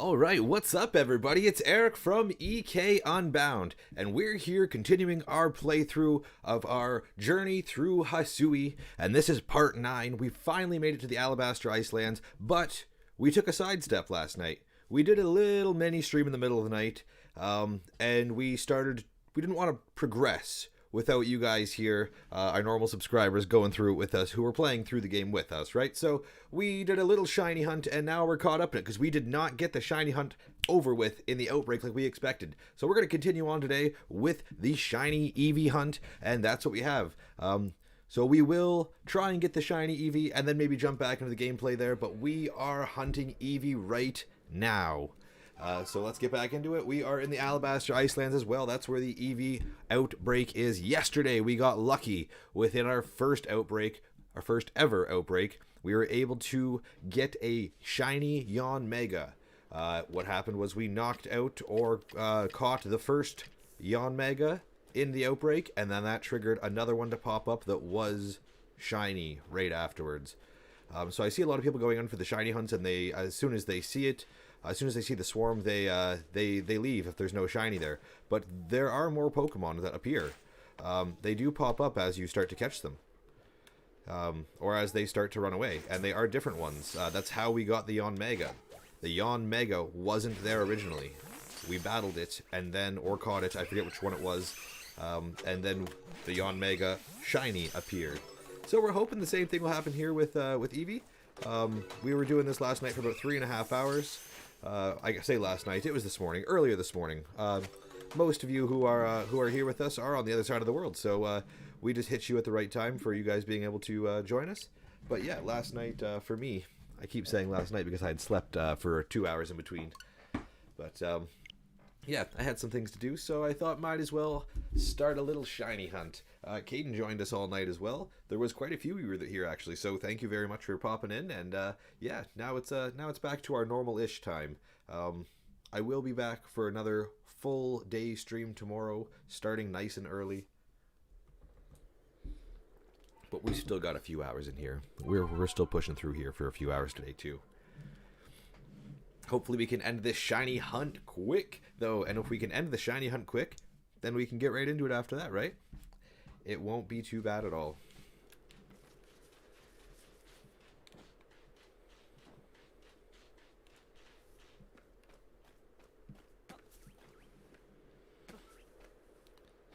Alright, what's up everybody? It's Eric from EK Unbound, and we're here continuing our playthrough of our Journey Through Hisui, and this is part 9. We finally made it to the Alabaster Icelands, but we took a sidestep last night. We did a little mini stream in the middle of the night, and we didn't want to progress without you guys here, our normal subscribers, going through it with us, who were playing through the game with us, right? So we did a little shiny hunt, and now we're caught up in it, because we did not get the shiny hunt over with in the outbreak like we expected. So we're going to continue on today with the shiny Eevee hunt, and that's what we have. So we will try and get the shiny Eevee, and then maybe jump back into the gameplay there, but we are hunting Eevee right now. So let's get back into it. We are in the Alabaster Icelands as well. That's where the Eevee outbreak is. Yesterday, we got lucky within our first outbreak, our first ever outbreak. We were able to get a shiny Yanmega. What happened was we knocked out or caught the first Yanmega in the outbreak, and then that triggered another one to pop up that was shiny right afterwards. So I see a lot of people going on for the shiny hunts, and they, as soon as they see it, as soon as they see the swarm, they leave if there's no shiny there. But there are more Pokemon that appear. They do pop up as you start to catch them. Or as they start to run away. And they are different ones. That's how we got the Yanmega. The Yanmega wasn't there originally. We battled it, and then, or caught it, I forget which one it was. And then the Yanmega shiny appeared. So we're hoping the same thing will happen here with Eevee. We were doing this last night for about 3.5 hours. I say last night, it was this morning, earlier this morning. Most of you who are here with us are on the other side of the world, so we just hit you at the right time for you guys being able to join us. But yeah, last night for me, I keep saying last night because I had slept for 2 hours in between. But yeah, I had some things to do, so I thought might as well start a little shiny hunt. Caden joined us all night as well. There was quite a few of you here actually, so thank you very much for popping in. And yeah, now it's back to our normal-ish time. I will be back for another full day stream tomorrow, starting nice and early. But we still got a few hours in here. We're still pushing through here for a few hours today too. Hopefully we can end this shiny hunt quick, though. And if we can end the shiny hunt quick, then we can get right into it after that, right? It won't be too bad at all.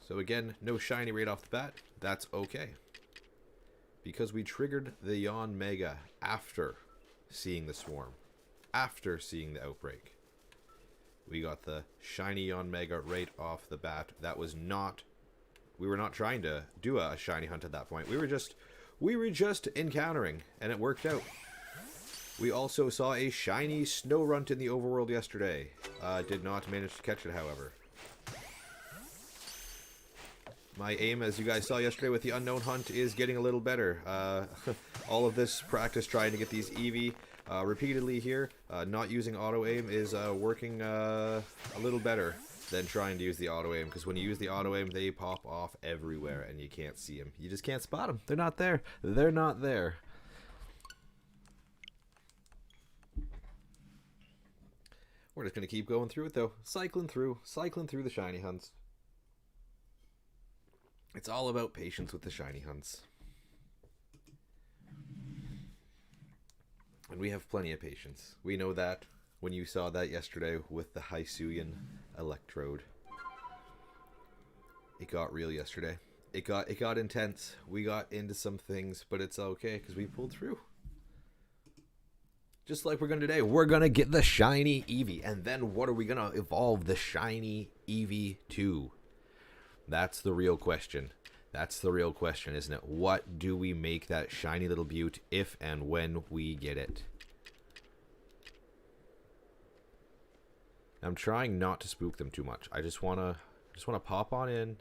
So again, no shiny right off the bat. That's okay. Because we triggered the Yanmega after seeing the swarm. After seeing the outbreak. We got the shiny Yanmega right off the bat. That was not... We were not trying to do a shiny hunt at that point. We were just encountering, and it worked out. We also saw a shiny Snorunt in the overworld yesterday. Did not manage to catch it, however. My aim, as you guys saw yesterday with the unknown hunt, is getting a little better. All of this practice trying to get these Eevee repeatedly here, not using auto aim is working a little better than trying to use the auto aim, because when you use the auto aim, they pop off everywhere and you can't see them. You just can't spot them. They're not there. They're not there. We're just gonna keep going through it though, cycling through the shiny hunts. It's all about patience with the shiny hunts. And we have plenty of patience. We know that when you saw that yesterday with the Hisuian electrode. It got real yesterday. It got intense. We got into some things, but it's okay because we pulled through. Just like we're going to today. We're going to get the shiny Eevee. And then what are we going to evolve the shiny Eevee to? That's the real question. That's the real question, isn't it? What do we make that shiny little beaut if and when we get it? I'm trying not to spook them too much. I just wanna pop on in,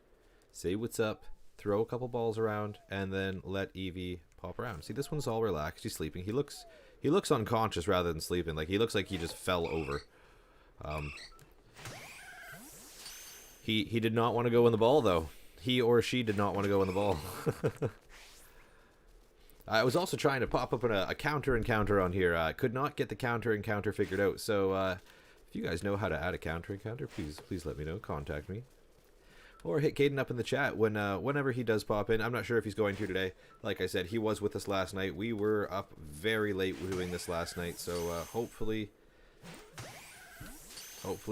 say what's up, throw a couple balls around, and then let Eevee pop around. See, this one's all relaxed. He's sleeping. He looks unconscious rather than sleeping. Like, he looks like he just fell over. He did not want to go in the ball though. He or she did not want to go in the ball. I was also trying to pop up a counter encounter on here. I could not get the counter encounter figured out. So If you guys know how to add a counter encounter, please let me know. Contact me. Or hit Caden up in the chat whenever he does pop in. I'm not sure if he's going to today. Like I said, he was with us last night. We were up very late doing this last night, so hopefully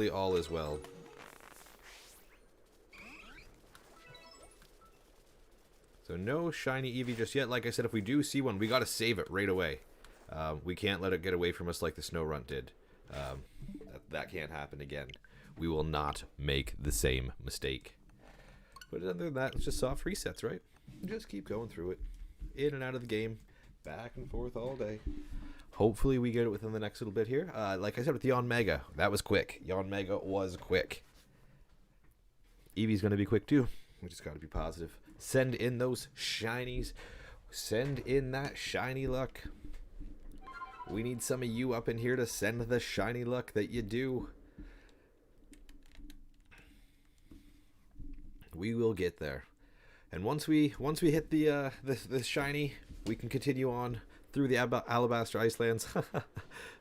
all is well. So no shiny Eevee just yet. Like I said, if we do see one, we got to save it right away. We can't let it get away from us like the Snorunt did. That can't happen again. We will not make the same mistake. But other than that, it's just soft resets, right? Just keep going through it. In and out of the game. Back and forth all day. Hopefully we get it within the next little bit here. Like I said with the Yanmega, that was quick. Yanmega was quick. Eevee's going to be quick too. We just got to be positive. Send in those shinies. Send in that shiny luck. We need some of you up in here to send the shiny luck that you do. We will get there. And once we hit the shiny, we can continue on through the Alabaster Icelands.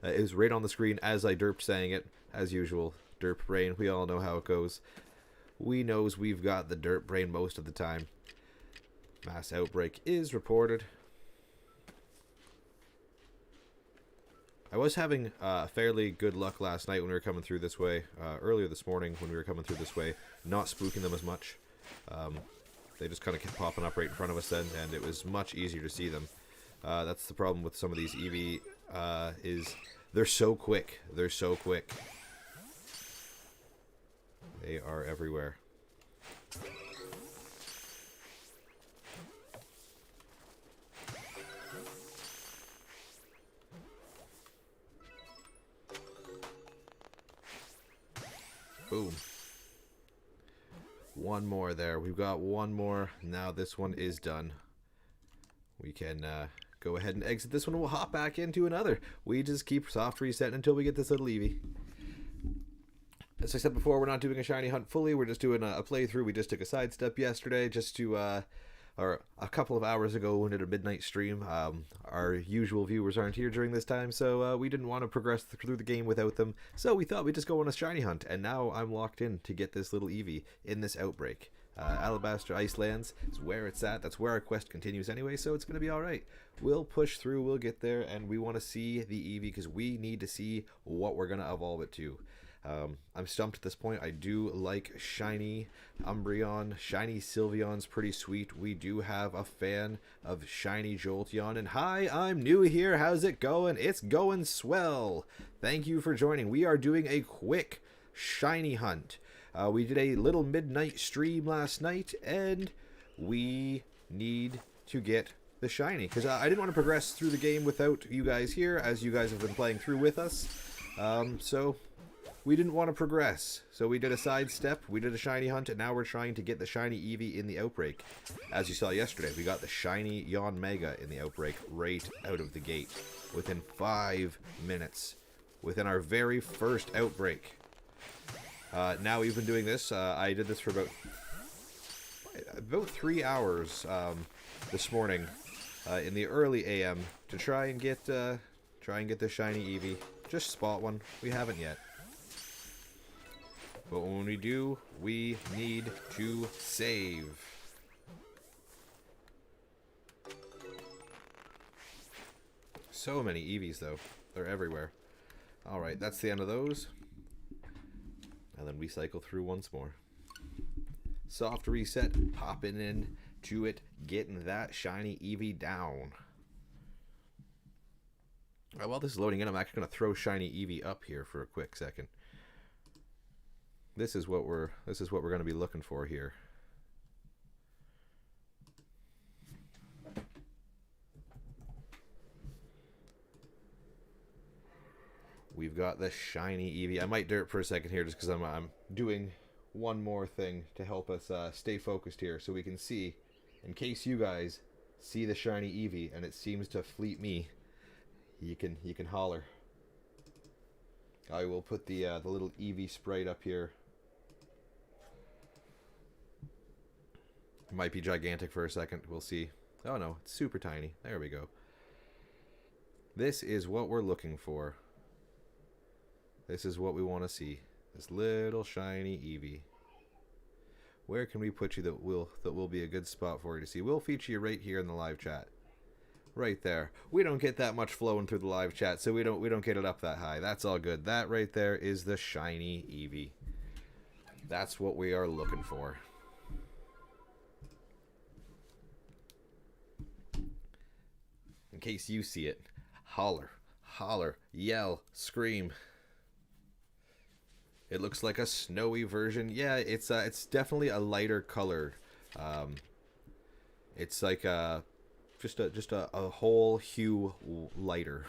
It was right on the screen as I derped saying it, as usual. Derp brain, we all know how it goes. We knows we've got the derp brain most of the time. Mass outbreak is reported. I was having fairly good luck last night when we were coming through this way. Earlier this morning when we were coming through this way, not spooking them as much. They just kind of kept popping up right in front of us then, and it was much easier to see them. That's the problem with some of these Eevee, is they're so quick. They're so quick. They are everywhere. Boom. One more there. We've got one more. Now this one is done. We can go ahead and exit this one. We'll hop back into another. We just keep soft resetting until we get this little Eevee. As I said before, we're not doing a shiny hunt fully. We're just doing a playthrough. We just took a sidestep yesterday just to... or a couple of hours ago when we did a midnight stream. Our usual viewers aren't here during this time, so we didn't want to progress through the game without them. So we thought we'd just go on a shiny hunt, and now I'm locked in to get this little Eevee in this outbreak. Alabaster Icelands is where it's at. That's where our quest continues anyway, so it's going to be alright. We'll push through, we'll get there, and we want to see the Eevee because we need to see what we're going to evolve it to. I'm stumped at this point. I do like shiny Umbreon. Shiny Sylveon's pretty sweet. We do have a fan of shiny Jolteon. And hi, I'm new here. How's it going? It's going swell. Thank you for joining. We are doing a quick shiny hunt. We did a little midnight stream last night, and we need to get the shiny. Because I didn't want to progress through the game without you guys here, as you guys have been playing through with us. So... we didn't want to progress, so we did a sidestep, we did a shiny hunt, and now we're trying to get the shiny Eevee in the outbreak. As you saw yesterday, we got the shiny Yanmega in the outbreak right out of the gate, within 5 minutes, within our very first outbreak. Now we've been doing this, I did this for about 3 hours this morning, in the early AM, to try and get the shiny Eevee. Just spot one, we haven't yet. But when we do, we need to save. So many Eevees, though. They're everywhere. Alright, that's the end of those. And then we cycle through once more. Soft reset, popping in to it, getting that shiny Eevee down. While this is loading in, I'm actually going to throw shiny Eevee up here for a quick second. This is what we're going to be looking for here. We've got the shiny Eevee. I might derp for a second here just because I'm doing one more thing to help us stay focused here so we can see, in case you guys see the shiny Eevee and it seems to fleet me, you can holler. I will put the little Eevee sprite up here. It might be gigantic for a second. We'll see. Oh no, it's super tiny. There we go. This is what we're looking for. This is what we want to see. This little shiny Eevee. Where can we put you that will be a good spot for you to see? We'll feature you right here in the live chat. Right there. We don't get that much flowing through the live chat, so we don't get it up that high. That's all good. That right there is the shiny Eevee. That's what we are looking for. In case you see it, holler, holler, yell, scream. It looks like a snowy version. Yeah, it's definitely a lighter color. It's like just a whole hue lighter.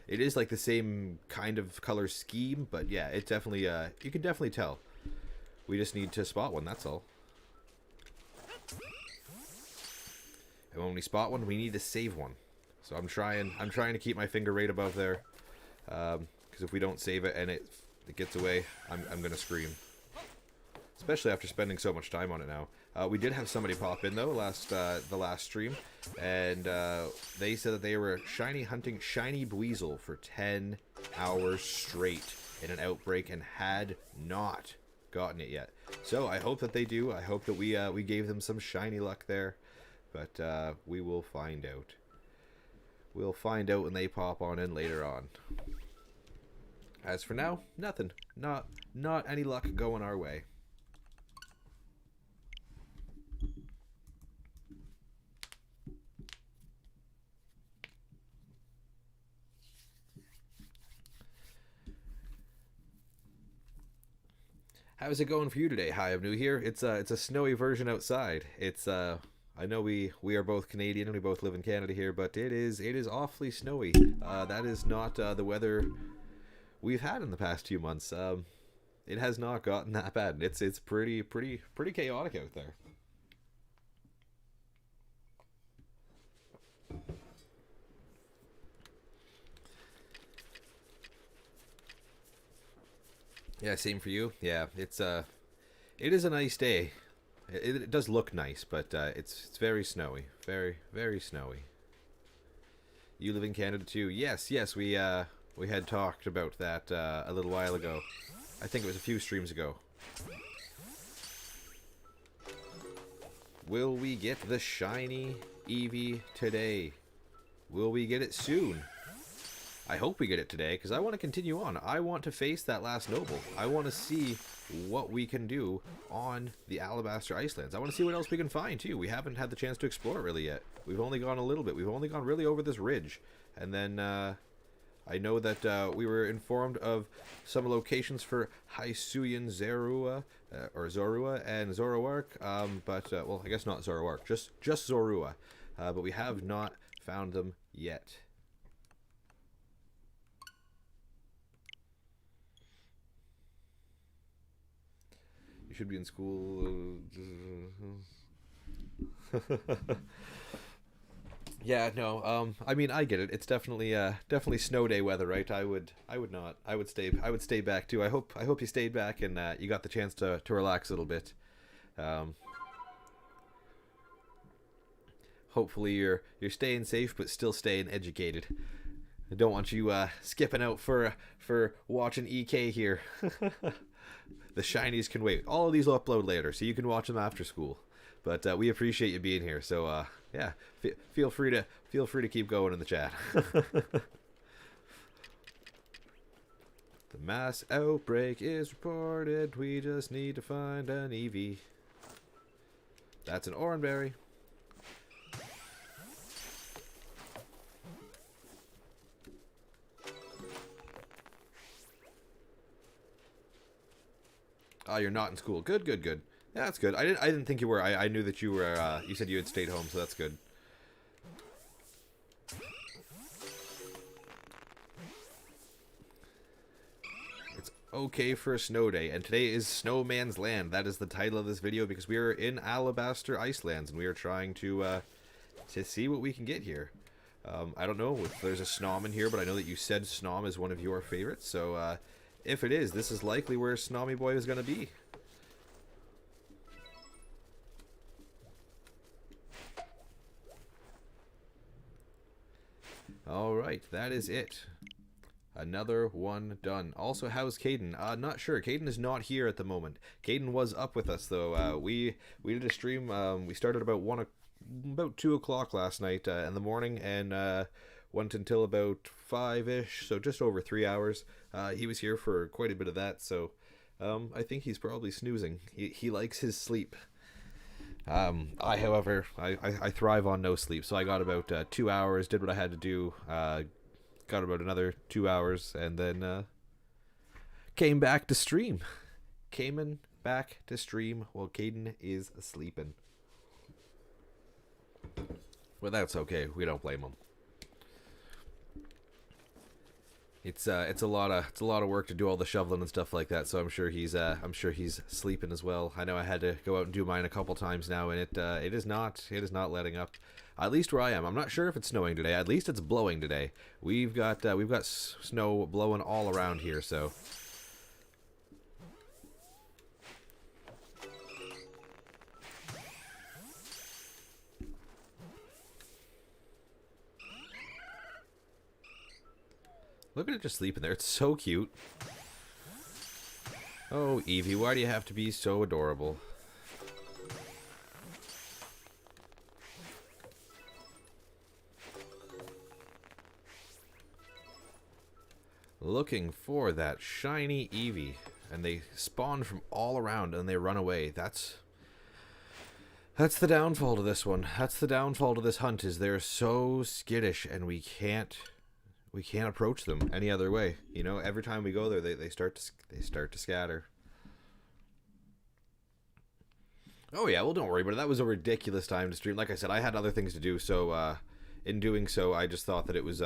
It is like the same kind of color scheme, but yeah, it definitely you can definitely tell. We just need to spot one. That's all. And when we spot one, we need to save one. So I'm trying to keep my finger right above there, because if we don't save it and it gets away, I'm gonna scream. Especially after spending so much time on it now. We did have somebody pop in though the last stream, and they said that they were hunting shiny Buizel for 10 hours straight in an outbreak and had not gotten it yet. So I hope that they do. I hope that we gave them some shiny luck there, but we will find out. We'll find out when they pop on in later on. As for now, nothing. Not any luck going our way. How's it going for you today? Hi, I'm new here. It's a snowy version outside. It's I know we are both Canadian and we both live in Canada here, but it is awfully snowy. That is not the weather we've had in the past 2 months. It has not gotten that bad. It's pretty chaotic out there. Yeah, same for you. Yeah, it is a nice day. It does look nice, but it's very snowy, very snowy. You live in Canada too? Yes, we had talked about that a little while ago. I think it was a few streams ago. Will we get the shiny Eevee today? Will we get it soon? I hope we get it today, because I want to continue on. I want to face that last noble. I want to see what we can do on the Alabaster Icelands. I want to see what else we can find, too. We haven't had the chance to explore it really yet. We've only gone a little bit. We've only gone really over this ridge. And then I know that we were informed of some locations for Hisuian Zorua, or Zorua and Zoroark. But, well, I guess not Zoroark. Just Zorua. But we have not found them yet. Should be in school. Yeah, no. I mean, I get it. It's definitely snow day weather, right? I would not. I would stay back too. I hope you stayed back and you got the chance to relax a little bit. Hopefully you're staying safe but still staying educated. I don't want you skipping out for watching EK here. The shinies can wait. All of these will upload later, so you can watch them after school. But we appreciate you being here. So yeah, feel free to keep going in the chat. The mass outbreak is reported. We just need to find an Eevee. That's an oranberry. Oh, you're not in school. Good. Yeah, that's good. I didn't think you were. I knew that you were. You said you had stayed home, so that's good. It's okay for a snow day, and today is Snowman's Land. That is the title of this video because we are in Alabaster Icelands, and we are trying to see what we can get here. I don't know if there's a Snom in here, but I know that you said Snom is one of your favorites, so if it is, this is likely where Snommy Boy is going to be. Alright, that is it. Another one done. Also, how's Caden? Not sure. Caden is not here at the moment. Caden was up with us though. We did a stream. We started about 2 o'clock last night in the morning, and went until about 5-ish. So just over 3 hours. He was here for quite a bit of that. So I think he's probably snoozing. He likes his sleep. However, I thrive on no sleep. So I got about 2 hours. Did what I had to do. Got about another 2 hours, and then came back to stream. Came back to stream while Caden is sleeping. Well, that's okay. We don't blame him. It's a lot of work to do all the shoveling and stuff like that. So I'm sure he's sleeping as well. I know I had to go out and do mine a couple times now, and it is not letting up. At least where I am. I'm not sure if it's snowing today. At least it's blowing today. We've got snow blowing all around here. So look at it just sleeping there. It's so cute. Oh, Eevee, why do you have to be so adorable? Looking for that shiny Eevee, and they spawn from all around and they run away. That's the downfall to this one. That's the downfall to this hunt, is they're so skittish, and we can't approach them any other way. You know, every time we go there, they start to scatter. Oh yeah, well, don't worry about it. That was a ridiculous time to stream. Like I said, I had other things to do, so in doing so, I just thought that it was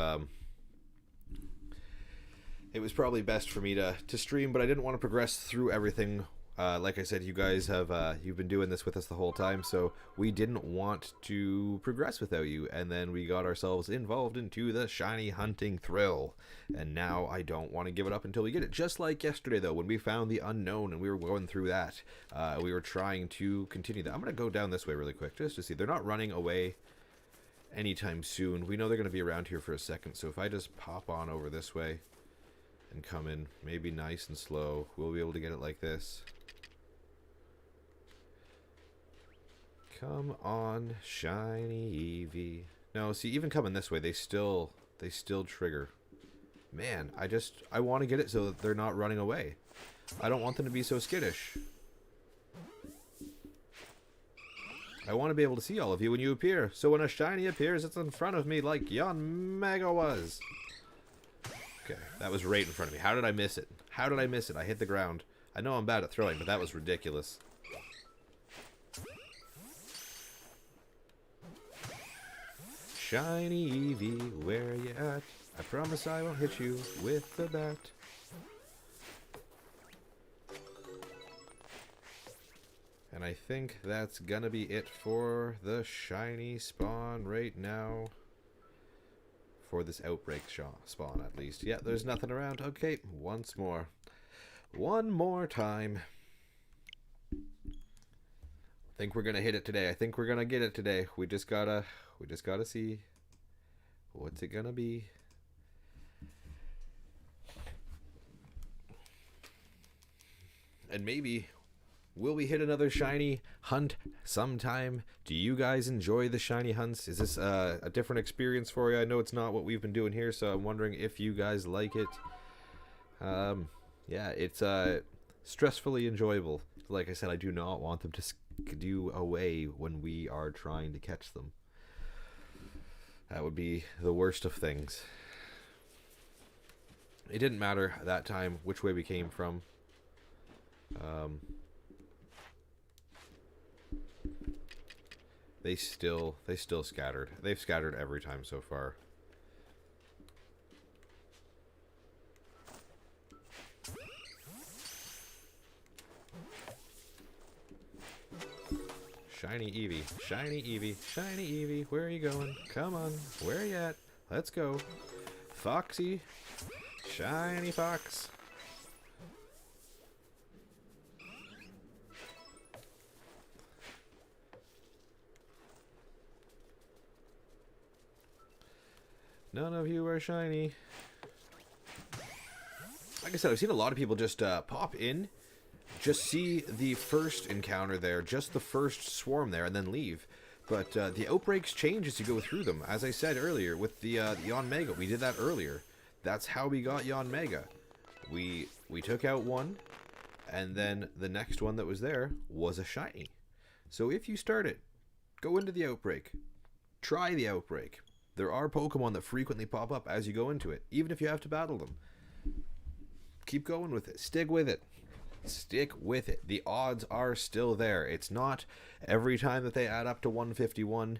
probably best for me to stream, but I didn't want to progress through everything. Like I said, you guys have you've been doing this with us the whole time, so we didn't want to progress without you, and then we got ourselves involved into the shiny hunting thrill, and now I don't want to give it up until we get it. Just like yesterday, though, when we found the unknown and we were going through that, we were trying to continue that. I'm going to go down this way really quick just to see. They're not running away anytime soon. We know they're going to be around here for a second, so if I just pop on over this way and come in, maybe nice and slow, we'll be able to get it like this. Come on, shiny Eevee. No, see, even coming this way, they still trigger. Man, I want to get it so that they're not running away. I don't want them to be so skittish. I want to be able to see all of you when you appear, so when a shiny appears, it's in front of me like yon Mega was. Okay, that was right in front of me. How did I miss it? How did I miss it? I hit the ground. I know I'm bad at throwing, but that was ridiculous. Shiny Eevee, where you at? I promise I won't hit you with the bat. And I think that's gonna be it for the shiny spawn right now. For this outbreak spawn, at least. Yeah, there's nothing around. Okay, once more. One more time. I think we're gonna hit it today. I think we're gonna get it today. We just gotta see what's it gonna be. And maybe will we hit another shiny hunt sometime? Do you guys enjoy the shiny hunts? Is this a different experience for you? I know it's not what we've been doing here, so I'm wondering if you guys like it. Yeah, it's stressfully enjoyable. Like I said, I do not want them to do away when we are trying to catch them. That would be the worst of things. It didn't matter that time which way we came from. They still scattered. They've scattered every time so far. Shiny Eevee, shiny Eevee, shiny Eevee, where are you going? Come on, where are you at? Let's go. Foxy, shiny fox. None of you are shiny. like I said, I've seen a lot of people just pop in, just see the first encounter there, just the first swarm there, and then leave. But the outbreaks change as you go through them. As I said earlier with the Yanmega, we did that earlier. That's how we got Yanmega. We took out one, and then the next one that was there was a shiny. So if you start it, go into the outbreak. Try the outbreak. There are Pokemon that frequently pop up as you go into it, even if you have to battle them. Keep going with it. Stick with it. Stick with it. The odds are still there. It's not every time that they add up to 151.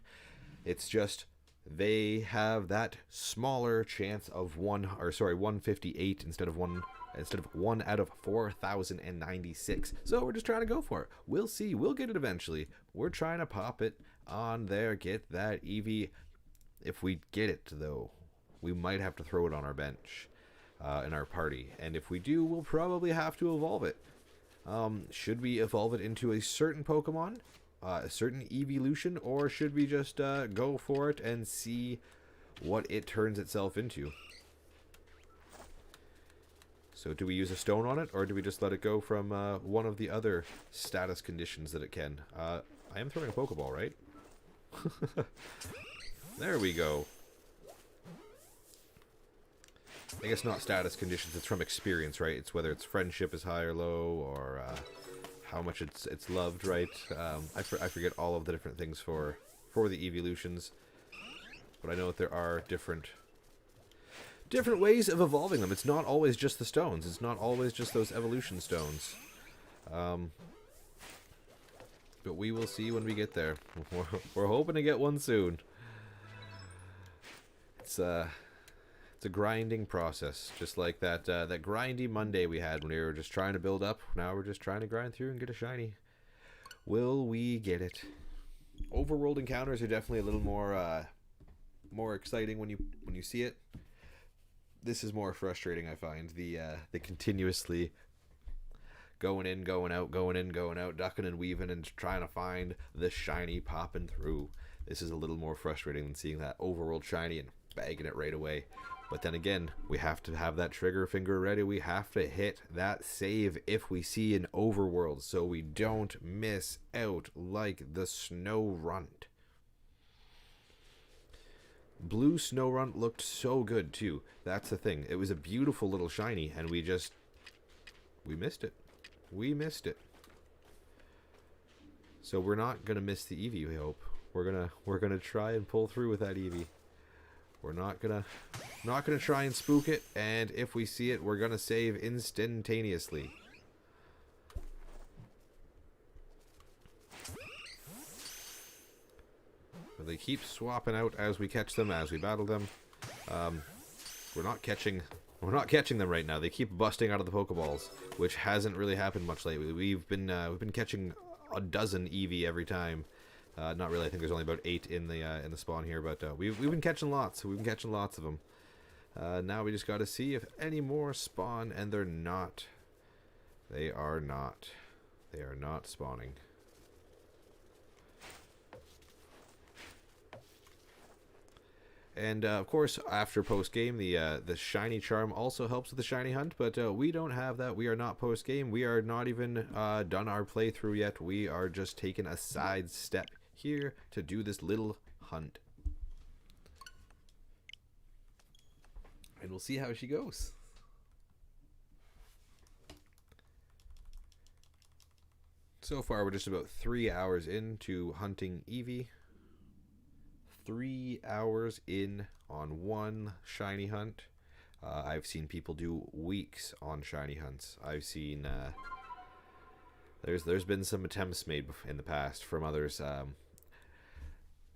It's just they have that smaller chance of 158 instead of 1 out of 4,096. So we're just trying to go for it. We'll see. We'll get it eventually. We're trying to pop it on there. Get that Eevee. If we get it, though, we might have to throw it on our bench in our party. And if we do, we'll probably have to evolve it. Should we evolve it into a certain Pokemon? A certain evolution? Or should we just go for it and see what it turns itself into? So do we use a stone on it, or do we just let it go from one of the other status conditions that it can? I am throwing a Pokeball, right? There we go. I guess not status conditions, it's from experience, right? It's whether its friendship is high or low, or how much it's loved, right? I forget all of the different things for the evolutions, but I know that there are different ways of evolving them. It's not always just the stones. It's not always just those evolution stones. But we will see when we get there. We're hoping to get one soon. It's a grinding process, just like that grindy Monday we had when we were just trying to build up. Now we're just trying to grind through and get a shiny. Will we get it? Overworld encounters are definitely a little more exciting when you see it. This is more frustrating, I find. The continuously going in, going out, going in, going out, ducking and weaving and trying to find the shiny popping through. This is a little more frustrating than seeing that overworld shiny and bagging it right away. But then again, we have to have that trigger finger ready. We have to hit that save if we see an overworld, so we don't miss out like the Snow Runt. Blue Snow Runt looked so good too. That's the thing. It was a beautiful little shiny, and we missed it. We missed it. So we're not gonna miss the Eevee, we hope. We're gonna try and pull through with that Eevee. We're not gonna try and spook it, and if we see it, we're gonna save instantaneously. But they keep swapping out as we catch them, as we battle them. We're not catching them right now. They keep busting out of the Pokeballs, which hasn't really happened much lately. We've been catching a dozen Eevee every time. Not really. I think there's only about 8 in the spawn here, but we've been catching lots. We've been catching lots of them. Now we just got to see if any more spawn, and they're not. They are not. They are not spawning. And of course, after post game, the shiny charm also helps with the shiny hunt. But we don't have that. We are not post game. We are not even done our playthrough yet. We are just taking a side step here to do this little hunt, and we'll see how she goes. So far, we're just about 3 hours into hunting Eevee. 3 hours in on one shiny hunt. I've seen people do weeks on shiny hunts. I've seen there's been some attempts made in the past from others.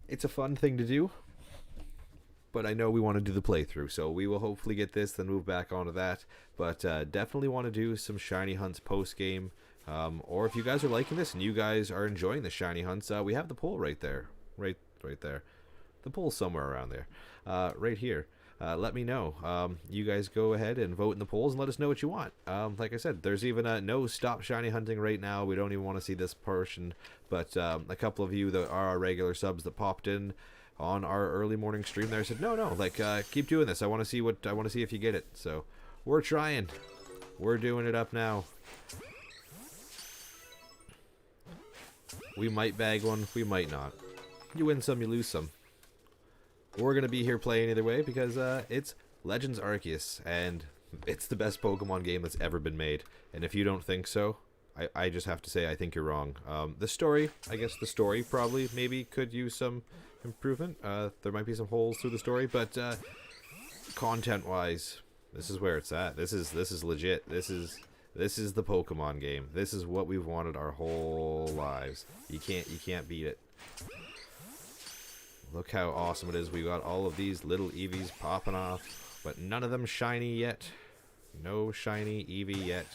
It's a fun thing to do, but I know we want to do the playthrough, so we will hopefully get this, then move back onto that. But definitely want to do some shiny hunts post game. Or if you guys are liking this and you guys are enjoying the shiny hunts, we have the poll right there, right there. The poll's somewhere around there, right here. Let me know. You guys go ahead and vote in the polls and let us know what you want. Like I said, there's even no stop shiny hunting right now. We don't even want to see this portion, but a couple of you that are our regular subs that popped in on our early morning stream there said, no, like keep doing this. I want to see if you get it. So we're trying. We're doing it up now. We might bag one, we might not. You win some, you lose some. We're going to be here playing either way because it's Legends Arceus, and it's the best Pokemon game that's ever been made. And if you don't think so, I just have to say I think you're wrong. The story, I guess the story probably maybe could use some improvement. There might be some holes through the story, but content-wise, this is where it's at. This is legit. This is the Pokemon game. This is what we've wanted our whole lives. You can't beat it. Look how awesome it is. We got all of these little Eevees popping off, but none of them shiny yet. No shiny Eevee yet.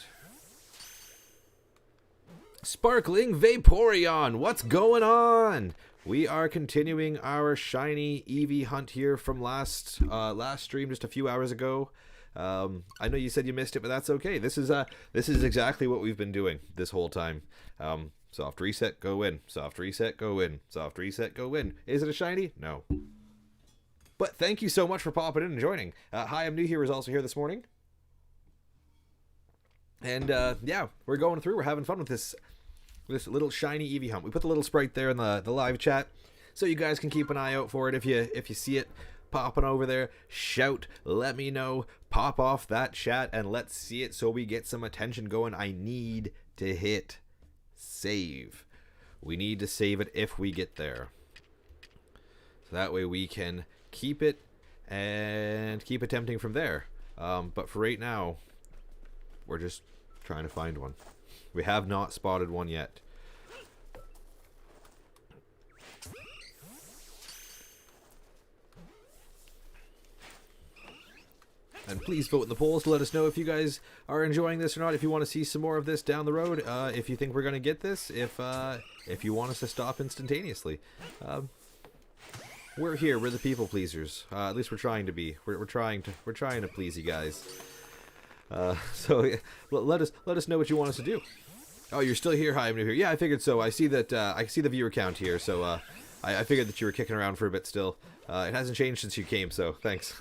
Sparkling Vaporeon, what's going on? We are continuing our shiny Eevee hunt here from last stream just a few hours ago. I know you said you missed it, but that's okay. This is exactly what we've been doing this whole time. Soft reset, go in. Soft reset, go in. Soft reset, go in. Is it a shiny? No. But thank you so much for popping in and joining. Hi, I'm New here is also here this morning. And yeah, we're going through. We're having fun with this little shiny Eevee hunt. We put the little sprite there in the live chat, so you guys can keep an eye out for it. If you see it popping over there, shout, let me know, pop off that chat, and let's see it so we get some attention going. I need to hit save. We need to save it if we get there, so that way we can keep it and keep attempting from there. But for right now, we're just trying to find one. We have not spotted one yet. And please vote in the polls to let us know if you guys are enjoying this or not. If you want to see some more of this down the road, if you think we're going to get this, if you want us to stop instantaneously. We're here. We're the people pleasers. At least we're trying to be. We're trying to please you guys. So let us know what you want us to do. Oh, you're still here. Hi, I'm New here. Yeah, I figured so. I see that. I see the viewer count here. So I figured that you were kicking around for a bit still. It hasn't changed since you came. So thanks.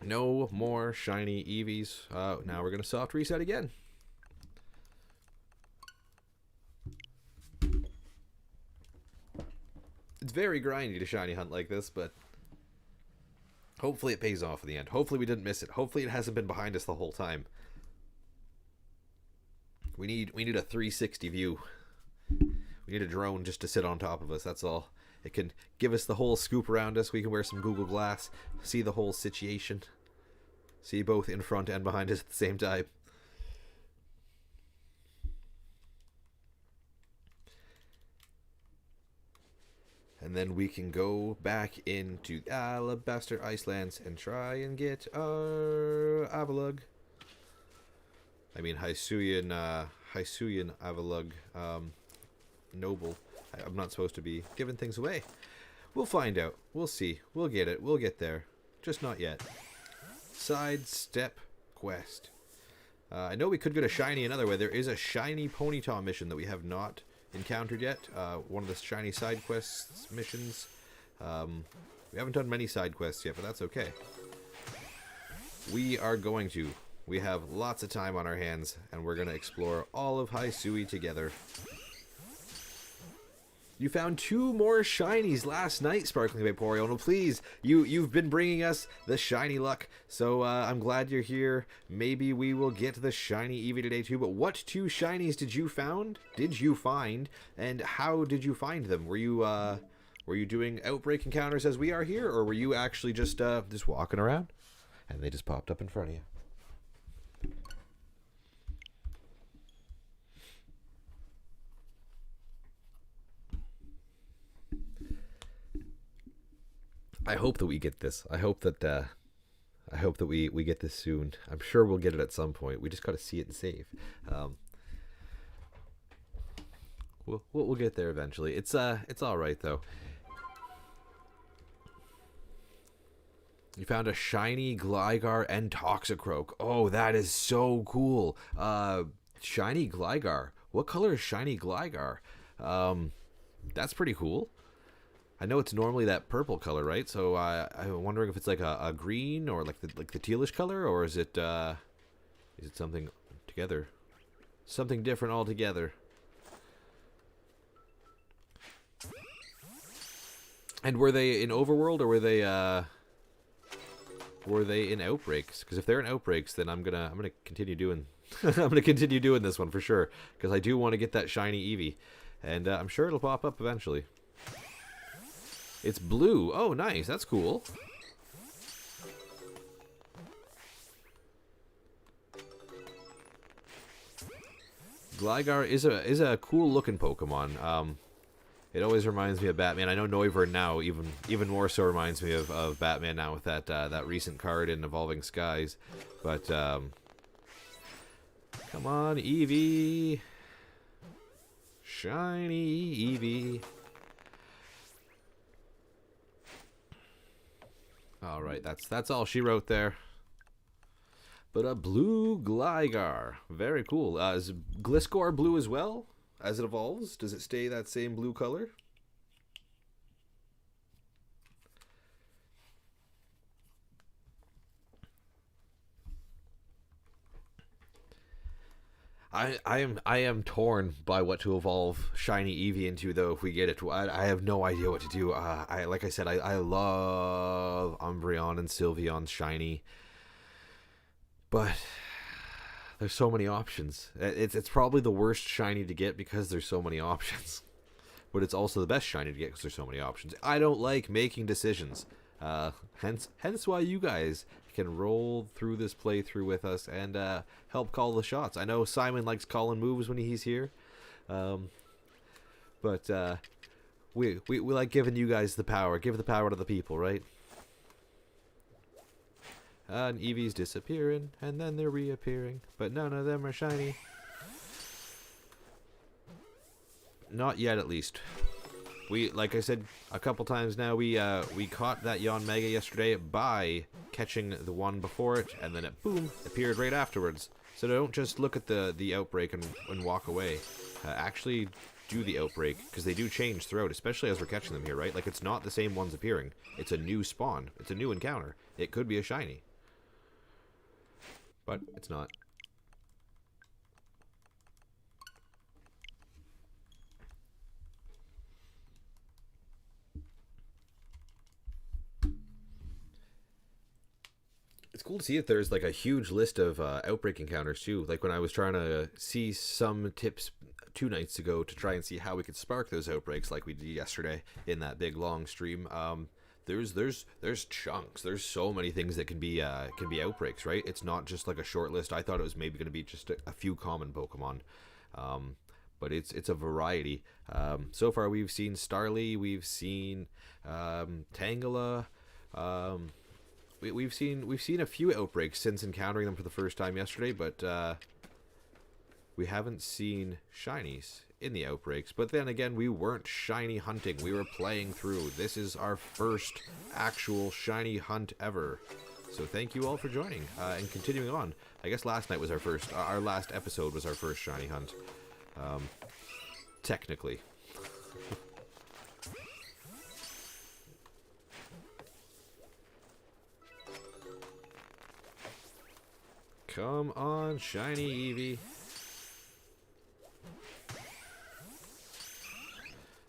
No more shiny Eevees. Now we're gonna soft reset again. It's very grindy to shiny hunt like this, but hopefully it pays off in the end. Hopefully we didn't miss it. Hopefully it hasn't been behind us the whole time. We need a 360 view. We need a drone just to sit on top of us, that's all. It can give us the whole scoop around us. We can wear some Google Glass, see the whole situation. See both in front and behind us at the same time. And then we can go back into Alabaster Icelands and try and get our Avalug. I mean Hisuian Avalug Noble. I'm not supposed to be giving things away. We'll find out. We'll see. We'll get it. We'll get there. Just not yet. Sidestep quest. I know we could get a shiny another way. There is a shiny Ponyta mission that we have not encountered yet. One of the shiny side quests missions. We haven't done many side quests yet, but that's okay. We are going to. We have lots of time on our hands, and we're going to explore all of Hisui together. You found 2 more shinies last night, Sparkling Vaporeon. Well, please, you've been bringing us the shiny luck, so I'm glad you're here. Maybe we will get the shiny Eevee today too. But what 2 shinies did you find, and how did you find them? Were you doing outbreak encounters as we are here, or were you actually just walking around, and they just popped up in front of you? I hope that we get this. I hope that we get this soon. I'm sure we'll get it at some point. We just got to see it and save. We'll get there eventually. It's all right though. You found a shiny Gligar and Toxicroak. Oh, that is so cool. Shiny Gligar. What color is shiny Gligar? That's pretty cool. I know it's normally that purple color, right? So I'm wondering if it's like a green or like the tealish color, or is it something together, something different altogether? And were they in Overworld or were they in Outbreaks? Because if they're in Outbreaks, then I'm gonna continue doing I'm gonna continue doing this one for sure, because I do want to get that shiny Eevee, and I'm sure it'll pop up eventually. It's blue. Oh, nice. That's cool. Gligar is a cool looking Pokemon. It always reminds me of Batman. I know Noivern now even more so reminds me of Batman now with that recent card in Evolving Skies. But come on, Eevee. Shiny Eevee. All right, that's all she wrote there. But a blue Gligar, very cool. Is Gliscor blue as well as it evolves? Does it stay that same blue color? I am torn by what to evolve shiny Eevee into, though. If we get it, I have no idea what to do. Like I said, I love Umbreon and Sylveon shiny, but there's so many options. It's probably the worst shiny to get because there's so many options, but it's also the best shiny to get because there's so many options. I don't like making decisions. Hence why you guys can roll through this playthrough with us and help call the shots. I know Simon likes calling moves when he's here, but we like giving you guys the power. Give the power to the people, right? And Eevee's disappearing, and then they're reappearing, but none of them are shiny. Not yet, at least. Like I said a couple times now, we caught that Yanmega yesterday by catching the one before it, and then it, boom, appeared right afterwards. So don't just look at the outbreak and walk away. Actually do the outbreak, because they do change throughout, especially as we're catching them here, right? Like, it's not the same ones appearing. It's a new spawn. It's a new encounter. It could be a shiny. But it's not. It's cool to see that there's like a huge list of outbreak encounters too. Like when I was trying to see some tips 2 nights ago to try and see how we could spark those outbreaks like we did yesterday in that big long stream. There's chunks. There's so many things that can be outbreaks, right? It's not just like a short list. I thought it was maybe going to be just a few common Pokemon, but it's a variety. So far, we've seen Starly, we've seen Tangela. We've seen a few outbreaks since encountering them for the first time yesterday, but we haven't seen shinies in the outbreaks. But then again, we weren't shiny hunting. We were playing through. This is our first actual shiny hunt ever. So thank you all for joining and continuing on. I guess last night was our last episode was our first shiny hunt. Technically. Come on, shiny Eevee.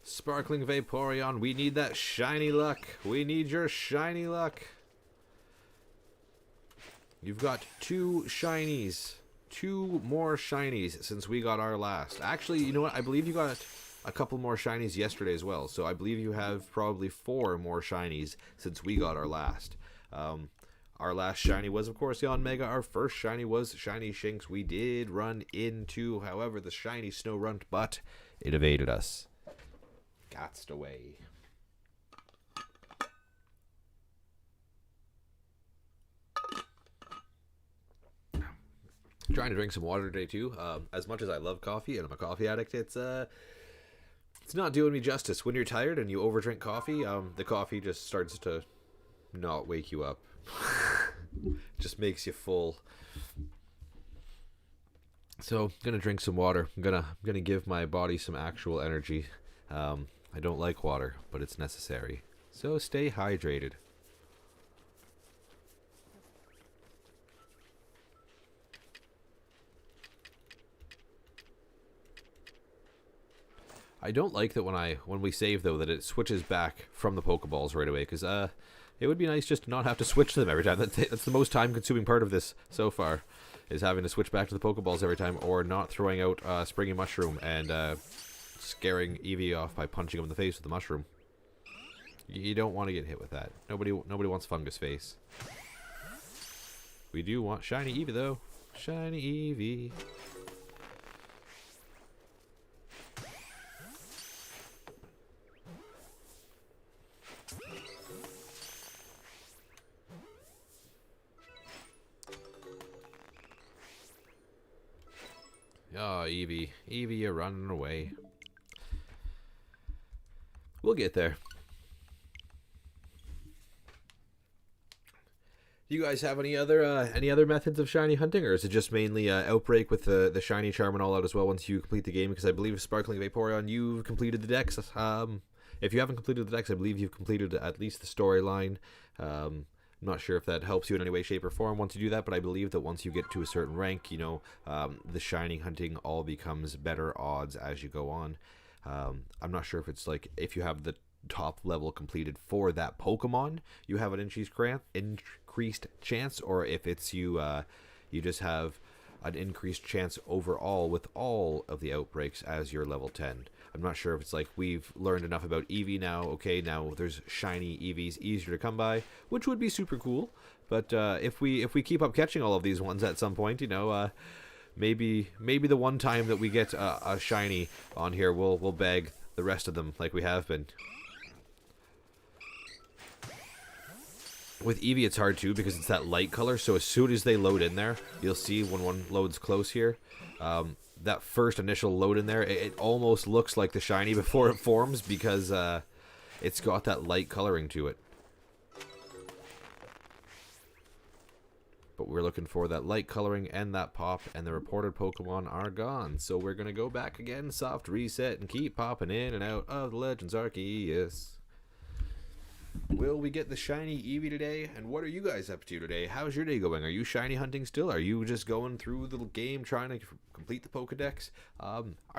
Sparkling Vaporeon, we need that shiny luck. We need your shiny luck. You've got 2 shinies. 2 more shinies since we got our last. Actually, you know what? I believe you got a couple more shinies yesterday as well. So I believe you have probably 4 more shinies since we got our last. Our last shiny was, of course, Yanmega. Our first shiny was Shiny Shinx. We did run into, however, the shiny Snorunt, but it evaded us. Gotsed away. Trying to drink some water today, too. As much as I love coffee, and I'm a coffee addict, it's not doing me justice. When you're tired and you overdrink coffee, the coffee just starts to not wake you up. Just makes you full. So gonna drink some water. I'm gonna give my body some actual energy. I don't like water, but it's necessary. So stay hydrated. I don't like that when we save though that it switches back from the Pokeballs right away, because it would be nice just to not have to switch to them every time. That's the most time-consuming part of this so far, is having to switch back to the Pokeballs every time, or not throwing out Springy Mushroom and scaring Eevee off by punching him in the face with the mushroom. You don't want to get hit with that. Nobody wants Fungus Face. We do want Shiny Eevee though. Shiny Eevee. Oh, Eevee. Eevee, you're running away. We'll get there. Do you guys have any other methods of shiny hunting, or is it just mainly Outbreak with the shiny charm and all out as well once you complete the game? Because I believe Sparkling Vaporeon, you've completed the decks. If you haven't completed the decks, I believe you've completed at least the storyline. I'm not sure if that helps you in any way, shape, or form once you do that, but I believe that once you get to a certain rank, you know, the shiny hunting all becomes better odds as you go on. I'm not sure if it's like, if you have the top level completed for that Pokemon, you have an increased chance, or if it's you just have an increased chance overall with all of the outbreaks as you're level 10. I'm not sure if it's like we've learned enough about Eevee now. Okay, now there's shiny Eevees easier to come by, which would be super cool. But if we keep up catching all of these ones at some point, you know, maybe the one time that we get a shiny on here, we'll bag the rest of them like we have been. With Eevee, it's hard too because it's that light color. So as soon as they load in there, you'll see when one loads close here, that first initial load in there, it almost looks like the shiny before it forms because it's got that light coloring to it. But we're looking for that light coloring and that pop, and the reported Pokemon are gone. So we're going to go back again, soft reset, and keep popping in and out of the Legends Arceus. Will we get the shiny Eevee today? And what are you guys up to today? How's your day going? Are you shiny hunting still? Are you just going through the game trying to complete the Pokedex?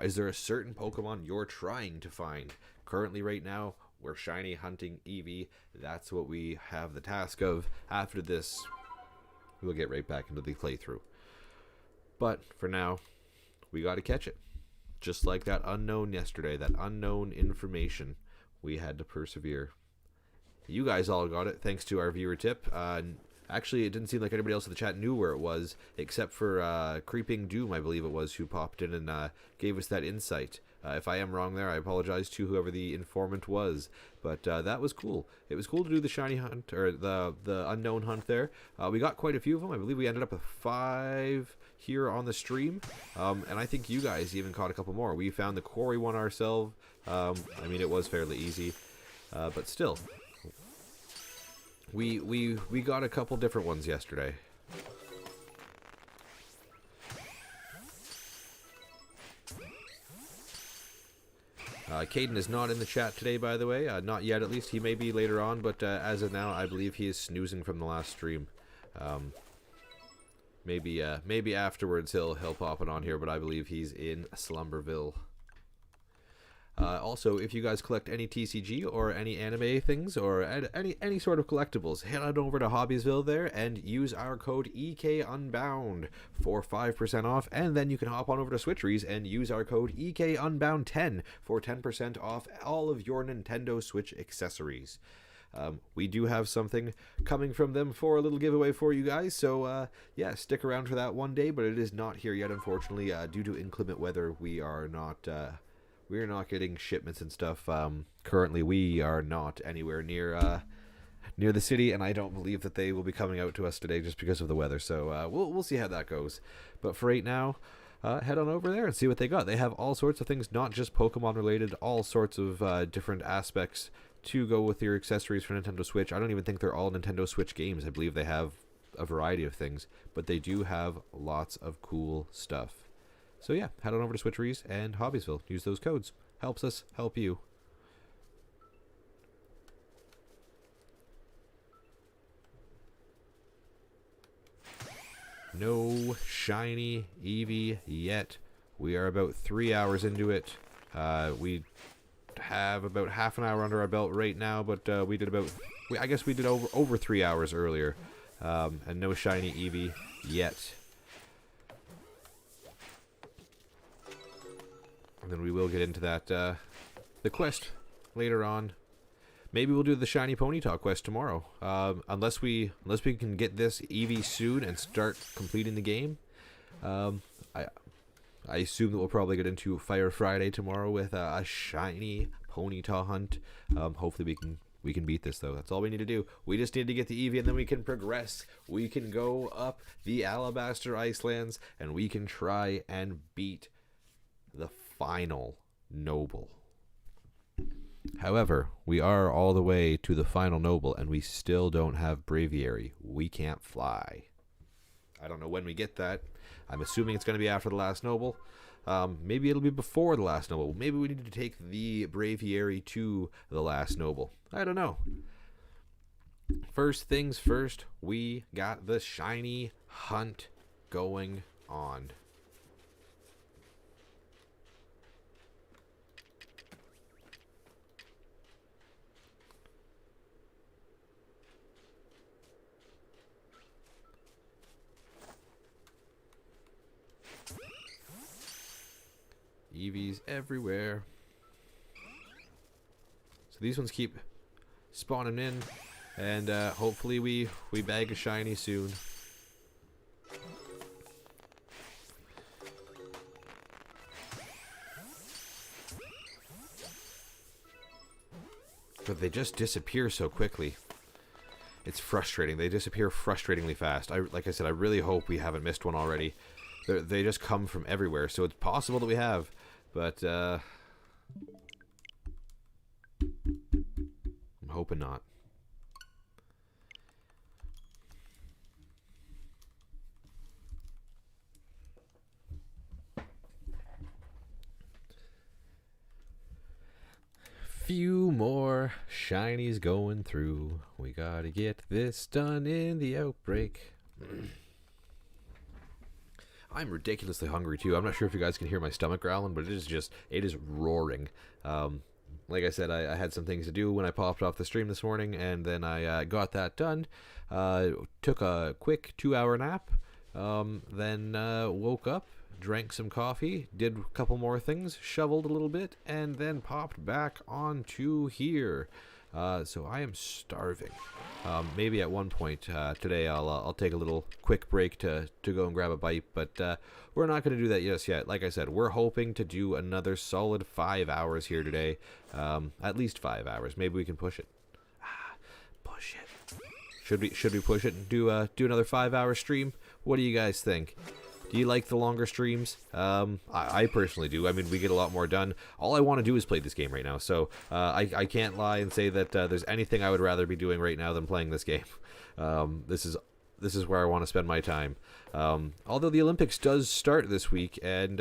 Is there a certain Pokemon you're trying to find? Currently right now, we're shiny hunting Eevee. That's what we have the task of. After this, we'll get right back into the playthrough. But for now, we got to catch it. Just like that unknown yesterday, that unknown information, we had to persevere. You guys all got it thanks to our viewer tip. Actually, it didn't seem like anybody else in the chat knew where it was, except for Creeping Doom, I believe it was, who popped in and gave us that insight. If I am wrong there, I apologize to whoever the informant was. But that was cool. It was cool to do the shiny hunt, or the unknown hunt there. We got quite a few of them. I believe we ended up with 5 here on the stream. And I think you guys even caught a couple more. We found the quarry one ourselves. I mean, it was fairly easy. But still. We got a couple different ones yesterday. Caden is not in the chat today, by the way. Not yet, at least. He may be later on, but as of now, I believe he is snoozing from the last stream. Maybe afterwards he'll pop it on here, but I believe he's in Slumberville. Also, if you guys collect any TCG or any anime things or any sort of collectibles, head on over to Hobbiesville there and use our code EKUnbound for 5% off, and then you can hop on over to Switcheries and use our code EKUnbound10 for 10% off all of your Nintendo Switch accessories. We do have something coming from them for a little giveaway for you guys, so yeah, stick around for that one day, but it is not here yet, unfortunately. Due to inclement weather, we're not getting shipments and stuff. Currently, we are not anywhere near the city, and I don't believe that they will be coming out to us today just because of the weather. So we'll see how that goes. But for right now, head on over there and see what they got. They have all sorts of things, not just Pokemon related, all sorts of different aspects to go with your accessories for Nintendo Switch. I don't even think they're all Nintendo Switch games. I believe they have a variety of things, but they do have lots of cool stuff. So yeah, head on over to Switcheries and Hobbiesville. Use those codes. Helps us help you. no shiny Eevee yet. We are about 3 hours into it. We have about half an hour under our belt right now, but we did about... I guess we did over 3 hours earlier. And no shiny Eevee yet. And then we will get into that, the quest later on. Maybe we'll do the shiny Ponyta quest tomorrow. Unless we can get this Eevee soon and start completing the game. I assume that we'll probably get into Fire Friday tomorrow with a shiny Ponyta hunt. Hopefully we can beat this, though. That's all we need to do. We just need to get the Eevee, and then we can progress. We can go up the Alabaster Icelands, and we can try and beat the final Noble. However, we are all the way to the final Noble, and we still don't have Braviary. We can't fly. I don't know when we get that. I'm assuming it's going to be after the last Noble. Maybe it'll be before the last Noble. Maybe we need to take the Braviary to the last Noble. I don't know. First things first, we got the shiny hunt going on. Eevees everywhere. So these ones keep spawning in, and hopefully we bag a shiny soon. But they just disappear so quickly. It's frustrating. They disappear frustratingly fast. Like I said, I really hope we haven't missed one already. They just come from everywhere, so it's possible that we have, but I'm hoping not. Few more shinies going through. We gotta get this done in the outbreak. I'm ridiculously hungry too. I'm not sure if you guys can hear my stomach growling, but it is roaring. Like I said, I had some things to do when I popped off the stream this morning, and then I got that done. Took a quick 2-hour nap, then woke up, drank some coffee, did a couple more things, shoveled a little bit, and then popped back onto here. So I am starving. Maybe at one point today I'll take a little quick break to go and grab a bite, but we're not going to do that just yet. Like I said, we're hoping to do another solid 5 hours here today. At least 5 hours. Maybe we can push it. Push it. Should we push it and do another 5-hour stream? What do you guys think? Do you like the longer streams? I personally do. I mean, we get a lot more done. All I want to do is play this game right now, so I can't lie and say that there's anything I would rather be doing right now than playing this game. This is where I want to spend my time. Although the Olympics does start this week, and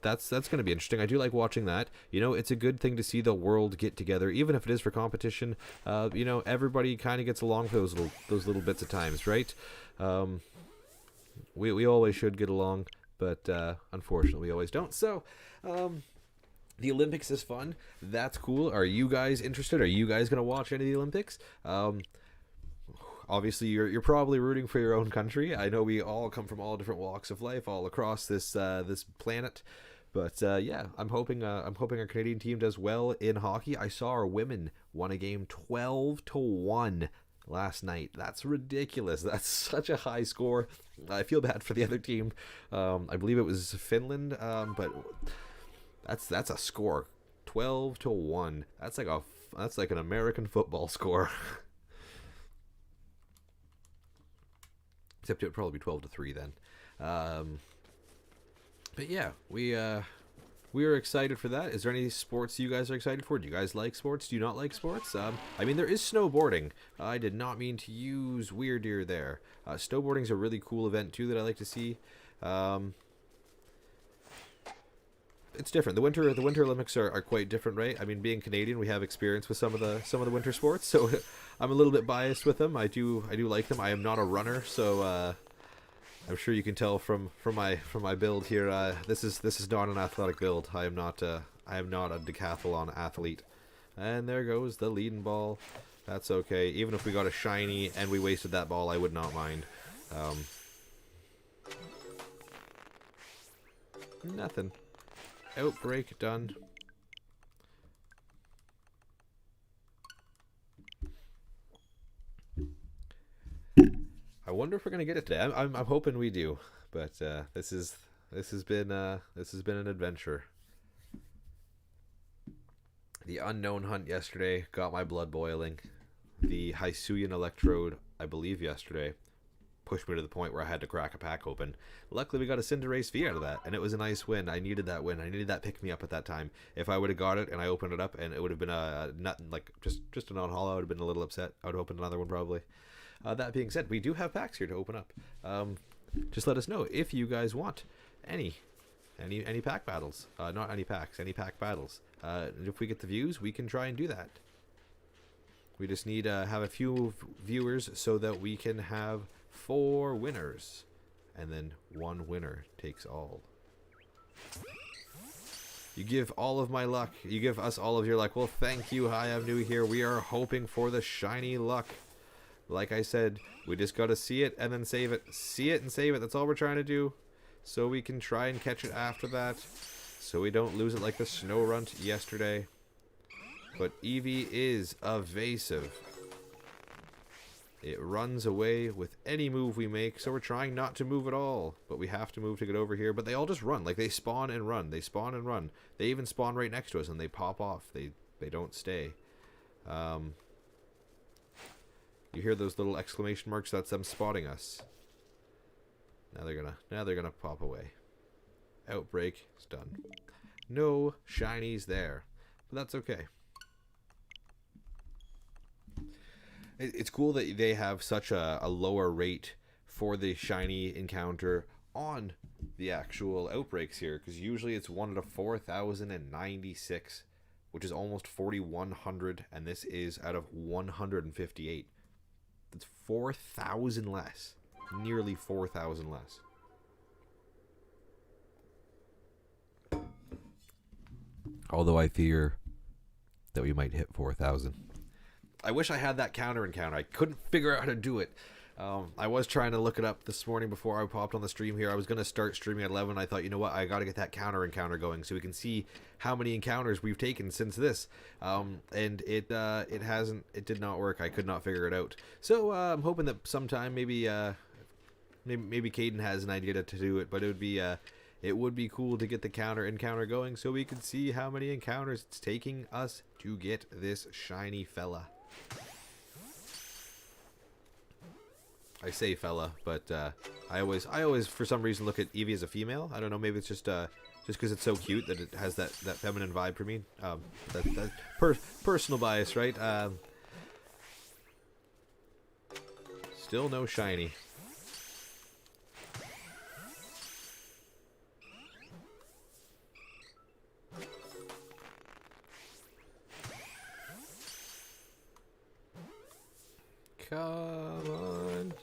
that's going to be interesting. I do like watching that. You know, it's a good thing to see the world get together, even if it is for competition. You know, everybody kind of gets along for those little bits of times, right? We always should get along, but unfortunately we always don't. So, the Olympics is fun. That's cool. Are you guys interested? Are you guys going to watch any of the Olympics? Obviously, you're probably rooting for your own country. I know we all come from all different walks of life, all across this planet. But yeah, I'm hoping our Canadian team does well in hockey. I saw our women won a game 12-1 last night. That's ridiculous. That's such a high score. I feel bad for the other team. I believe it was Finland, but that's a score. 12-1. That's like an American football score. Except it would probably be 12-3 then. But yeah, we are excited for that. Is there any sports you guys are excited for? Do you guys like sports? Do you not like sports? I mean, there is snowboarding. I did not mean to use Weird Ear there. Snowboarding is a really cool event too that I like to see. It's different. The Winter Olympics are quite different, right? I mean, being Canadian, we have experience with some of the winter sports, so I'm a little bit biased with them. I do like them. I am not a runner, so I'm sure you can tell from my build here. This is not an athletic build. I am not a decathlon athlete. And there goes the leading ball. That's okay. Even if we got a shiny and we wasted that ball, I would not mind. Nothing. Outbreak done. I wonder if we're gonna get it today. I'm hoping we do, but this has been an adventure. The unknown hunt yesterday got my blood boiling. The Hisuian electrode, I believe yesterday, pushed me to the point where I had to crack a pack open. Luckily, we got a Cinderace V out of that, and it was a nice win. I needed that win. I needed that pick-me-up at that time. If I would have got it and I opened it up and it would have been a nothing, like just a non-hollow, I would have been a little upset. I would have opened another one probably. That being said, we do have packs here to open up. Just let us know if you guys want any pack battles. Not any packs, any pack battles. If we get the views, we can try and do that. We just need to have a few viewers so that we can have 4 winners. And then 1 winner takes all. You give all of my luck. You give us all of your luck. Well, thank you. Hi, I'm new here. We are hoping for the shiny luck. Like I said, we just got to see it and then save it. See it and save it. That's all we're trying to do. So we can try and catch it after that. So we don't lose it like the snow runt yesterday. But Eevee is evasive. It runs away with any move we make, so we're trying not to move at all. But we have to move to get over here. But they all just run. Like, they spawn and run. They spawn and run. They even spawn right next to us, and they pop off. They don't stay. You hear those little exclamation marks? That's them spotting us. Now they're gonna pop away. Outbreak is done. No shinies there. But that's okay. It's cool that they have such a lower rate for the shiny encounter on the actual outbreaks here, because usually it's 1 out of 4,096, which is almost 4,100, and this is out of 158. That's 4,000 less. Nearly 4,000 less. Although I fear that we might hit 4,000. I wish I had that counter encounter. I couldn't figure out how to do it. I was trying to look it up this morning before I popped on the stream here. I was going to start streaming at 11. I thought, you know what? I got to get that counter encounter going so we can see how many encounters we've taken since this. And it did not work. I could not figure it out. So I'm hoping that sometime maybe Caden has an idea to do it, but it would be cool to get the counter encounter going so we could see how many encounters it's taking us to get this shiny fella. I say fella, but I always for some reason look at Eevee as a female. I don't know, maybe it's just because it's so cute that it has that feminine vibe for me. Personal bias, right? Still no shiny. Come on.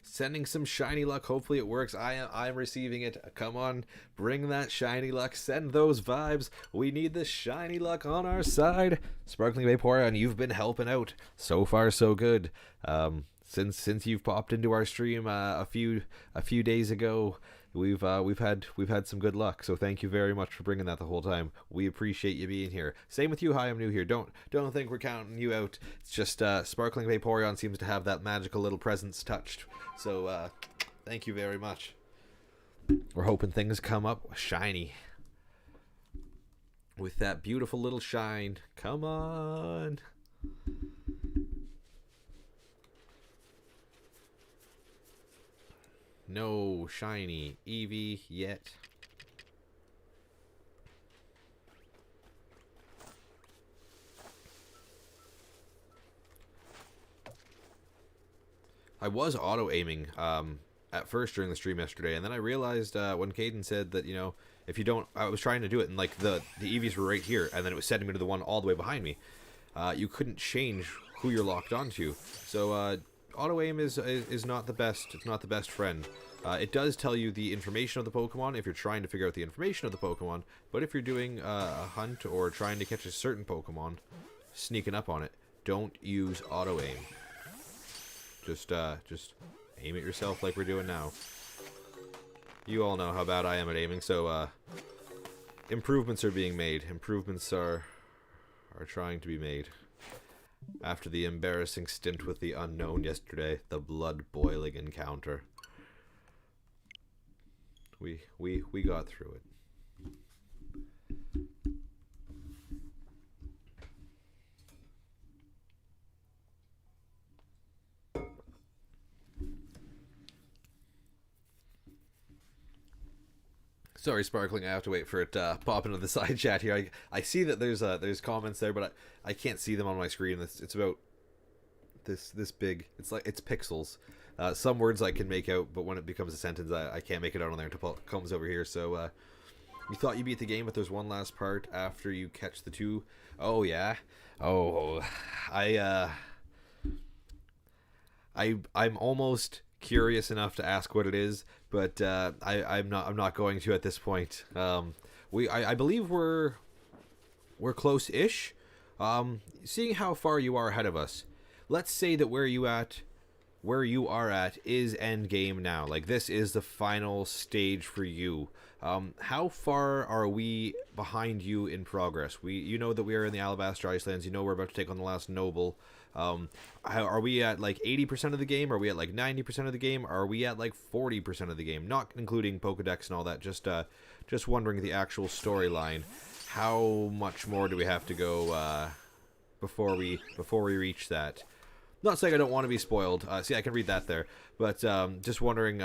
Sending some shiny luck. Hopefully it works. I'm receiving it. Come on. Bring that shiny luck. Send those vibes. We need the shiny luck on our side. Sparkling Vaporeon, you've been helping out. So far, so good. Since you've popped into our stream a few days ago, we've had some good luck. So thank you very much for bringing that the whole time. We appreciate you being here. Same with you. Hi, I'm new here. Don't think we're counting you out. It's just Sparkling Vaporeon seems to have that magical little presence touched. So thank you very much. We're hoping things come up shiny with that beautiful little shine. Come on. No shiny Eevee yet. I was auto-aiming at first during the stream yesterday, and then I realized when Caden said that, you know, if you don't... I was trying to do it, and like the Eevees were right here, and then it was sending me to the one all the way behind me. You couldn't change who you're locked onto. So auto aim is not the best. It's not the best friend. It does tell you the information of the Pokemon if you're trying to figure out the information of the Pokemon, but if you're doing a hunt or trying to catch a certain Pokemon, sneaking up on it, don't use auto aim. Just aim at yourself like we're doing now. You all know how bad I am at aiming, so improvements are being made. Improvements are trying to be made. After the embarrassing stint with the unknown yesterday, the blood-boiling encounter. We got through it. Sorry, Sparkling, I have to wait for it to pop into the side chat here. I see that there's comments there, but I can't see them on my screen. It's about this big. It's like it's pixels. Some words I can make out, but when it becomes a sentence, I can't make it out on there until it comes over here. So you thought you beat the game, but there's one last part after you catch the two. Oh yeah. Oh, I'm almost curious enough to ask what it is, but I'm not going to at this point. I believe we're close-ish. Seeing how far you are ahead of us, let's say that where you are at is end game now. Like, this is the final stage for you. How far are we behind you in progress? You know that we are in the Alabaster Icelands. You know we're about to take on the last noble. Are we at like 80% of the game? Are we at like 90% of the game? Are we at like 40% of the game? Not including Pokedex and all that. Just wondering the actual storyline. How much more do we have to go before we reach that? Not saying I don't want to be spoiled. See, I can read that there, but just wondering.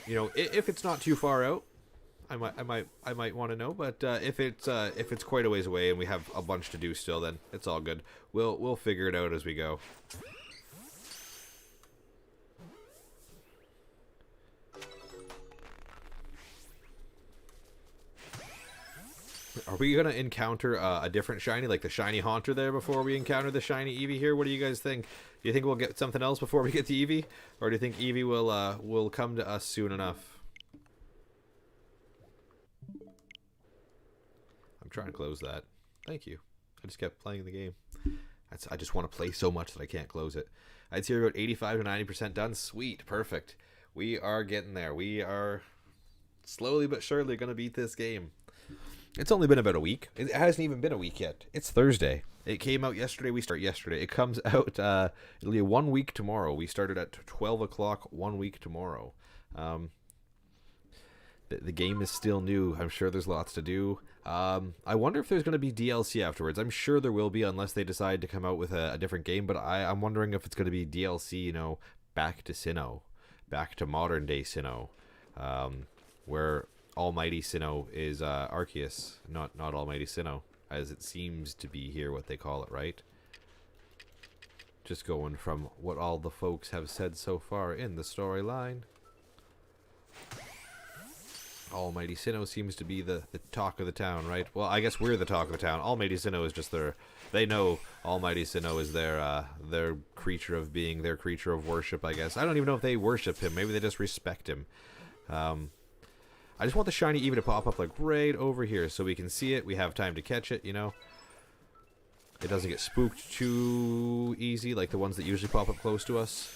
You know, if it's not too far out, I might want to know. But if it's quite a ways away and we have a bunch to do still, then it's all good. We'll figure it out as we go. Are we gonna encounter a different shiny, like the shiny Haunter there, before we encounter the shiny Eevee here? What do you guys think? Do you think we'll get something else before we get to Eevee, or do you think Eevee will come to us soon enough? I'm trying to close that. Thank you. I just kept playing the game. I just want to play so much that I can't close it. I'd say we're about 85 to 90% done. Sweet, perfect. We are getting there. We are slowly but surely gonna beat this game. It's only been about a week. It hasn't even been a week yet. It's Thursday. It came out yesterday. We start yesterday. It comes out, it'll be 1 week tomorrow. We started at 12 o'clock 1 week tomorrow. The game is still new. I'm sure there's lots to do. I wonder if there's going to be DLC afterwards. I'm sure there will be, unless they decide to come out with a different game. But I'm wondering if it's going to be DLC, you know, back to Sinnoh. Back to modern day Sinnoh. Where Almighty Sinnoh is ARCEUS, not Almighty Sinnoh, as it seems to be here what they call it, right? Just going from what all the folks have said so far in the storyline. Almighty Sinnoh seems to be the talk of the town, right? Well, I guess we're the talk of the town. Almighty Sinnoh is just they know Almighty Sinnoh is their creature of being, their creature of worship, I guess. I don't even know if they worship him. Maybe they just respect him. I just want the shiny Eevee to pop up like right over here so we can see it. We have time to catch it, you know. It doesn't get spooked too easy like the ones that usually pop up close to us.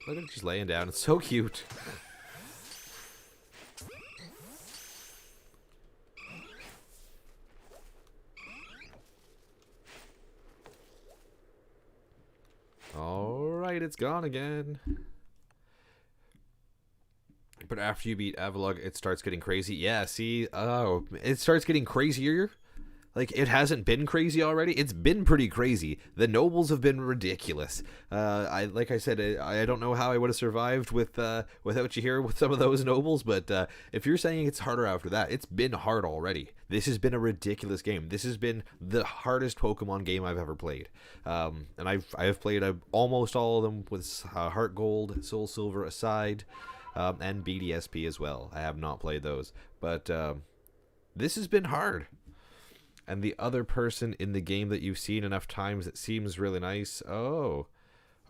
Look at it just laying down. It's so cute. Alright, it's gone again. But after you beat Avalugg, it starts getting crazy. Yeah, see? Oh, it starts getting crazier. Like, it hasn't been crazy already. It's been pretty crazy. The nobles have been ridiculous. Like I said, I don't know how I would have survived without you here with some of those nobles, but if you're saying it's harder after that, it's been hard already. This has been a ridiculous game. This has been the hardest Pokemon game I've ever played. And I've played almost all of them with Heart Gold, Soul Silver aside. And BDSP as well. I have not played those. But this has been hard. and the other person in the game that you've seen enough times, it seems really nice. Oh,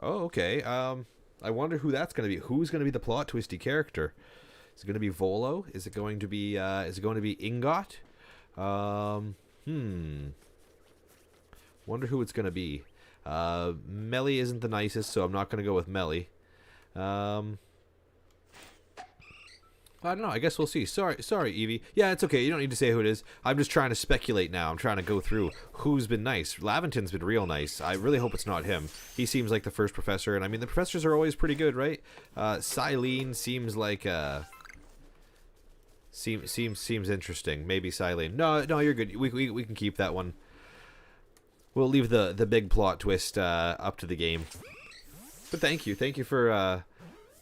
okay. I wonder who that's going to be. Who's going to be the plot twisty character? Is it going to be Volo? Is it going to be Ingot? Wonder who it's going to be. Melly isn't the nicest, so I'm not going to go with Melly. I don't know. I guess we'll see. Sorry, Eevee. Yeah, it's okay. You don't need to say who it is. I'm just trying to speculate now. I'm trying to go through who's been nice. Laventon's been real nice. I really hope it's not him. He seems like the first professor, and I mean, the professors are always pretty good, right? Silene seems like seems interesting. Maybe Silene. No, you're good. We can keep that one. We'll leave the big plot twist up to the game. But thank you for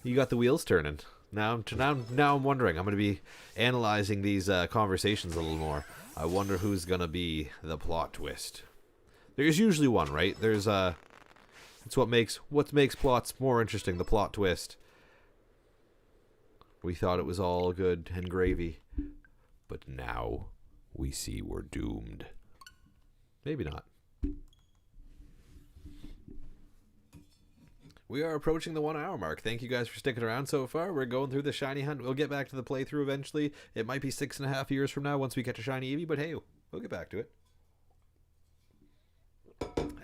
you got the wheels turning. Now I'm wondering. I'm going to be analyzing these conversations a little more. I wonder who's going to be the plot twist. There's usually one, right? There's it's what makes plots more interesting, the plot twist. We thought it was all good and gravy, but now we see we're doomed. Maybe not. We are approaching the 1 hour mark. Thank you guys for sticking around so far. We're going through the shiny hunt. We'll get back to the playthrough eventually. It might be 6.5 years from now once we get to shiny Eevee, but hey, we'll get back to it.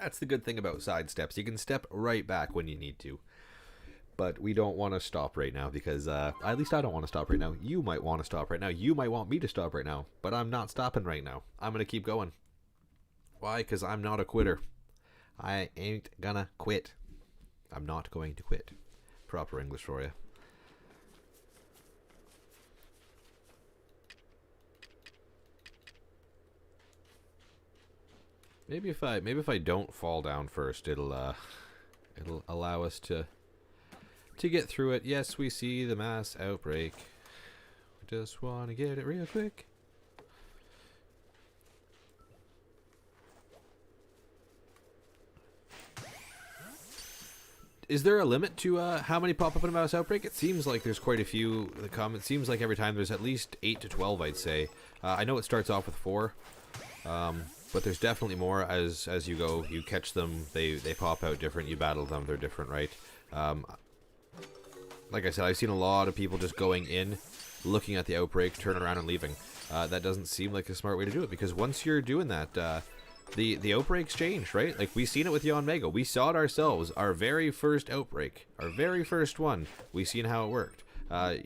That's the good thing about side steps. You can step right back when you need to. But we don't want to stop right now because, at least I don't want to stop right now. You might want to stop right now. You might want me to stop right now. But I'm not stopping right now. I'm going to keep going. Why? Because I'm not a quitter. I ain't gonna quit. I'm not going to quit. Proper English for you. Maybe if I don't fall down first, it'll allow us to get through it. Yes, we see the mass outbreak. We just want to get it real quick. Is there a limit to how many pop up in a mouse outbreak? It seems like there's quite a few. It seems like every time there's at least 8 to 12, I'd say. I know it starts off with 4, but there's definitely more as you go. You catch them, they pop out different. You battle them, they're different, right? Like I said, I've seen a lot of people just going in, looking at the outbreak, turning around and leaving. That doesn't seem like a smart way to do it, because once you're doing that, the outbreaks change, right? Like, we seen it with Yon Mega. We saw it ourselves. Our very first outbreak. Our very first one. We seen how it worked.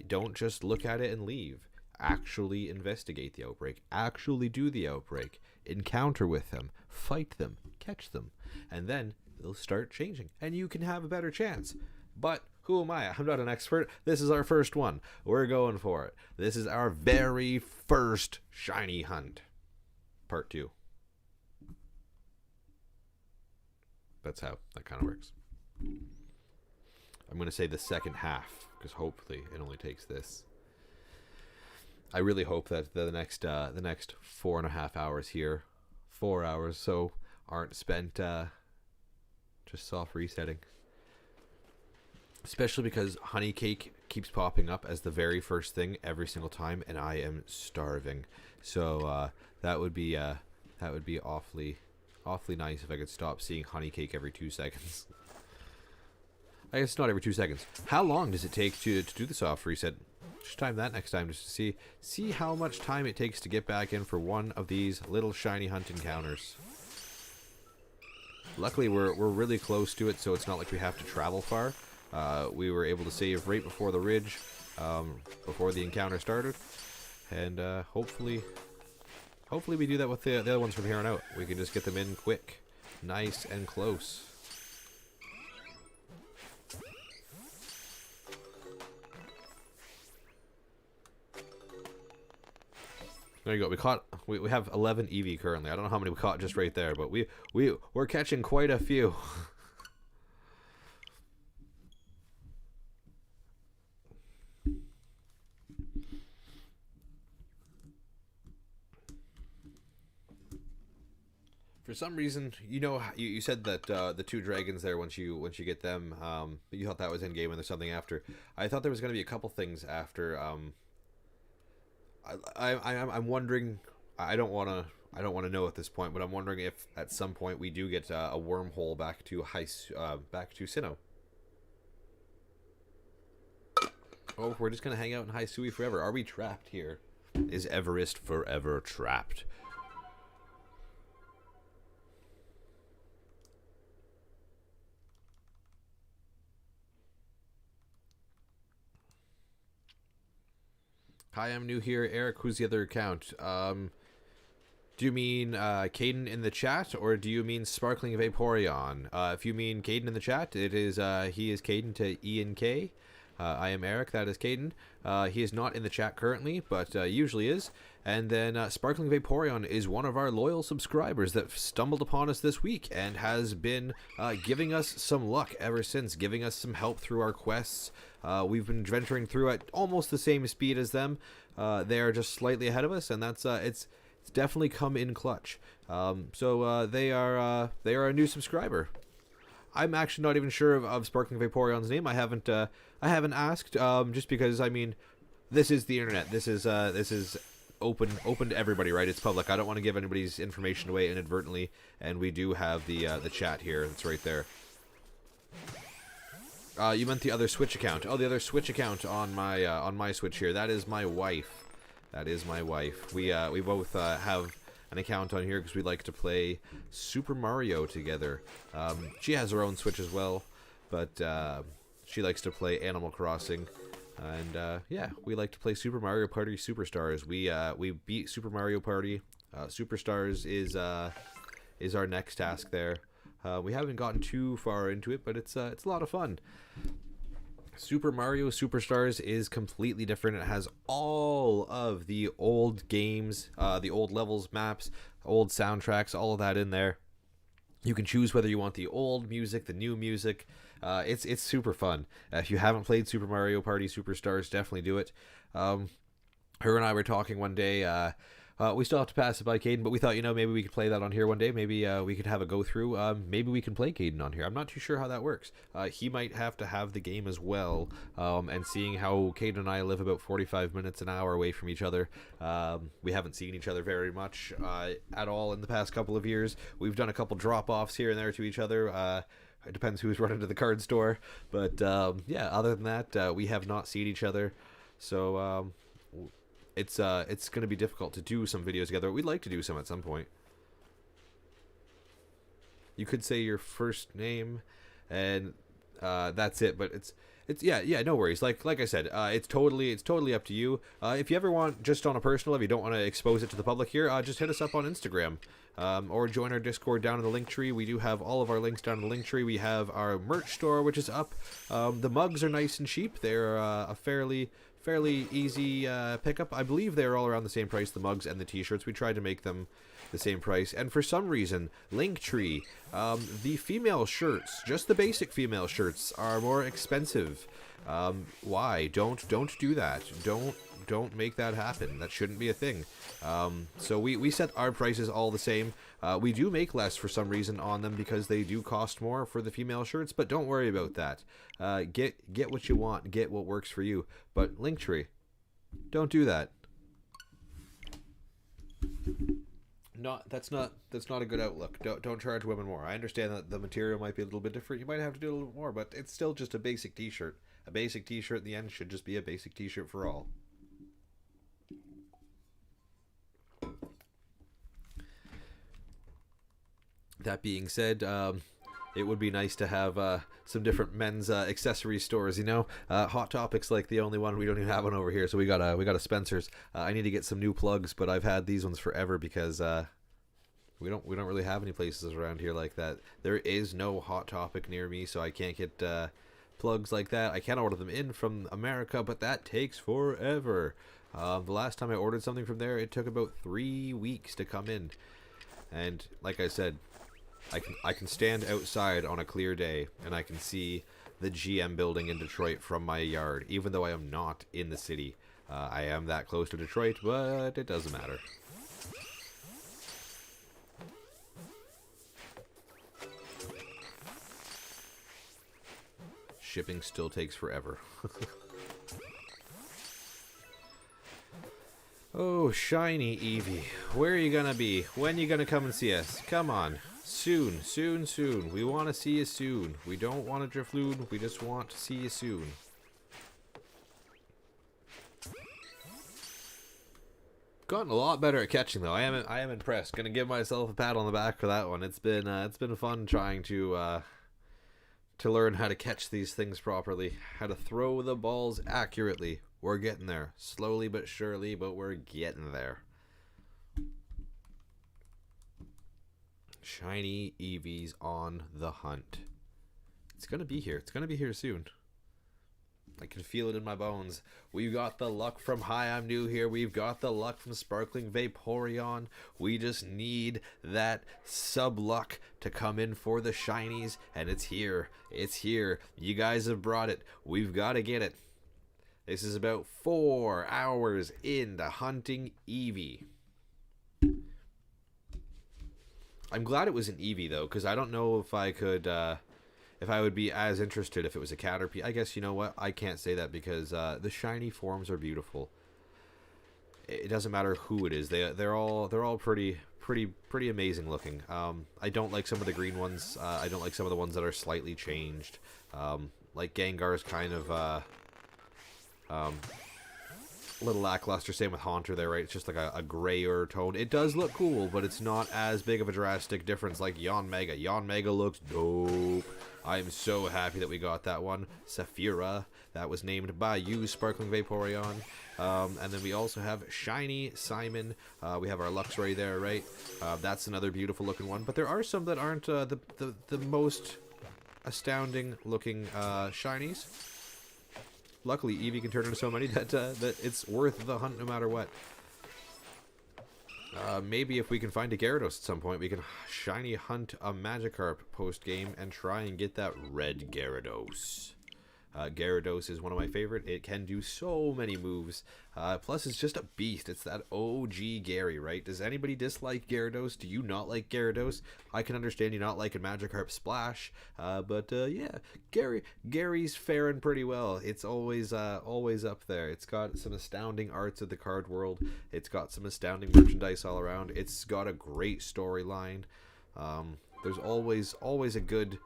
Don't just look at it and leave. Actually investigate the outbreak. Actually do the outbreak. Encounter with them. Fight them. Catch them. And then they'll start changing. And you can have a better chance. But who am I? I'm not an expert. This is our first one. We're going for it. This is our very first shiny hunt. Part 2. That's how that kind of works. I'm going to say the second half, because hopefully it only takes this. I really hope that the next 4.5 hours here, 4 hours so, aren't spent just soft resetting. Especially because honey cake keeps popping up as the very first thing every single time, and I am starving. So that would be awfully nice if I could stop seeing honey cake every 2 seconds. I guess not every 2 seconds. How long does it take to do the soft reset? Just time that next time just to see how much time it takes to get back in for one of these little shiny hunt encounters. Luckily, we're really close to it, so it's not like we have to travel far. We were able to save right before the ridge, before the encounter started, and hopefully we do that with the other ones from here on out. We can just get them in quick, nice and close. There you go. We have 11 Eevee currently. I don't know how many we caught just right there, but we're catching quite a few. For some reason, you said that the 2 dragons there, once you get them, you thought that was in game and there's something after. I thought there was going to be a couple things after. I'm wondering. I don't want to I don't want to know at this point, but I'm wondering if at some point we do get a wormhole back to Sinnoh. Oh, we're just gonna hang out in Hisui forever. Are we trapped here? Is Everest forever trapped? Hi, I'm new here. Eric, who's the other account? Do you mean Caden in the chat, or do you mean Sparkling Vaporeon? If you mean Caden in the chat, it is he is Caden to Ian K. I am Eric, that is Caden. He is not in the chat currently, but usually is. And then Sparkling Vaporeon is one of our loyal subscribers that stumbled upon us this week and has been giving us some luck ever since, giving us some help through our quests. We've been venturing through at almost the same speed as them. They are just slightly ahead of us, and that's it's definitely come in clutch. So they are a new subscriber. I'm actually not even sure of Sparkling Vaporeon's name. I haven't asked, just because, I mean, this is the internet. This is open to everybody, right? It's public. I don't want to give anybody's information away inadvertently, and we do have the chat here. It's right there. You meant the other Switch account. Oh, the other Switch account on my Switch here. That is my wife. That is my wife. We both have an account on here because we like to play Super Mario together. She has her own Switch as well, but she likes to play Animal Crossing, and yeah, we like to play Super Mario Party Superstars. We beat Super Mario Party. Superstars is our next task there. We haven't gotten too far into it, but it's a lot of fun. Super Mario Superstars is completely different. It has all of the old games, the old levels, maps, old soundtracks, all of that in there. You can choose whether you want the old music, the new music. It's super fun. If you haven't played Super Mario Party Superstars, definitely do it. Her and I were talking one day. We still have to pass it by Caden, but we thought, maybe we could play that on here one day. Maybe we could have a go through. Maybe we can play Caden on here. I'm not too sure how that works. He might have to have the game as well. And seeing how Caden and I live about 45 minutes an hour away from each other, we haven't seen each other very much at all in the past couple of years. We've done a couple drop-offs here and there to each other. It depends who's running to the card store. But yeah, other than that, we have not seen each other. So it's going to be difficult to do some videos together. We'd like to do some at some point. You could say your first name, and that's it. But it's yeah, no worries. Like I said, it's totally up to you. If you ever want, just on a personal level, you don't want to expose it to the public here, just hit us up on Instagram, or join our Discord down in the link tree. We do have all of our links down in the link tree. We have our merch store, which is up. The mugs are nice and cheap. They're a fairly easy pickup. I believe they're all around the same price, the mugs and the t-shirts. We tried to make them the same price. And for some reason, Linktree, the female shirts, just the basic female shirts, are more expensive. Why? Don't do that. Don't make that happen. That shouldn't be a thing. So we set our prices all the same. We do make less for some reason on them because they do cost more for the female shirts, but don't worry about that. Get what you want, get what works for you. But Linktree, don't do that. That's not a good outlook. Don't charge women more. I understand that the material might be a little bit different. You might have to do a little bit more, but it's still just a basic t-shirt. A basic t-shirt in the end should just be a basic t-shirt for all. That being said, it would be nice to have some different men's accessory stores. Hot Topic's like the only one. We don't even have one over here, so we got a Spencer's. I need to get some new plugs, but I've had these ones forever because we don't really have any places around here like that. There is no Hot Topic near me, so I can't get plugs like that. I can order them in from America, but that takes forever. The last time I ordered something from there, it took about 3 weeks to come in. And like I said, I can stand outside on a clear day and I can see the GM building in Detroit from my yard, even though I am not in the city. I am that close to Detroit, but it doesn't matter. Shipping still takes forever. Oh, shiny Eevee. Where are you gonna be? When are you gonna come and see us? Come on. Soon, soon, soon. We want to see you soon. We don't want to Drifloon. We just want to see you soon. Gotten a lot better at catching though. I am impressed. Gonna give myself a pat on the back for that one. It's been fun trying to learn how to catch these things properly, how to throw the balls accurately. We're getting there, slowly but surely, but we're getting there. Shiny Eevee's on the hunt. It's gonna be here. It's gonna be here soon. I can feel it in my bones. We've got the luck from Hi, I'm New here. We've got the luck from Sparkling Vaporeon. We just need that sub-luck to come in for the shinies, and it's here. It's here. You guys have brought it. We've got to get it. This is about 4 hours into hunting Eevee. I'm glad it was an Eevee, though, because I don't know if I could... if I would be as interested if it was a Caterpie. I guess, you know what, I can't say that because the shiny forms are beautiful. It doesn't matter who it is. They're all pretty amazing looking. I don't like some of the green ones. I don't like some of the ones that are slightly changed. Like Gengar's kind of a little lackluster. Same with Haunter there, right? It's just like a grayer tone. It does look cool, but it's not as big of a drastic difference like Yanmega. Yanmega looks dope. I'm so happy that we got that one. Saphira, that was named by you, Sparkling Vaporeon. And then we also have Shiny Simon. We have our Luxray there, right? That's another beautiful looking one. But there are some that aren't the most astounding looking shinies. Luckily, Eevee can turn into so many that it's worth the hunt no matter what. Maybe if we can find a Gyarados at some point, we can shiny hunt a Magikarp post-game and try and get that red Gyarados. Gyarados is one of my favorite. It can do so many moves. Plus, it's just a beast. It's that OG Gary, right? Does anybody dislike Gyarados? Do you not like Gyarados? I can understand you not liking Magikarp Splash. But yeah, Gary's faring pretty well. It's always up there. It's got some astounding arts of the card world. It's got some astounding merchandise all around. It's got a great storyline. There's always a good...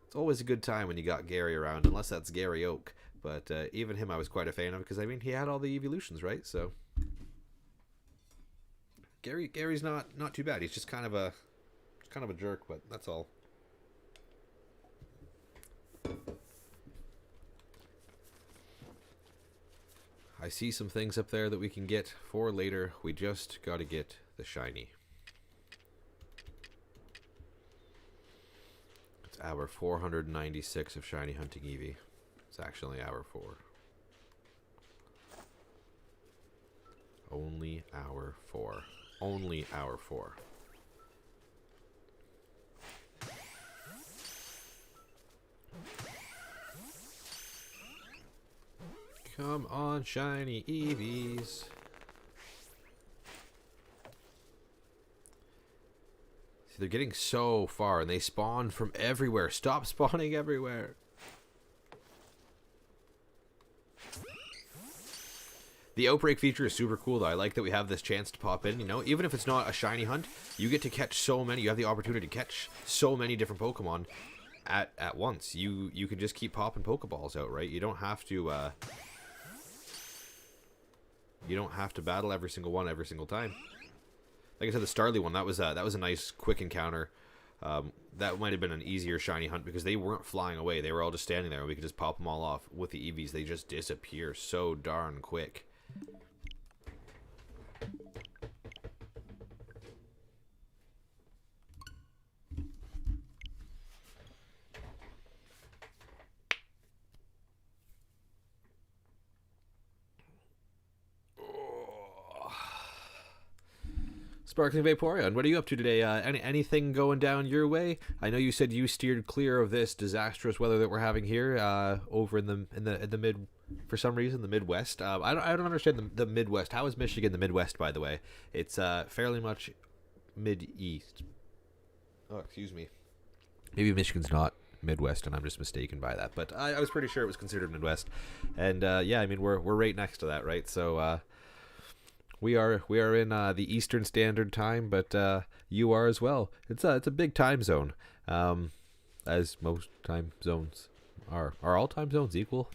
It's always a good time when you got Gary around, unless that's Gary Oak. But even him I was quite a fan of, because I mean he had all the evolutions, right? So Gary's not too bad. He's just kind of a jerk, but that's all. I see some things up there that we can get for later. We just got to get the shiny. Hour 496 of shiny hunting Eevee. It's actually hour 4. Only hour 4. Only hour 4. Come on, shiny Eevees. They're getting so far, and they spawn from everywhere. Stop spawning everywhere. The Outbreak feature is super cool, though. I like that we have this chance to pop in, you know? Even if it's not a shiny hunt, you get to catch so many. You have the opportunity to catch so many different Pokemon at once. You can just keep popping Pokeballs out, right? You don't have to... you don't have to battle every single one every single time. Like I said, the Starly one, that was a nice, quick encounter. That might have been an easier shiny hunt because they weren't flying away. They were all just standing there, and we could just pop them all off. With the Eevees, they just disappear so darn quick. Sparkling Vaporeon, what are you up to today? Anything going down your way? I know you said you steered clear of this disastrous weather that we're having here over in the mid, for some reason, the Midwest. I don't understand the Midwest. How is Michigan the Midwest, by the way? It's fairly much mid-east. Oh, excuse me. Maybe Michigan's not Midwest, and I'm just mistaken by that. But I was pretty sure it was considered Midwest. And yeah, I mean we're right next to that, right? So we are in the Eastern Standard Time, but you are as well. It's a big time zone, as most time zones are. Are all time zones equal?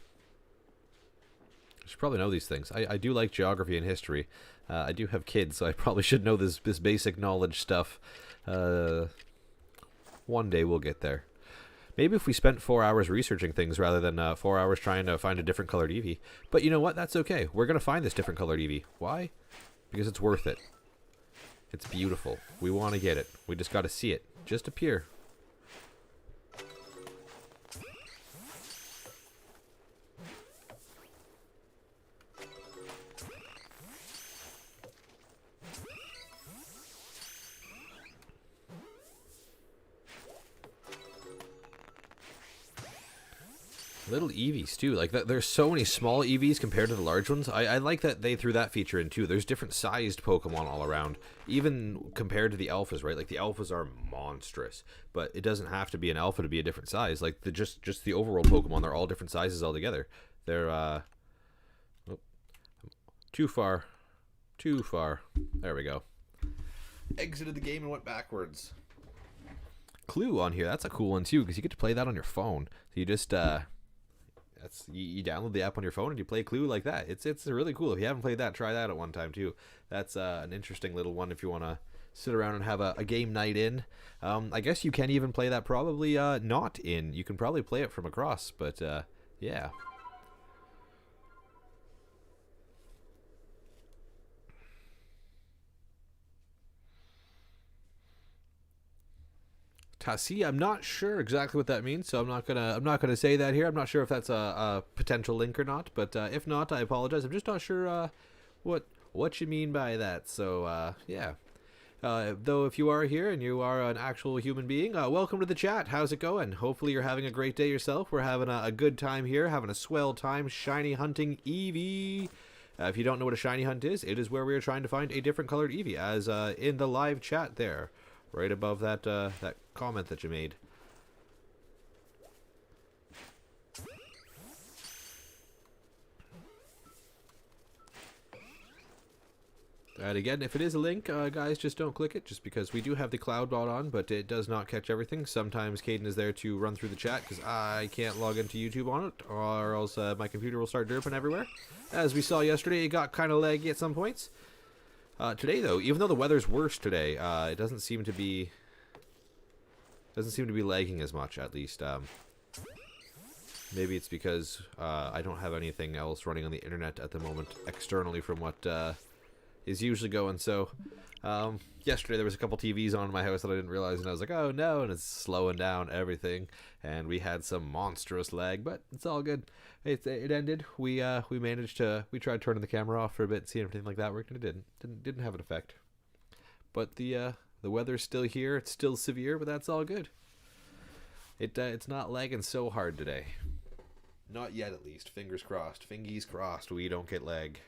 I should probably know these things. I do like geography and history. I do have kids, so I probably should know this basic knowledge stuff. One day we'll get there. Maybe if we spent 4 hours researching things rather than 4 hours trying to find a different colored Eevee. But you know what? That's okay. We're going to find this different colored Eevee. Why? Because it's worth it. It's beautiful. We want to get it. We just got to see it. Just appear. Little Eevees too. Like there's so many small Eevees compared to the large ones. I like that they threw that feature in too. There's different sized Pokemon all around, even compared to the alphas, right? Like the alphas are monstrous, but it doesn't have to be an alpha to be a different size. Like just the overworld Pokemon, they're all different sizes altogether. They're oh, too far. There we go. Exited the game and went backwards. Clue on here. That's a cool one too, because you get to play that on your phone. So you just you download the app on your phone and you play Clue like that. It's really cool. If you haven't played that, try that at one time too. That's an interesting little one if you want to sit around and have a game night in. I guess you can even play that probably not in. You can probably play it from across, but yeah. Tassi, I'm not sure exactly what that means, so I'm not gonna say that here. I'm not sure if that's a potential link or not, but if not, I apologize. I'm just not sure what you mean by that. So yeah. Though if you are here and you are an actual human being, welcome to the chat. How's it going? Hopefully you're having a great day yourself. We're having a good time here, having a swell time shiny hunting Eevee. If you don't know what a shiny hunt is, it is where we are trying to find a different colored Eevee, as in the live chat there. Right above that that comment that you made. And again, if it is a link, guys, just don't click it, just because we do have the cloud bot on, but it does not catch everything. Sometimes Caden is there to run through the chat, because I can't log into YouTube on it, or else my computer will start derping everywhere. As we saw yesterday, it got kind of laggy at some points. Today, though, even though the weather's worse today, it doesn't seem to be lagging as much, at least. Maybe it's because I don't have anything else running on the internet at the moment externally from what is usually going. So yesterday there was a couple TVs on in my house that I didn't realize, and I was like, oh no, and it's slowing down everything, and we had some monstrous lag, but it's all good. It ended. We managed to, we tried turning the camera off for a bit, seeing if anything like that worked, and it didn't have an effect. But the weather's still here. It's still severe, but that's all good. It's not lagging so hard today. Not yet, at least. Fingers crossed. Fingies crossed. We don't get lag.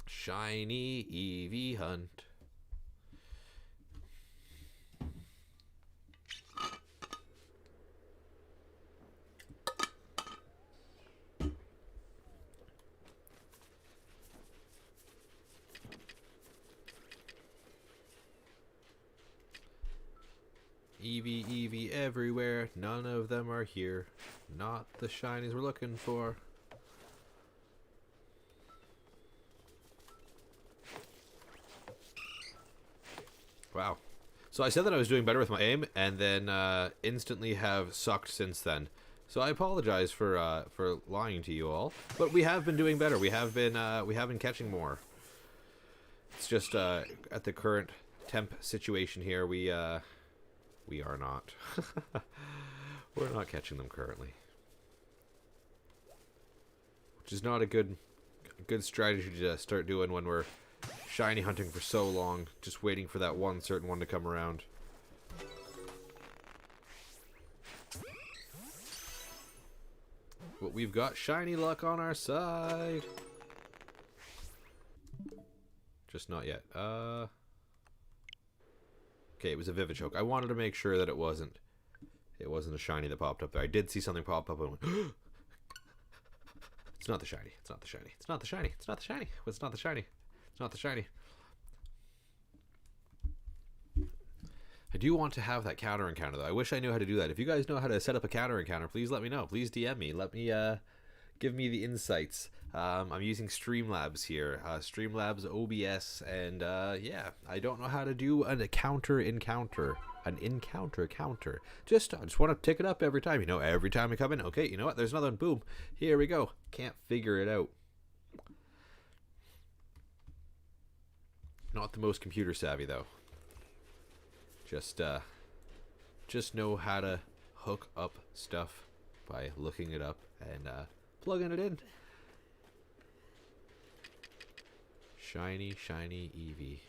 Shiny Eevee hunt. Eevee everywhere, none of them are here. Not the shinies we're looking for. Wow. So I said that I was doing better with my aim, and then instantly have sucked since then. So I apologize for lying to you all, but we have been doing better. We have been catching more. It's just at the current temp situation here, we are not. We're not catching them currently, which is not a good strategy to start doing when we're shiny hunting for so long, just waiting for that one certain one to come around. But we've got shiny luck on our side. Just not yet. Okay, it was a Vivichoke. I wanted to make sure that it wasn't It wasn't a shiny that popped up there. I did see something pop up and went, it's not the shiny. It's not the shiny. It's not the shiny. It's not the shiny. It's not the shiny. It's not the shiny. I do want to have that counter encounter though. I wish I knew how to do that. If you guys know how to set up a counter encounter, please let me know. Please DM me. Let me give me the insights. I'm using Streamlabs here. Streamlabs OBS, and yeah, I don't know how to do an encounter. An encounter counter. I just want to tick it up every time. You know, every time I come in. Okay, you know what? There's another one. Boom. Here we go. Can't figure it out. Not the most computer savvy though. Just know how to hook up stuff by looking it up and plugging it in. Shiny, shiny Eevee.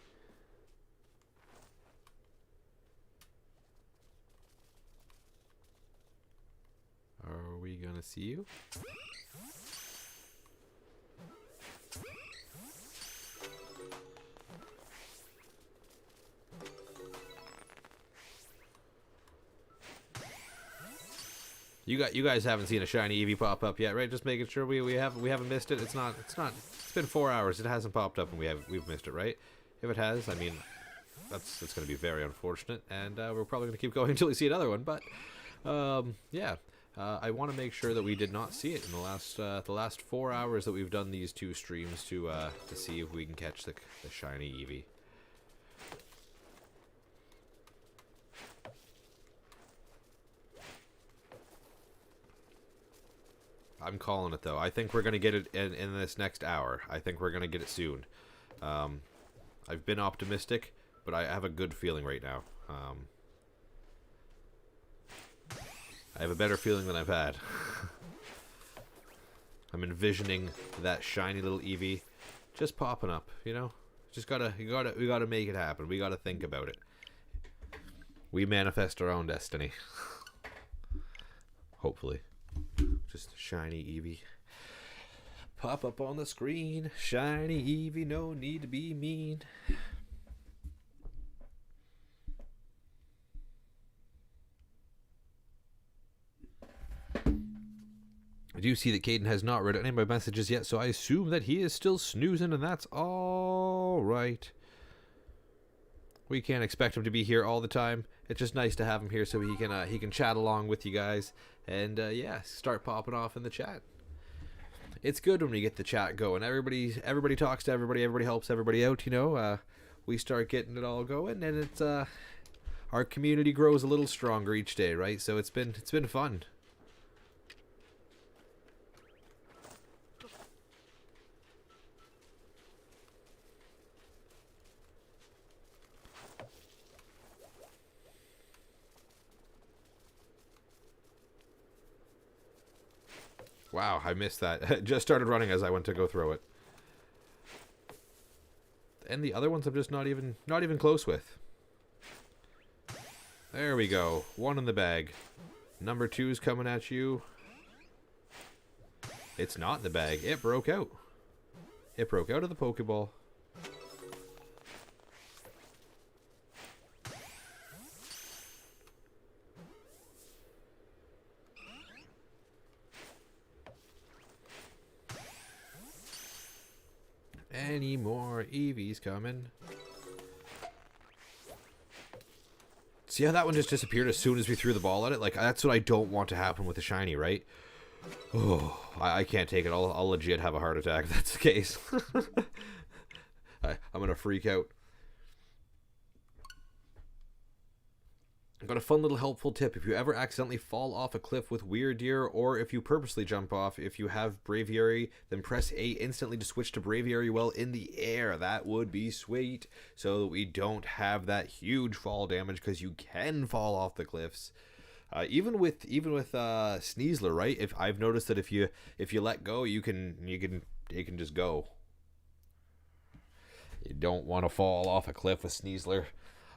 Are we gonna see you? You guys haven't seen a shiny Eevee pop up yet, right? Just making sure we haven't missed it. It's been 4 hours. It hasn't popped up and we've missed it, right? If it has, I mean, that's going to be very unfortunate, and we're probably going to keep going until we see another one. But yeah, I want to make sure that we did not see it in the last 4 hours that we've done these two streams to see if we can catch the shiny Eevee. I'm calling it though. I think we're gonna get it in this next hour. I think we're gonna get it soon. I've been optimistic, but I have a good feeling right now. I have a better feeling than I've had. I'm envisioning that shiny little Eevee just popping up. You know, just we gotta make it happen. We gotta think about it. We manifest our own destiny. Hopefully. Just shiny Eevee. Pop up on the screen. Shiny Eevee, no need to be mean. I do see that Caden has not read any of my messages yet, so I assume that he is still snoozing, and that's all right. We can't expect him to be here all the time. It's just nice to have him here so he can chat along with you guys and yeah, start popping off in the chat. It's good when we get the chat going. Everybody talks to everybody. Everybody helps everybody out. You know, we start getting it all going, and it's our community grows a little stronger each day, right? So it's been fun. Wow, I missed that. It just started running as I went to go throw it. And the other ones I'm just not even close with. There we go. One in the bag. Number 2's coming at you. It's not in the bag. It broke out. It broke out of the Pokeball. Any more Eevees coming? See how that one just disappeared as soon as we threw the ball at it? Like, that's what I don't want to happen with the shiny, right? Oh, I can't take it. I'll legit have a heart attack if that's the case. I'm gonna freak out. I've got a fun little helpful tip. If you ever accidentally fall off a cliff with Weird Deer, or if you purposely jump off, if you have Braviary, then press A instantly to switch to Braviary while in the air. That would be sweet, so that we don't have that huge fall damage, because you can fall off the cliffs. Even with Sneasler, right? If I've noticed that if you let go, it can just go. You don't want to fall off a cliff with Sneasler.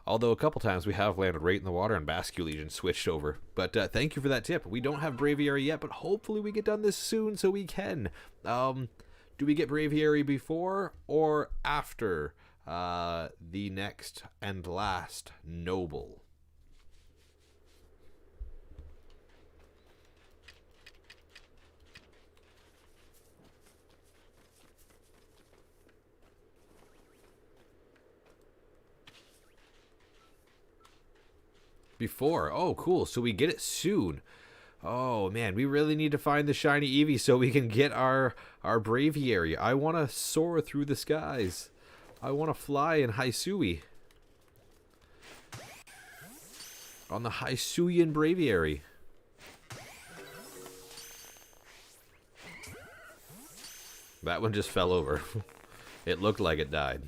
Although a couple times we have landed right in the water and Basculegion switched over. But thank you for that tip. We don't have Braviary yet, but hopefully we get done this soon so we can. Do we get Braviary before or after the next and last Noble? before. Oh, cool. So we get it soon. Oh, man. We really need to find the shiny Eevee so we can get our Braviary. I want to soar through the skies. I want to fly in Hisui. On the Hisuian Braviary. That one just fell over. It looked like it died.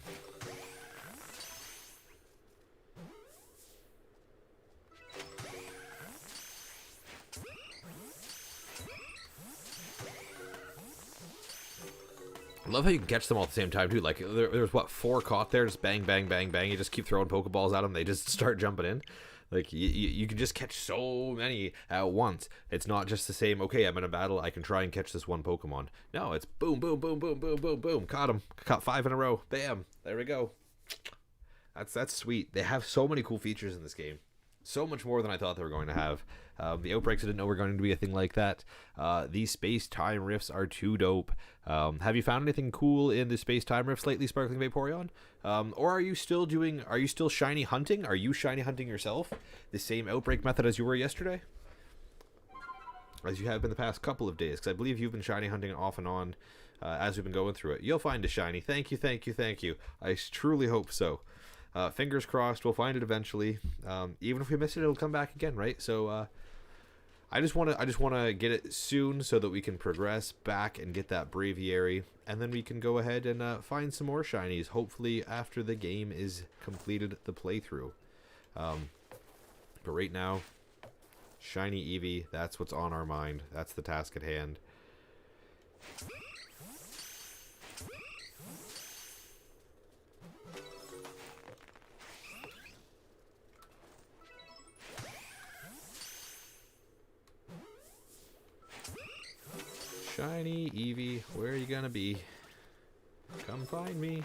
I love how you can catch them all at the same time, too. Like, there's, what, 4 caught there? Just bang, bang, bang, bang. You just keep throwing Pokeballs at them. They just start jumping in. Like, you can just catch so many at once. It's not just the same, okay, I'm in a battle, I can try and catch this one Pokemon. No, it's boom, boom, boom, boom, boom, boom, boom. Caught him. Caught 5 in a row. Bam. There we go. That's sweet. They have so many cool features in this game. So much more than I thought they were going to have. The outbreaks, I didn't know were going to be a thing like that. These space-time rifts are too dope. Have you found anything cool in the space-time rifts lately, Sparkling Vaporeon? Or are you still shiny hunting? Are you shiny hunting yourself? The same outbreak method as you were yesterday? As you have been the past couple of days, because I believe you've been shiny hunting off and on as we've been going through it. You'll find a shiny. Thank you, thank you, thank you. I truly hope so. Fingers crossed, we'll find it eventually. Even if we miss it, it'll come back again, right? So I just want to get it soon so that we can progress back and get that Braviary, and then we can go ahead and find some more shinies. Hopefully, after the game is completed, the playthrough. But right now, shiny Eevee. That's what's on our mind. That's the task at hand. Shiny Eevee, where are you gonna be? Come find me.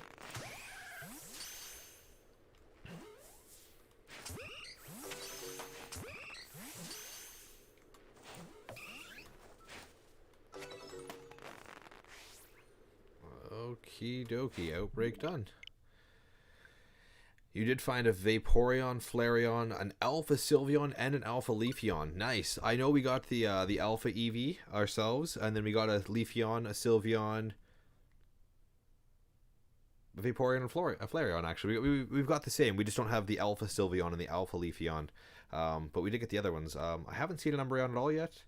Okie dokie, outbreak done. You did find a Vaporeon, Flareon, an Alpha Sylveon, and an Alpha Leafeon. Nice. I know we got the Alpha Eevee ourselves, and then we got a Leafeon, a Sylveon, a Vaporeon, and a Flareon, actually. We've got the same. We just don't have the Alpha Sylveon and the Alpha Leafeon. But we did get the other ones. I haven't seen an Umbreon at all yet.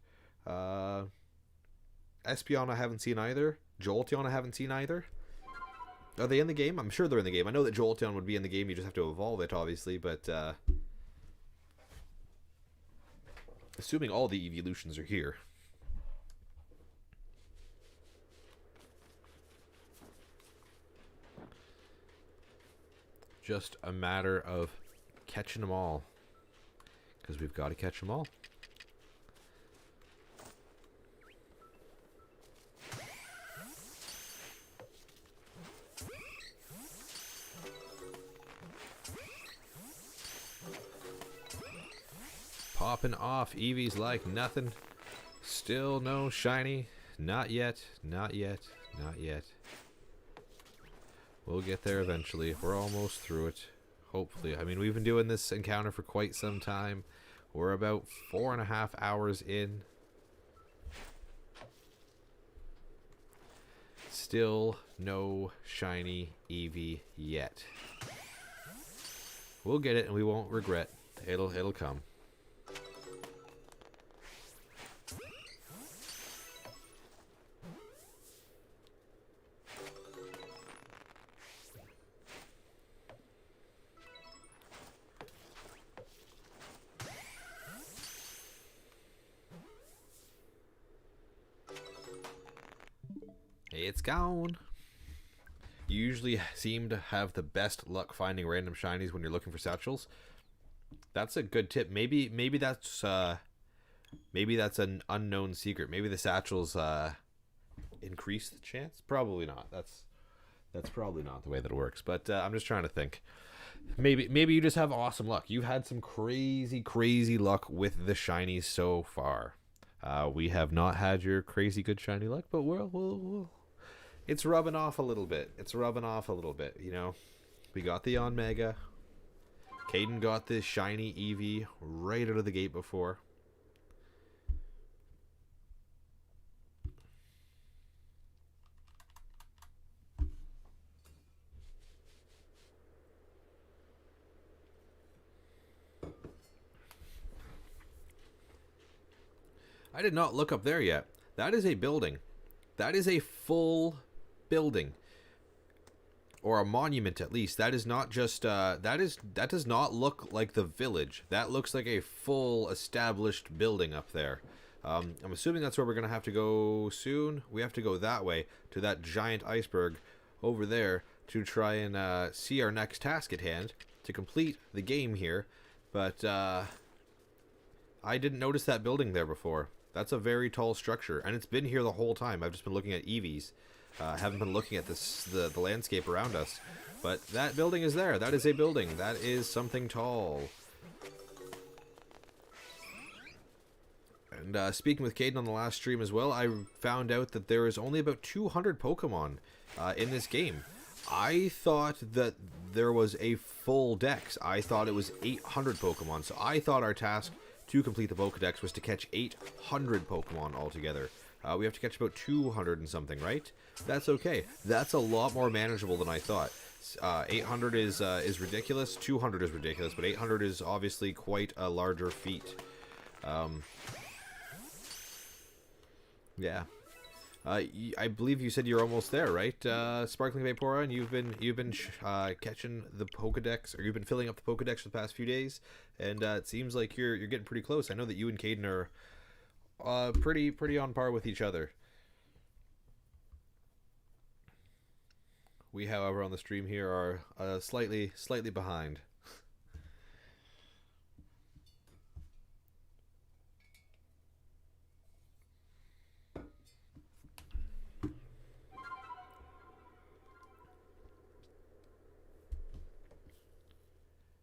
Espeon I haven't seen either. Jolteon I haven't seen either. Are they in the game? I'm sure they're in the game. I know that Jolteon would be in the game. You just have to evolve it, obviously. But assuming all the evolutions are here. Just a matter of catching them all. Because we've got to catch them all. Popping off. Eevee's like nothing. Still no shiny. Not yet. Not yet. Not yet. We'll get there eventually. We're almost through it. Hopefully. I mean, we've been doing this encounter for quite some time. We're about 4.5 hours in. Still no shiny Eevee yet. We'll get it and we won't regret. It'll come. It's gone. You usually seem to have the best luck finding random shinies when you're looking for satchels. That's a good tip. Maybe that's an unknown secret. Maybe the satchels increase the chance. Probably not. That's probably not the way that it works. But I'm just trying to think. Maybe you just have awesome luck. You've had some crazy luck with the shinies so far. We have not had your crazy good shiny luck, but we'll it's rubbing off a little bit. It's rubbing off a little bit, you know. We got the on Mega. Caden got this shiny Eevee right out of the gate before. I did not look up there yet. That is a building. That is a full building. Or a monument, at least. That is not just, that does not look like the village. That looks like a full established building up there. I'm assuming that's where we're going to have to go soon. We have to go that way, to that giant iceberg over there, to try and see our next task at hand, to complete the game here. But, I didn't notice that building there before. That's a very tall structure, and it's been here the whole time. I've just been looking at Eevees. Haven't been looking at the landscape around us. But that building is there. That is a building. That is something tall. And speaking with Caden on the last stream as well, I found out that there is only about 200 Pokemon in this game. I thought that there was a full dex. I thought it was 800 Pokemon. So I thought our task to complete the Pokedex was to catch 800 Pokemon altogether. We have to catch about 200 and something, right? That's okay. That's a lot more manageable than I thought. 800 is ridiculous. 200 is ridiculous, but 800 is obviously quite a larger feat. Yeah. I believe you said you're almost there, right, Sparkling Vapora? And you've been catching the Pokedex, or you've been filling up the Pokedex for the past few days, and it seems like you're getting pretty close. I know that you and Caden are pretty on par with each other. We, however, on the stream here are slightly behind.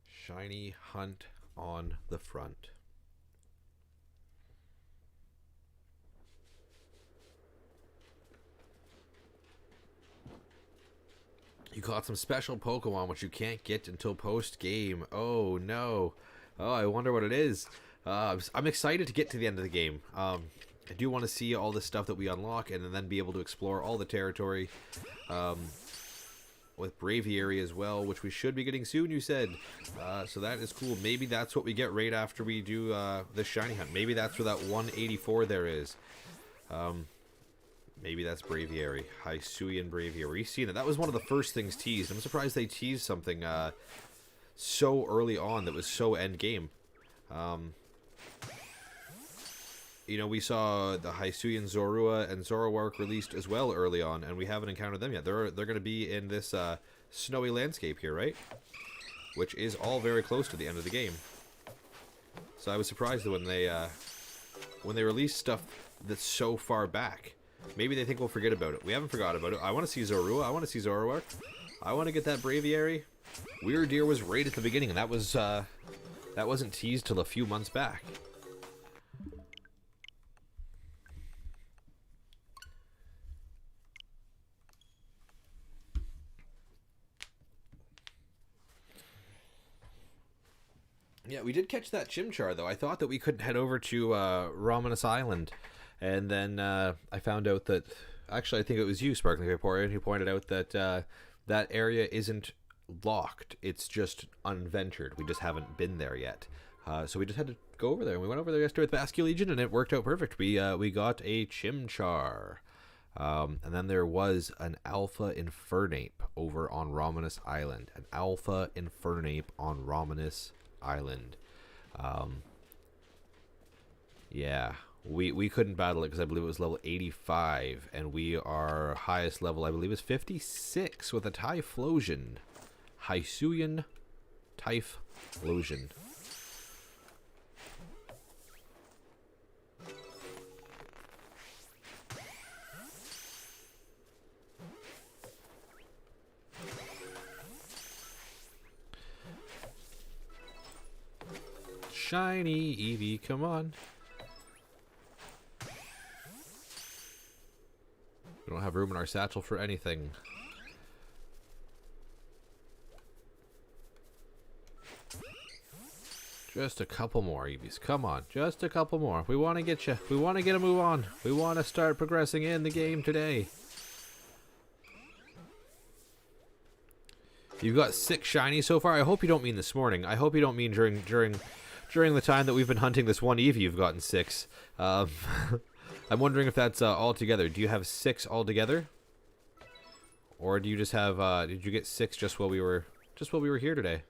Shiny hunt on the front. You caught some special Pokemon which you can't get until post-game. Oh no. Oh, I wonder what it is. I'm excited to get to the end of the game. I do want to see all the stuff that we unlock and then be able to explore all the territory. With Braviary as well, which we should be getting soon, you said. So that is cool. Maybe that's what we get right after we do the shiny hunt. Maybe that's where that 184 there is. Maybe that's Braviary. Hisuian Braviary. We've seen it. That was one of the first things teased. I'm surprised they teased something so early on that was so end game. You know, we saw the Hisuian Zorua and Zoroark released as well early on, and we haven't encountered them yet. They're going to be in this snowy landscape here, right? Which is all very close to the end of the game. So I was surprised when they released stuff that's so far back. Maybe they think we'll forget about it. We haven't forgot about it. I want to see Zorua. I want to see Zoroark. I want to get that Braviary. Weird Deer was right at the beginning, and that wasn't teased till a few months back. Yeah, we did catch that Chimchar, though. I thought that we could head over to Romanus Island, and then I found out that... Actually, I think it was you, Sparkling Vaporeon, who pointed out that that area isn't locked. It's just unventured. We just haven't been there yet. So we just had to go over there. And we went over there yesterday with Basque Legion, and it worked out perfect. We got a Chimchar. And then there was an Alpha Infernape over on Romanus Island. An Alpha Infernape on Romanus Island. Yeah, we couldn't battle it because I believe it was level 85, and our highest level, I believe, is 56 with a Typhlosion. Hisuian Typhlosion. Shiny Eevee, come on. We don't have room in our satchel for anything. Just a couple more Eevees. Come on, just a couple more. We want to get you. We want to get a move on. We want to start progressing in the game today. You've got 6 shinies so far. I hope you don't mean this morning. I hope you don't mean during the time that we've been hunting this one Eevee. You've gotten 6. I'm wondering if that's all together. Do you have 6 altogether, or do you just have? Did you get 6 just while we were here today?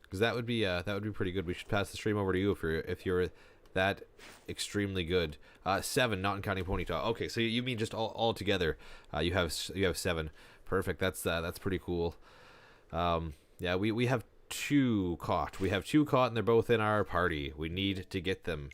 Because that would be pretty good. We should pass the stream over to you if you're that extremely good. 7, not counting Ponyta. Okay, so you mean just all together? You have 7. Perfect. That's pretty cool. Yeah, we have 2 caught. We have 2 caught, and they're both in our party. We need to get them.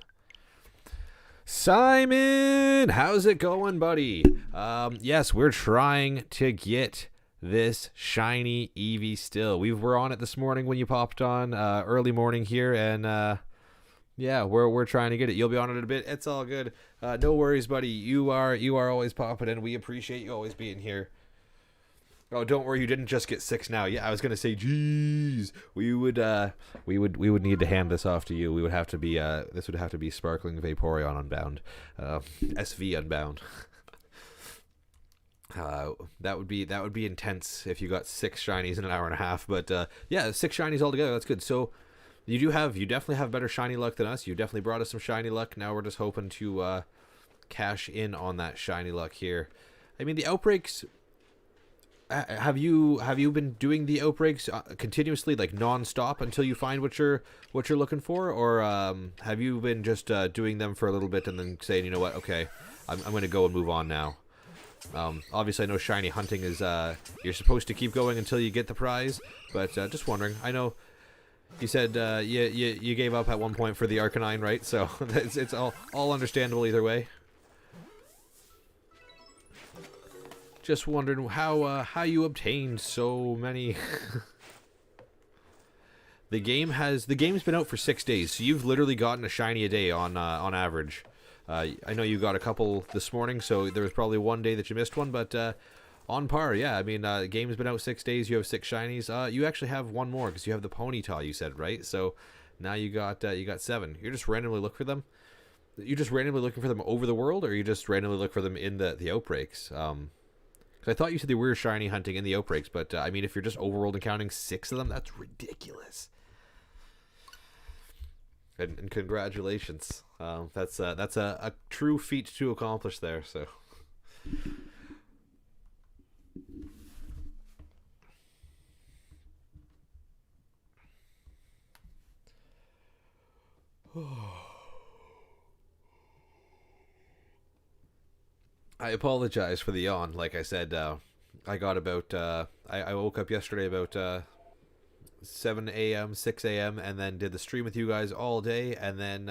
Simon, how's it going, buddy? Yes, we're trying to get this shiny Eevee still. We were on it this morning when you popped on, early morning here, and yeah, we're trying to get it. You'll be on it in a bit. It's all good. No worries, buddy. You are always popping in. We appreciate you always being here. Oh, don't worry. You didn't just get 6 now. Yeah, I was gonna say, geez, we would need to hand this off to you. We would have to be this would have to be Sparkling Vaporeon Unbound, SV Unbound. That would be intense if you got 6 shinies in an hour and a half. But yeah, 6 shinies altogether. That's good. So you definitely have better shiny luck than us. You definitely brought us some shiny luck. Now we're just hoping to cash in on that shiny luck here. I mean, the outbreaks. Have you been doing the outbreaks continuously, like non-stop, until you find what you're looking for, or have you been just doing them for a little bit and then saying, you know what, okay, I'm going to go and move on now? Obviously, I know shiny hunting is you're supposed to keep going until you get the prize, but just wondering. I know you said you gave up at one point for the Arcanine, right? So it's all understandable either way. Just wondering how you obtained so many. The game's been out for 6 days, so you've literally gotten a shiny a day on average. I know you got a couple this morning, so there was probably one day that you missed one, but on par, yeah. I mean, the game's been out 6 days. You have 6 shinies. You actually have one more because you have the Ponyta. You said, right? So now you got 7. You're just randomly looking for them. You just randomly looking for them over the world, or you just randomly look for them in the outbreaks? Because I thought you said they were shiny hunting in the outbreaks, but I mean, if you're just overworld and counting 6 of them, that's ridiculous. And congratulations. That's a true feat to accomplish there. So. I apologize for the yawn. Like I said, I got about I woke up yesterday about 7 a.m., 6 a.m., and then did the stream with you guys all day, and then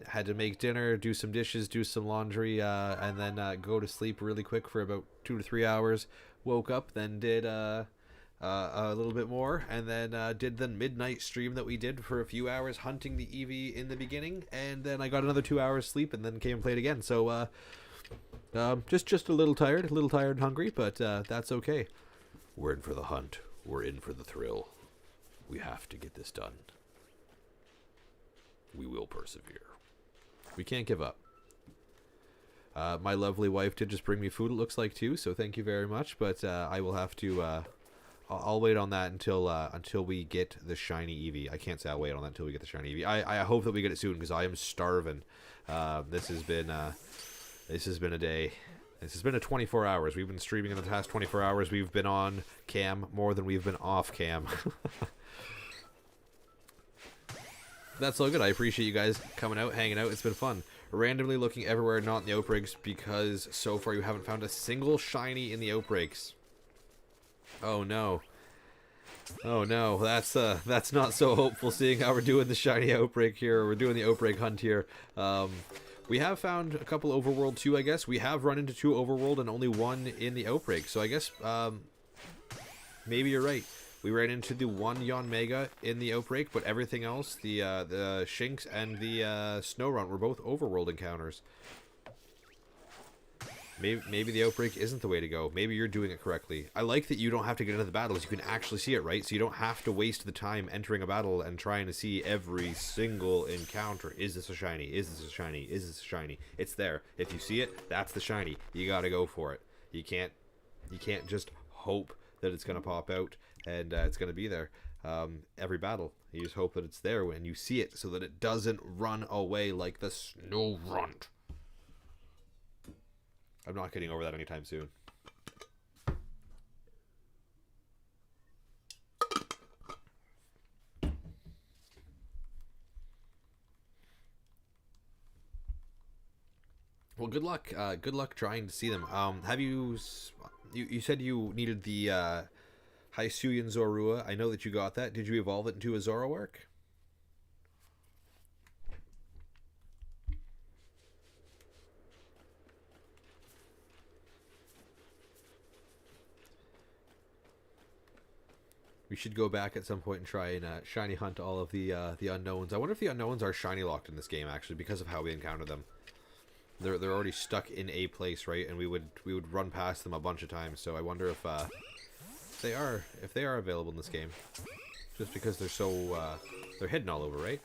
had to make dinner, do some dishes, do some laundry, and then go to sleep really quick for about 2 to 3 hours. Woke up, then did a little bit more, and then did the midnight stream that we did for a few hours, hunting the Eevee in the beginning, and then I got another 2 hours sleep, and then came and played again. So just a little tired and hungry, but that's okay. We're in for the hunt. We're in for the thrill. We have to get this done. We will persevere. We can't give up. My lovely wife did just bring me food, it looks like, too, so thank you very much, but I will have to I'll wait on that until we get the shiny Eevee. I can't say I'll wait on that until we get the shiny Eevee. I hope that we get it soon, because I am starving. This has been a day. This has been a 24 hours. We've been streaming in the past 24 hours. We've been on cam more than we've been off cam. That's all good. I appreciate you guys coming out, hanging out. It's been fun. Randomly looking everywhere, not in the outbreaks, because so far you haven't found a single shiny in the outbreaks. Oh no. Oh no, that's not so hopeful, seeing how we're doing the shiny outbreak here. We're doing the outbreak hunt here. We have found a couple overworld too, I guess. We have run into 2 overworld and only 1 in the outbreak. So I guess maybe you're right. We ran into the 1 Yanmega in the outbreak, but everything else, the Shinx and the Snorunt, were both overworld encounters. Maybe the outbreak isn't the way to go. Maybe you're doing it correctly. I like that you don't have to get into the battles. You can actually see it, right? So you don't have to waste the time entering a battle and trying to see every single encounter. Is this a shiny? Is this a shiny? Is this a shiny? It's there. If you see it, that's the shiny. You gotta go for it. You can't just hope that it's gonna pop out and it's gonna be there. Every battle, you just hope that it's there when you see it, so that it doesn't run away like the snow runt. I'm not getting over that anytime soon. Well, good luck. Good luck trying to see them. Have you said you needed the Hisuian Zorua? I know that you got that. Did you evolve it into a Zoroark? We should go back at some point and try and shiny hunt all of the unknowns. I wonder if the unknowns are shiny locked in this game, actually, because of how we encounter them. They're already stuck in a place, right? And we would run past them a bunch of times. So I wonder if they are available in this game, just because they're so they're hidden all over, right?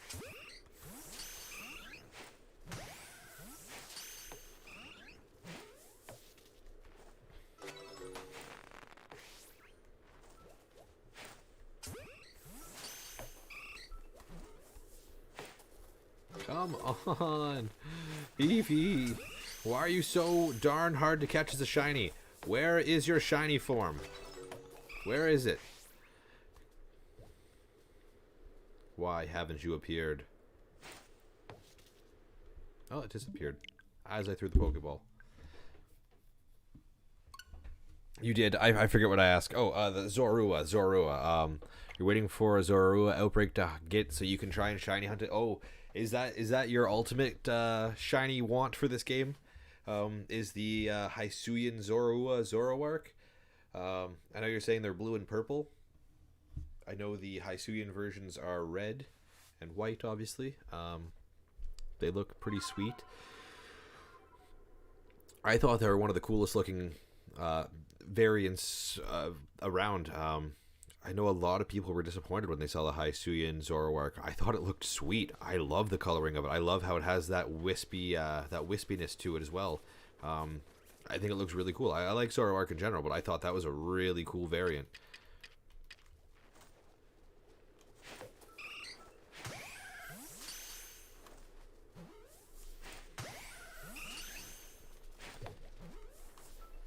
Come on, Eevee. Why are you so darn hard to catch as a shiny? Where is your shiny form? Where is it? Why haven't you appeared? Oh, it disappeared as I threw the Pokeball. You did. I forget what I asked. Oh, the Zorua. You're waiting for a Zorua outbreak to get so you can try and shiny hunt it. Oh, is that your ultimate shiny want for this game? Is the Hisuian Zoroark? I know you're saying they're blue and purple. I know the Hisuian versions are red and white, obviously. They look pretty sweet. I thought they were one of the coolest looking variants around. I know a lot of people were disappointed when they saw the Hisuian Zoroark. I thought it looked sweet. I love the coloring of it. I love how it has that wispiness to it as well. I think it looks really cool. I like Zoroark in general, but I thought that was a really cool variant.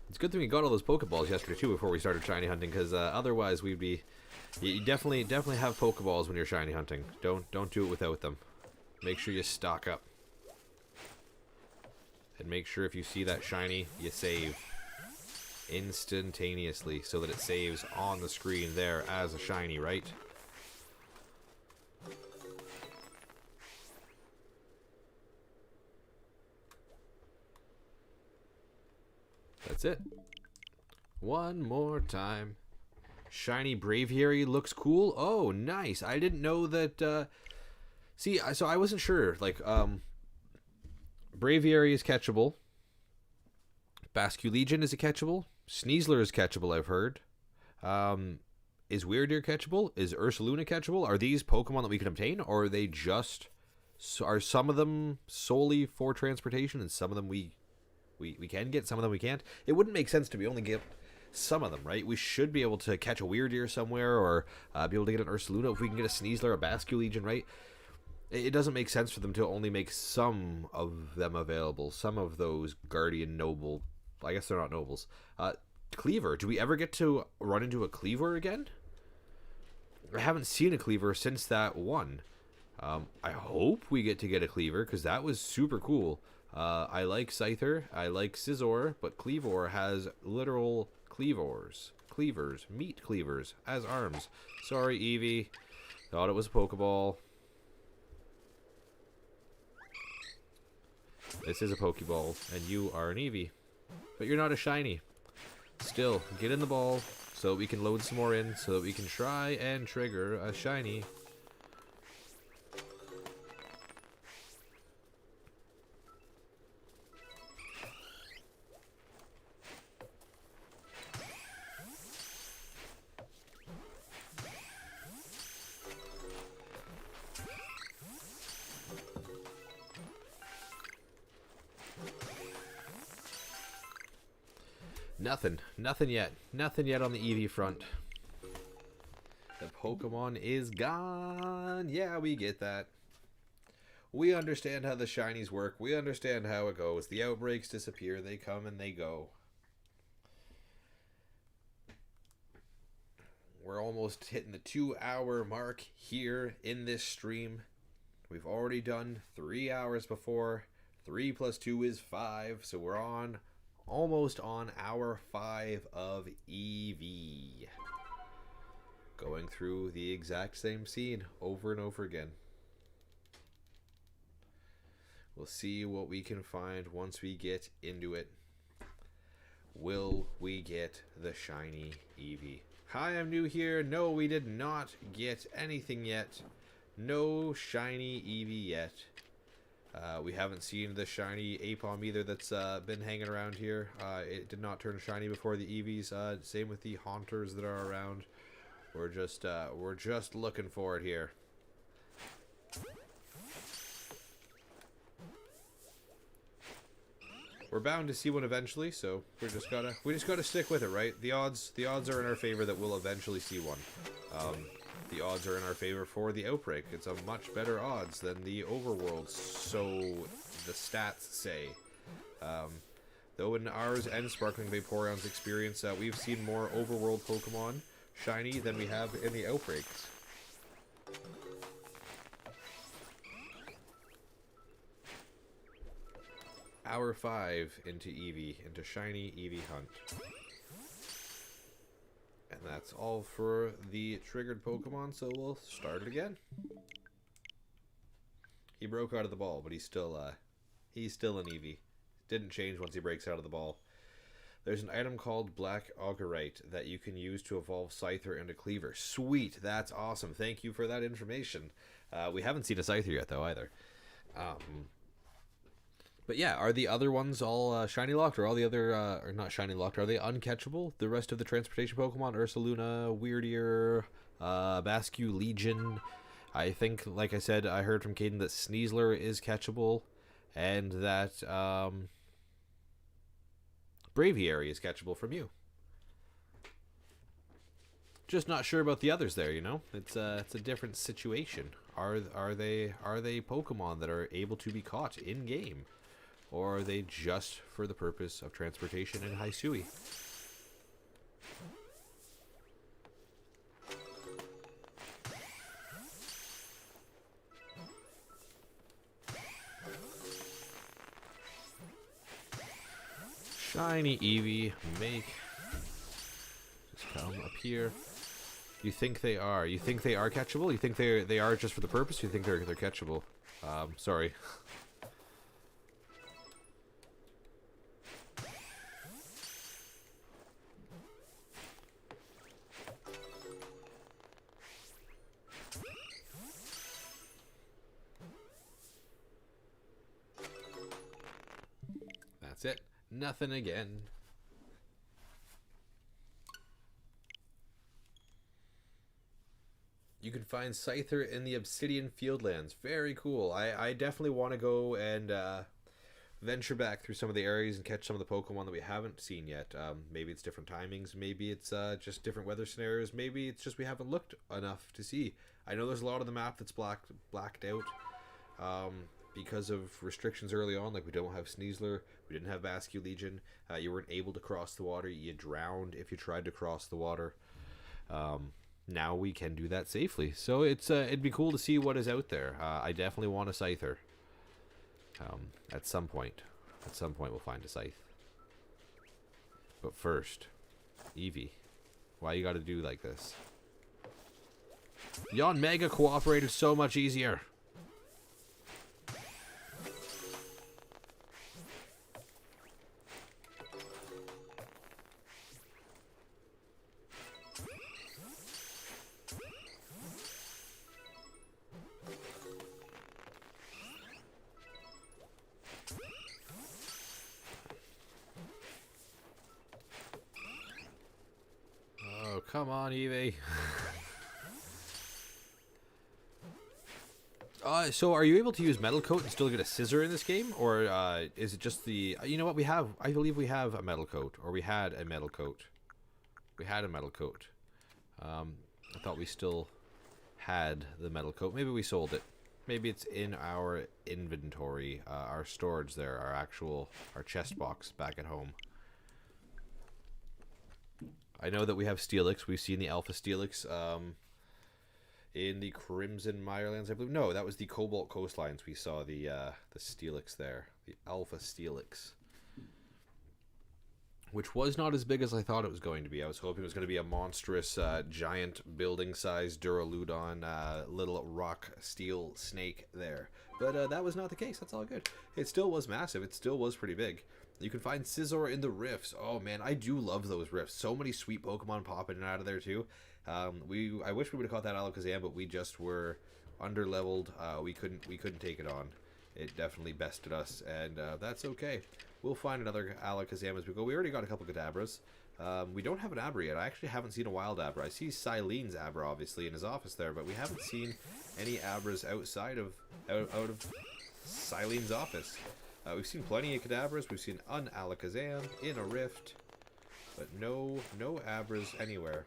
It's a good thing we got all those Pokeballs yesterday too before we started shiny hunting, because otherwise we'd be. You definitely have Pokeballs when you're shiny hunting. Don't do it without them. Make sure you stock up. And make sure if you see that shiny, you save instantaneously so that it saves on the screen there as a shiny, right? That's it. One more time. Shiny Braviary looks cool. Oh, nice. I didn't know that. See, so I wasn't sure. Like, Braviary is catchable. Basculegion is a catchable. Sneasler is catchable, I've heard. Is Weirdeer catchable? Is Ursaluna catchable? Are these Pokemon that we can obtain, or are they just... Are some of them solely for transportation, and some of them we can get, some of them we can't? It wouldn't make sense to be only get some of them, right? We should be able to catch a Weirdeer somewhere, or be able to get an Ursaluna if we can get a Sneasler, a Basculegion, right? It doesn't make sense for them to only make some of them available. Some of those Guardian Noble... I guess they're not Nobles. Cleaver. Do we ever get to run into a Cleaver again? I haven't seen a Cleaver since that one. I hope we get to get a Cleaver, because that was super cool. I like Scyther, I like Scizor, but Cleavor has literal cleavers, meat cleavers, as arms. Sorry, Eevee. Thought it was a Pokeball. This is a Pokeball, and you are an Eevee. But you're not a shiny. Still, get in the ball so that we can load some more in, so that we can try and trigger a shiny. Nothing. Nothing yet. Nothing yet on the Eevee front. The Pokemon is gone. Yeah, we get that. We understand how the shinies work. We understand how it goes. The outbreaks disappear. They come and they go. We're almost hitting the 2-hour mark here in this stream. We've already done 3 hours before. 3 plus 2 is 5. So we're on almost on hour 5 of Eevee. Going through the exact same scene over and over again. We'll see what we can find once we get into it. Will we get the shiny Eevee? Hi, I'm new here. No, we did not get anything yet. No shiny Eevee yet. We haven't seen the shiny Apom either that's been hanging around here. It did not turn shiny before the Eevees. Same with the Haunters that are around. We're just looking for it here. We're bound to see one eventually, so we just gotta stick with it, right? The odds are in our favor that we'll eventually see one. The odds are in our favor for the outbreak. It's a much better odds than the overworld, so the stats say. Though in ours and Sparkling Vaporeon's experience, we've seen more overworld Pokemon shiny than we have in the outbreaks. Hour 5 into Eevee, into shiny Eevee hunt. And that's all for the triggered Pokemon, so we'll start it again. He broke out of the ball, but he's still an Eevee. Didn't change once he breaks out of the ball. There's an item called Black Augurite that you can use to evolve Scyther into Cleaver. Sweet, that's awesome. Thank you for that information. We haven't seen a Scyther yet, though, either. But yeah, are the other ones all shiny locked, or all the other, or not shiny locked, are they uncatchable? The rest of the transportation Pokemon, Ursaluna, Weirdier, Basque Legion. I think, like I said, I heard from Caden that Sneasler is catchable, and that Braviary is catchable from you. Just not sure about the others there, you know? It's a different situation. Are they Pokemon that are able to be caught in game? Or are they just for the purpose of transportation in Hisui? Shiny Eevee, just come up here. You think they are? You think they are catchable? You think they are just for the purpose? You think they're catchable? Sorry. That's it. Nothing again. You can find Scyther in the Obsidian Fieldlands. Very cool. I definitely want to go and venture back through some of the areas and catch some of the Pokemon that we haven't seen yet. Maybe it's different timings. Maybe it's just different weather scenarios. Maybe it's just we haven't looked enough to see. I know there's a lot of the map that's blacked out because of restrictions early on. Like, we don't have Sneasler. We didn't have Basque Legion. You weren't able to cross the water. You drowned if you tried to cross the water. Now we can do that safely. So it'd be cool to see what is out there. I definitely want a Scyther. At some point. At some point we'll find a Scythe. But first, Eevee. Why you gotta do like this? Yon Mega cooperated so much easier. Oh, come on, Eevee. So are you able to use Metal Coat and still get a scissor in this game? Or is it just the... You know what, we have... I believe we have a Metal Coat. Or we had a Metal Coat. We had a Metal Coat. I thought we still had the Metal Coat. Maybe we sold it. Maybe it's in our inventory. Our storage there. Our chest box back at home. I know that we have Steelix. We've seen the Alpha Steelix. In the Crimson Mirelands, I believe. No, that was the Cobalt Coastlines. We saw the Steelix there, the Alpha Steelix, which was not as big as I thought it was going to be. I was hoping it was going to be a monstrous, giant building-sized Duraludon, little rock steel snake there, but that was not the case. That's all good. It still was massive. It still was pretty big. You can find Scizor in the rifts. Oh man, I do love those rifts. So many sweet Pokemon popping out of there too. I wish we would have caught that Alakazam, but we just were under-leveled. We couldn't take it on. It definitely bested us, and that's okay. We'll find another Alakazam as we go. We already got a couple Kadabras. We don't have an Abra yet. I actually haven't seen a wild Abra. I see Silene's Abra, obviously, in his office there, but we haven't seen any Abras outside of out of Silene's office. We've seen plenty of Kadabras. We've seen an Alakazam in a rift, but no Abras anywhere.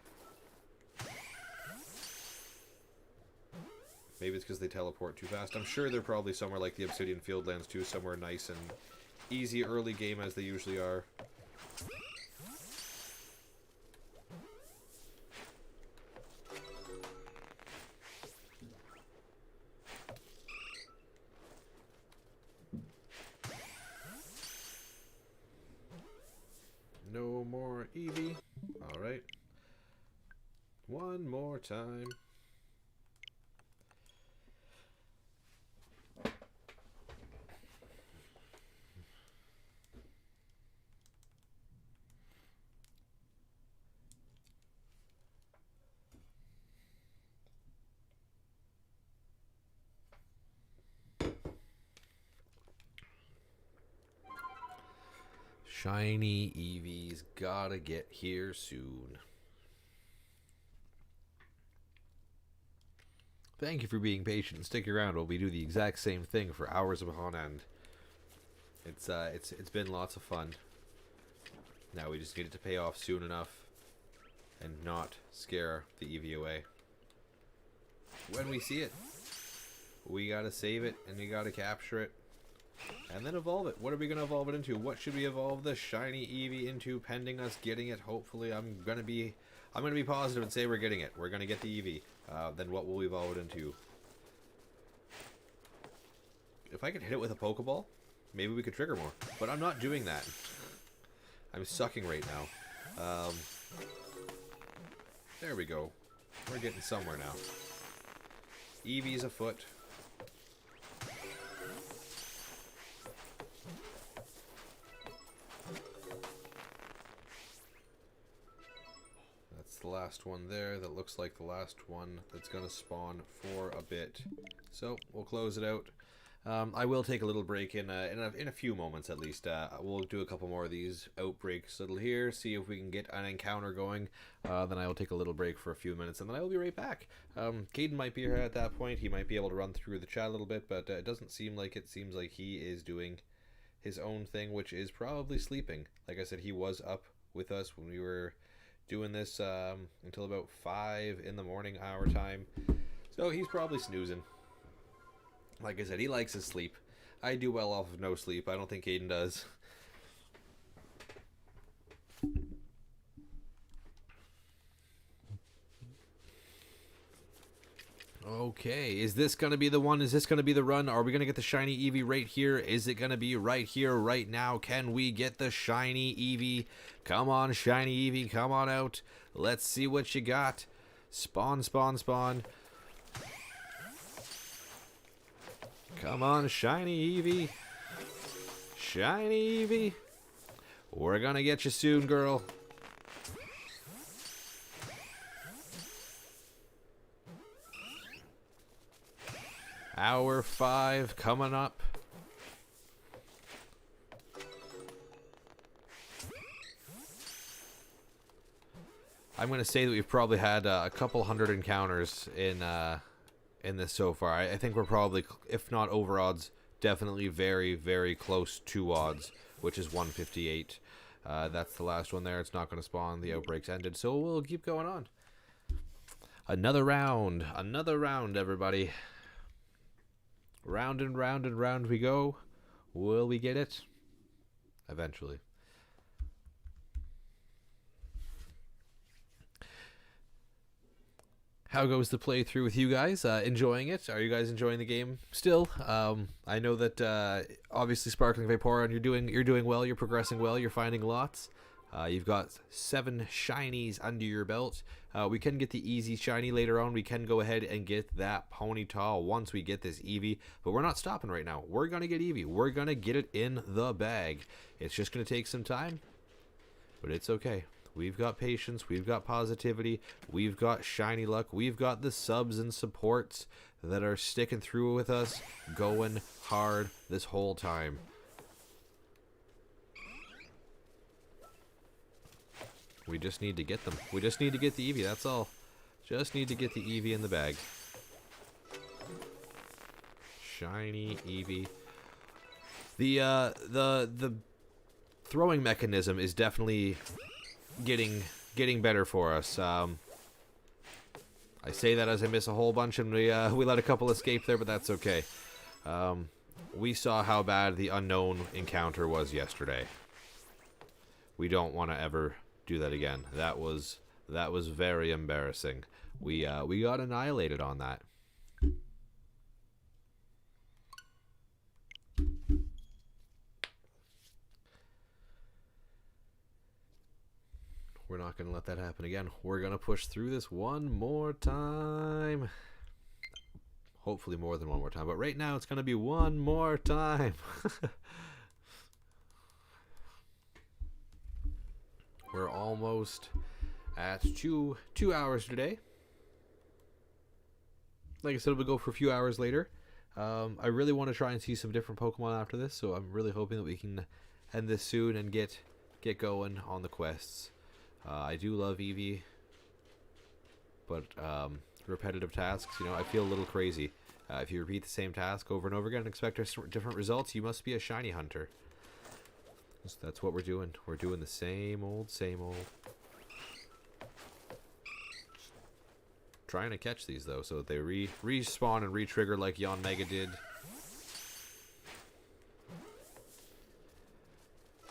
Maybe it's because they teleport too fast. I'm sure they're probably somewhere like the Obsidian Fieldlands too, somewhere nice and easy early game as they usually are. No more Eevee. Alright. One more time. Shiny Eevee's gotta get here soon. Thank you for being patient and stick around while we do the exact same thing for hours upon end. It's been lots of fun. Now we just need it to pay off soon enough and not scare the Eevee away. When we see it, we gotta save it and we gotta capture it. And then evolve it. What are we going to evolve it into? What should we evolve the shiny Eevee into pending us getting it? Hopefully I'm going to be positive and say we're getting it. We're going to get the Eevee. Then what will we evolve it into? If I could hit it with a Pokeball, maybe we could trigger more. But I'm not doing that. I'm sucking right now. There we go. We're getting somewhere now. Eevee's afoot. The last one there. That looks like the last one that's going to spawn for a bit. So we'll close it out. I will take a little break in a few moments at least. We'll do a couple more of these outbreaks little here, see if we can get an encounter going. Then I will take a little break for a few minutes, and then I will be right back. Caden might be here at that point. He might be able to run through the chat a little bit, but it doesn't seem like it. Seems like he is doing his own thing, which is probably sleeping. Like I said, he was up with us when we were doing this until about 5 in the morning our time, so he's probably snoozing. Like I said, he likes his sleep. I do well off of no sleep. I don't think Caden does. Okay, is this going to be the one? Is this going to be the run? Are we going to get the shiny Eevee right here? Is it going to be right here, right now? Can we get the shiny Eevee? Come on, shiny Eevee, come on out. Let's see what you got. Spawn, spawn, spawn. Come on, shiny Eevee. Shiny Eevee. We're going to get you soon, girl. Hour 5 coming up. I'm going to say that we've probably had a couple hundred encounters in in this so far. I think we're probably, if not over odds, definitely very, very close to odds, which is 158. That's the last one there. It's not going to spawn. The outbreak's ended, so we'll keep going on. Another round, everybody. Round and round and round we go. Will we get it? Eventually. How goes the playthrough with you guys? Enjoying it? Are you guys enjoying the game still? I know that obviously Sparkling Vaporeon, you're doing well. You're progressing well. You're finding lots. You've got 7 shinies under your belt. We can get the easy shiny later on. We can go ahead and get that Ponyta once we get this Eevee. But we're not stopping right now. We're going to get Eevee. We're going to get it in the bag. It's just going to take some time. But it's okay. We've got patience. We've got positivity. We've got shiny luck. We've got the subs and supports that are sticking through with us, going hard this whole time. We just need to get them. We just need to get the Eevee, that's all. Just need to get the Eevee in the bag. Shiny Eevee. The throwing mechanism is definitely getting better for us. I say that as I miss a whole bunch and we let a couple escape there, but that's okay. We saw how bad the unknown encounter was yesterday. We don't want to ever do that again. That was very embarrassing. We got annihilated on that. We're not going to let that happen again. We're going to push through this one more time. Hopefully more than one more time. But right now it's going to be one more time. We're almost at two hours today. Like I said, we'll go for a few hours later. I really want to try and see some different Pokemon after this. So I'm really hoping that we can end this soon and get going on the quests. I do love Eevee, but repetitive tasks, you know, I feel a little crazy. If you repeat the same task over and over again and expect different results, you must be a shiny hunter. So that's what we're doing. We're doing the same old, same old. Trying to catch these, though, so that they respawn and re-trigger like Yanmega did.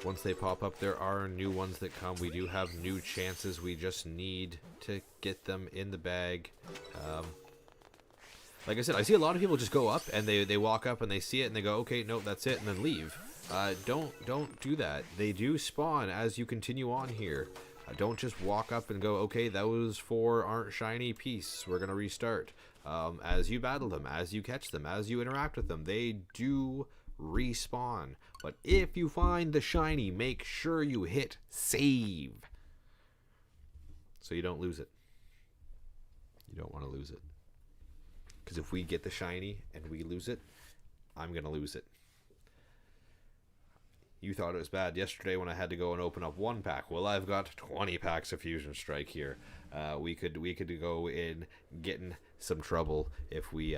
Once they pop up, there are new ones that come. We do have new chances. We just need to get them in the bag. Like I said, I see a lot of people just go up and they walk up and they see it and they go, okay, nope, that's it, and then leave. Don't do that. They do spawn as you continue on here. Don't just walk up and go, okay, those 4 aren't shiny, peace, we're going to restart. As you battle them, as you catch them, as you interact with them, they do respawn. But if you find the shiny, make sure you hit save so you don't lose it. You don't want to lose it, because if we get the shiny and we lose it, I'm gonna lose it. You thought it was bad yesterday when I had to go and open up 1 pack. Well, I've got 20 packs of Fusion Strike here. We could go in getting some trouble if we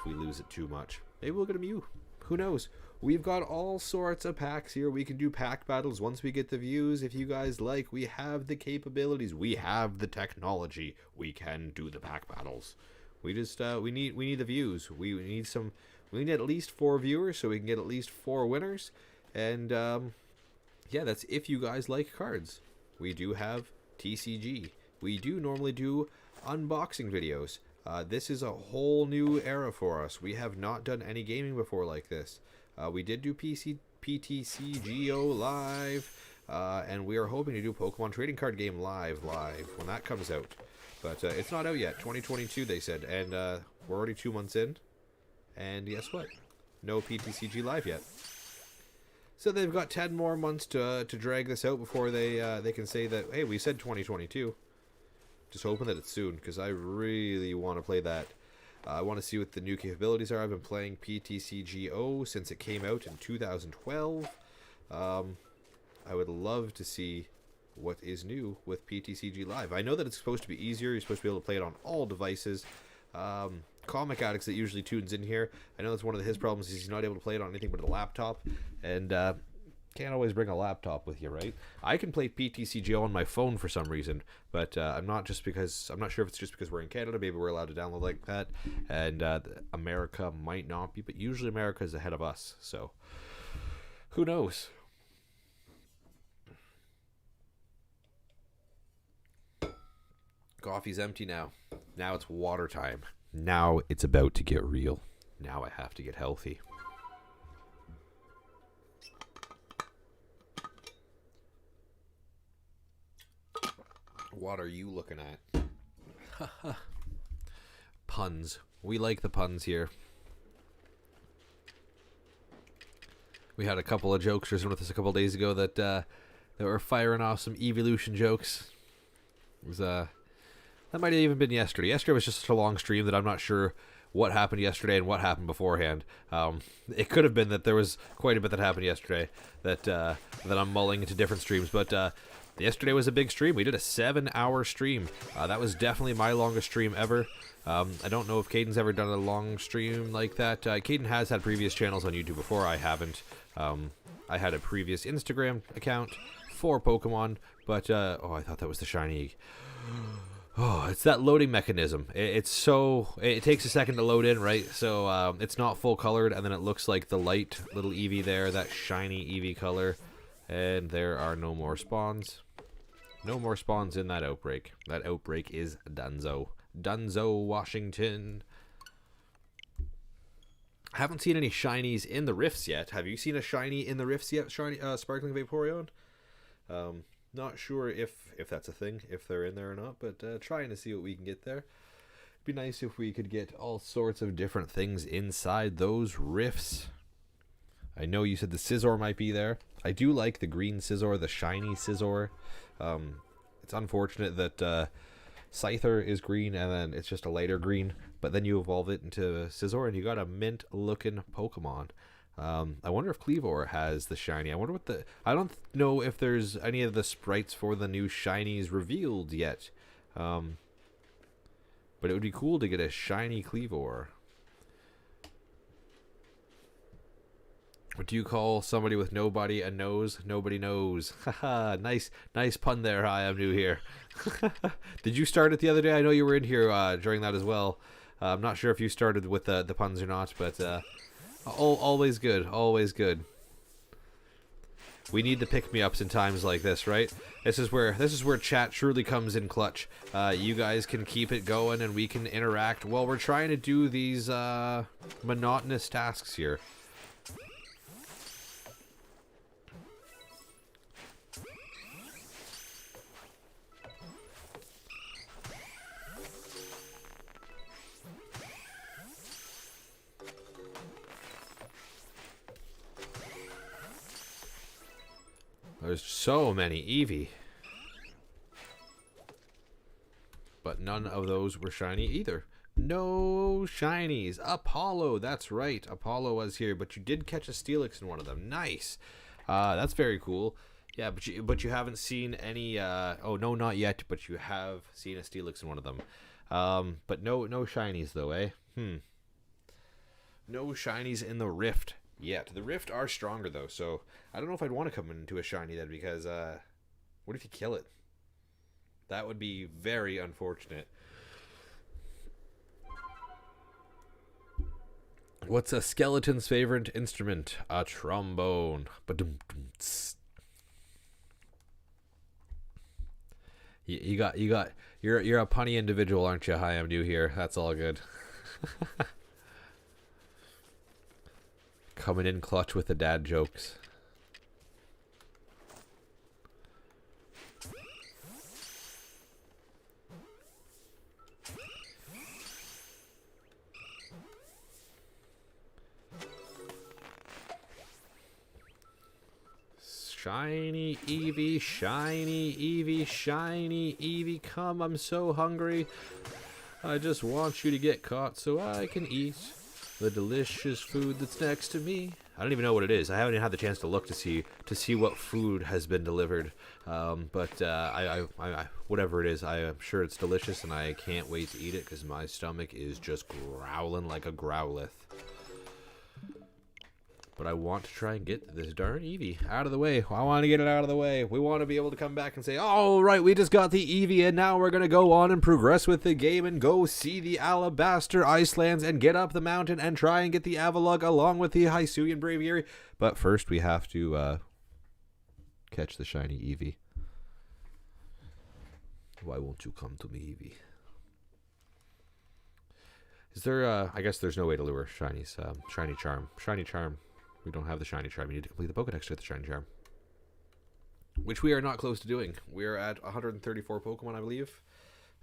lose it too much. Maybe we'll get a Mew. Who knows? We've got all sorts of packs here. We can do pack battles once we get the views. If you guys like, we have the capabilities. We have the technology. We can do the pack battles. We just we need the views. We need at least 4 viewers so we can get at least 4 winners. And yeah, that's if you guys like cards. We do have TCG. We do normally do unboxing videos. This is a whole new era for us. We have not done any gaming before like this. We did do PTCGO live, and we are hoping to do Pokemon Trading Card Game live when that comes out. But it's not out yet. 2022 they said, and we're already 2 months in. And guess what? No PTCG live yet. So they've got 10 more months to drag this out before they can say that, hey, we said 2022. Just hoping that it's soon, because I really want to play that. I want to see what the new capabilities are. I've been playing PTCGO since it came out in 2012. I would love to see what is new with PTCG Live. I know that it's supposed to be easier. You're supposed to be able to play it on all devices. Comic Addicts that usually tunes in here. I know that's one of his problems is he's not able to play it on anything but a laptop, and can't always bring a laptop with you, right? I can play PTCGO on my phone for some reason, but I'm not sure if it's just because we're in Canada. Maybe we're allowed to download like that, and America might not be, but usually America is ahead of us, so who knows? Coffee's empty now. Now it's water time. Now it's about to get real. Now I have to get healthy. What are you looking at? Puns. We like the puns here. We had a couple of jokesters with us a couple of days ago that were firing off some evolution jokes. It was that might have even been yesterday. Yesterday was just such a long stream that I'm not sure what happened yesterday and what happened beforehand. It could have been that there was quite a bit that happened yesterday that I'm mulling into different streams, but yesterday was a big stream. We did a 7-hour stream. That was definitely my longest stream ever. I don't know if Caden's ever done a long stream like that. Caden has had previous channels on YouTube before. I haven't. I had a previous Instagram account for Pokemon, but oh, I thought that was the shiny. Oh, it's that loading mechanism. It takes a second to load in, right? So it's not full colored, and then it looks like the light little Eevee there, that shiny Eevee color. And there are no more spawns. No more spawns in that outbreak. That outbreak is Dunzo. Dunzo, Washington. I haven't seen any shinies in the rifts yet. Have you seen a shiny in the rifts yet, Sparkling Vaporeon? Not sure if that's a thing, if they're in there or not, but trying to see what we can get there. It'd be nice if we could get all sorts of different things inside those rifts. I know you said the Scizor might be there. I do like the green Scizor, the shiny Scizor. It's unfortunate that Scyther is green and then it's just a lighter green, but then you evolve it into Scizor and you got a mint-looking Pokemon. I wonder if Kleavor has the shiny. I don't know if there's any of the sprites for the new shinies revealed yet. But it would be cool to get a shiny Kleavor. What do you call somebody with no body and nose? Nobody knows. Haha, nice pun there. Hi, I'm new here. Did you start it the other day? I know you were in here during that as well. I'm not sure if you started with the puns or not, but always good, always good. We need the pick-me-ups in times like this, right? This is where chat truly comes in clutch. You guys can keep it going and we can interact while we're trying to do these monotonous tasks here. There's so many Eevee. But none of those were shiny either. No shinies. Apollo, that's right. Apollo was here, but you did catch a Steelix in one of them. Nice. That's very cool. Yeah, but you haven't seen any oh no, not yet, but you have seen a Steelix in one of them. But no shinies though, eh? No shinies in the Rift yet. The Rift are stronger though, so I don't know if I'd want to come into a shiny then, because what if you kill it? That would be very unfortunate. What's a skeleton's favorite instrument? A trombone. You're a punny individual, aren't you? Hi, I'm new here. That's all good. Coming in clutch with the dad jokes. Shiny Eevee, shiny Eevee, shiny Eevee, come, I'm so hungry. I just want you to get caught so I can eat. the delicious food that's next to me. I don't even know what it is. I haven't even had the chance to look to see what food has been delivered. But whatever it is, I am sure it's delicious, and I can't wait to eat it because my stomach is just growling like a growlith. But I want to try and get this darn Eevee out of the way. I want to get it out of the way. We want to be able to come back and say, all right, we just got the Eevee, and now we're going to go on and progress with the game and go see the Alabaster Icelands and get up the mountain and try and get the Avalugg along with the Hisuian Braviary. But first, we have to catch the shiny Eevee. Why won't you come to me, Eevee? Is there, I guess there's no way to lure shinies. Shiny Charm. Shiny Charm. We don't have the Shiny Charm. You need to complete the Pokedex to get the Shiny Charm. Which we are not close to doing. We're at 134 Pokemon, I believe.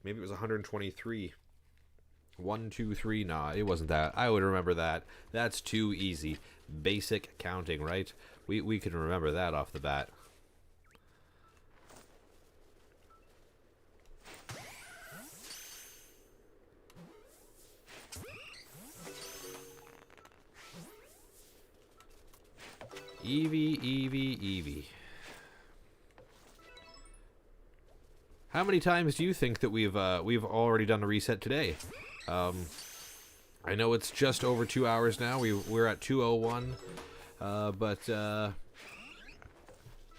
Maybe it was 123. 1, 2, 3. Nah, it wasn't that. I would remember that. That's too easy. Basic counting, right? We can remember that off the bat. Eevee, Eevee, Eevee. How many times do you think that we've already done a reset today? I know it's just over 2 hours now. We're at 2:01, but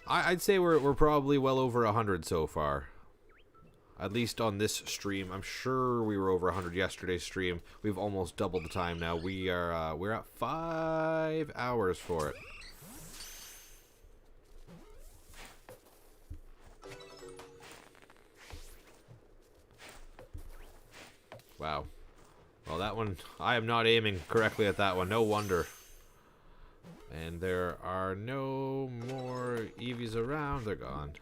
I'd say we're probably well over 100 so far. At least on this stream. I'm sure we were over 100 yesterday's stream. We've almost doubled the time now. We're at 5 hours for it. Wow. Well, that one, I am not aiming correctly at that one. No wonder. And there are no more Eevees around. They're gone.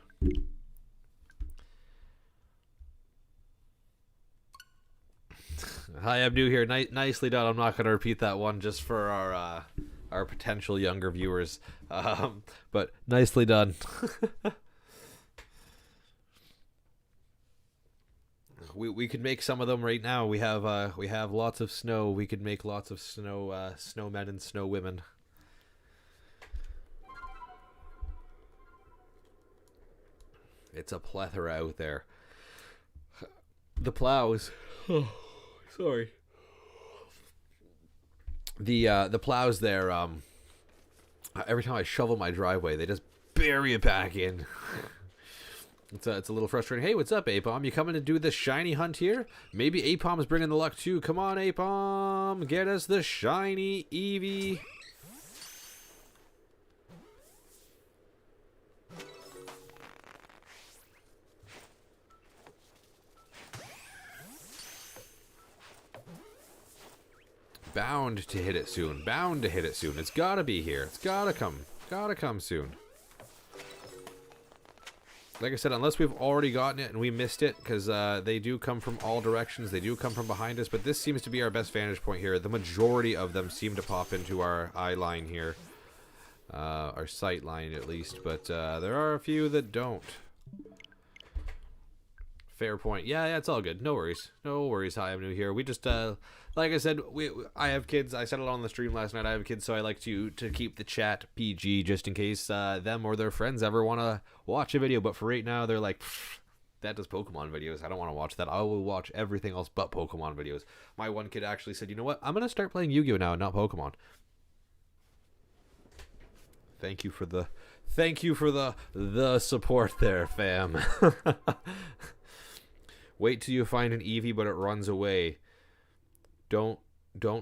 Hi, I'm new here. Nicely done. I'm not going to repeat that one just for our potential younger viewers. But nicely done. We could make some of them right now. We have lots of snow. We could make lots of snow snowmen and snow women. It's a plethora out there. The plows. Oh, sorry. The plows there. Every time I shovel my driveway, they just bury it back in. It's a little frustrating. Hey, what's up, Apom? You coming to do the shiny hunt here? Maybe Apom's bringing the luck too. Come on, Apom, get us the shiny Eevee. Bound to hit it soon. Bound to hit it soon. It's gotta be here. It's gotta come. Gotta come soon. Like I said, unless we've already gotten it and we missed it, because they do come from all directions. They do come from behind us, but this seems to be our best vantage point here. The majority of them seem to pop into our eye line here. Our sight line, at least. But there are a few that don't. Fair point. Yeah, it's all good. No worries. No worries. Hi, I'm new here. We just, like I said, I have kids. I said it on the stream last night. I have kids, so I like to keep the chat PG just in case them or their friends ever want to watch a video. But for right now, they're like, that does Pokemon videos. I don't want to watch that. I will watch everything else but Pokemon videos. My one kid actually said, you know what? I'm going to start playing Yu-Gi-Oh now and not Pokemon. Thank you for the support there, fam. Wait till you find an Eevee, but it runs away. Don't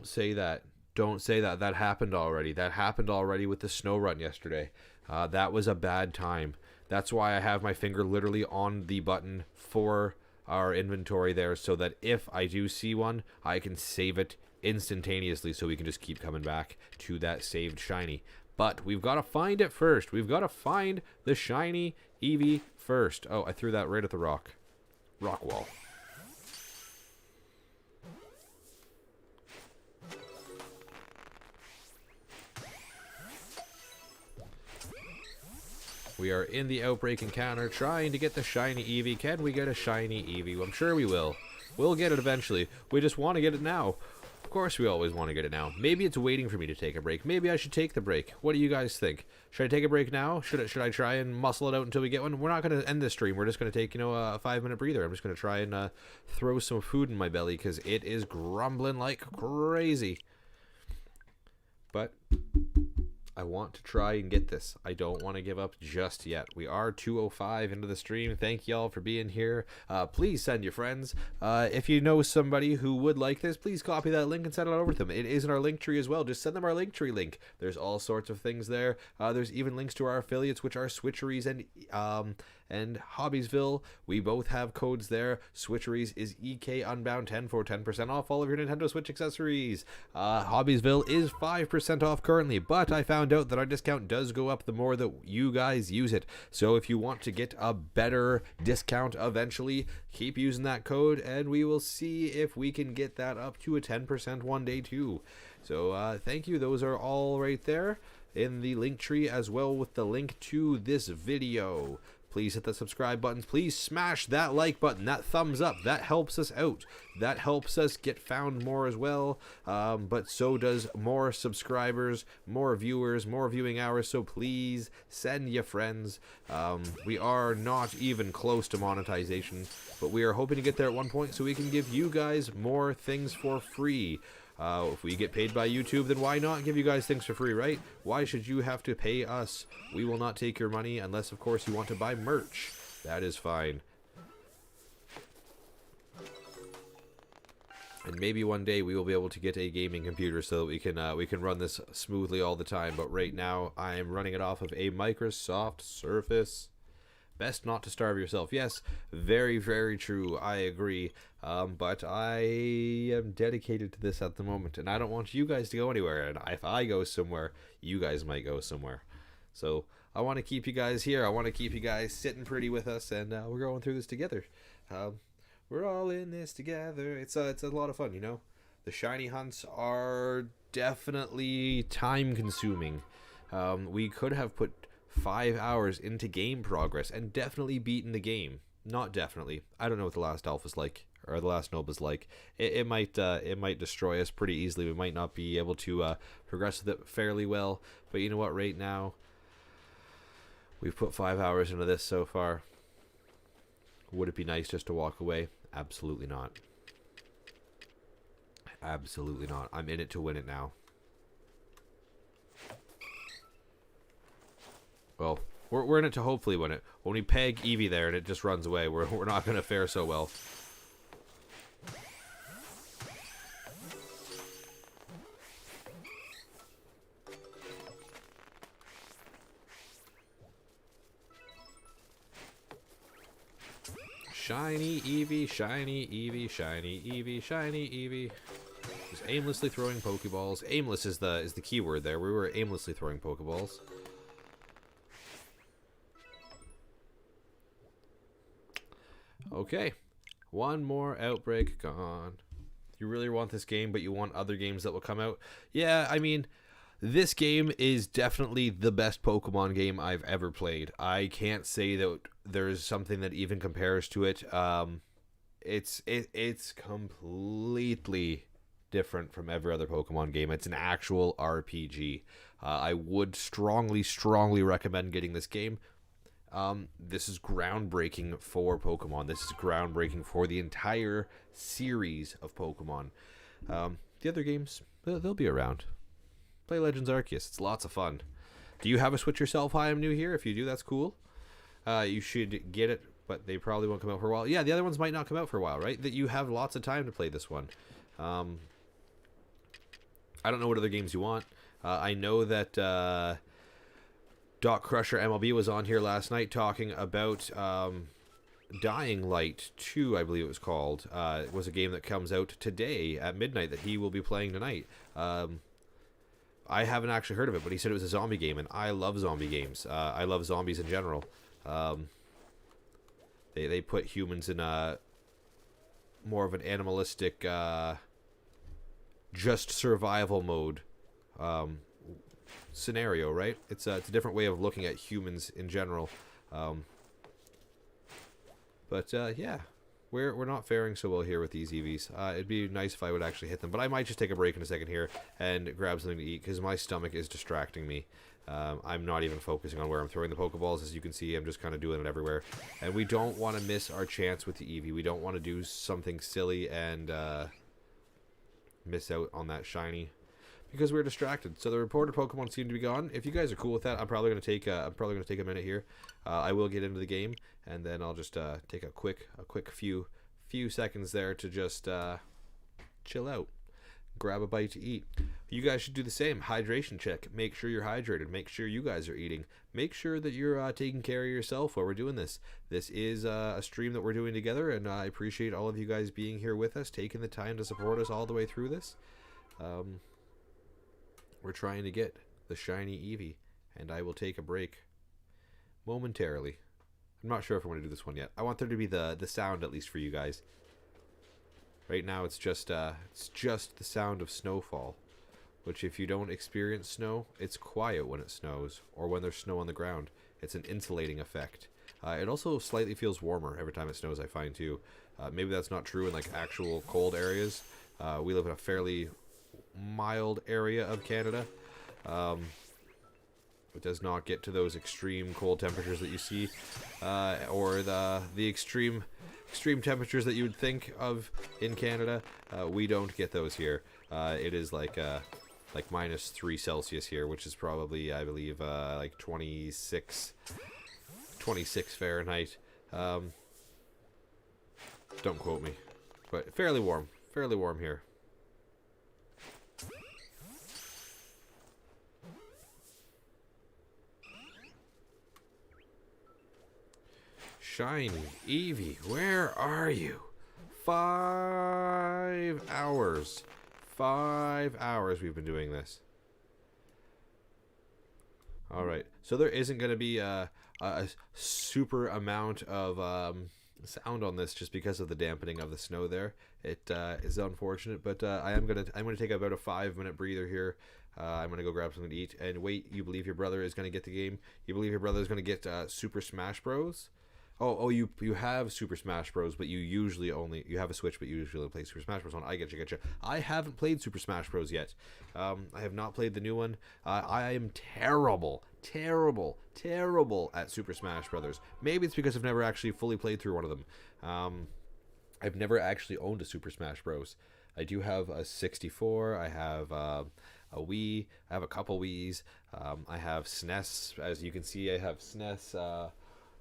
say that. Don't say that. That happened already. That happened already with the snow run yesterday. That was a bad time. That's why I have my finger literally on the button for our inventory there, so that if I do see one, I can save it instantaneously, so we can just keep coming back to that saved shiny. But we've got to find it first. We've got to find the shiny Eevee first. Oh, I threw that right at the rock wall. We are in the outbreak encounter trying to get the shiny Eevee. Can we get a shiny Eevee? Well, I'm sure we will. We'll get it eventually. We just want to get it now. Of course we always want to get it now. Maybe it's waiting for me to take a break. Maybe I should take the break. What do you guys think? Should I take a break now? Should I try and muscle it out until we get one? We're not going to end this stream. We're just going to take, you know, a 5-minute breather. I'm just going to try and throw some food in my belly because it is grumbling like crazy. But I want to try and get this. I don't want to give up just yet. We are 2:05 into the stream. Thank y'all for being here. Please send your friends. If you know somebody who would like this, please copy that link and send it over to them. It is in our link tree as well. Just send them our link tree link. There's all sorts of things there. There's even links to our affiliates, which are Switcheries and Hobbiesville. We both have codes there. Switcheries is EK Unbound 10 for 10% off all of your Nintendo Switch accessories. Hobbiesville is 5% off currently, but I found out that our discount does go up the more that you guys use it. So if you want to get a better discount eventually, keep using that code and we will see if we can get that up to a 10% one day too. So thank you. Those are all right there in the link tree as well with the link to this video. Please hit the subscribe buttons. Please smash that like button, that thumbs up. That helps us out. That helps us get found more as well. But so does more subscribers, more viewers, more viewing hours. So please send your friends. We are not even close to monetization, but we are hoping to get there at one point so we can give you guys more things for free. If we get paid by YouTube, then why not give you guys things for free, right? Why should you have to pay us? We will not take your money unless, of course, you want to buy merch. That is fine. And maybe one day we will be able to get a gaming computer so that we can run this smoothly all the time. But right now, I am running it off of a Microsoft Surface. Best not to starve yourself. Yes, very, very true. I agree. But I am dedicated to this at the moment, and I don't want you guys to go anywhere. And if I go somewhere, you guys might go somewhere. So I want to keep you guys here. I want to keep you guys sitting pretty with us, and we're going through this together. We're all in this together. It's a lot of fun, you know. The shiny hunts are definitely time-consuming. We could have put 5 hours into game progress and definitely beaten the game. Not definitely. I don't know what the last alpha's like, or the last Nova's like. It might destroy us pretty easily. We might not be able to progress with it fairly well. But you know what? Right now, we've put 5 hours into this so far. Would it be nice just to walk away? Absolutely not. Absolutely not. I'm in it to win it now. Well, we're in it to hopefully win it. When we peg Eevee there and it just runs away, we're not going to fare so well. Shiny Eevee, shiny Eevee, shiny Eevee, shiny Eevee. Just aimlessly throwing Pokeballs. Aimless is the key word there. We were aimlessly throwing Pokeballs. Okay, one more outbreak gone. You really want this game, but you want other games that will come out. Yeah, I mean, this game is definitely the best Pokemon game I've ever played. I can't say that there's something that even compares to it. It's completely different from every other Pokemon game. It's an actual RPG. I would strongly recommend getting this game. This is groundbreaking for Pokemon. This is groundbreaking for the entire series of Pokemon. The other games, they'll be around. Play Legends Arceus. It's lots of fun. Do you have a Switch yourself? Hi, I'm new here. If you do, that's cool. You should get it, but they probably won't come out for a while. Yeah, the other ones might not come out for a while, right? That you have lots of time to play this one. I don't know what other games you want. I know that Doc Crusher MLB was on here last night talking about Dying Light 2, I believe it was called. It was a game that comes out today at midnight that he will be playing tonight. I haven't actually heard of it, but he said it was a zombie game, and I love zombie games. I love zombies in general. They put humans in a more of an animalistic, just survival mode scenario, right? It's a different way of looking at humans in general. But yeah, we're not faring so well here with these Eevees. It'd be nice if I would actually hit them, but I might just take a break in a second here and grab something to eat because my stomach is distracting me. I'm not even focusing on where I'm throwing the Pokeballs. As you can see, I'm just kind of doing it everywhere. And we don't want to miss our chance with the Eevee. We don't want to do something silly and miss out on that shiny because we're distracted. So the reported Pokemon seem to be gone. If you guys are cool with that, I'm probably gonna take a minute here. I will get into the game, and then I'll just take a quick few seconds there to just chill out, grab a bite to eat. You guys should do the same. Hydration check. Make sure you're hydrated. Make sure you guys are eating. Make sure that you're taking care of yourself while we're doing this. This is a stream that we're doing together, and I appreciate all of you guys being here with us, taking the time to support us all the way through this. We're trying to get the shiny Eevee, and I will take a break momentarily. I'm not sure if I want to do this one yet. I want there to be the sound at least for you guys. Right now it's just the sound of snowfall, which if you don't experience snow, it's quiet when it snows or when there's snow on the ground. It's an insulating effect. It also slightly feels warmer every time it snows, I find too. Maybe that's not true in like actual cold areas. We live in a fairly mild area of Canada. It does not get to those extreme cold temperatures that you see, or the extreme temperatures that you would think of in Canada. We don't get those here. It is like -3 Celsius here, which is probably, I believe, like 26 Fahrenheit. Don't quote me, but fairly warm here. Shiny Eevee, where are you? 5 hours. 5 hours we've been doing this. Alright, so there isn't going to be a super amount of sound on this just because of the dampening of the snow there. It is unfortunate, but I'm gonna take about a 5-minute breather here. I'm gonna go grab something to eat and wait. You believe your brother is gonna get the game? You believe your brother is gonna get Super Smash Bros? Oh, you have Super Smash Bros, but you have a Switch, but you usually only play Super Smash Bros on. I get you. I haven't played Super Smash Bros yet. I have not played the new one. I am terrible at Super Smash Brothers. Maybe it's because I've never actually fully played through one of them. I've never actually owned a Super Smash Bros. I do have a 64. I have a Wii. I have a couple Wiis. I have SNES. As you can see, I have SNES. I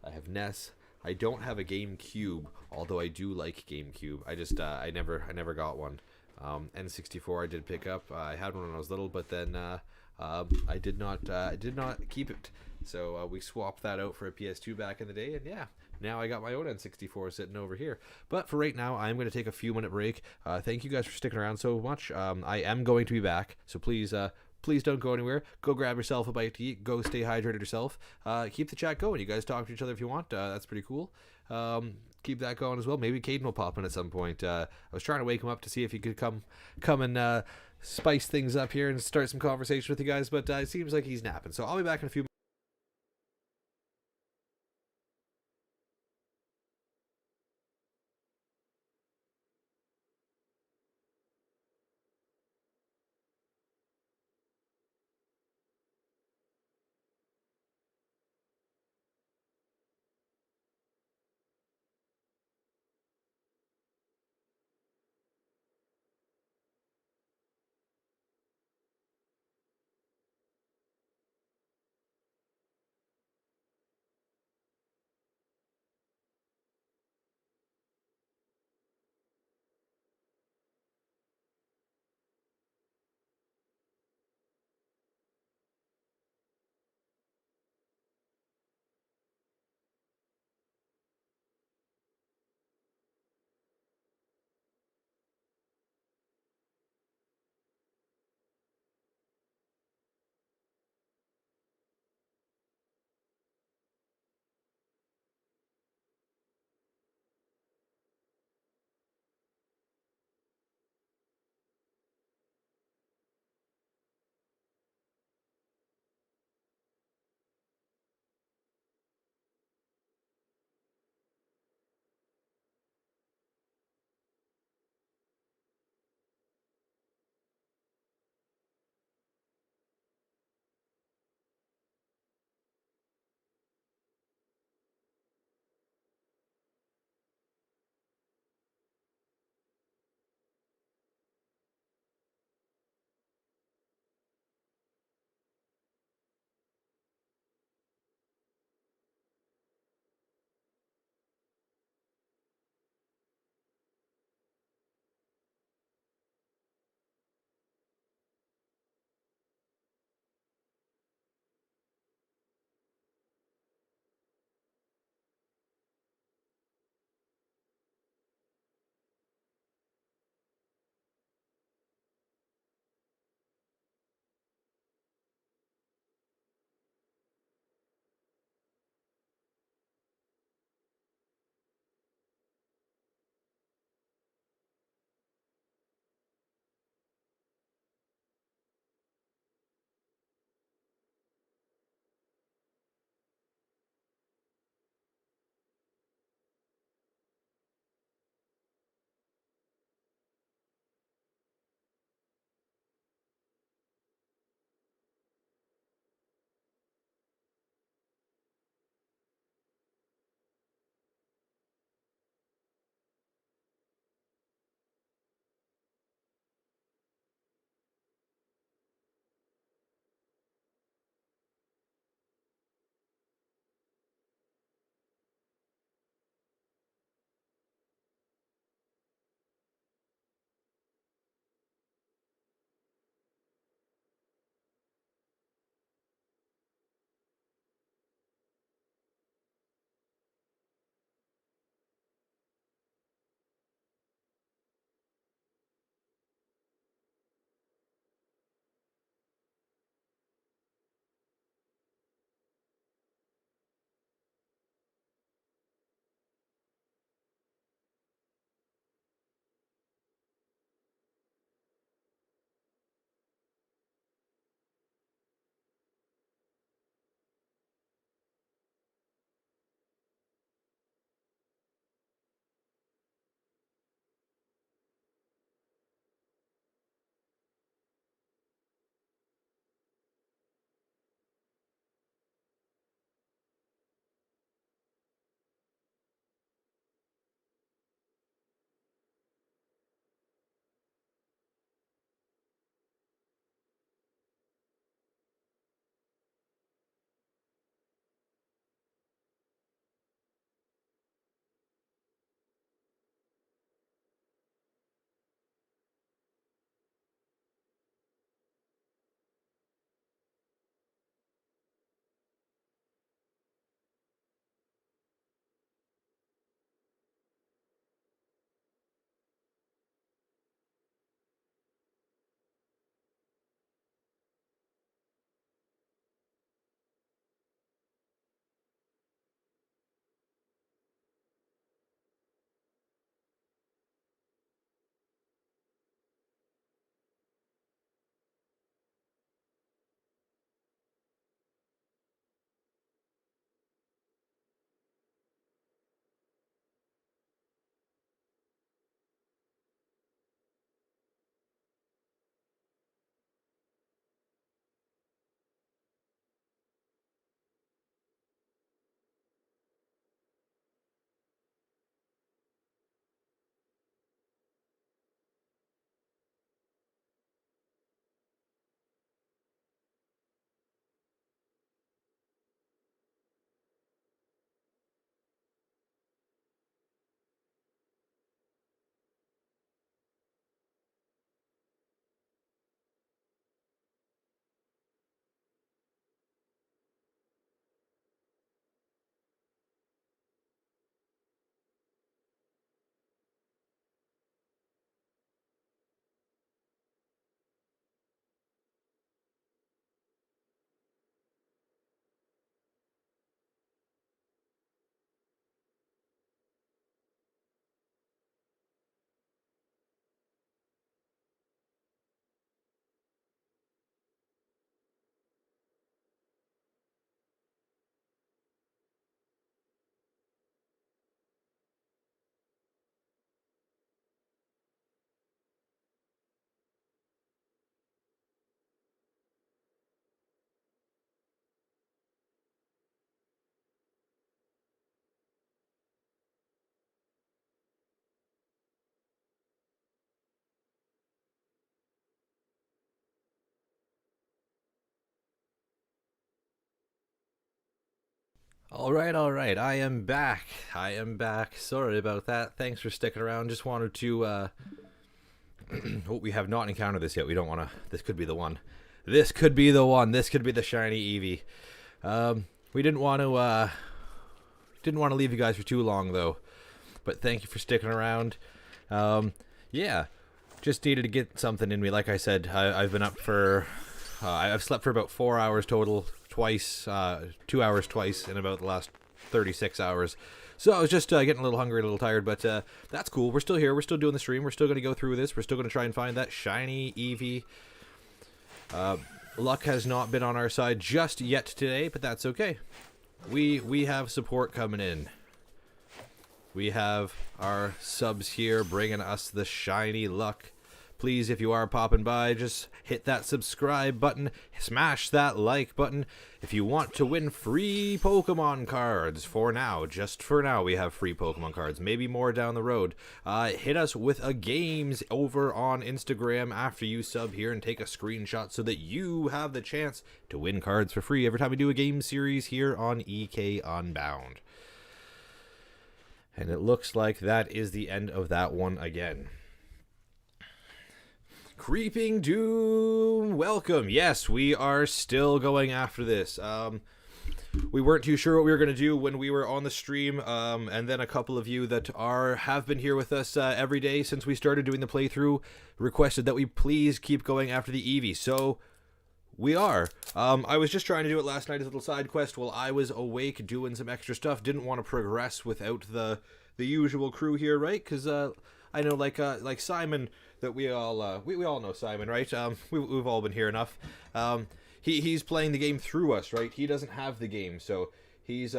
have NES. I don't have a GameCube, although I do like GameCube. I just I never got one. N64 I did pick up. I had one when I was little, but then I did not keep it. So we swapped that out for a PS2 back in the day, and yeah, now I got my own N64 sitting over here. But for right now, I'm going to take a few minute break. Thank you guys for sticking around so much. I am going to be back, so please don't go anywhere. Go grab yourself a bite to eat. Go stay hydrated yourself. Keep the chat going. You guys talk to each other if you want. That's pretty cool. Keep that going as well. Maybe Caden will pop in at some point. I was trying to wake him up to see if he could come and spice things up here and start some conversation with you guys, but it seems like he's napping. So I'll be back in a few minutes. All right. I am back. Sorry about that. Thanks for sticking around. Just wanted to, oh, we have not encountered this yet. We don't want to, this could be the one. This could be the one. This could be the shiny Eevee. We didn't want to leave you guys for too long, though. But thank you for sticking around. Yeah, just needed to get something in me. Like I said, I've been up for, I've slept for about 4 hours total. Twice, 2 hours twice in about the last 36 hours. So I was just getting a little hungry, a little tired, but that's cool. We're still here. We're still doing the stream. We're still going to go through this. We're still going to try and find that shiny Eevee. Luck has not been on our side just yet today, but that's okay. We have support coming in. We have our subs here bringing us the shiny luck. Please, if you are popping by, just hit that subscribe button, smash that like button. If you want to win free Pokemon cards, for now, just for now, we have free Pokemon cards. Maybe more down the road. Hit us with a games over on Instagram after you sub here and take a screenshot so that you have the chance to win cards for free every time we do a game series here on EK Unbound. And it looks like that is the end of that one again. Creeping Doom, welcome. Yes, we are still going after this. We weren't too sure what we were going to do when we were on the stream, and then a couple of you that have been here with us every day since we started doing the playthrough requested that we please keep going after the Eevee, so we are. I was just trying to do it last night as a little side quest while I was awake doing some extra stuff. Didn't want to progress without the usual crew here, right? Because I know like Simon, that we all know Simon, right? We've all been here enough. He's playing the game through us, right? He doesn't have the game, so he's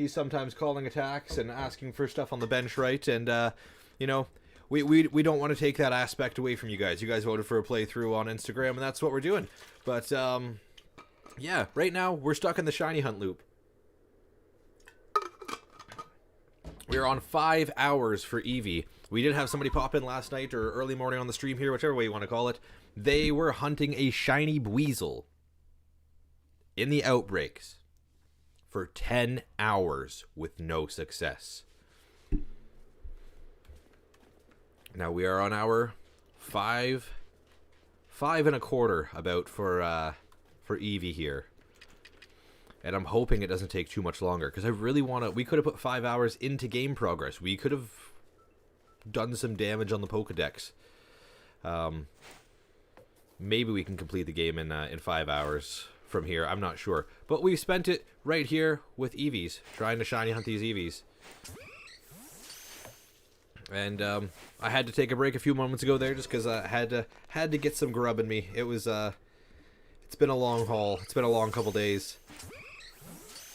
sometimes calling attacks and asking for stuff on the bench, right? And you know, we don't want to take that aspect away from you guys. You guys voted for a playthrough on Instagram, and that's what we're doing. But yeah, right now we're stuck in the shiny hunt loop. We're on 5 hours for Eevee. We did have somebody pop in last night or early morning on the stream here, whichever way you want to call it. They were hunting a shiny Buizel in the outbreaks for 10 hours with no success. Now we are on hour 5.25 about for Eevee here. And I'm hoping it doesn't take too much longer, because I really want to. We could have put 5 hours into game progress. We could have done some damage on the Pokedex. Maybe we can complete the game in 5 hours from here. I'm not sure, but we spent it right here with Eevees, trying to shiny hunt these Eevees. And I had to take a break a few moments ago there, just because I had to get some grub in me. It was it's been a long haul. It's been a long couple days.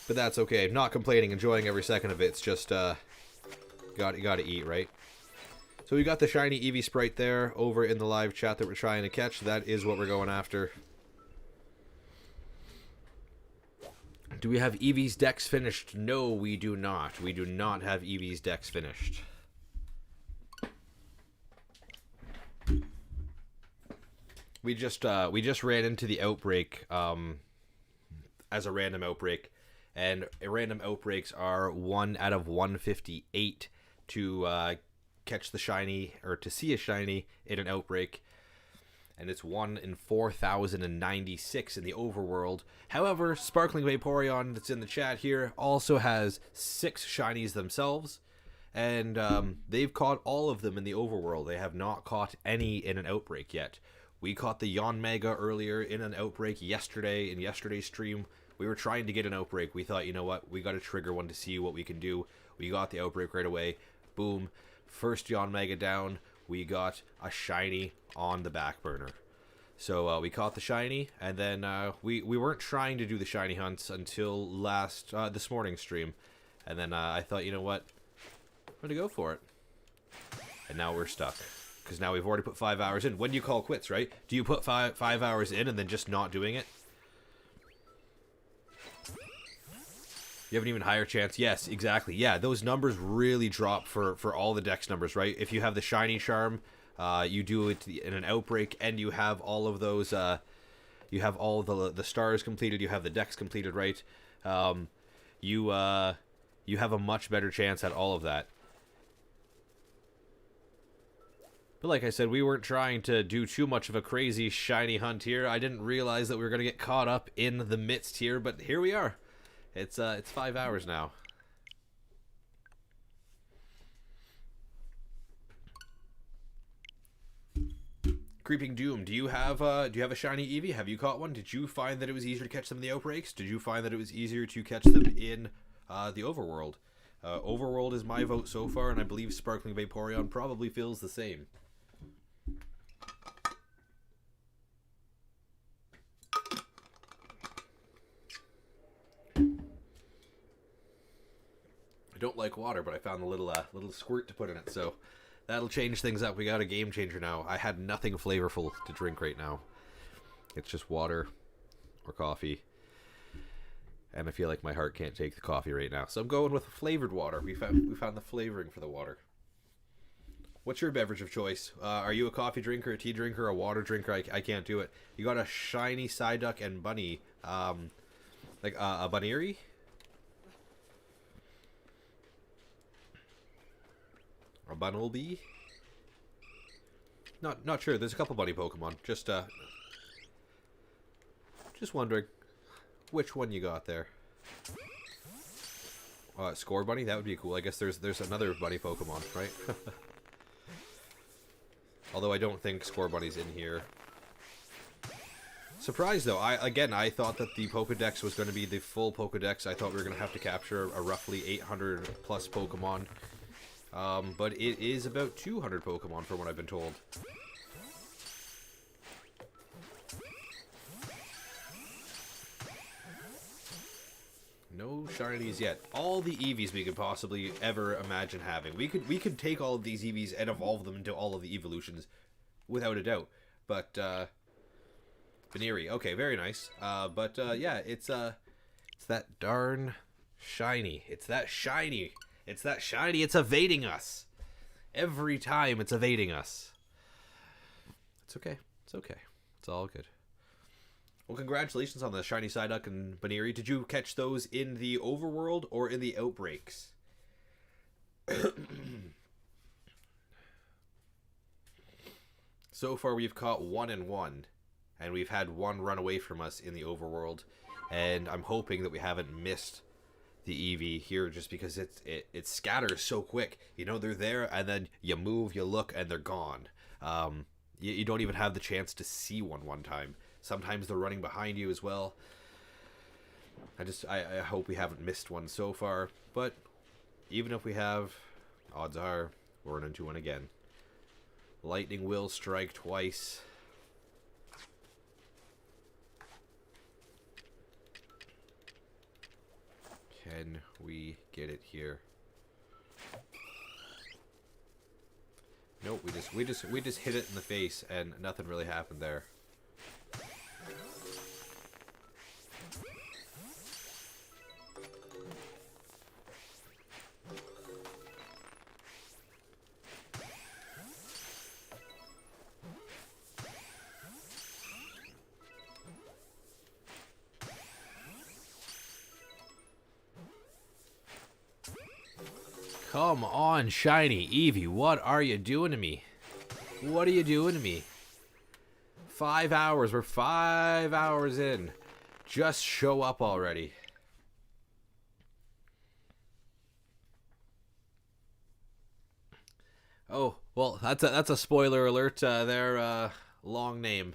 But that's okay. I'm not complaining, enjoying every second of it. It's just, gotta eat, right? So we got the shiny Eevee sprite there over in the live chat that we're trying to catch. That is what we're going after. Do we have Eevee's dex finished? No, we do not. We do not have Eevee's dex finished. We just ran into the outbreak, as a random outbreak. And random outbreaks are 1 out of 158 to catch the shiny, or to see a shiny in an outbreak. And it's 1 in 4,096 in the overworld. However, Sparkling Vaporeon that's in the chat here also has 6 shinies themselves. And they've caught all of them in the overworld. They have not caught any in an outbreak yet. We caught the Yanmega earlier in an outbreak yesterday, in yesterday's stream. We were trying to get an outbreak. We thought, you know what, we got to trigger one to see what we can do. We got the outbreak right away. Boom. First Yanmega down. We got a shiny on the back burner. So we caught the shiny, and then we weren't trying to do the shiny hunts until this morning's stream. And then I thought, you know what, I'm going to go for it. And now we're stuck. Because now we've already put 5 hours in. When do you call quits, right? Do you put five hours in and then just not doing it? You have an even higher chance. Yes, exactly. Yeah, those numbers really drop for all the dex numbers, right? If you have the shiny charm, you do it in an outbreak, and you have all of those, you have all the stars completed, you have the dex completed, right? you have a much better chance at all of that. But like I said, we weren't trying to do too much of a crazy shiny hunt here. I didn't realize that we were going to get caught up in the midst here, but here we are. It's 5 hours now. Creeping Doom, do you have a shiny Eevee? Have you caught one? Did you find that it was easier to catch them in the outbreaks? Did you find that it was easier to catch them in the overworld? Overworld is my vote so far, and I believe Sparkling Vaporeon probably feels the same. I don't like water, but I found a little squirt to put in it, so that'll change things up. We got a game changer now. I had nothing flavorful to drink right now. It's just water or coffee. And I feel like my heart can't take the coffee right now. So I'm going with flavored water. We found the flavoring for the water. What's your beverage of choice? Are you a coffee drinker, a tea drinker, a water drinker? I can't do it. You got a shiny Psyduck and bunny. Like a Buneary? A Bunnelby? Not sure. There's a couple bunny Pokemon. Just wondering which one you got there. Score Bunny? That would be cool. I guess there's another bunny Pokemon, right? Although I don't think Score Bunny's in here. Surprised though. I thought that the Pokedex was going to be the full Pokedex. I thought we were going to have to capture a roughly 800 plus Pokemon. But it is about 200 Pokemon from what I've been told. No shinies yet. All the Eevees we could possibly ever imagine having. We could take all of these Eevees and evolve them into all of the evolutions, without a doubt. But Buneary, okay, very nice. Yeah, it's that darn shiny. It's that shiny. It's that shiny. It's evading us. Every time it's evading us. It's okay. It's okay. It's all good. Well, congratulations on the shiny Psyduck and Buneary. Did you catch those in the overworld or in the outbreaks? So far, we've caught 1 and 1, and we've had one run away from us in the overworld. And I'm hoping that we haven't missed the Eevee here, just because it scatters so quick. You know, they're there, and then you move, you look, and they're gone. You don't even have the chance to see one time. Sometimes they're running behind you as well. I hope we haven't missed one so far. But even if we have, odds are we're running into one again. Lightning will strike twice. Can we get it here? Nope, we just hit it in the face and nothing really happened there. Come on, shiny Eevee, what are you doing to me? What are you doing to me? 5 hours, we're 5 hours in. Just show up already. Oh, well, that's a spoiler alert there, long name.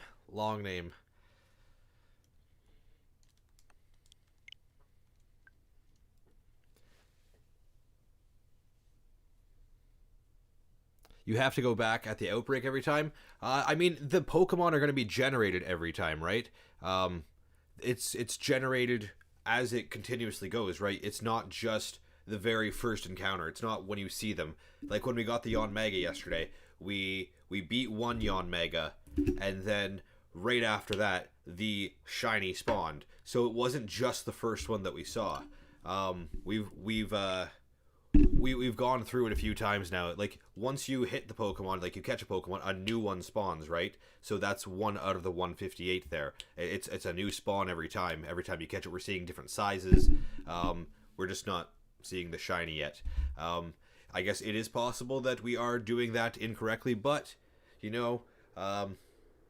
You have to go back at the outbreak every time. I mean, the Pokemon are going to be generated every time, right? It's generated as it continuously goes, right? It's not just the very first encounter. It's not when you see them. Like when we got the Yanmega yesterday, we beat one Yanmega, and then right after that, the shiny spawned. So it wasn't just the first one that we saw. We've gone through it a few times now. Like, once you hit the Pokemon, like you catch a Pokemon, a new one spawns, right? So that's one out of the 158 there. It's a new spawn every time. Every time you catch it, we're seeing different sizes. We're just not seeing the shiny yet. I guess it is possible that we are doing that incorrectly, but, you know,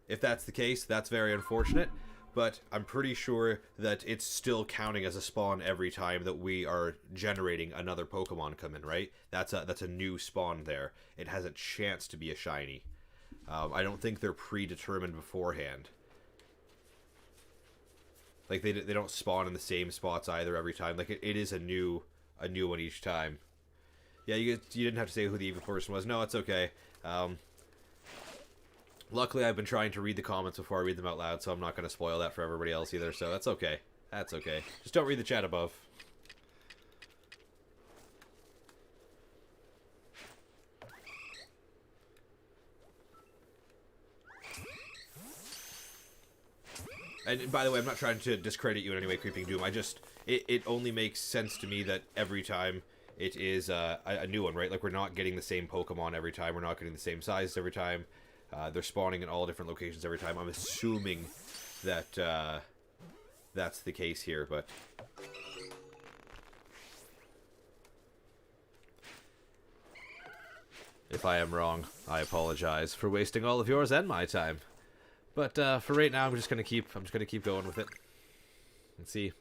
if that's the case, that's very unfortunate. But I'm pretty sure that it's still counting as a spawn every time that we are generating another Pokemon come in, right? That's a new spawn there. It has a chance to be a shiny. I don't think they're predetermined beforehand. Like, they don't spawn in the same spots either every time. Like, it is a new one each time. Yeah, you didn't have to say who the evil person was. No, it's okay. Luckily, I've been trying to read the comments before I read them out loud, so I'm not going to spoil that for everybody else either, so that's okay. That's okay. Just don't read the chat above. And by the way, I'm not trying to discredit you in any way, Creeping Doom. It only makes sense to me that every time it is a new one, right? Like, we're not getting the same Pokemon every time. We're not getting the same size every time. They're spawning in all different locations every time. I'm assuming that that's the case here, but... if I am wrong, I apologize for wasting all of yours and my time. But for right now, I'm just gonna keep going with it. Let's see.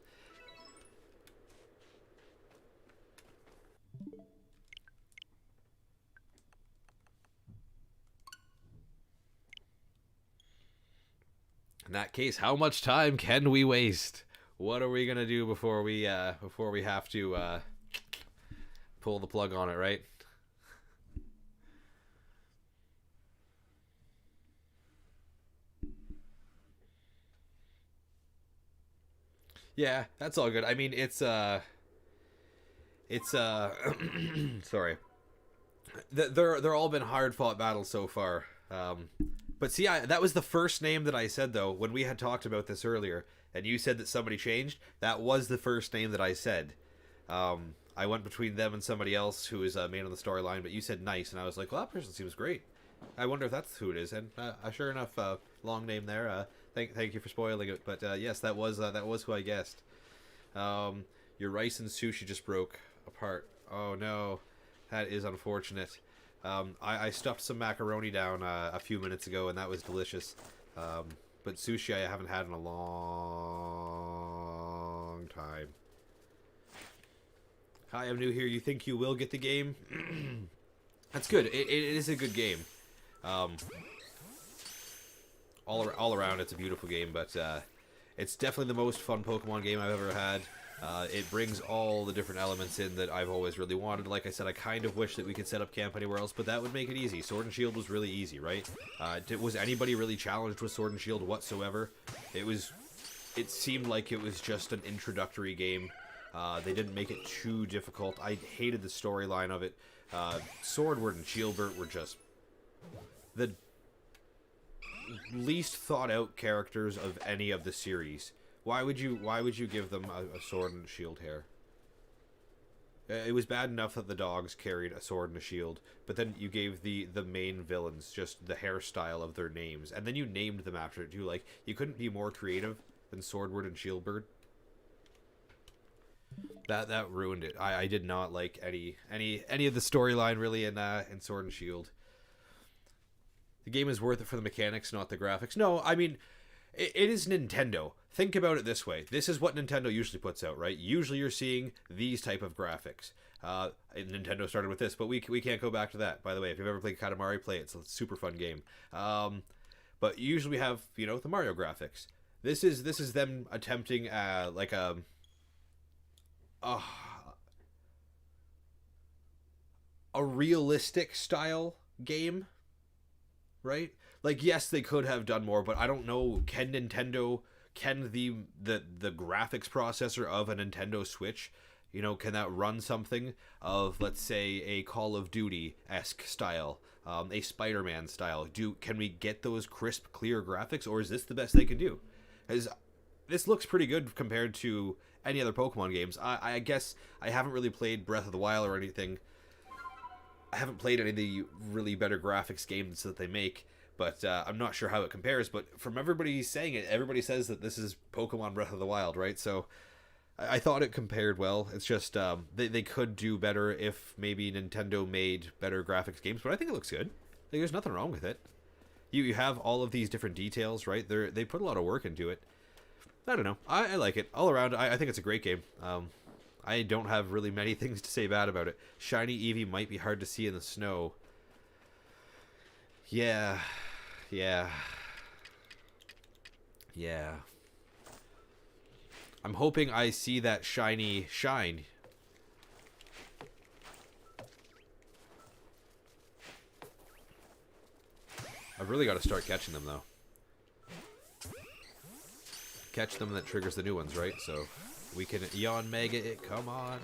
In that case, how much time can we waste? What are we gonna do before we have to pull the plug on it, right? Yeah, that's all good. I mean, it's sorry. They're all been hard fought battles so far. But see, that was the first name that I said, though, when we had talked about this earlier, and you said that somebody changed. That was the first name that I said. I went between them and somebody else who is main on the storyline, but you said nice, and I was like, well, that person seems great. I wonder if that's who it is, and sure enough, long name there. Thank you for spoiling it, but yes, that was who I guessed. Your rice and sushi just broke apart. Oh no, that is unfortunate. I stuffed some macaroni down a few minutes ago, and that was delicious. But sushi I haven't had in a long time. Hi, I'm new here. You think you will get the game? That's good. It is a good game. All around, it's a beautiful game, but it's definitely the most fun Pokemon game I've ever had. It brings all the different elements in that I've always really wanted. Like I said, I kind of wish that we could set up camp anywhere else, but that would make it easy. Sword and Shield was really easy, right? Was anybody really challenged with Sword and Shield whatsoever? It seemed like it was just an introductory game. They didn't make it too difficult. I hated the storyline of it. Swordward and Shieldbert were just the least thought out characters of any of the series. Why would you give them a sword and a shield hair? It was bad enough that the dogs carried a sword and a shield, but then you gave the main villains just the hairstyle of their names, and then you named them after it too. Like, you couldn't be more creative than Swordward and Shieldbird. That ruined it. I did not like any of the storyline really in Sword and Shield. The game is worth it for the mechanics, not the graphics. No, I mean, it is Nintendo. Think about it this way. This is what Nintendo usually puts out, right? Usually you're seeing these type of graphics. Nintendo started with this, but we can't go back to that. By the way, if you've ever played Katamari, play it. It's a super fun game. But usually we have, the Mario graphics. This is them attempting like a realistic style game, right? Like, yes, they could have done more, but I don't know. Can the graphics processor of a Nintendo Switch, can that run something of, let's say, a Call of Duty-esque style, a Spider-Man style? Can we get those crisp, clear graphics, or is this the best they can do? Because this looks pretty good compared to any other Pokemon games. I guess I haven't really played Breath of the Wild or anything. I haven't played any of the really better graphics games that they make, but I'm not sure how it compares. But from everybody saying it, everybody says that this is Pokemon Breath of the Wild, right? So I thought it compared well. It's just they could do better if maybe Nintendo made better graphics games, but I think it looks good. Like, there's nothing wrong with it. You have all of these different details, right? They put a lot of work into it. I don't know. I like it. All around, I think it's a great game. I don't have really many things to say bad about it. Shiny Eevee might be hard to see in the snow. Yeah. Yeah. Yeah. I'm hoping I see that shiny shine. I've really got to start catching them, though. Catch them, that triggers the new ones, right? So we can Eon Mega it. Come on.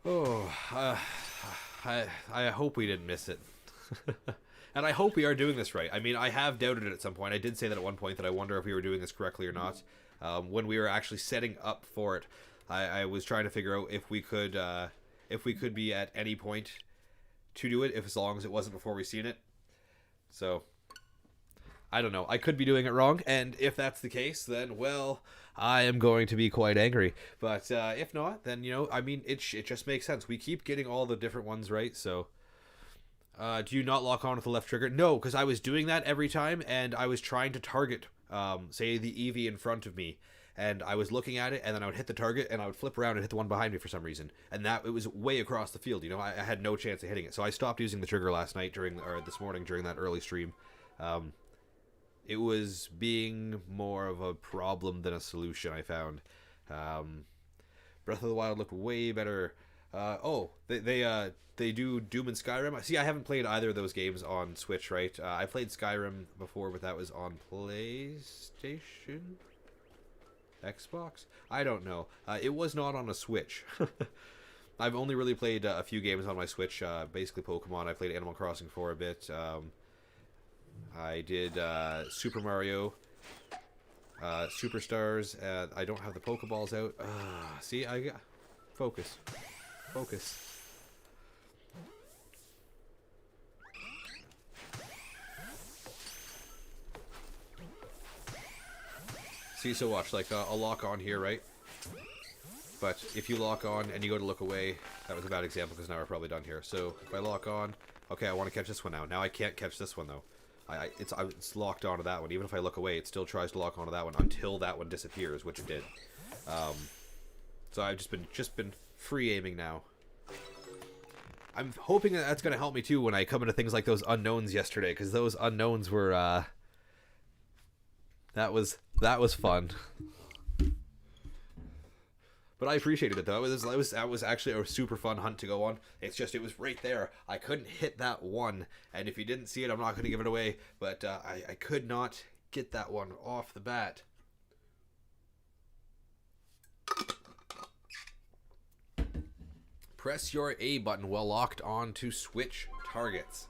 Oh, I hope we didn't miss it. And I hope we are doing this right. I mean, I have doubted it at some point. I did say that at one point, that I wonder if we were doing this correctly or not. When we were actually setting up for it, I was trying to figure out if we could be at any point to do it, if as long as it wasn't before we seen it. So I don't know. I could be doing it wrong, and if that's the case, then, well, I am going to be quite angry. But if not, then, you know, I mean, it just makes sense. We keep getting all the different ones right, so... do you not lock on with the left trigger? No, because I was doing that every time, and I was trying to target, say, the Eevee in front of me, and I was looking at it, and then I would hit the target, and I would flip around and hit the one behind me for some reason, and it was way across the field. You know, I had no chance of hitting it, so I stopped using the trigger last night or this morning during that early stream. It was being more of a problem than a solution, I found. Breath of the Wild looked way better. They do Doom and Skyrim. See, I haven't played either of those games on Switch, right? I played Skyrim before, but that was on PlayStation? Xbox? I don't know. It was not on a Switch. I've only really played a few games on my Switch, basically Pokemon. I played Animal Crossing for a bit. I did Super Mario, Superstars. I don't have the Pokeballs out. See, I got... Focus. Focus. See, so watch, like, I'll lock on here, right? But if you lock on and you go to look away, that was a bad example because now we're probably done here. So if I lock on, okay, I want to catch this one now. Now I can't catch this one though. It's locked onto that one. Even if I look away, it still tries to lock onto that one until that one disappears, which it did. So I've just been free aiming now. I'm hoping that that's going to help me too when I come into things like those unknowns yesterday, because those unknowns were that was fun. But I appreciated it though. That was actually a super fun hunt to go on. It's just, it was right there. I couldn't hit that one, and if you didn't see it, I'm not going to give it away. But I could not get that one off the bat. Press your A button while locked on to switch targets.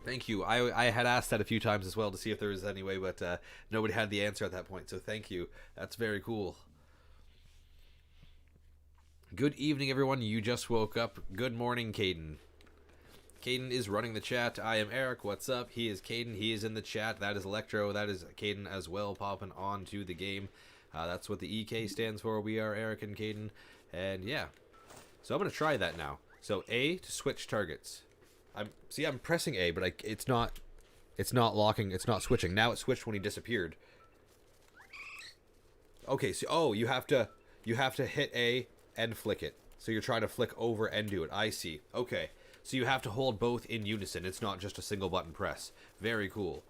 Thank you. I had asked that a few times as well to see if there was any way, but nobody had the answer at that point. So thank you. That's very cool. Good evening, everyone. You just woke up. Good morning, Caden. Caden is running the chat. I am Eric. What's up? He is Caden. He is in the chat. That is Electro. That is Caden as well, popping on to the game. That's what the EK stands for. We are Eric and Caden. And yeah. So I'm going to try that now. So A to switch targets. I'm pressing A, but it's not locking. It's not switching. Now it switched when he disappeared. Okay, so you have to hit A and flick it. So you're trying to flick over and do it. I see. Okay. So you have to hold both in unison. It's not just a single button press. Very cool.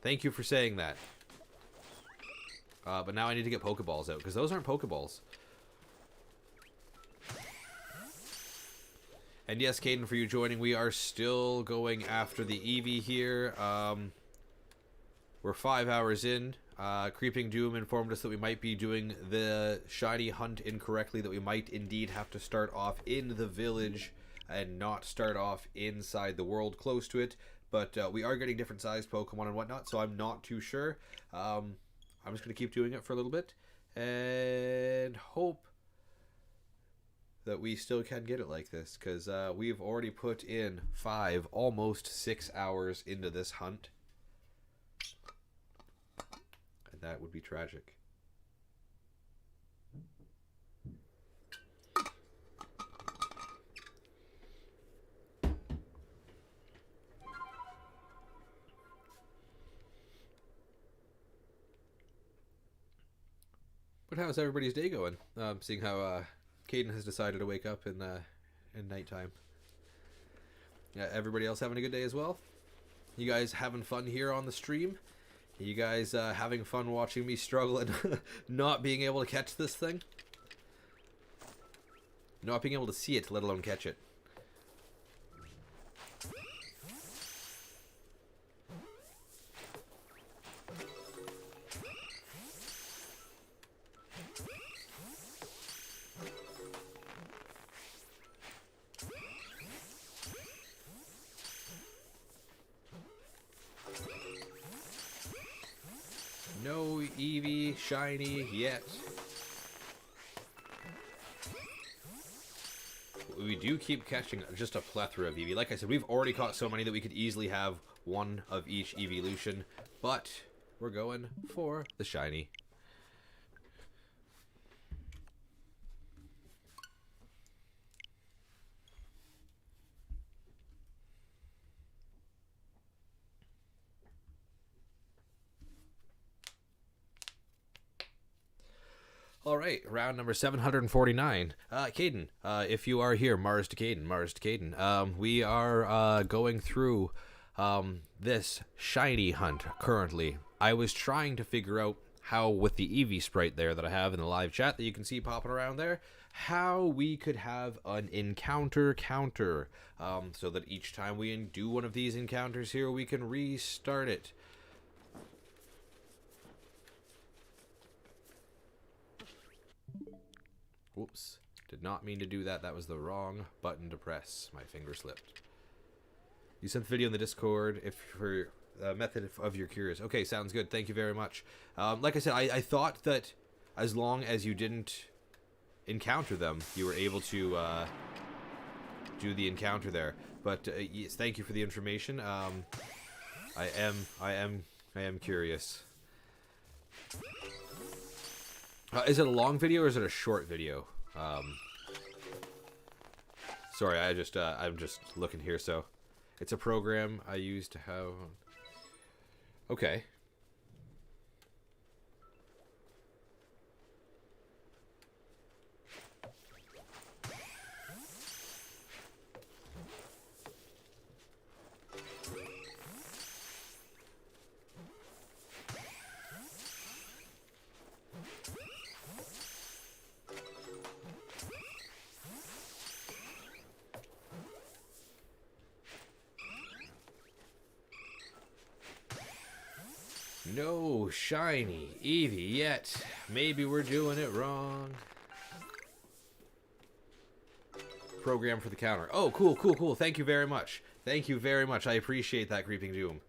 Thank you for saying that. But now I need to get Pokeballs out, because those aren't Pokeballs. And yes, Caden, for you joining, we are still going after the Eevee here. We're 5 hours in. Creeping Doom informed us that we might be doing the shiny hunt incorrectly, that we might indeed have to start off in the village and not start off inside the world close to it. But we are getting different sized Pokemon and whatnot, so I'm not too sure. I'm just going to keep doing it for a little bit and hope that we still can get it like this, because we've already put in 5, almost 6 hours into this hunt, and that would be tragic. But how's everybody's day going? Seeing how Caden has decided to wake up in nighttime. Yeah, everybody else having a good day as well? You guys having fun here on the stream? You guys having fun watching me struggle and not being able to catch this thing? Not being able to see it, let alone catch it. No Eevee shiny yet. We do keep catching just a plethora of Eevee. Like I said, we've already caught so many that we could easily have one of each evolution, but we're going for the shiny. All right, round number 749. Caden, if you are here, Mars to Caden. We are going through this shiny hunt currently. I was trying to figure out how, with the Eevee sprite there that I have in the live chat that you can see popping around there, how we could have an encounter counter, so that each time we do one of these encounters here, we can restart it. Whoops. Did not mean to do that. That was the wrong button to press. My finger slipped. You sent the video in the Discord if for method of your curious. Okay, sounds good. Thank you very much. Like I said, I thought that as long as you didn't encounter them, you were able to do the encounter there. But yes, thank you for the information. I am curious. Is it a long video or is it a short video? Sorry, I'm just looking here. So, it's a program I use to have. Okay. No shiny Eevee yet. Maybe we're doing it wrong. Program for the counter. Oh, cool, cool, cool. Thank you very much. Thank you very much. I appreciate that, Creeping Doom.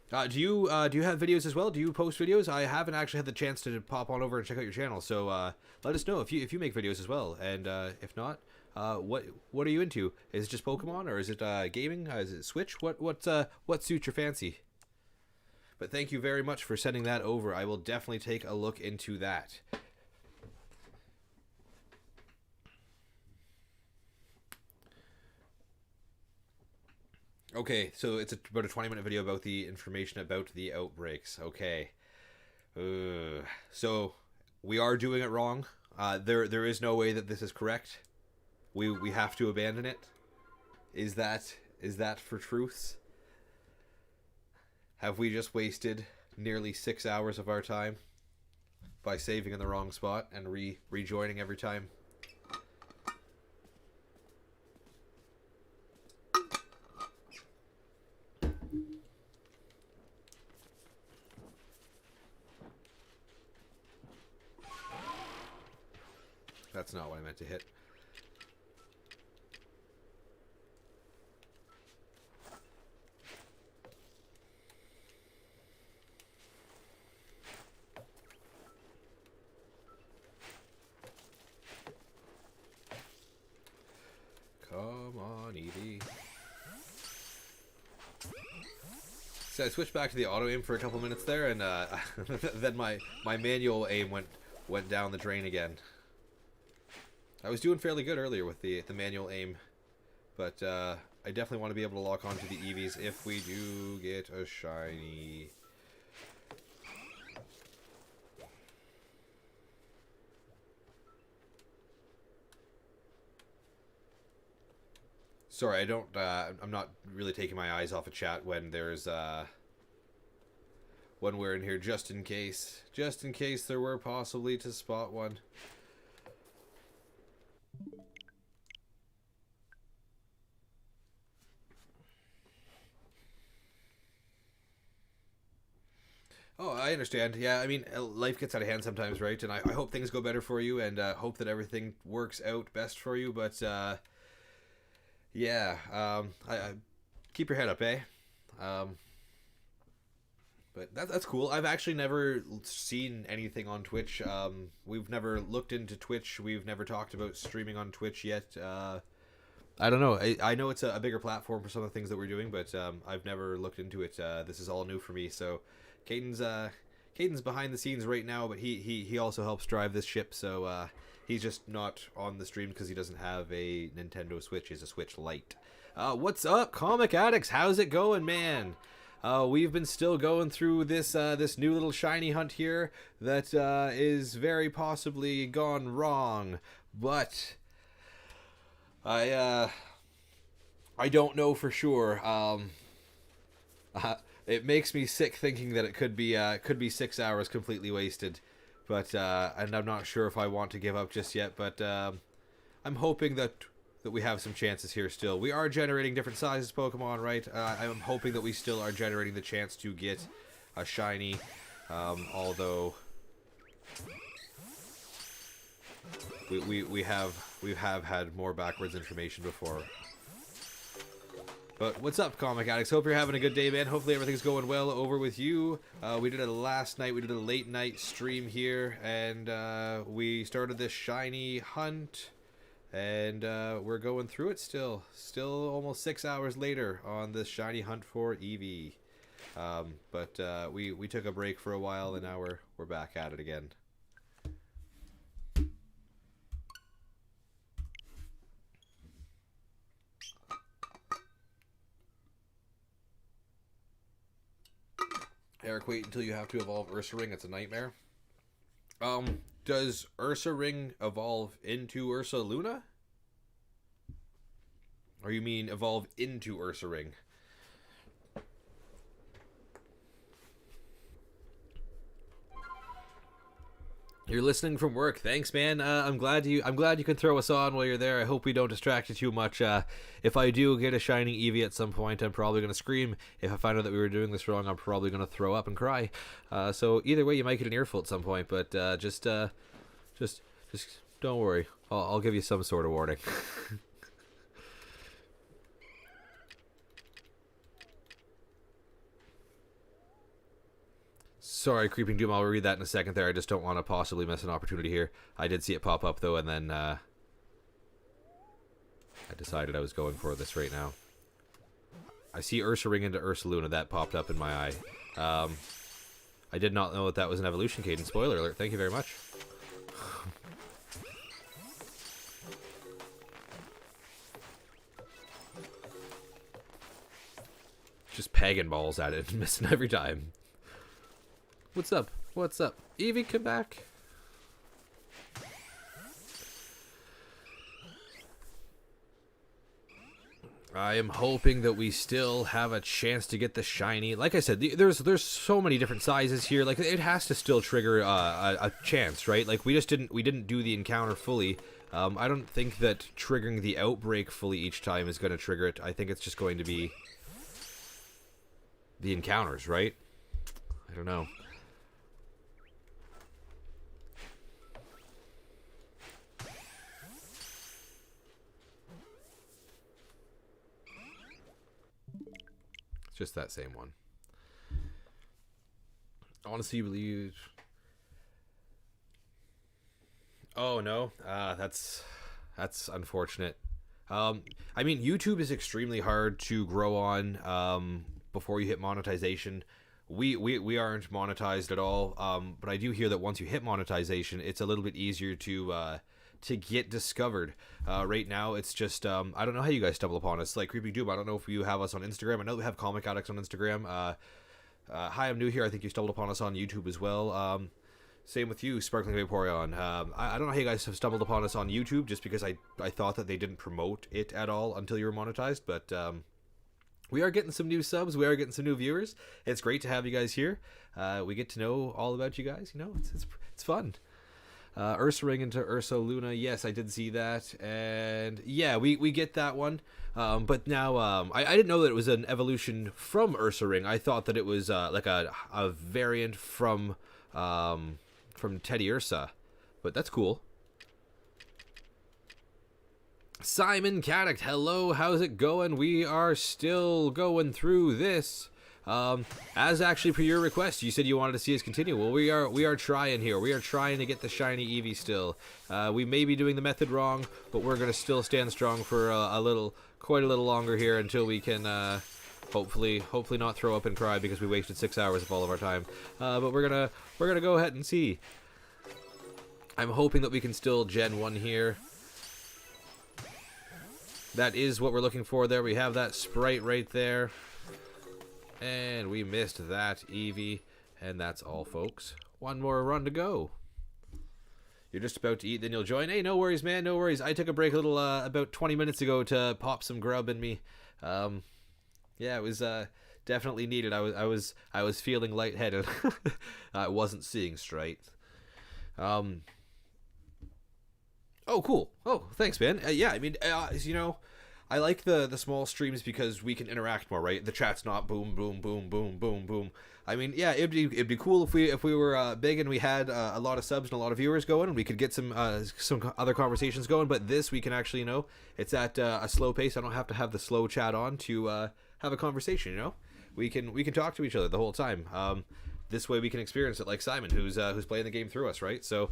Do you have videos as well? Do you post videos? I haven't actually had the chance to pop on over and check out your channel. So let us know if you make videos as well. And if not, what are you into? Is it just Pokemon, or is it gaming? Is it Switch? What suits your fancy? But thank you very much for sending that over. I will definitely take a look into that. Okay, so it's about a 20-minute video about the information about the outbreaks. Okay. So we are doing it wrong. There is no way that this is correct. We have to abandon it. Is that for truths? Have we just wasted nearly 6 hours of our time by saving in the wrong spot and rejoining every time? That's not what I meant to hit. Eevee. So I switched back to the auto aim for a couple minutes there, and then my manual aim went down the drain again. I was doing fairly good earlier with the manual aim, but I definitely want to be able to lock onto the Eevees if we do get a shiny. Sorry, I don't. I'm not really taking my eyes off of chat when there's when we're in here, just in case there were possibly to spot one. Oh, I understand. Yeah, I mean, life gets out of hand sometimes, right? And I hope things go better for you, and hope that everything works out best for you. But yeah, I keep your head up, eh? But that's cool. I've actually never seen anything on Twitch. We've never looked into Twitch. We've never talked about streaming on Twitch yet. I don't know. I know it's a bigger platform for some of the things that we're doing, but I've never looked into it. This is all new for me. So Caden's behind the scenes right now, but he also helps drive this ship. So he's just not on the stream because he doesn't have a Nintendo Switch. He's a Switch Lite. What's up, Comic Addicts? How's it going, man? We've been still going through this this new little shiny hunt here that is very possibly gone wrong, but I don't know for sure. It makes me sick thinking that it could be 6 hours completely wasted, but and I'm not sure if I want to give up just yet. But I'm hoping that we have some chances here still. We are generating different sizes Pokemon, right? I'm hoping that we still are generating the chance to get a shiny, although we have had more backwards information before. But what's up, Comic Addicts? Hope you're having a good day, man. Hopefully everything's going well over with you. We did it last night. We did a late night stream here, and we started this shiny hunt. And we're going through it still almost 6 hours later on this shiny hunt for Eevee. But we took a break for a while, and now we're back at it again. Eric, wait until you have to evolve Ursaring. It's a nightmare. Does Ursaring evolve into Ursaluna? Or you mean evolve into Ursaring? You're listening from work. Thanks, man. I'm glad you can throw us on while you're there. I hope we don't distract you too much. If I do get a shiny Eevee at some point, I'm probably gonna scream. If I find out that we were doing this wrong, I'm probably gonna throw up and cry. So either way, you might get an earful at some point. But just don't worry. I'll give you some sort of warning. Sorry, Creeping Doom, I'll read that in a second there. I just don't want to possibly miss an opportunity here. I did see it pop up, though, and then I decided I was going for this right now. I see Ursaring into Ursaluna. That popped up in my eye. I did not know that was an evolution cadence. Spoiler alert. Thank you very much. Just pegging balls at it and missing every time. What's up? What's up? Eevee, come back. I am hoping that we still have a chance to get the shiny. Like I said, there's so many different sizes here. Like it has to still trigger a chance, right? Like we didn't do the encounter fully. I don't think that triggering the outbreak fully each time is going to trigger it. I think it's just going to be the encounters, right? I don't know. Just that same one. I want to see you believe. Oh no, that's unfortunate. I mean, YouTube is extremely hard to grow on before you hit monetization. We aren't monetized at all, but I do hear that once you hit monetization, it's a little bit easier to get discovered. Right now, it's just I don't know how you guys stumble upon us. Like Creeping Doom, I don't know if you have us on Instagram. I know we have Comic Addicts on Instagram. Hi, I'm new here. I think you stumbled upon us on YouTube as well. Same with you, Sparkling Vaporeon. I don't know how you guys have stumbled upon us on YouTube, just because I thought that they didn't promote it at all until you were monetized, but we are getting some new subs. We are getting some new viewers. It's great to have you guys here. We get to know all about you guys. You know, it's fun. Ursa Ring into Ursa Luna. Yes, I did see that. And yeah, we get that one. But now I didn't know that it was an evolution from Ursa Ring. I thought that it was like a variant from Teddy Ursa. But that's cool. Simon Caddick, hello, how's it going? We are still going through this. As actually per your request, you said you wanted to see us continue. Well, we are trying here. We are trying to get the shiny Eevee still. We may be doing the method wrong, but we're gonna still stand strong for quite a little longer here until we can hopefully not throw up and cry because we wasted 6 hours of all of our time. But we're gonna go ahead and see. I'm hoping that we can still Gen 1 here. That is what we're looking for there. We have that sprite right there. And we missed that Eevee. And that's all, folks. One more run to go. You're just about to eat, then you'll join. Hey, no worries, man. No worries. I took a break a little about 20 minutes ago to pop some grub in me. Yeah, it was definitely needed. I was feeling lightheaded. I wasn't seeing straight. Oh, cool. Oh, thanks, man. Yeah, I mean, you know, I like the small streams because we can interact more, right? The chat's not boom, boom, boom, boom, boom, boom. I mean, yeah, it'd be cool if we were big and we had a lot of subs and a lot of viewers going, and we could get some other conversations going. But this, we can actually, you know, it's at a slow pace. I don't have to have the slow chat on to have a conversation. You know, we can talk to each other the whole time. This way, we can experience it like Simon, who's playing the game through us, right? So.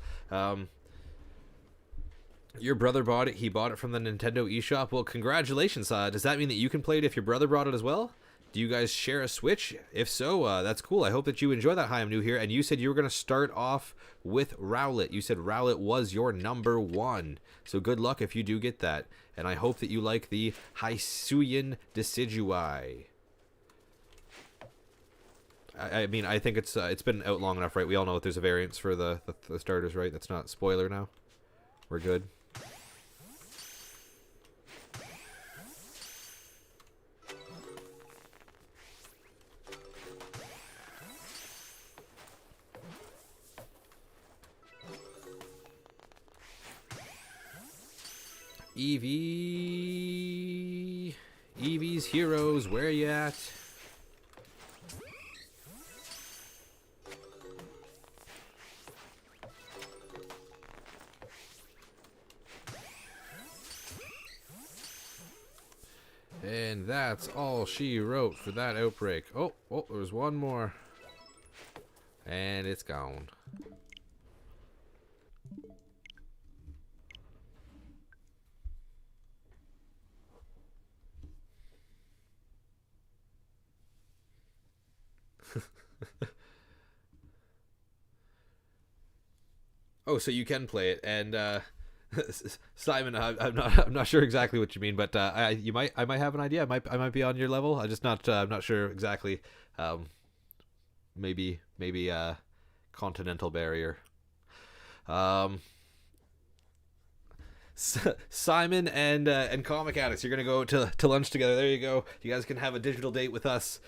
Your brother bought it. He bought it from the Nintendo eShop. Well, congratulations. Does that mean that you can play it if your brother brought it as well? Do you guys share a Switch? If so, that's cool. I hope that you enjoy that. Hi, I'm new here. And you said you were going to start off with Rowlet. You said Rowlet was your number 1. So good luck if you do get that. And I hope that you like the Hisuian Decidui. I mean, I think it's been out long enough, right? We all know that there's a variance for the starters, right? That's not spoiler now. We're good. Eevee. Eevee's heroes, where you at? And that's all she wrote for that outbreak. Oh, there's one more. And it's gone. Oh, so you can play it, and Simon, I'm not sure exactly what you mean, but I might have an idea. I might be on your level. I'm not sure exactly. Maybe continental barrier. Simon and Comic Addicts, you're gonna go to lunch together. There you go. You guys can have a digital date with us.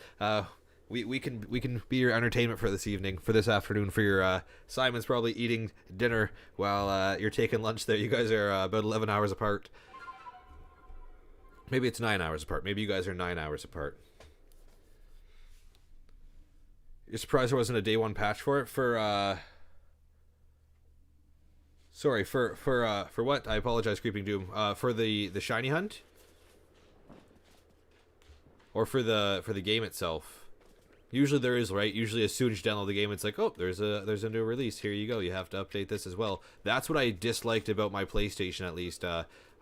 We can be your entertainment for this evening, for this afternoon, for your Simon's probably eating dinner while you're taking lunch there. You guys are about 11 hours apart. Maybe it's 9 hours apart. Maybe you guys are 9 hours apart. You're surprised there wasn't a day 1 patch for it? Sorry, for what? I apologize, Creeping Doom. For the shiny hunt? Or for the game itself? Usually there is, right? Usually as soon as you download the game, it's like, oh, there's a new release. Here you go. You have to update this as well. That's what I disliked about my PlayStation, at least.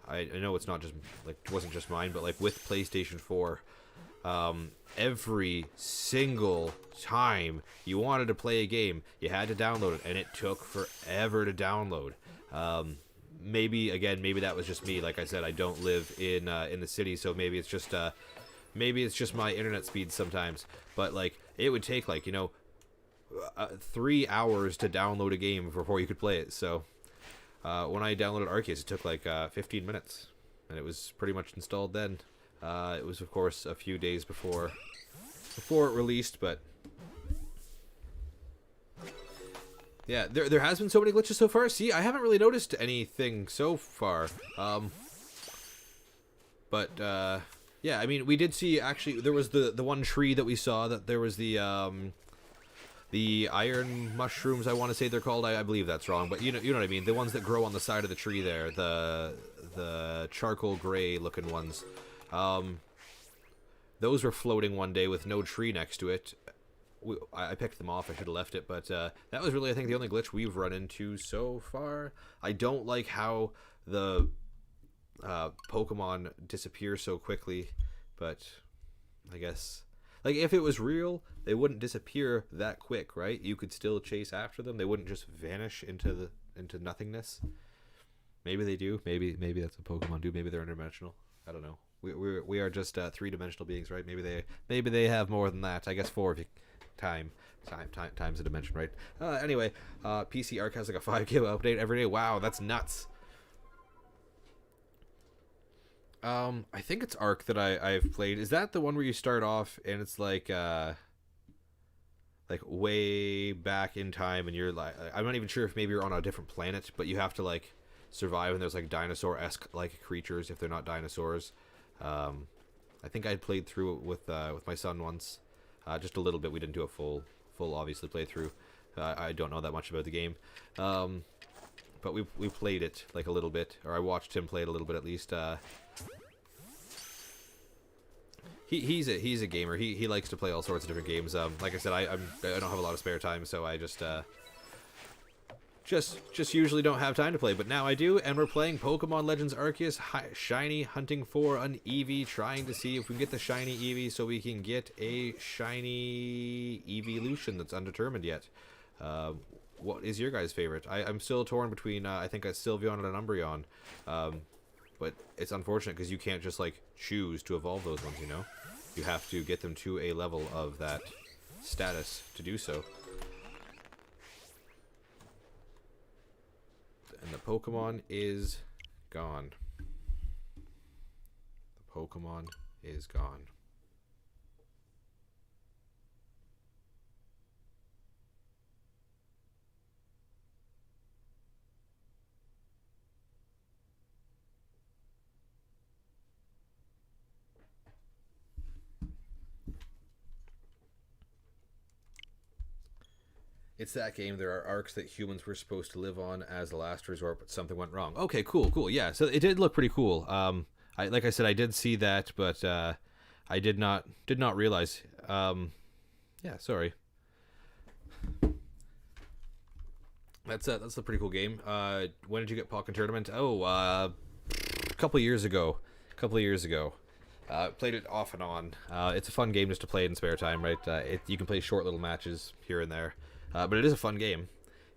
I know it's not just like it wasn't just mine, but like with PlayStation 4, every single time you wanted to play a game, you had to download it, and it took forever to download. Maybe that was just me. Like I said, I don't live in the city, so maybe it's just my internet speed sometimes. But like it would take like 3 hours to download a game before you could play it. So when I downloaded ARCEUS, it took like 15 minutes, and it was pretty much installed then. It was, of course, a few days before it released, but yeah, there has been so many glitches so far. See, I haven't really noticed anything so far. But yeah, I mean, we did see, actually, there was the one tree that we saw, that there was the iron mushrooms, I want to say they're called. I believe that's wrong, but you know what I mean. The ones that grow on the side of the tree there, the charcoal gray looking ones. Those were floating one day with no tree next to it. I picked them off. I should have left it, but that was really, I think, the only glitch we've run into so far. I don't like how the Pokemon disappear so quickly, but I guess, like, if it was real, they wouldn't disappear that quick, right? You could still chase after them. They wouldn't just vanish into nothingness. Maybe they do. Maybe that's what Pokemon do. Maybe they're interdimensional. I don't know. We are just three-dimensional beings, right? Maybe they have more than that. I guess 4 if you times a dimension, right? Anyway, PC Arc has like a 5 GB update every day. Wow, that's nuts. I think it's Arc that I've played. Is that the one where you start off and it's like way back in time, and you're like, I'm not even sure if maybe you're on a different planet, but you have to like survive, and there's like dinosaur-esque like creatures if they're not dinosaurs. I think I played through it with my son once, just a little bit. We didn't do a full obviously playthrough. I don't know that much about the game, but we played it like a little bit, or I watched him play it a little bit at least. He's a gamer. He likes to play all sorts of different games. Like I said, I don't have a lot of spare time, so I just usually don't have time to play, but now I do, and we're playing Pokemon Legends Arceus Shiny, hunting for an Eevee, trying to see if we can get the shiny Eevee so we can get a shiny evolution that's undetermined yet. What is your guys' favorite? I'm still torn between, I think, a Sylveon and an Umbreon, but it's unfortunate because you can't just, like, choose to evolve those ones, you know? You have to get them to a level of that status to do so. And the Pokemon is gone. The Pokemon is gone. It's that game. There are arcs that humans were supposed to live on as a last resort, but something went wrong. Okay, cool. Yeah, so it did look pretty cool. Like I said, I did see that, but I did not realize. Yeah, sorry. That's a pretty cool game. When did you get Pokken Tournament? Oh, a couple years ago. Played it off and on. It's a fun game just to play in spare time, right? You can play short little matches here and there. But it is a fun game.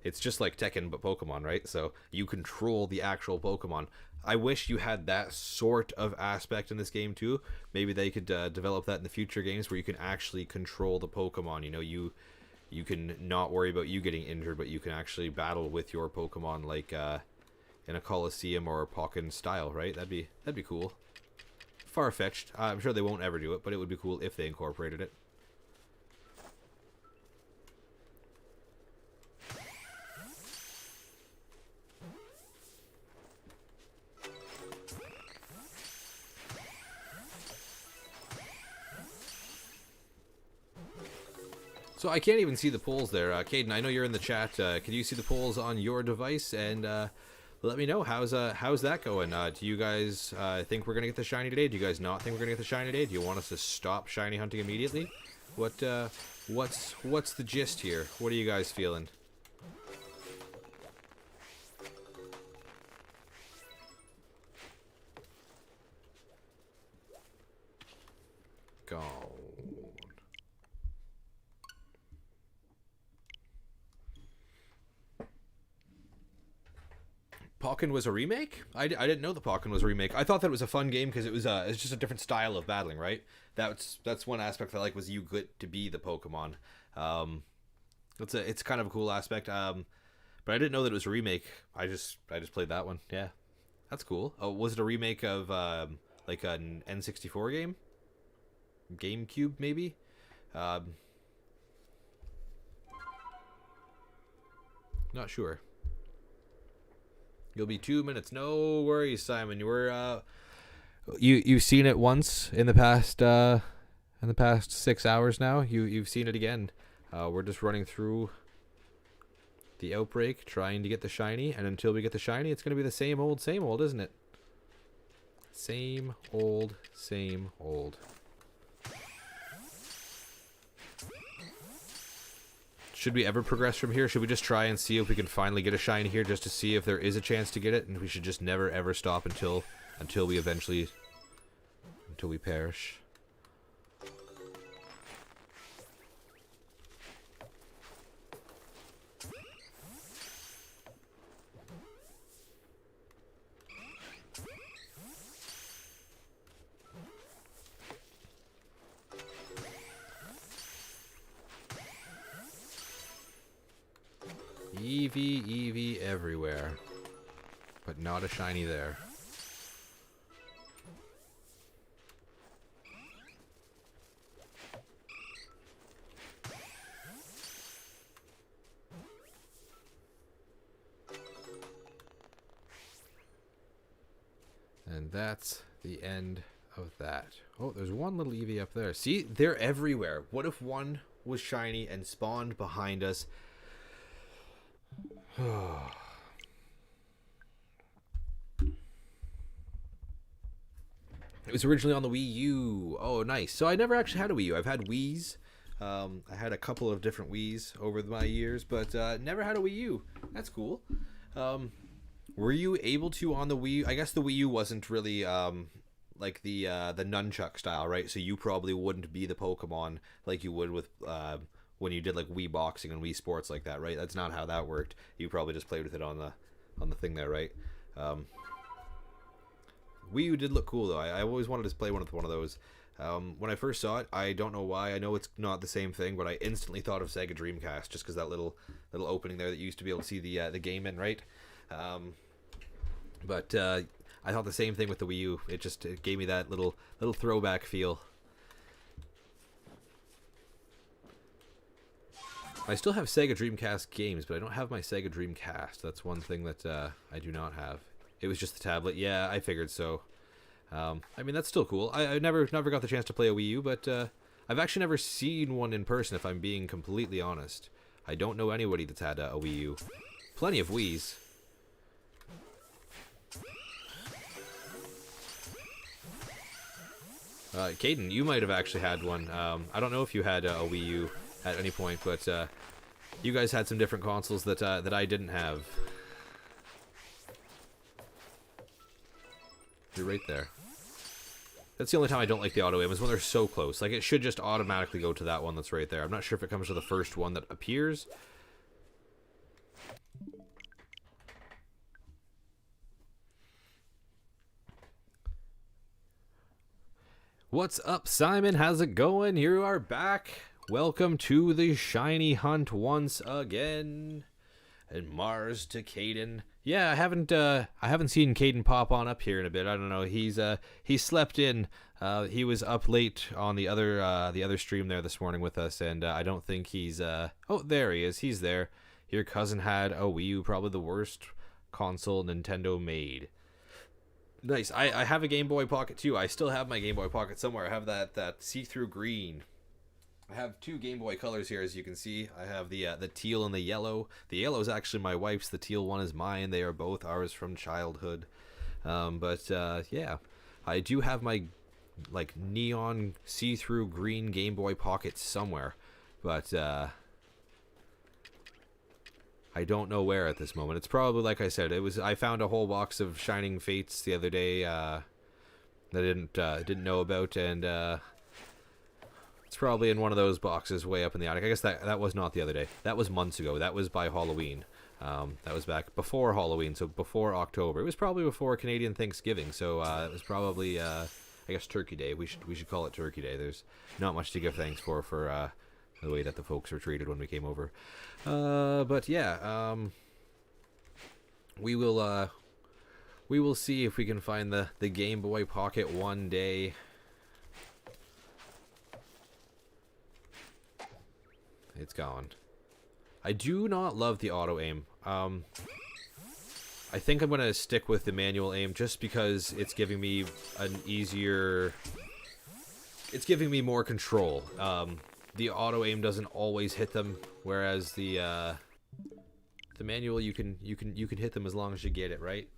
It's just like Tekken, but Pokemon, right? So you control the actual Pokemon. I wish you had that sort of aspect in this game too. Maybe they could develop that in the future games where you can actually control the Pokemon. You know, you can not worry about you getting injured, but you can actually battle with your Pokemon like in a Coliseum or Pokken style, right? That'd be cool. Far-fetched. I'm sure they won't ever do it, but it would be cool if they incorporated it. So I can't even see the polls there. Caden, I know you're in the chat. Can you see the polls on your device? And let me know, how's that going? Do you guys think we're going to get the shiny today? Do you guys not think we're going to get the shiny today? Do you want us to stop shiny hunting immediately? What's the gist here? What are you guys feeling? Pokken was a remake? I didn't know the Pokken was a remake. I thought that it was a fun game because it's just a different style of battling, right? That's one aspect that I like, was you get to be the Pokemon. It's kind of a cool aspect. But I didn't know that it was a remake. I just played that one. Yeah, that's cool. Oh, was it a remake of like an N64 game? GameCube maybe? Not sure. You'll be 2 minutes. No worries, Simon. You've seen it once in the past 6 hours now. You've seen it again. We're just running through the outbreak, trying to get the shiny, and until we get the shiny, it's going to be the same old, isn't it? Same old, same old. Should we ever progress from here? Should we just try and see if we can finally get a shiny here, just to see if there is a chance to get it, and we should just never ever stop until we perish? Eevee everywhere, but not a shiny there. And that's the end of that. Oh, there's one little Eevee up there. See, they're everywhere. What if one was shiny and spawned behind us? It was originally on the Wii U. Oh, nice. So I never actually had a Wii U. I've had Wiis. I had a couple of different Wiis over my years, but never had a Wii U. That's cool. Were you able to on the Wii U? I guess the Wii U wasn't really like the nunchuck style, right? So you probably wouldn't be the Pokemon like you would with when you did like Wii Boxing and Wii Sports like that, right? That's not how that worked. You probably just played with it on the thing there, right? Wii U did look cool though. I always wanted to play one of those. When I first saw it, I don't know why. I know it's not the same thing, but I instantly thought of Sega Dreamcast just because that little opening there that you used to be able to see the game in, right? But I thought the same thing with the Wii U. It gave me that little throwback feel. I still have Sega Dreamcast games, but I don't have my Sega Dreamcast. That's one thing that I do not have. It was just the tablet. Yeah, I figured so. I mean, that's still cool. I never got the chance to play a Wii U, but I've actually never seen one in person, if I'm being completely honest. I don't know anybody that's had a Wii U. Plenty of Wiis. Caden, you might have actually had one. I don't know if you had a Wii U at any point, but you guys had some different consoles that I didn't have. You're right there. That's the only time I don't like the auto aim, is when they're so close. Like, it should just automatically go to that one that's right there. I'm not sure if it comes to the first one that appears. What's up, Simon? How's it going? You are back. Welcome to the shiny hunt once again. And Mars to Caden. Yeah, I haven't seen Caden pop on up here in a bit. I don't know. He slept in. He was up late on the other stream there this morning with us, and I don't think he's oh, there he is. He's there. Your cousin had a Wii U, probably the worst console Nintendo made. Nice. I have a Game Boy Pocket too. I still have my Game Boy Pocket somewhere. I have that see-through green. I have two Game Boy colors here, as you can see. I have the teal and the yellow. The yellow is actually my wife's. The teal one is mine. They are both ours from childhood. Yeah, I do have my like neon see-through green Game Boy Pocket somewhere, but I don't know where at this moment. It's probably, like I said, I found a whole box of Shining Fates the other day that I didn't know about, and it's It's probably in one of those boxes way up in the attic. I guess that was not the other day. That was months ago. That was by Halloween. That was back before Halloween, so before October. It was probably before Canadian Thanksgiving, so it was probably, I guess, Turkey Day. We should call it Turkey Day. There's not much to give thanks for the way that the folks were treated when we came over. But yeah, we will see if we can find the Game Boy Pocket one day. It's gone. I do not love the auto aim. I think I'm going to stick with the manual aim just because it's giving me an easier... It's giving me more control. The auto aim doesn't always hit them, whereas the manual you can hit them as long as you get it, right?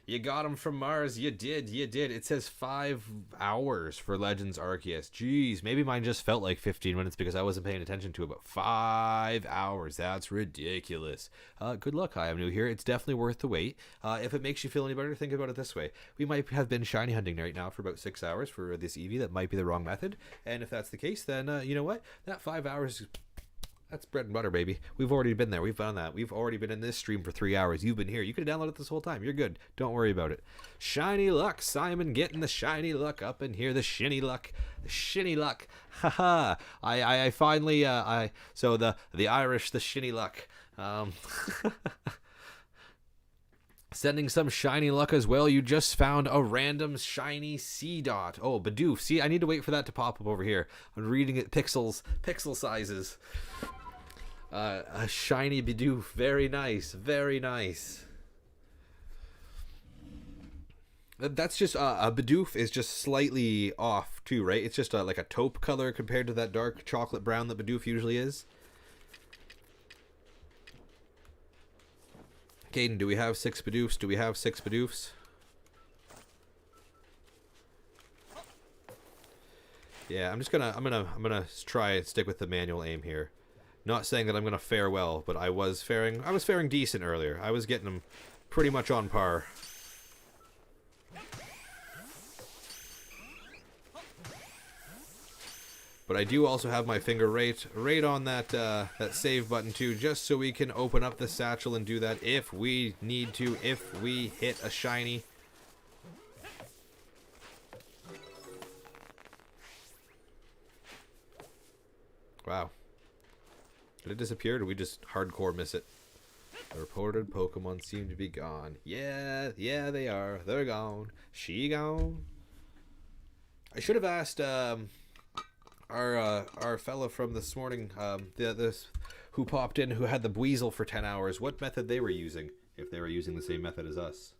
You got him from Mars. You did. It says 5 hours for Legends Arceus. Jeez, maybe mine just felt like 15 minutes because I wasn't paying attention to it, but 5 hours. That's ridiculous. Good luck. I am new here. It's definitely worth the wait. If it makes you feel any better, think about it this way. We might have been shiny hunting right now for about 6 hours for this Eevee. That might be the wrong method. And if that's the case, then you know what? That 5 hours... That's bread and butter, baby. We've already been there. We've done that. We've already been in this stream for 3 hours. You've been here. You could have downloaded it this whole time. You're good. Don't worry about it. Shiny luck. Simon getting the shiny luck up in here. The shinny luck. The shinny luck. Haha. I finally, so the Irish, the shinny luck. Sending some shiny luck as well. You just found a random shiny C dot. Oh, Bidoof. See, I need to wait for that to pop up over here. I'm reading it pixel sizes. A shiny Bidoof. Very nice. Very nice. That's just, a Bidoof is just slightly off too, right? It's just like a taupe color compared to that dark chocolate brown that Bidoof usually is. Caden, do we have 6 Bidoofs? Do we have 6 Bidoofs? Yeah, I'm gonna try and stick with the manual aim here. Not saying that I'm gonna fare well, but I was faring decent earlier. I was getting them pretty much on par. But I do also have my finger right on that that save button too, just so we can open up the satchel and do that if we need to, if we hit a shiny. Wow. Did it disappear, or did we just hardcore miss it? The reported Pokemon seem to be gone. Yeah, they are. They're gone. She gone. I should have asked our fella from this morning, this who popped in, who had the Buizel for 10 hours, what method they were using, if they were using the same method as us.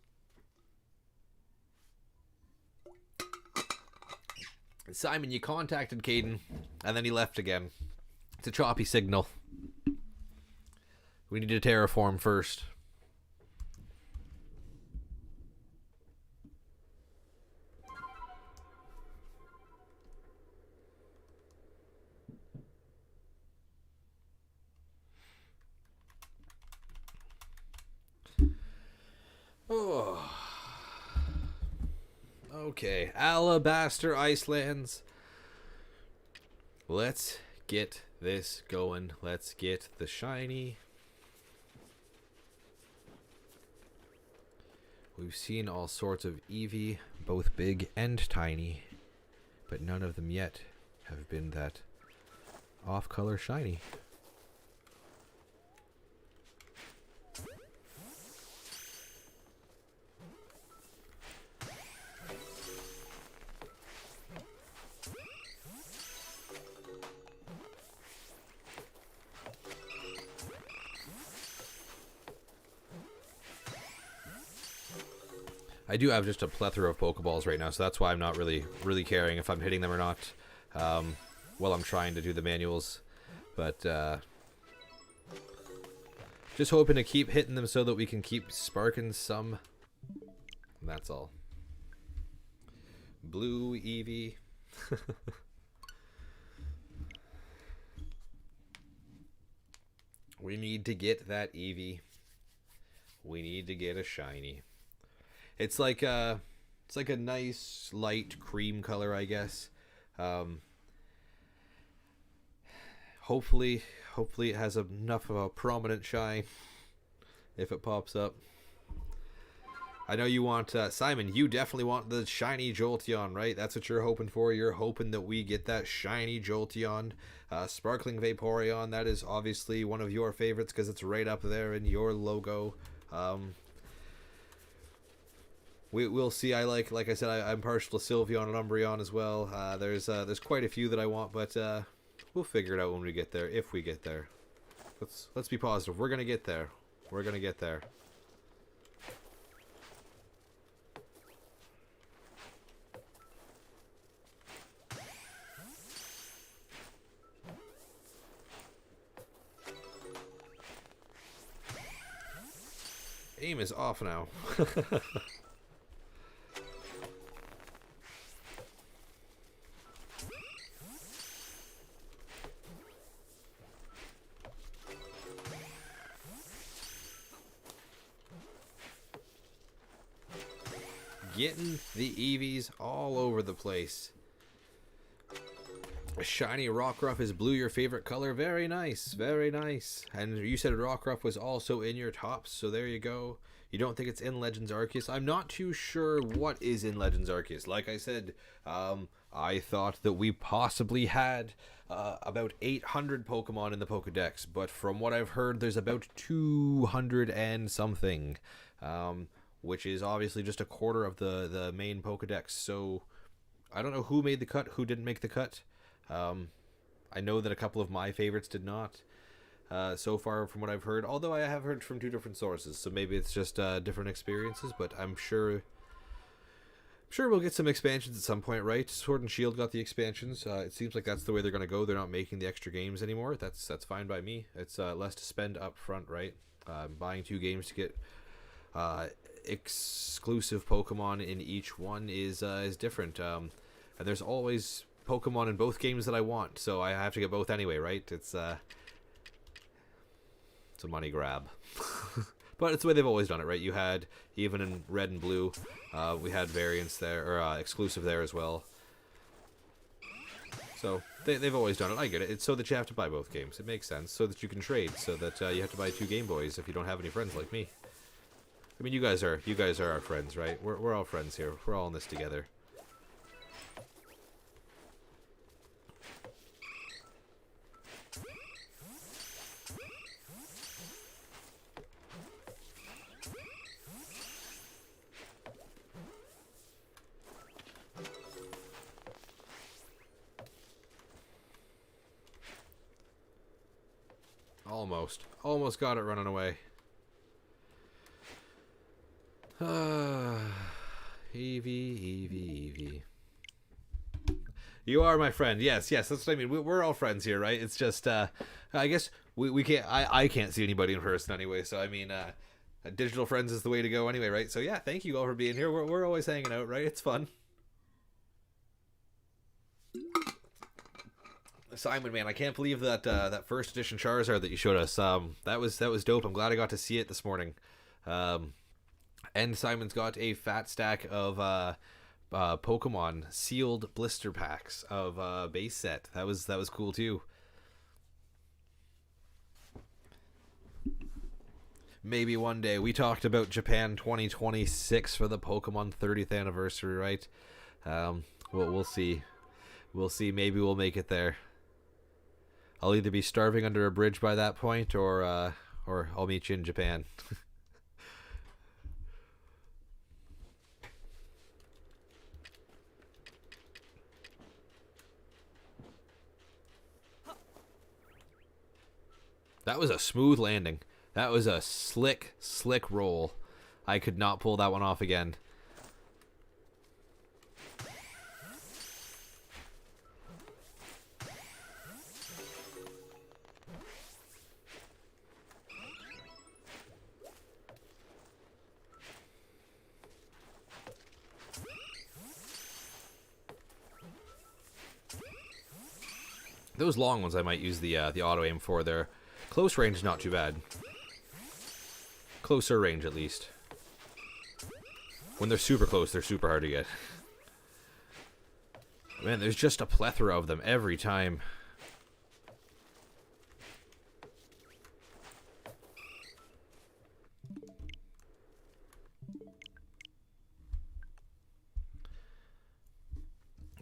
Simon, you contacted Caden, and then he left again. It's a choppy signal. We need to terraform first. Oh. Okay, Alabaster Icelands. Let's get this going. Let's get the shiny. We've seen all sorts of Eevee, both big and tiny, but none of them yet have been that off-color shiny. I do have just a plethora of Pokeballs right now, so that's why I'm not really caring if I'm hitting them or not while I'm trying to do the manuals. But just hoping to keep hitting them so that we can keep sparking some. And that's all. Blue Eevee. We need to get that Eevee. We need to get a shiny. It's like a nice light cream color, I guess. hopefully it has enough of a prominent shine if it pops up. I know you want, Simon, you definitely want the shiny Jolteon, right? That's what you're hoping for. You're hoping that we get that shiny Jolteon. Sparkling Vaporeon, that is obviously one of your favorites because it's right up there in your logo. We'll see. Like I said, I'm partial to Sylveon and Umbreon as well. There's quite a few that I want, but we'll figure it out when we get there, if we get there. Let's be positive. We're gonna get there. We're gonna get there. Aim is off now. Getting the Eevees all over the place. A shiny Rockruff is blue, your favorite color. Very nice, very nice. And you said Rockruff was also in your tops, so there you go. You don't think it's in Legends Arceus? I'm not too sure what is in Legends Arceus. Like I said, I thought that we possibly had about 800 Pokemon in the Pokedex, but from what I've heard, there's about 200 and something, which is obviously just a quarter of the main Pokedex. So I don't know who made the cut, who didn't make the cut. I know that a couple of my favorites did not, so far from what I've heard, although I have heard from two different sources, so maybe it's just different experiences, but I'm sure we'll get some expansions at some point, right? Sword and Shield got the expansions. It seems like that's the way they're going to go. They're not making the extra games anymore. That's fine by me. It's less to spend up front, right? Buying 2 games to get exclusive Pokemon in each one is different. And there's always Pokemon in both games that I want, so I have to get both anyway, right? It's a money grab. But it's the way they've always done it, right? You had, even in Red and Blue, we had variants there, or exclusive there as well. So they've always done it. I get it. It's so that you have to buy both games. It makes sense. So that you can trade. So that you have to buy 2 Game Boys if you don't have any friends like me. I mean, you guys are our friends, right? We're all friends here. We're all in this together. Almost got it running away. Eevee. You are my friend. Yes, that's what I mean. We're all friends here, right? It's just, I guess we can't, I can't see anybody in person anyway, so I mean, digital friends is the way to go anyway, right? So yeah, thank you all for being here. We're always hanging out, right? It's fun. Simon, man, I can't believe that that first edition Charizard that you showed us. That was dope. I'm glad I got to see it this morning. And Simon's got a fat stack of Pokemon sealed blister packs of base set. That was cool too. Maybe one day. We talked about Japan 2026 for the Pokemon 30th anniversary, right? We'll see. We'll see. Maybe we'll make it there. I'll either be starving under a bridge by that point, or I'll meet you in Japan. That was a smooth landing. That was a slick roll. I could not pull that one off again. Those long ones I might use the auto aim for. There. Close range is not too bad. Closer range, at least. When they're super close, they're super hard to get. Man, there's just a plethora of them every time.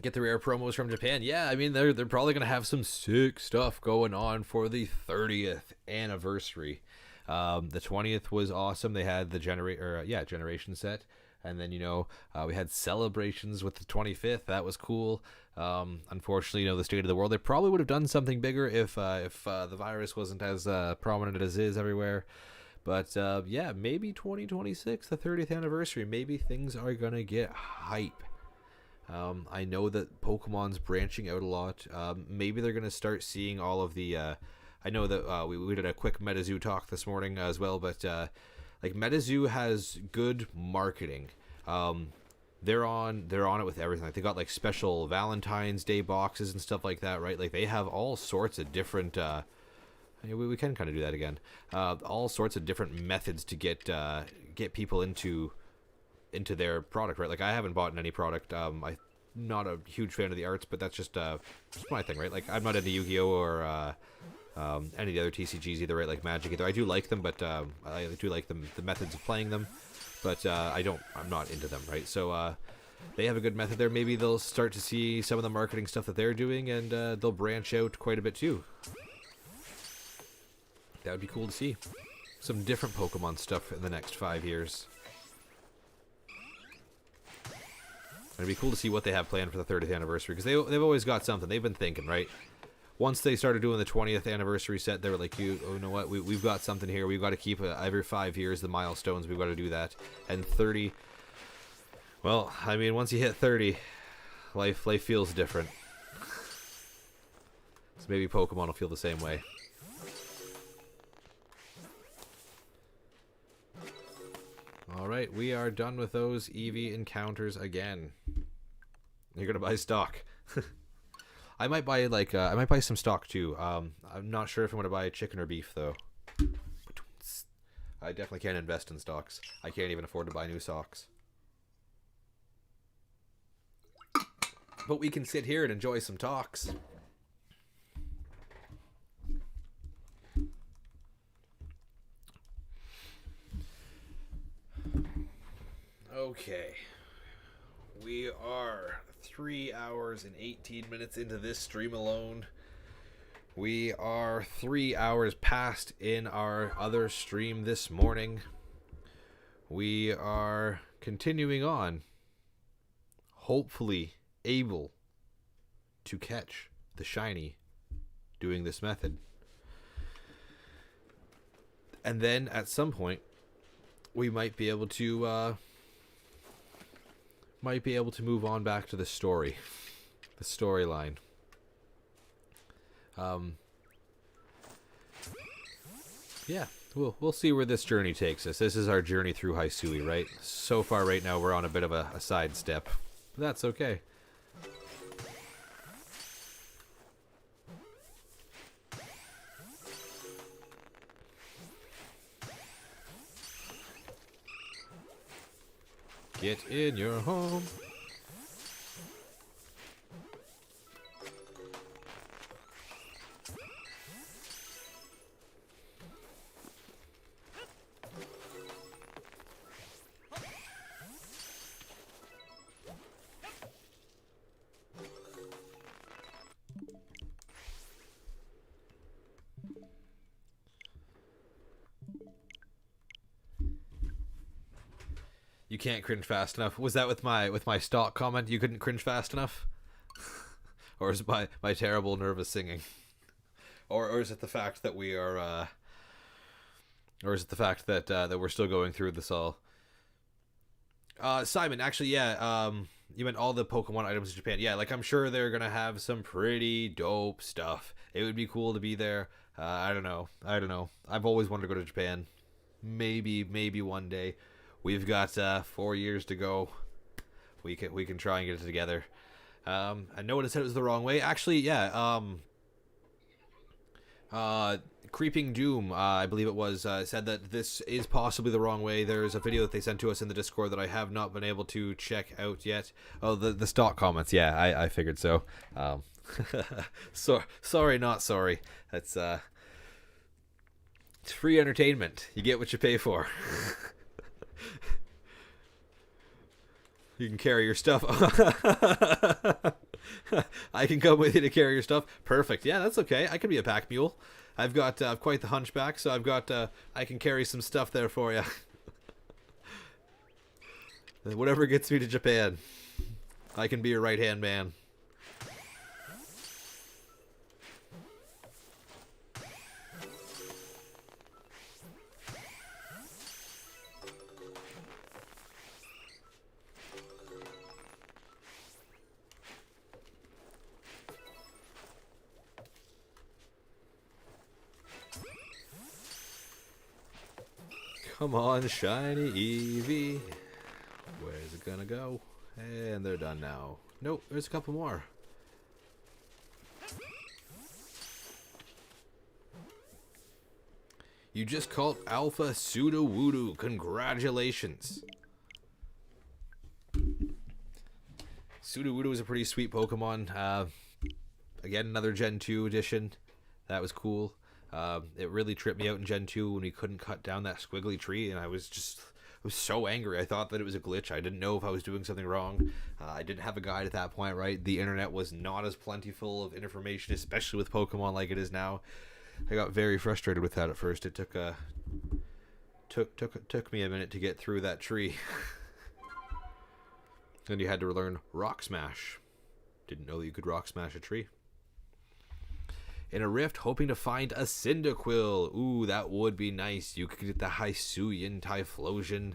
get the rare promos from Japan. Yeah, I mean they're probably gonna have some sick stuff going on for the 30th anniversary. The 20th was awesome. They had the generation set, and then we had celebrations with the 25th. That was cool. Unfortunately, the state of the world. They probably would have done something bigger if the virus wasn't as prominent as it is everywhere. But yeah, maybe 2026, the 30th anniversary. Maybe things are gonna get hype. I know that Pokemon's branching out a lot. Maybe they're going to start seeing all of the... I know that we did a quick MetaZoo talk this morning as well, but like MetaZoo has good marketing. They're on it with everything. Like they got like special Valentine's Day boxes and stuff like that, right? Like they have all sorts of different... we can kind of do that again. All sorts of different methods to get people into their product, right? Like I haven't bought any product. I'm not a huge fan of the arts, but that's just my thing, right? Like I'm not into Yu-Gi-Oh or any of the other TCGs either, right? Like Magic either. I do like them, but I do like the methods of playing them, but I'm not into them, right? So they have a good method there. Maybe they'll start to see some of the marketing stuff that they're doing, and they'll branch out quite a bit too. That would be cool to see. Some different Pokemon stuff in the next 5 years. It'd be cool to see what they have planned for the 30th anniversary, because they've always got something. They've been thinking, right? Once they started doing the 20th anniversary set, they were like, you know what? We've got something here. We've got to keep every 5 years the milestones. We've got to do that. And 30, well, I mean, once you hit 30, life feels different. So maybe Pokemon will feel the same way. Alright, we are done with those Eevee encounters again. You're gonna buy stock. I might buy some stock too. I'm not sure if I'm gonna buy chicken or beef though. I definitely can't invest in stocks. I can't even afford to buy new socks. But we can sit here and enjoy some talks. Okay, we are 3 hours and 18 minutes into this stream alone. We are 3 hours past in our other stream this morning. We are continuing on, hopefully able to catch the shiny doing this method. And then at some point, we might be able to move on back to the story, the storyline. Yeah, we'll see where this journey takes us. This is our journey through Hisui, right? So far, right now, we're on a bit of a sidestep, but that's okay. Get in your home. You can't cringe fast enough. Was that with my stock comment? You couldn't cringe fast enough? Or is it my terrible nervous singing? Or is it the fact that we are or is it the fact that that we're still going through this all? Simon, actually, yeah, you meant all the Pokemon items in Japan. Yeah, like I'm sure they're gonna have some pretty dope stuff. It would be cool to be there. I don't know. I've always wanted to go to Japan. Maybe one day. We've got 4 years to go. We can try and get it together. I know what I said it was the wrong way. Actually, yeah. Creeping Doom, I believe it was, said that this is possibly the wrong way. There's a video that they sent to us in the Discord that I have not been able to check out yet. Oh, the stock comments. Yeah, I figured so. Sorry, not sorry. That's it's free entertainment. You get what you pay for. You can carry your stuff. I can come with you to carry your stuff. Perfect. Yeah, that's okay. I can be a pack mule. I've got quite the hunchback, so I can carry some stuff there for you. Whatever gets me to Japan, I can be your right-hand man. Come on, shiny Eevee. Where's it gonna go? And they're done now. Nope, there's a couple more. You just caught Alpha Sudowoodo. Congratulations. Sudowoodo is a pretty sweet Pokemon. Again, another Gen 2 edition. That was cool. It really tripped me out in Gen 2 when we couldn't cut down that squiggly tree, and I was so angry. I thought that it was a glitch. I didn't know if I was doing something wrong. I didn't have a guide at that point, right? The internet was not as plentiful of information, especially with Pokemon like it is now. I got very frustrated with that at first. It took me a minute to get through that tree. Then you had to learn Rock Smash. Didn't know that you could Rock Smash a tree. In a rift, hoping to find a Cyndaquil. Ooh, that would be nice. You could get the Hisuian Typhlosion.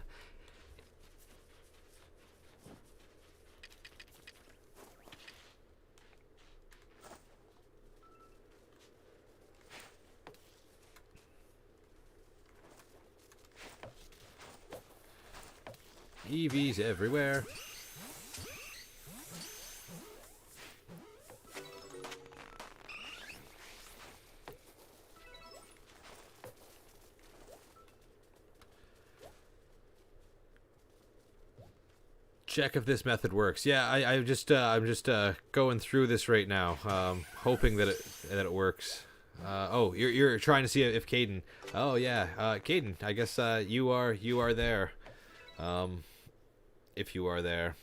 Eevees everywhere. Check if this method works. Yeah, I'm just going through this right now, hoping that it works. Oh, you're trying to see if Caden. Oh yeah, Caden. I guess you are there. If you are there,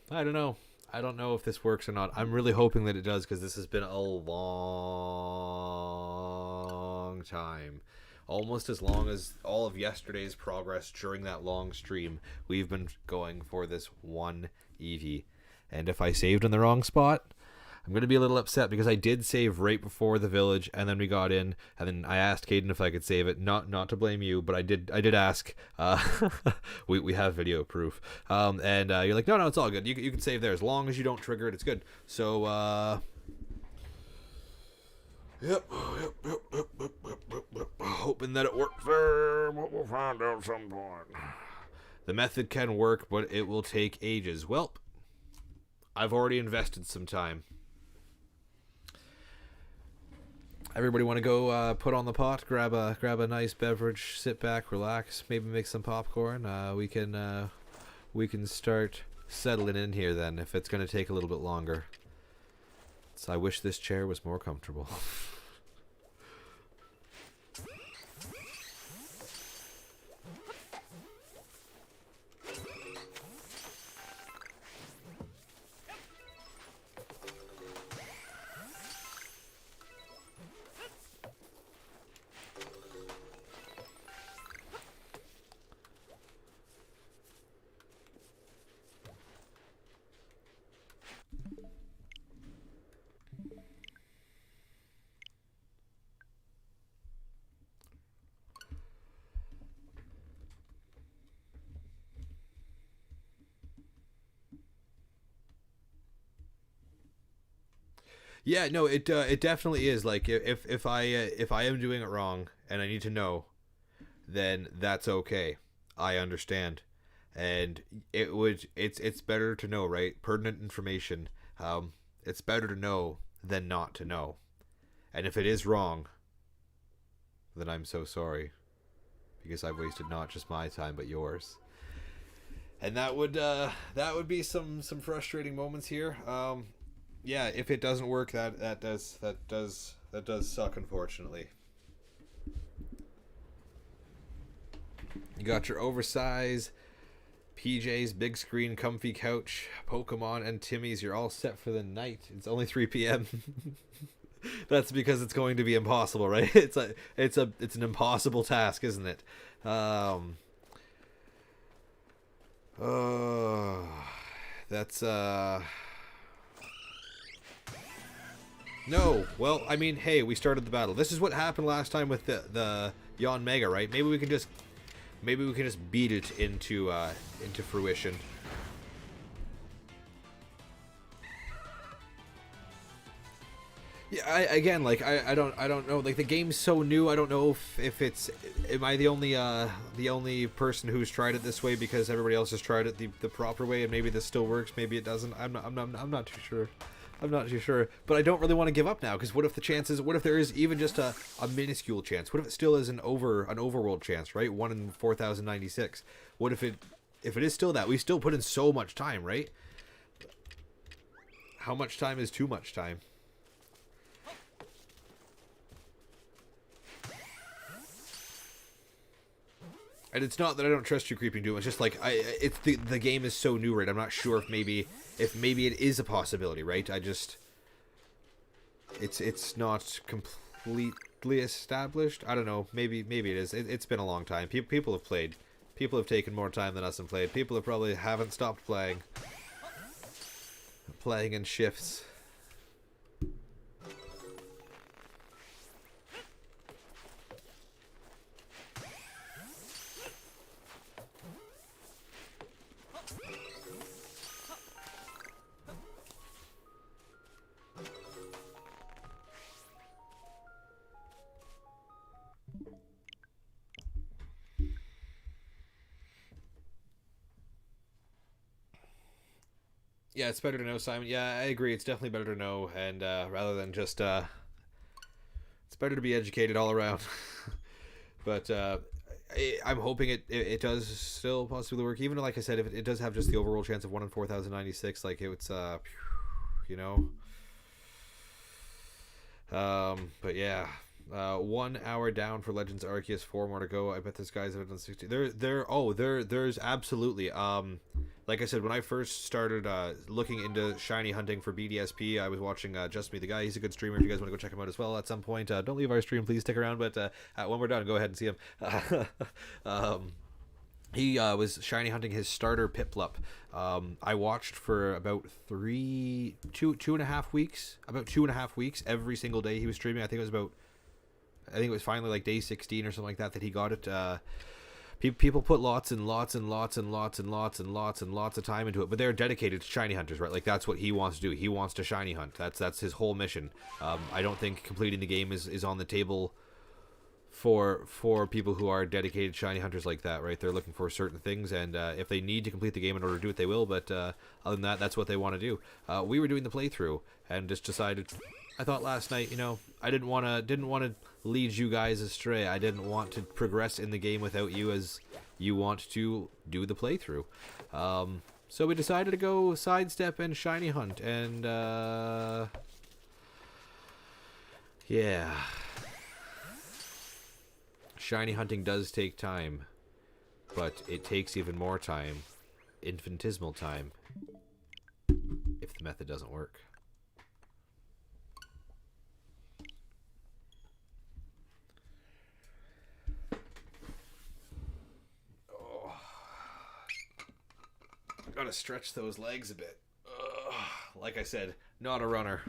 I don't know. I don't know if this works or not. I'm really hoping that it does, because this has been a long time. Almost as long as all of yesterday's progress during that long stream. We've been going for this one Eevee. And if I saved in the wrong spot, I'm going to be a little upset, because I did save right before the village, and then we got in, and then I asked Caden if I could save it. Not to blame you, but I did ask. We have video proof. And you're like, no, it's all good. You can save there. As long as you don't trigger it, it's good. So, Yep. Hoping that it works there, but we'll find out some point. The method can work, but it will take ages. Well, I've already invested some time. Everybody want to go put on the pot, grab a nice beverage, sit back, relax, maybe make some popcorn. We can start settling in here then, if it's going to take a little bit longer. So I wish this chair was more comfortable. Yeah, no, it definitely is. Like, if I am doing it wrong and I need to know, then that's okay. I understand, and it's better to know, right? Pertinent information. It's better to know than not to know. And if it is wrong, then I'm so sorry, because I've wasted not just my time but yours. And that would be some frustrating moments here. Yeah, if it doesn't work, that does suck, unfortunately. You got your oversized PJs, big screen, comfy couch, Pokemon, and Timmy's. You're all set for the night. It's only 3 p.m. That's because it's going to be impossible, right? It's an impossible task, isn't it? That's No, well, I mean, hey, we started the battle. This is what happened last time with the Yon Mega, right? Maybe we can just beat it into fruition. Yeah, I don't know. Like, the game's so new. I don't know if it's, am I the only person who's tried it this way because everybody else has tried it the proper way, and maybe this still works, maybe it doesn't. I'm not too sure. I'm not too sure, but I don't really want to give up now, because what if there is even just a minuscule chance? What if it still is an overworld chance, right? 1 in 4,096. What if it is still that? We still put in so much time, right? How much time is too much time? And it's not that I don't trust you, Creeping Doom. It's just like it's the game is so new, right? I'm not sure if maybe it is a possibility, right? It's not completely established. I don't know. Maybe it is. It's been a long time. People have played. People have taken more time than us and played. People have probably haven't stopped playing in shifts. Yeah, it's better to know, Simon. Yeah, I agree. It's definitely better to know, and rather than just it's better to be educated all around. But I'm hoping it does still possibly work. Even like I said, if it does have just the overall chance of 1 in 4,096, like it's you know. But yeah. 1 hour down for Legends Arceus, 4 more to go. I bet this guy's done 60. There's absolutely. Like I said, when I first started looking into shiny hunting for BDSP, I was watching Just Me the Guy. He's a good streamer. If you guys want to go check him out as well at some point, don't leave our stream, please stick around. But when we're done, go ahead and see him. He was shiny hunting his starter Piplup. I watched for about 2.5 weeks. About 2.5 weeks every single day he was streaming. I think it was finally like day 16 or something like that he got it. People put lots and lots and lots and lots and lots and lots and lots of time into it, but they're dedicated to shiny hunters, right? Like, that's what he wants to do. He wants to shiny hunt. That's his whole mission. I don't think completing the game is on the table for people who are dedicated shiny hunters like that, right? They're looking for certain things, and if they need to complete the game in order to do it, they will. But other than that, that's what they want to do. We were doing the playthrough and just decided. I thought last night, I didn't want to lead you guys astray. I didn't want to progress in the game without you, as you want to do the playthrough. So we decided to go sidestep and shiny hunt, and yeah. Shiny hunting does take time, but it takes even more time, infinitesimal time, if the method doesn't work. Gotta stretch those legs a bit. Ugh. Like I said, not a runner.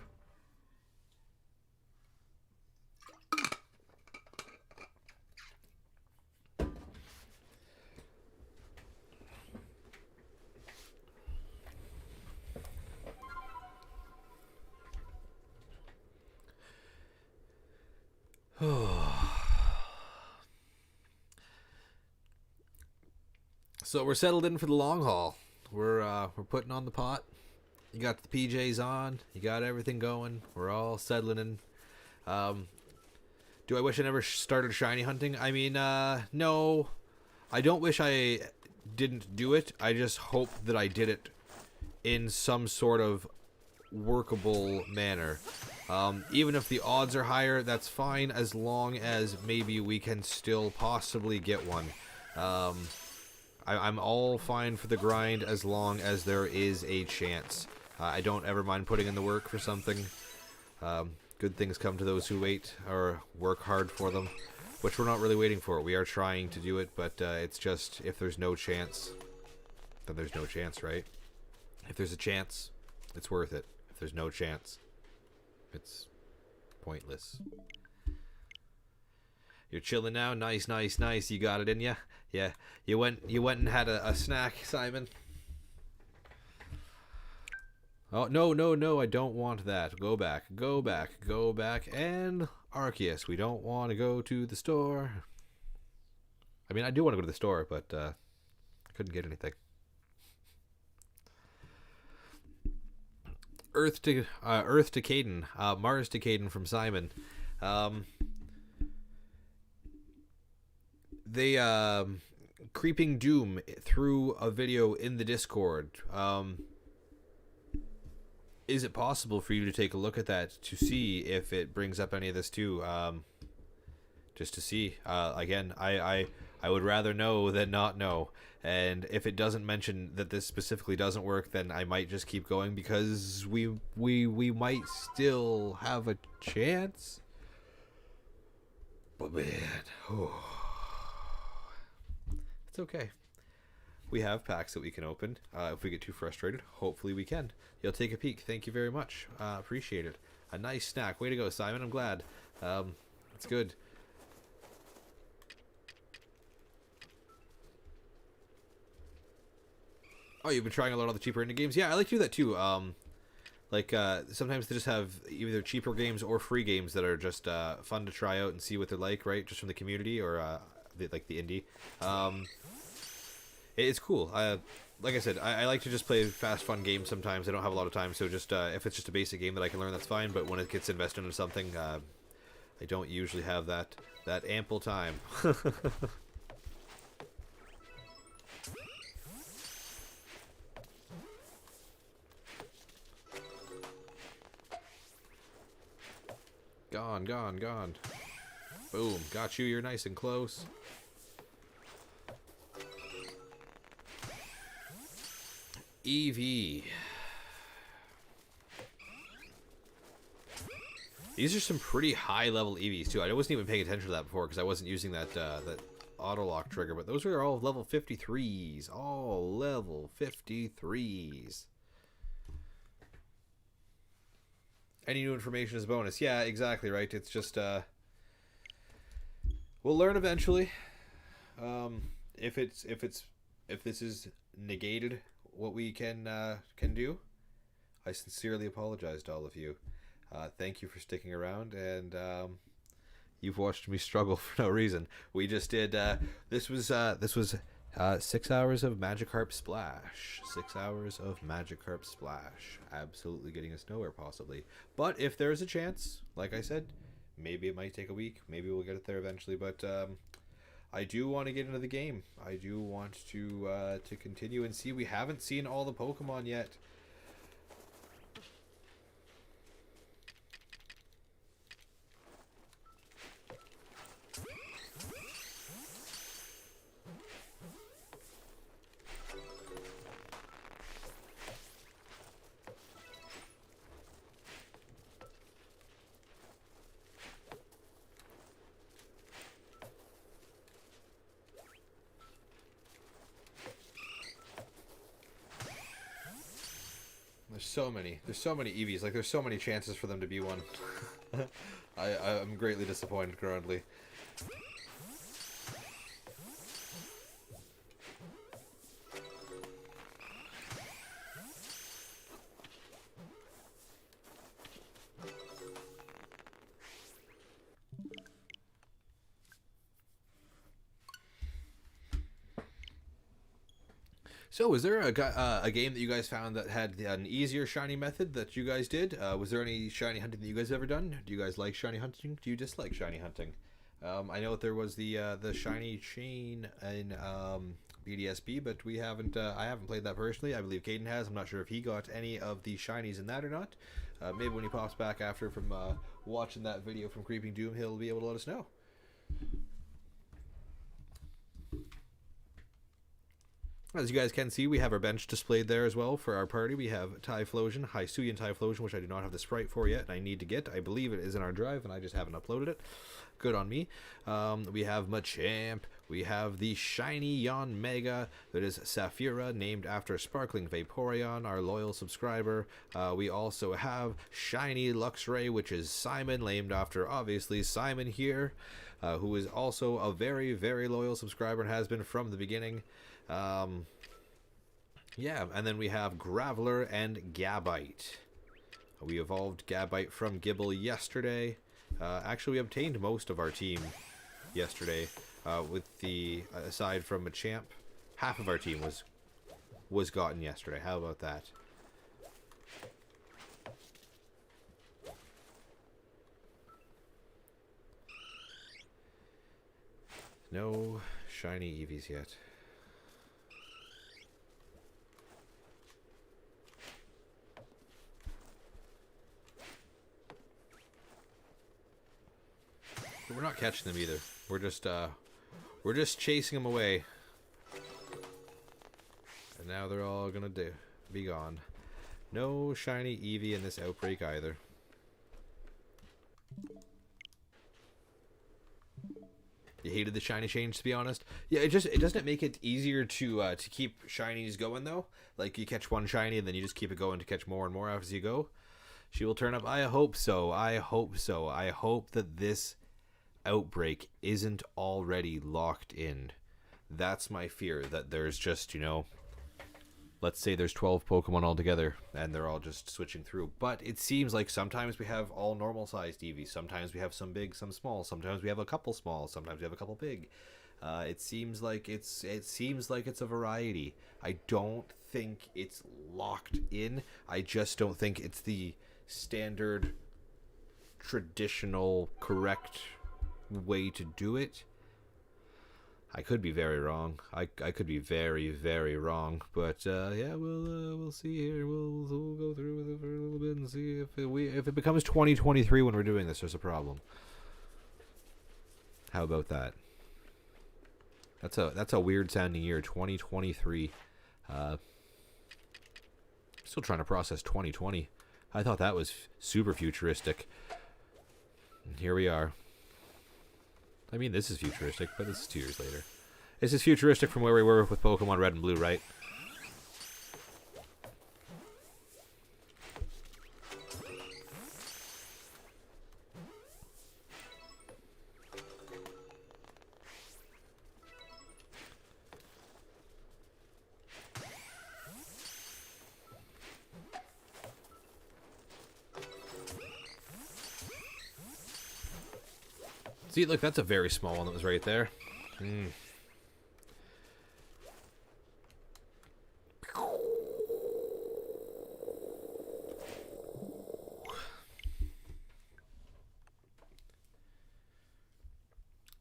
So we're settled in for the long haul. We're putting on the pot. You got the PJs on. You got everything going. We're all settling in. Do I wish I never started shiny hunting? I mean, no. I don't wish I didn't do it. I just hope that I did it in some sort of workable manner. Even if the odds are higher, that's fine, as long as maybe we can still possibly get one. I'm all fine for the grind as long as there is a chance. I don't ever mind putting in the work for something. Good things come to those who wait or work hard for them, which we're not really waiting for. We are trying to do it, but it's just if there's no chance, then there's no chance, right? If there's a chance, it's worth it. If there's no chance, it's pointless. You're chilling now? Nice, nice, nice. You got it in ya? Yeah. You went and had a snack, Simon? Oh, no, no, no, I don't want that. Go back, go back, go back. And ARCEUS, we don't want to go to the store. I mean, I do want to go to the store, but I couldn't get anything. Earth to Caden, Mars to Caden from Simon. They Creeping Doom threw a video in the Discord. Is it possible for you to take a look at that to see if it brings up any of this too? Just to see. Again, I would rather know than not know. And if it doesn't mention that this specifically doesn't work, then I might just keep going because we might still have a chance. But man, it's okay. We have packs that we can open. If we get too frustrated, hopefully we can. You'll take a peek. Thank you very much. Appreciate it. A nice snack. Way to go, Simon. I'm glad. It's good. Oh, you've been trying a lot of the cheaper indie games? Yeah, I like to do that too. Sometimes they just have either cheaper games or free games that are just fun to try out and see what they're like, right? Just from the community or the indie. It's cool. Like I said, I like to just play fast, fun games sometimes. I don't have a lot of time, so just if it's just a basic game that I can learn, that's fine. But when it gets invested into something, I don't usually have that ample time. Gone, gone, gone. Boom. Got you. You're nice and close. Eevee. These are some pretty high level Eevees too. I wasn't even paying attention to that before because I wasn't using that auto lock trigger, but those are all level 53s. All level 53s. Any new information is a bonus. Yeah, exactly right. It's just we'll learn eventually. If this is negated what we can do, I sincerely apologize to all of you. Thank you for sticking around, and you've watched me struggle for no reason. We just did this was 6 hours of Magikarp Splash. 6 hours of Magikarp Splash. Absolutely getting us nowhere, possibly. But if there's a chance, like I said, maybe it might take a week. Maybe we'll get it there eventually. But I do want to get into the game. I do want to continue and see. We haven't seen all the Pokemon yet. There's so many Eevees. Like, there's so many chances for them to be one. I'm greatly disappointed currently. So, was there a game that you guys found that had an easier shiny method that you guys did? Was there any shiny hunting that you guys ever done? Do you guys like shiny hunting? Do you dislike shiny hunting? I know that there was the shiny chain in BDSP, but we haven't. I haven't played that personally. I believe Caden has. I'm not sure if he got any of the shinies in that or not. Maybe when he pops back after from watching that video from Creeping Doom, he'll be able to let us know. As you guys can see, we have our bench displayed there as well for our party. We have Typhlosion, Hisuian Typhlosion, which I do not have the sprite for yet, and I need to get. I believe it is in our drive, and I just haven't uploaded it. Good on me. We have Machamp. We have the shiny Yon Mega that is Saphira, named after Sparkling Vaporeon, our loyal subscriber. We also have shiny Luxray, which is Simon, named after, obviously, Simon here, who is also a very, very loyal subscriber and has been from the beginning. Yeah, and then we have Graveler and Gabite. We evolved Gabite from Gibble yesterday. Actually, we obtained most of our team yesterday, with the, aside from Machamp, half of our team was gotten yesterday. How about that? No shiny Eevees yet. But we're not catching them either. We're just chasing them away. And now they're all gonna be gone. No shiny Eevee in this outbreak either. You hated the shiny change, to be honest. Yeah, it doesn't make it easier to keep shinies going though. Like you catch one shiny and then you just keep it going to catch more and more as you go. She will turn up. I hope so. I hope so. I hope that this outbreak isn't already locked in. That's my fear, that there's just, you know, let's say there's 12 Pokemon altogether and they're all just switching through. But it seems like sometimes we have all normal sized Eevees, sometimes we have some big, some small, sometimes we have a couple small, sometimes we have a couple big. It seems like it's a variety. I don't think it's locked in. I just don't think it's the standard traditional correct way to do it. I could be very wrong. I could be very, very wrong. But yeah, we'll see here. We'll go through with it for a little bit and see if it becomes 2023 when we're doing this. There's a problem. How about that? That's a weird sounding year, 2023. Still trying to process 2020. I thought that was super futuristic. And here we are. I mean, this is futuristic, but this is 2 years later. This is futuristic from where we were with Pokemon Red and Blue, right? See, look, that's a very small one that was right there.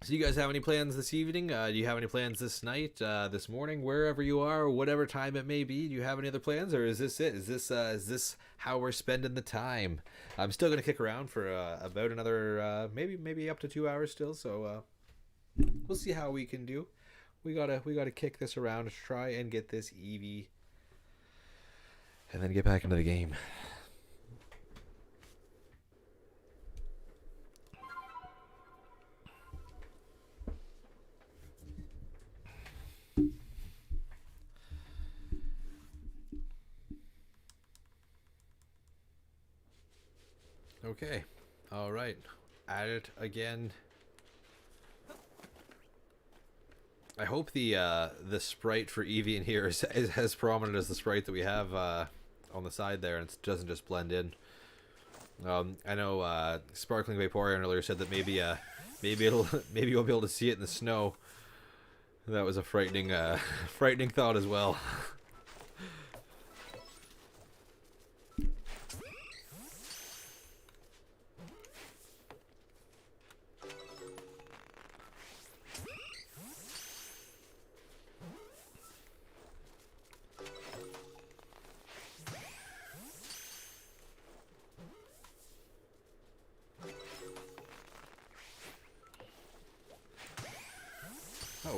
So you guys have any plans this evening? Do you have any plans this night, this morning, wherever you are, whatever time it may be? Do you have any other plans, or is this it? Is this how we're spending the time? I'm still gonna kick around for about another maybe up to 2 hours still. So we'll see how we can do. We gotta kick this around to try and get this Eevee, and then get back into the game. Okay, all right, at it again. I hope the sprite for Eevee in here is as prominent as the sprite that we have on the side there, and it doesn't just blend in. I know Sparkling Vaporeon earlier said that maybe maybe you won't be able to see it in the snow. That was a frightening frightening thought as well.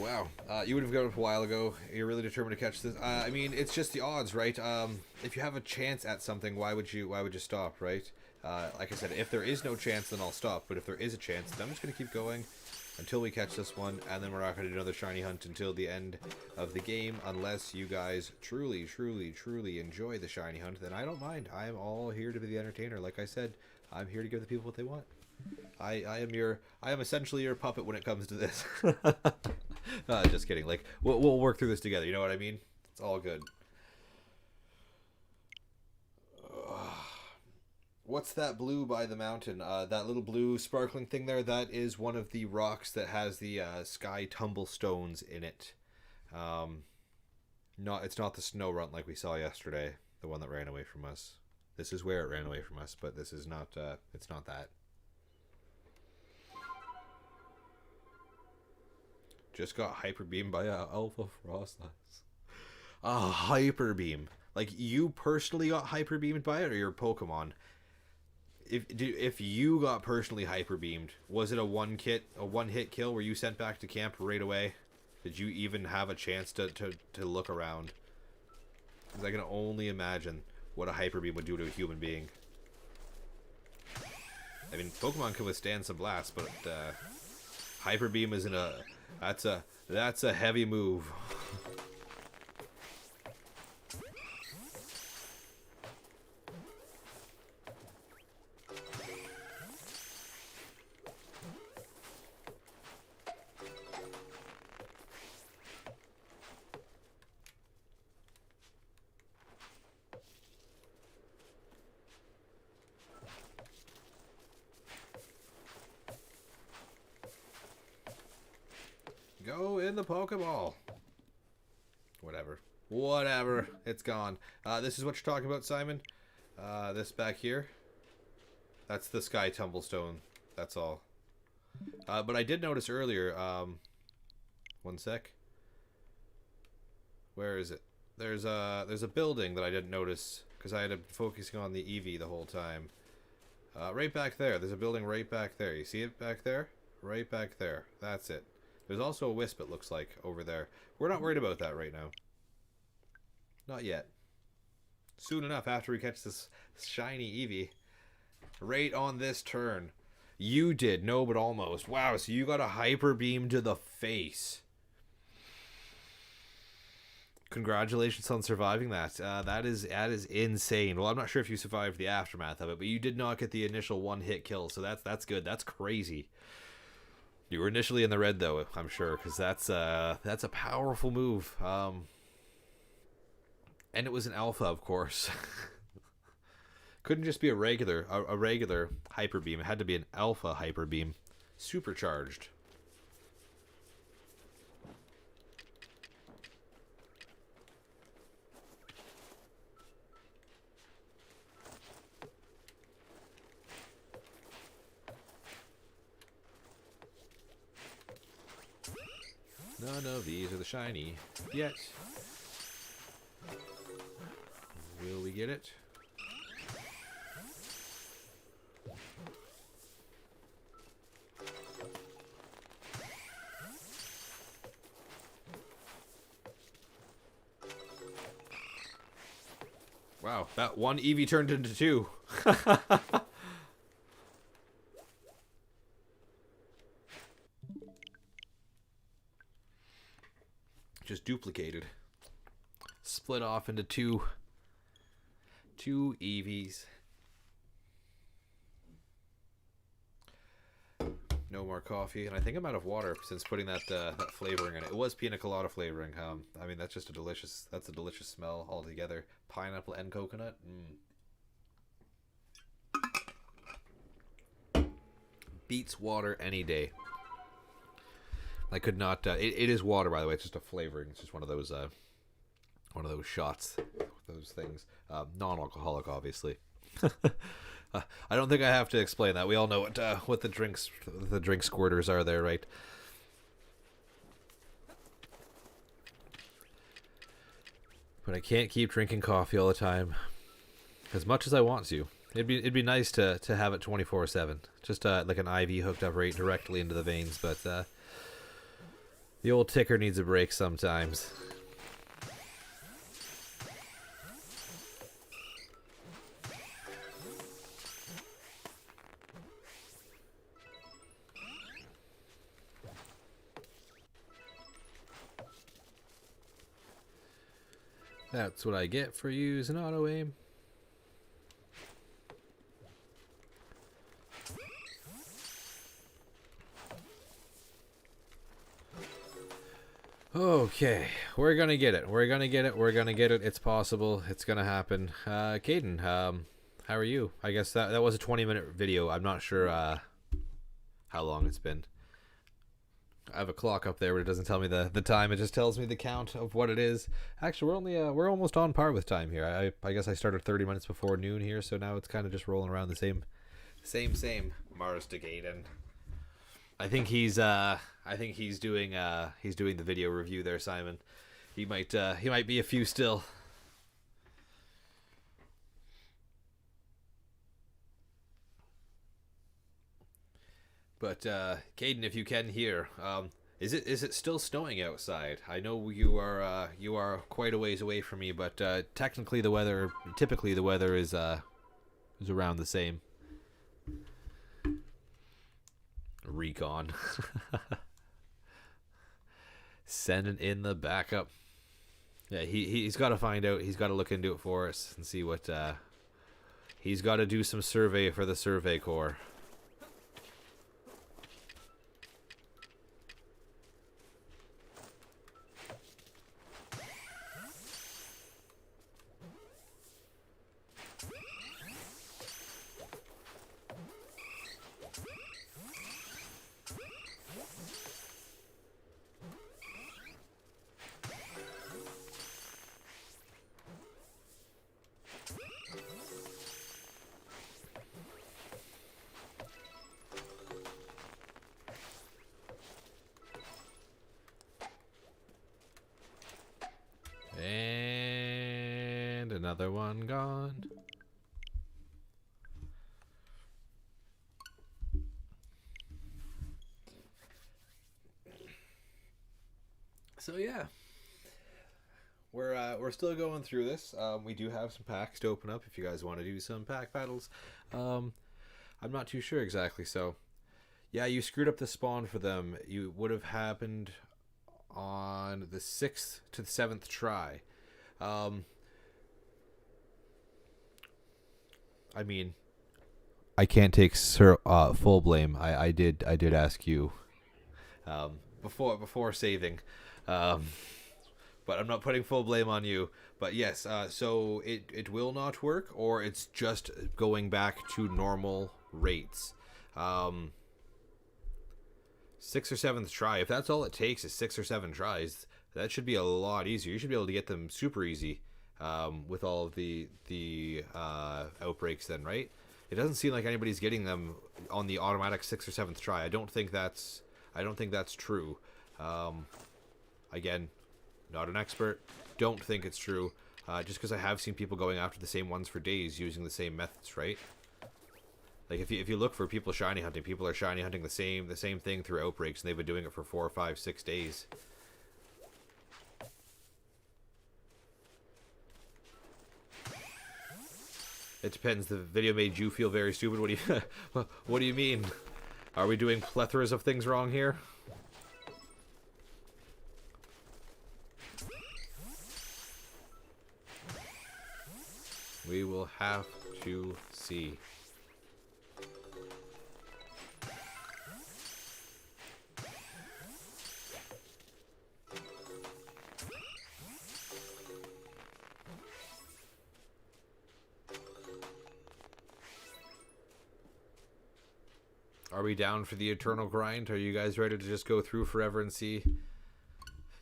wow. You would have given up a while ago. You're really determined to catch this. I mean, it's just the odds, right? If you have a chance at something, why would you stop, right? Like I said, if there is no chance, then I'll stop. But if there is a chance, then I'm just going to keep going until we catch this one. And then we're not going to do another shiny hunt until the end of the game. Unless you guys truly, truly, truly enjoy the shiny hunt, then I don't mind. I am all here to be the entertainer. Like I said, I'm here to give the people what they want. I am essentially your puppet when it comes to this. Just kidding. Like we'll work through this together. You know what I mean? It's all good. What's that blue by the mountain? That little blue sparkling thing there. That is one of the rocks that has the sky tumblestones in it. It's not the snow runt like we saw yesterday. The one that ran away from us. This is where it ran away from us, but this is not. It's not that. Just got hyper beamed by a alpha frostlass. A hyper beam. Like you personally got hyper beamed by it, or your Pokemon? If you got personally hyper beamed, was it a one hit kill? Were you sent back to camp right away? Did you even have a chance to look around? Because I can only imagine what a hyper beam would do to a human being. I mean, Pokemon can withstand some blasts, but hyper beam isn't a. That's a heavy move. Go in the Pokeball. Whatever. It's gone. This is what you're talking about, Simon. This back here. That's the Sky Tumblestone. That's all. But I did notice earlier. One sec. Where is it? There's a building that I didn't notice because I had been focusing on the Eevee the whole time. Right back there. There's a building right back there. You see it back there? Right back there. That's it. There's also a wisp, it looks like, over there. We're not worried about that right now. Not yet. Soon enough, after we catch this shiny Eevee. Right on this turn. You did. No, but almost. Wow, so you got a hyper beam to the face. Congratulations on surviving that. That is insane. Well, I'm not sure if you survived the aftermath of it, but you did not get the initial one-hit kill, so that's good. That's crazy. You were initially in the red, though, I'm sure, because that's a powerful move. And it was an alpha, of course. Couldn't just be a regular hyper beam. It had to be an alpha hyper beam, supercharged. None of these are the shiny yet. Will we get it? Wow, that one Eevee turned into two. Just duplicated. Split off into two Eevees. No more coffee, and I think I'm out of water since putting that flavoring in it. It was pina colada flavoring. I mean that's a delicious smell altogether. Pineapple and coconut. Beats water any day. I could not. It is water, by the way. It's just a flavoring. It's just one of those shots, those things. Non-alcoholic, obviously. I don't think I have to explain that. We all know what the drink squirters are there, right? But I can't keep drinking coffee all the time, as much as I want to. It'd be nice to have it 24/7, just like an IV hooked up right directly into the veins. But The old ticker needs a break sometimes. That's what I get for using auto aim. Okay, we're gonna get it. We're gonna get it. We're gonna get it. It's possible. It's gonna happen. Caden, how are you? I guess that was a 20-minute video. I'm not sure how long it's been. I have a clock up there, but it doesn't tell me the time. It just tells me the count of what it is. Actually, we're almost on par with time here. I guess I started 30 minutes before noon here, so now it's kind of just rolling around the same. Mars to Gaiden. I think he's doing the video review there, Simon. He might be a few still. But Caden, if you can hear, is it still snowing outside? I know you are quite a ways away from me, but typically the weather is around the same. Recon. Sending in the backup. Yeah, he's got to find out. He's got to look into it for us and see what. He's got to do some survey for the Survey Corps. And another one gone. So yeah, we're still going through this. We do have some packs to open up if you guys want to do some pack battles. I'm not too sure exactly. So yeah, you screwed up the spawn for them. You would have happened on the 6th to the 7th try. I mean, I can't take full blame. I did ask you before saving, but I'm not putting full blame on you. But yes, so it will not work, or it's just going back to normal rates. 6th or 7th try. If that's all it takes is 6 or 7 tries, that should be a lot easier. You should be able to get them super easy with all of the outbreaks then, right? It doesn't seem like anybody's getting them on the automatic 6th or 7th try. I don't think that's true. Again, not an expert. Don't think it's true. Just because I have seen people going after the same ones for days using the same methods, right? Like if you look for people shiny hunting, people are shiny hunting the same thing through outbreaks, and they've been doing it for 4, 5, 6 days. It depends. The video made you feel very stupid. What do you what do you mean? Are we doing plethoras of things wrong here? We will have to see. Are we down for the eternal grind? Are you guys ready to just go through forever and see?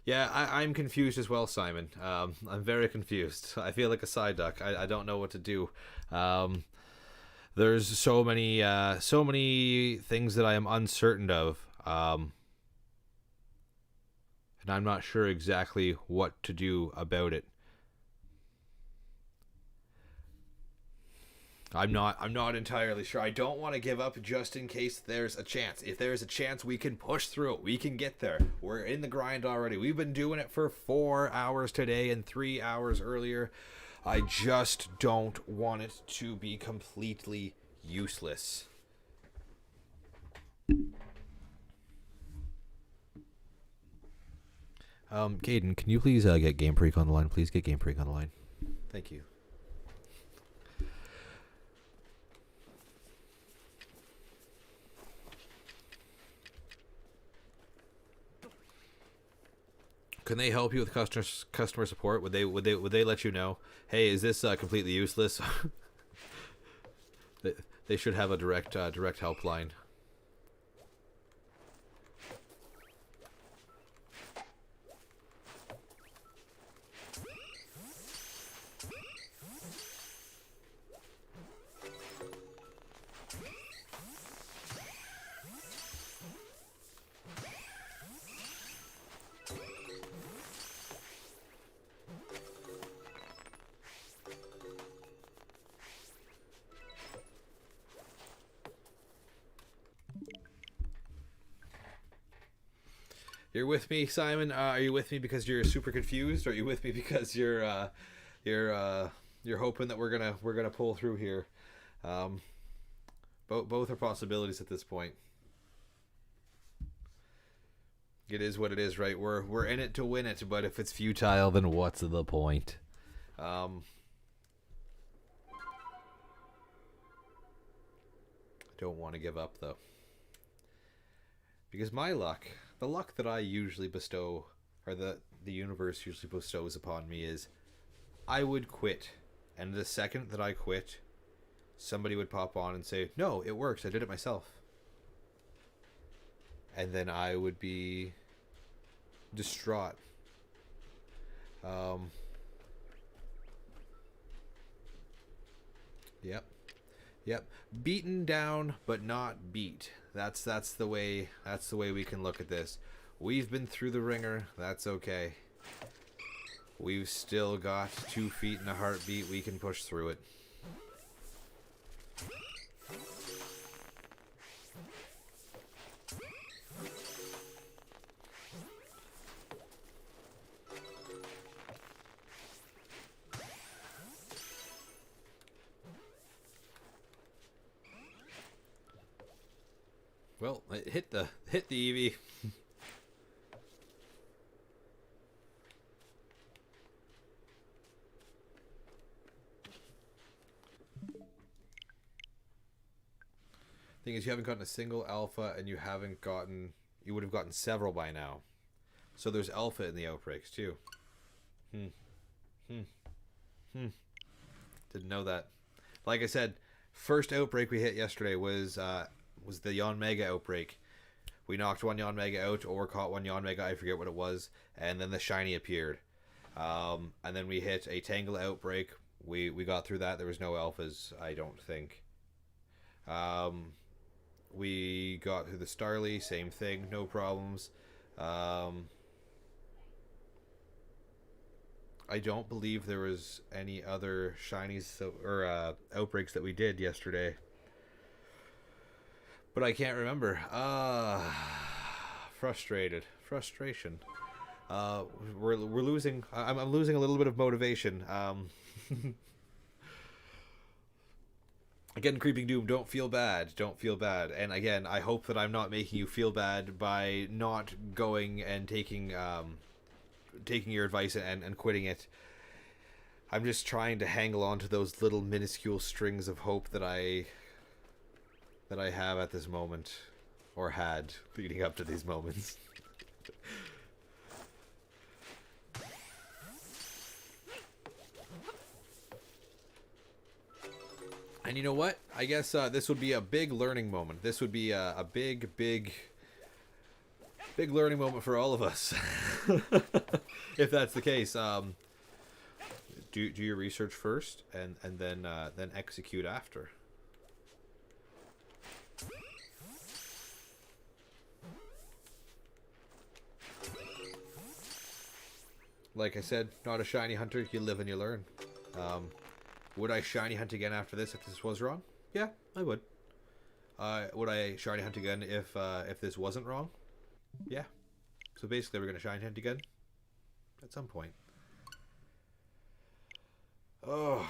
Yeah, I'm confused as well, Simon. I'm very confused. I feel like a side duck. I don't know what to do. There's so many things that I am uncertain of. And I'm not sure exactly what to do about it. I'm not entirely sure. I don't want to give up just in case there's a chance. If there's a chance, we can push through it. We can get there. We're in the grind already. We've been doing it for 4 hours today and 3 hours earlier. I just don't want it to be completely useless. Caden, can you please get Game Freak on the line? Please get Game Freak on the line. Thank you. Can they help you with customer support? Would they let you know? Hey, is this completely useless? They should have a direct helpline. You're with me, Simon? Are you with me because you're super confused? Or are you with me because you're hoping that we're gonna pull through here? Both are possibilities at this point. It is what it is, right? We're in it to win it, but if it's futile, then what's the point? Don't want to give up though, because my luck. The luck that I usually bestow, or the universe usually bestows upon me, is I would quit. And the second that I quit, somebody would pop on and say, no, it works, I did it myself. And then I would be distraught. Yep. Beaten down, but not beat. That's the way we can look at this. We've been through the ringer. That's okay. We've still got 2 feet and a heartbeat. We can push through it. Well, it hit the Eevee. Thing is, you haven't gotten a single alpha, and you would have gotten several by now. So there's alpha in the outbreaks too. Didn't know that. Like I said, first outbreak we hit yesterday was the Yanmega outbreak. We knocked one Yanmega out, or caught one Yanmega, I forget what it was, and then the shiny appeared. And then we hit a Tangela outbreak. We got through that. There was no alphas, I don't think. We got through the Starly, same thing, no problems. I don't believe there was any other shinies or outbreaks that we did yesterday. But I can't remember. Frustration. We're losing. I'm losing a little bit of motivation. Again, Creeping Doom, don't feel bad. And again, I hope that I'm not making you feel bad by not going and taking your advice and quitting it. I'm just trying to hang on to those little minuscule strings of hope that I have at this moment, or had leading up to these moments. And you know what? I guess this would be a big learning moment. This would be a big learning moment for all of us. If that's the case. Do your research first, and then execute after. Like I said, not a shiny hunter. You live and you learn. Would I shiny hunt again after this if this was wrong? Yeah, I would. Would I shiny hunt again if this wasn't wrong? Yeah. So basically, we're gonna shiny hunt again at some point. Oh,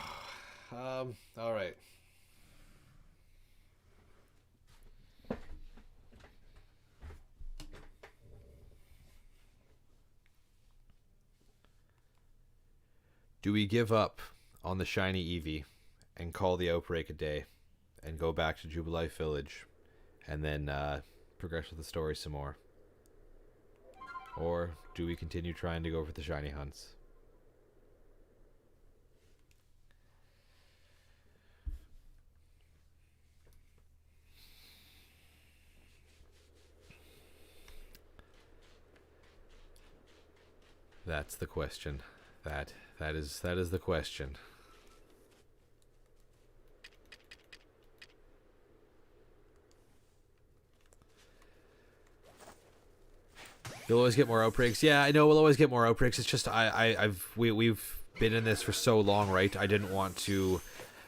all right. Do we give up on the shiny Eevee and call the outbreak a day and go back to Jubilife Village and then progress with the story some more? Or do we continue trying to go for the shiny hunts? That's the question. That is the question. You'll always get more outbreaks. Yeah, I know we'll always get more outbreaks. It's just we've been in this for so long, right? I didn't want to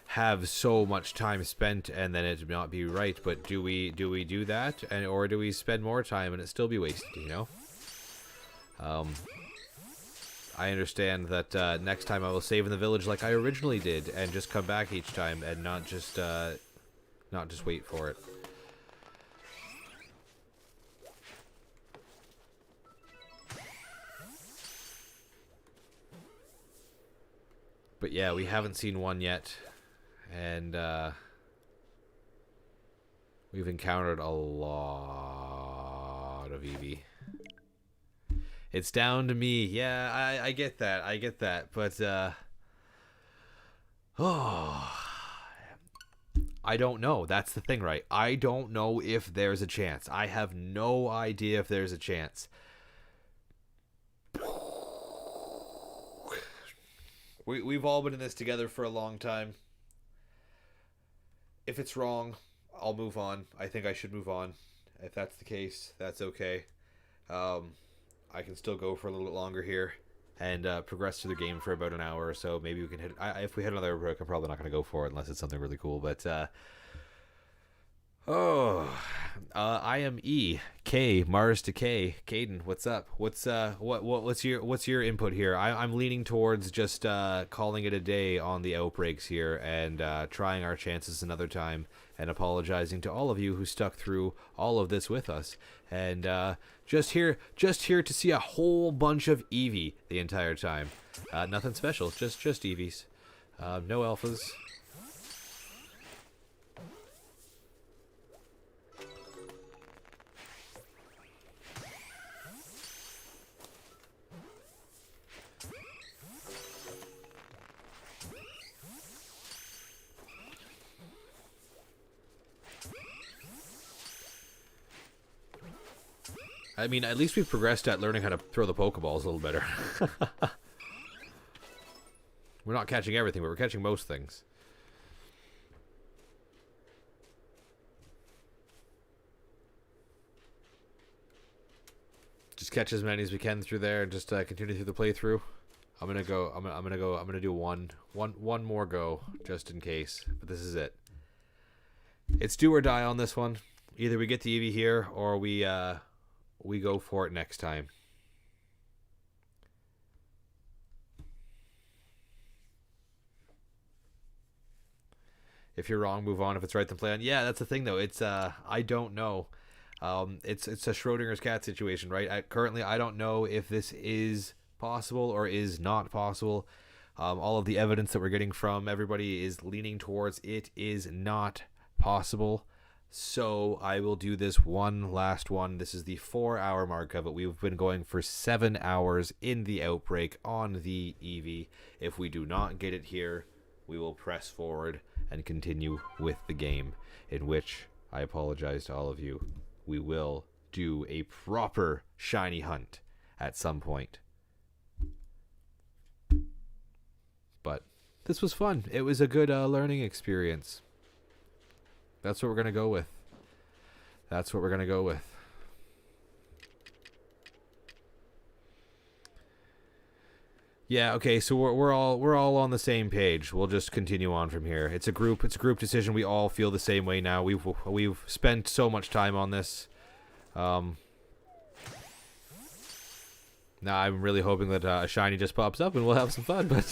have so much time spent and then it not be right. But do we do that, or do we spend more time and it still be wasted? You know. I understand that next time I will save in the village like I originally did and just come back each time and not just wait for it. But yeah, we haven't seen one yet, and we've encountered a lot of Eevee. It's down to me. Yeah, I get that. I get that. But, I don't know. That's the thing, right? I don't know if there's a chance. I have no idea if there's a chance. We've all been in this together for a long time. If it's wrong, I'll move on. I think I should move on. If that's the case, that's okay. I can still go for a little bit longer here and progress through the game for about an hour or so. Maybe we can hit... if we hit another break, I'm probably not going to go for it unless it's something really cool. But, I am E. K. Mars to K. Caden, what's up? What's your input here? I'm leaning towards just calling it a day on the outbreaks here and trying our chances another time and apologizing to all of you who stuck through all of this with us. And just here to see a whole bunch of Eevee the entire time. Nothing special, just Eevees. No alphas. I mean, at least we've progressed at learning how to throw the Pokeballs a little better. We're not catching everything, but we're catching most things. Just catch as many as we can through there and just continue through the playthrough. I'm gonna do one more go just in case, but this is it. It's do or die on this one. Either we get the Eevee here or we go for it next time. If you're wrong, move on. If it's right, then play on. Yeah, that's the thing, though. It's I don't know. It's a Schrodinger's cat situation, right? Currently, I don't know if this is possible or is not possible. All of the evidence that we're getting from everybody is leaning towards it is not possible. So I will do this one last one. This is the 4-hour mark of it. We've been going for 7 hours in the outbreak on the Eevee. If we do not get it here, we will press forward and continue with the game, in which I apologize to all of you. We will do a proper shiny hunt at some point. But this was fun. It was a good learning experience. That's what we're going to go with. That's what we're going to go with. Yeah, okay, so we're all on the same page. We'll just continue on from here. It's a group decision. We all feel the same way now. We've spent so much time on this. Now I'm really hoping that a shiny just pops up and we'll have some fun, but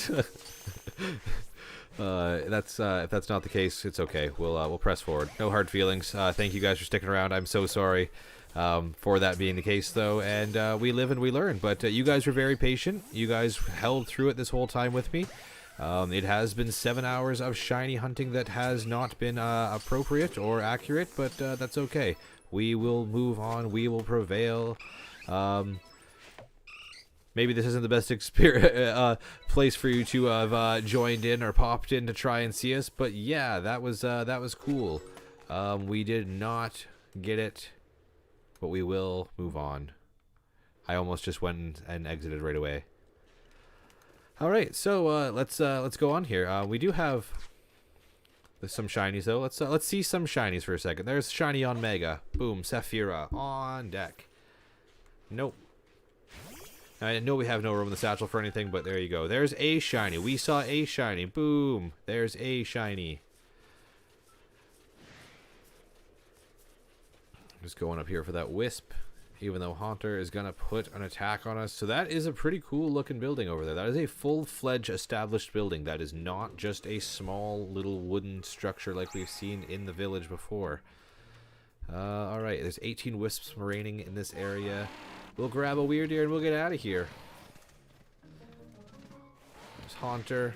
that's if that's not the case, it's okay. We'll press forward. No hard feelings. Thank you guys for sticking around. I'm so sorry for that being the case, though, and we live and we learn. But you guys were very patient. You guys held through it this whole time with me. It has been 7 hours of shiny hunting that has not been appropriate or accurate, but that's okay. We will move on. We will prevail. Maybe this isn't the best place for you to have joined in or popped in to try and see us, but yeah, that was cool. We did not get it, but we will move on. I almost just went and exited right away. All right, so let's go on here. We do have some shinies though. Let's see some shinies for a second. There's shiny on Mega. Boom, Saphira on deck. Nope. I know we have no room in the satchel for anything, but there you go. There's a shiny. We saw a shiny. Boom. There's a shiny. Just going up here for that Wisp, even though Haunter is going to put an attack on us. So that is a pretty cool looking building over there. That is a full-fledged established building. That is not just a small little wooden structure like we've seen in the village before. Alright, there's 18 Wisps remaining in this area. We'll grab a weird ear and we'll get out of here. There's Haunter.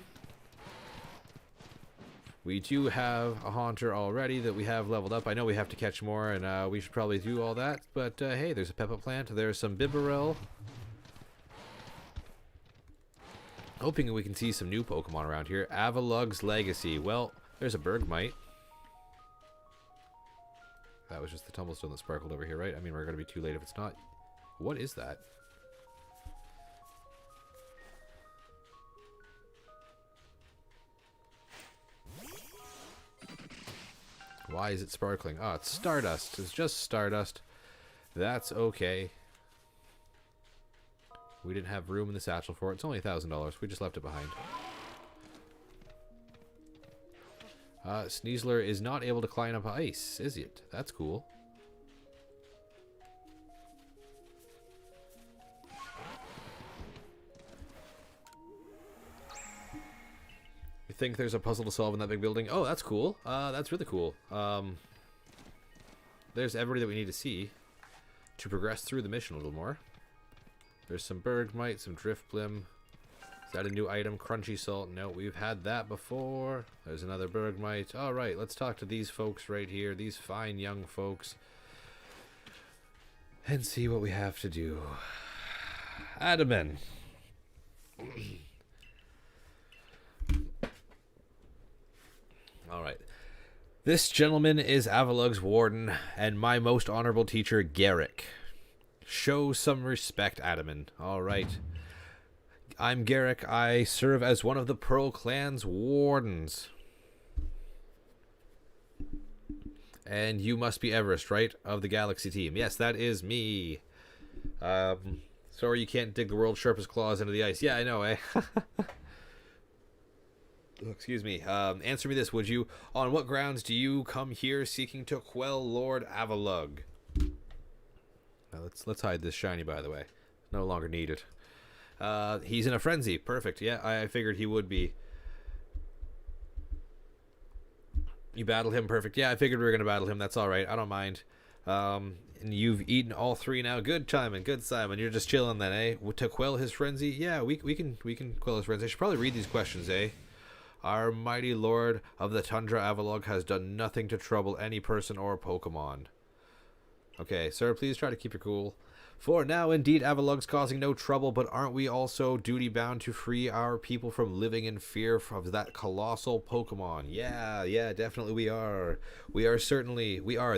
We do have a Haunter already that we have leveled up. I know we have to catch more, and we should probably do all that. But hey, there's a Peppa plant. There's some Bibarel. Hoping we can see some new Pokemon around here. Avalug's Legacy. Well, there's a Bergmite. That was just the Tumblestone that sparkled over here, right? I mean, we're going to be too late if it's not. What is that? Why is it sparkling? Oh, it's Stardust. It's just Stardust. That's okay. We didn't have room in the satchel for it. It's only $1,000. We just left it behind. Sneasler is not able to climb up ice, is it? That's cool. Think there's a puzzle to solve in that big building. Oh, that's cool. That's really cool. There's everybody that we need to see to progress through the mission a little more. There's some Bergmite, some Driftblim. Is that a new item? Crunchy Salt. No, we've had that before. There's another Bergmite. All right, let's talk to these folks right here. These fine young folks. And see what we have to do. Adaman. Alright. This gentleman is Avalug's warden and my most honorable teacher, Garrick. Show some respect, Adaman. Alright. I'm Garrick. I serve as one of the Pearl Clan's wardens. And you must be Everest, right? Of the Galaxy team. Yes, that is me. Sorry you can't dig the world's sharpest claws into the ice. Yeah, I know, eh? Excuse me. Answer me this, would you? On what grounds do you come here seeking to quell Lord Avalug? Now let's hide this shiny, by the way. No longer needed. He's in a frenzy. Perfect. Yeah, I figured he would be. You battle him. Perfect. Yeah, I figured we were going to battle him. That's all right. I don't mind. And you've eaten all three now. Good, Simon. Good, Simon. You're just chilling then, eh? To quell his frenzy? Yeah, we can quell his frenzy. I should probably read these questions, eh? Our mighty lord of the Tundra Avalug has done nothing to trouble any person or Pokemon. Okay, sir, please try to keep your cool. For now, indeed, Avalug's causing no trouble, but aren't we also duty-bound to free our people from living in fear of that colossal Pokemon? Yeah, definitely we are. We are.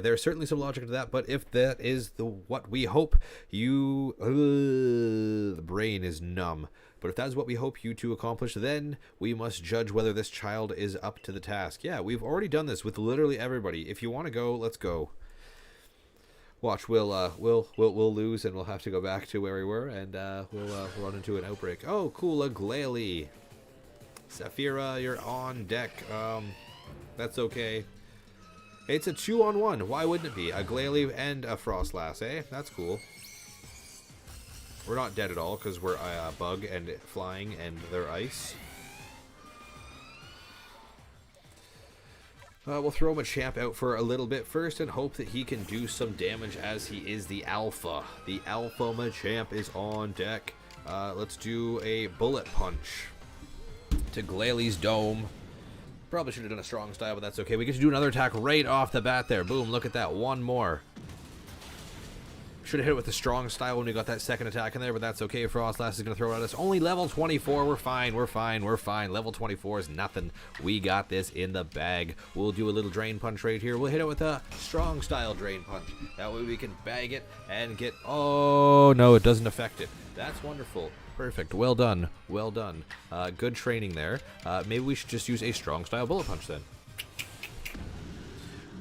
There's certainly some logic to that, but if that is what we hope, the brain is numb. But if that is what we hope you to accomplish, then we must judge whether this child is up to the task. Yeah, we've already done this with literally everybody. If you want to go, let's go. Watch, we'll lose and we'll have to go back to where we were, and we'll run into an outbreak. Oh, cool, a Glalie. Saphira, you're on deck. That's okay. It's a 2-on-1. Why wouldn't it be? A Glalie and a Frostlass, eh? That's cool. We're not dead at all because we're a bug and flying and they're ice. We'll throw Machamp out for a little bit first and hope that he can do some damage as he is the alpha. The alpha Machamp is on deck. Let's do a bullet punch to Glalie's dome. Probably should have done a strong style, but that's okay. We get to do another attack right off the bat there. Boom, look at that. One more. Should have hit it with a strong style when we got that second attack in there, but that's okay. Frostlass is going to throw it at us. Only level 24. We're fine. We're fine. We're fine. Level 24 is nothing. We got this in the bag. We'll do a little drain punch right here. We'll hit it with a strong style drain punch. That way we can bag it and get... Oh, no, it doesn't affect it. That's wonderful. Perfect. Well done. Well done. Good training there. Maybe we should just use a strong style bullet punch then.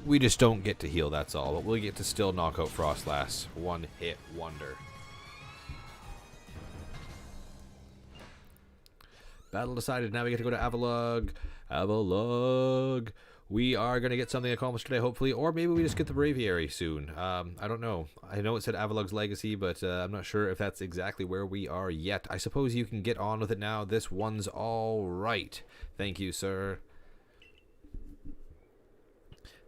We just don't get to heal, that's all. But we'll get to still knock out Frostlass. One hit wonder. Battle decided. Now we get to go to Avalugg. Avalugg. We are going to get something accomplished today, hopefully. Or maybe we just get the Braviary soon. I don't know. I know it said Avalugg's Legacy, but I'm not sure if that's exactly where we are yet. I suppose you can get on with it now. This one's all right. Thank you, sir.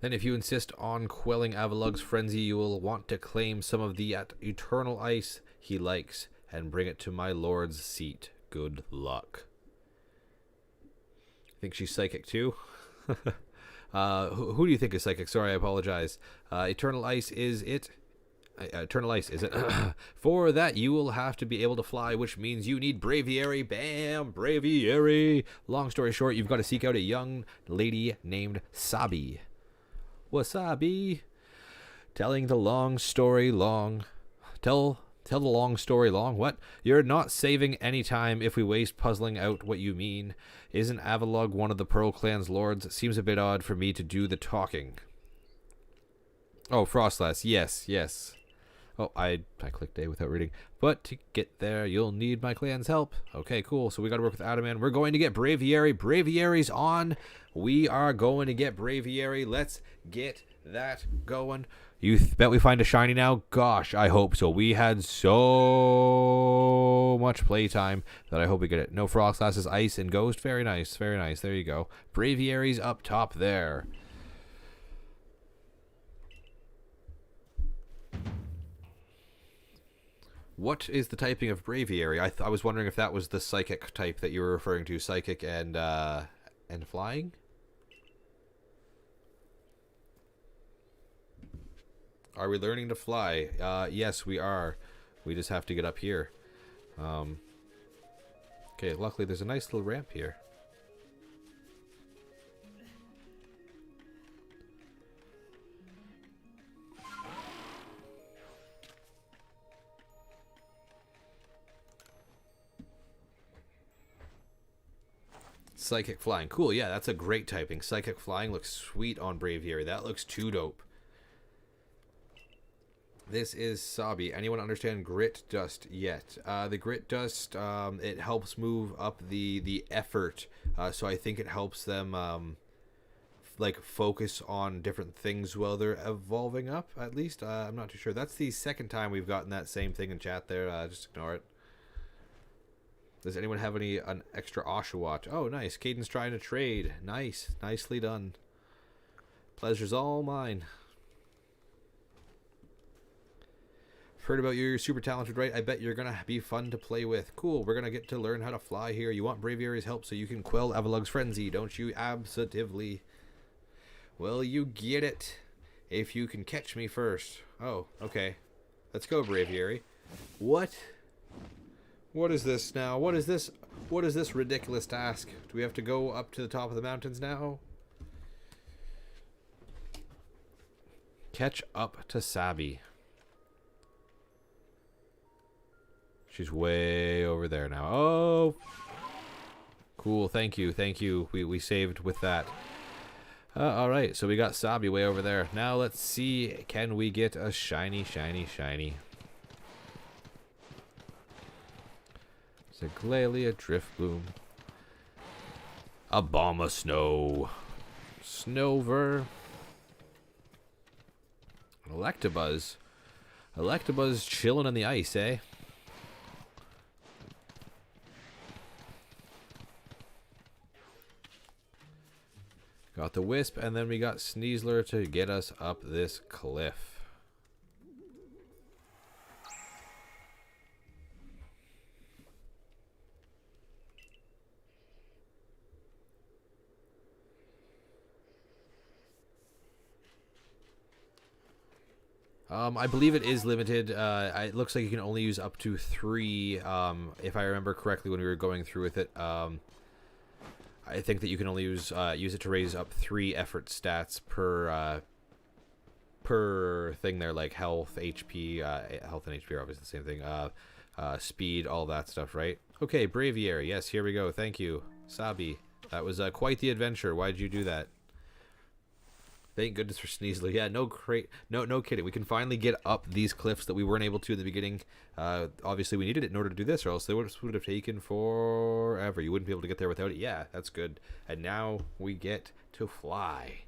Then if you insist on quelling Avalugg's frenzy, you will want to claim some of the eternal ice he likes and bring it to my lord's seat. Good luck. I think she's psychic too. Who do you think is psychic? Sorry, I apologize. Eternal ice is it? Eternal ice, is it? For that, you will have to be able to fly, which means you need Braviary. Bam! Braviary! Long story short, you've got to seek out a young lady named Sabi. Wasabi. Telling the long story long. Tell the long story long. What? You're not saving any time if we waste puzzling out what you mean. Isn't Avalugg one of the Pearl Clan's lords? It seems a bit odd for me to do the talking. Oh, Frostlass. Yes, yes. Oh, I clicked A without reading. But to get there, you'll need my clan's help. Okay, cool. So we got to work with Adamant. We're going to get Braviary. Braviary's on. We are going to get Braviary. Let's get that going. You bet we find a shiny now? Gosh, I hope so. We had so much playtime that I hope we get it. No Frostlass is Ice and Ghost. Very nice. Very nice. There you go. Braviary's up top there. What is the typing of Braviary? I was wondering if that was the psychic type that you were referring to. Psychic and flying? Are we learning to fly? Yes, we are. We just have to get up here. Okay, luckily there's a nice little ramp here. Psychic flying. Cool, yeah, that's a great typing. Psychic flying looks sweet on Braviary. That looks too dope. This is Sabi. Anyone understand grit dust yet? The grit dust, it helps move up the effort. So I think it helps them like focus on different things while they're evolving up, at least. I'm not too sure. That's the second time we've gotten that same thing in chat there. Just ignore it. Does anyone have an extra Oshawott? Oh, nice. Caden's trying to trade. Nice. Nicely done. Pleasure's all mine. Heard about you. You're super talented, right? I bet you're going to be fun to play with. Cool. We're going to get to learn how to fly here. You want Braviary's help so you can quell Avalugg's frenzy, don't you? Absolutely. Well, you get it. If you can catch me first. Oh, okay. Let's go, Braviary. What? What is this now? What is this? What is this ridiculous task? Do we have to go up to the top of the mountains now? Catch up to Sabi. She's way over there now. Oh! Cool, thank you, thank you. We saved with that. Alright, so we got Sabi way over there. Now let's see, can we get a shiny, shiny, shiny? Ziglalia, Driftbloom. A Bomb of Snow. Snover. Electabuzz. Electabuzz chilling on the ice, eh? Got the Wisp, and then we got Sneasler to get us up this cliff. I believe it is limited. It looks like you can only use up to 3, if I remember correctly when we were going through with it. I think that you can only use it to raise up 3 effort stats per thing there, like health, HP, health and HP are obviously the same thing. Speed, all that stuff, right? Okay, Braviary. Yes, here we go. Thank you, Sabi. That was quite the adventure. Why did you do that? Thank goodness for Sneasler. Yeah, no kidding. We can finally get up these cliffs that we weren't able to in the beginning. Obviously, we needed it in order to do this, or else they would have taken forever. You wouldn't be able to get there without it. Yeah, that's good. And now we get to fly.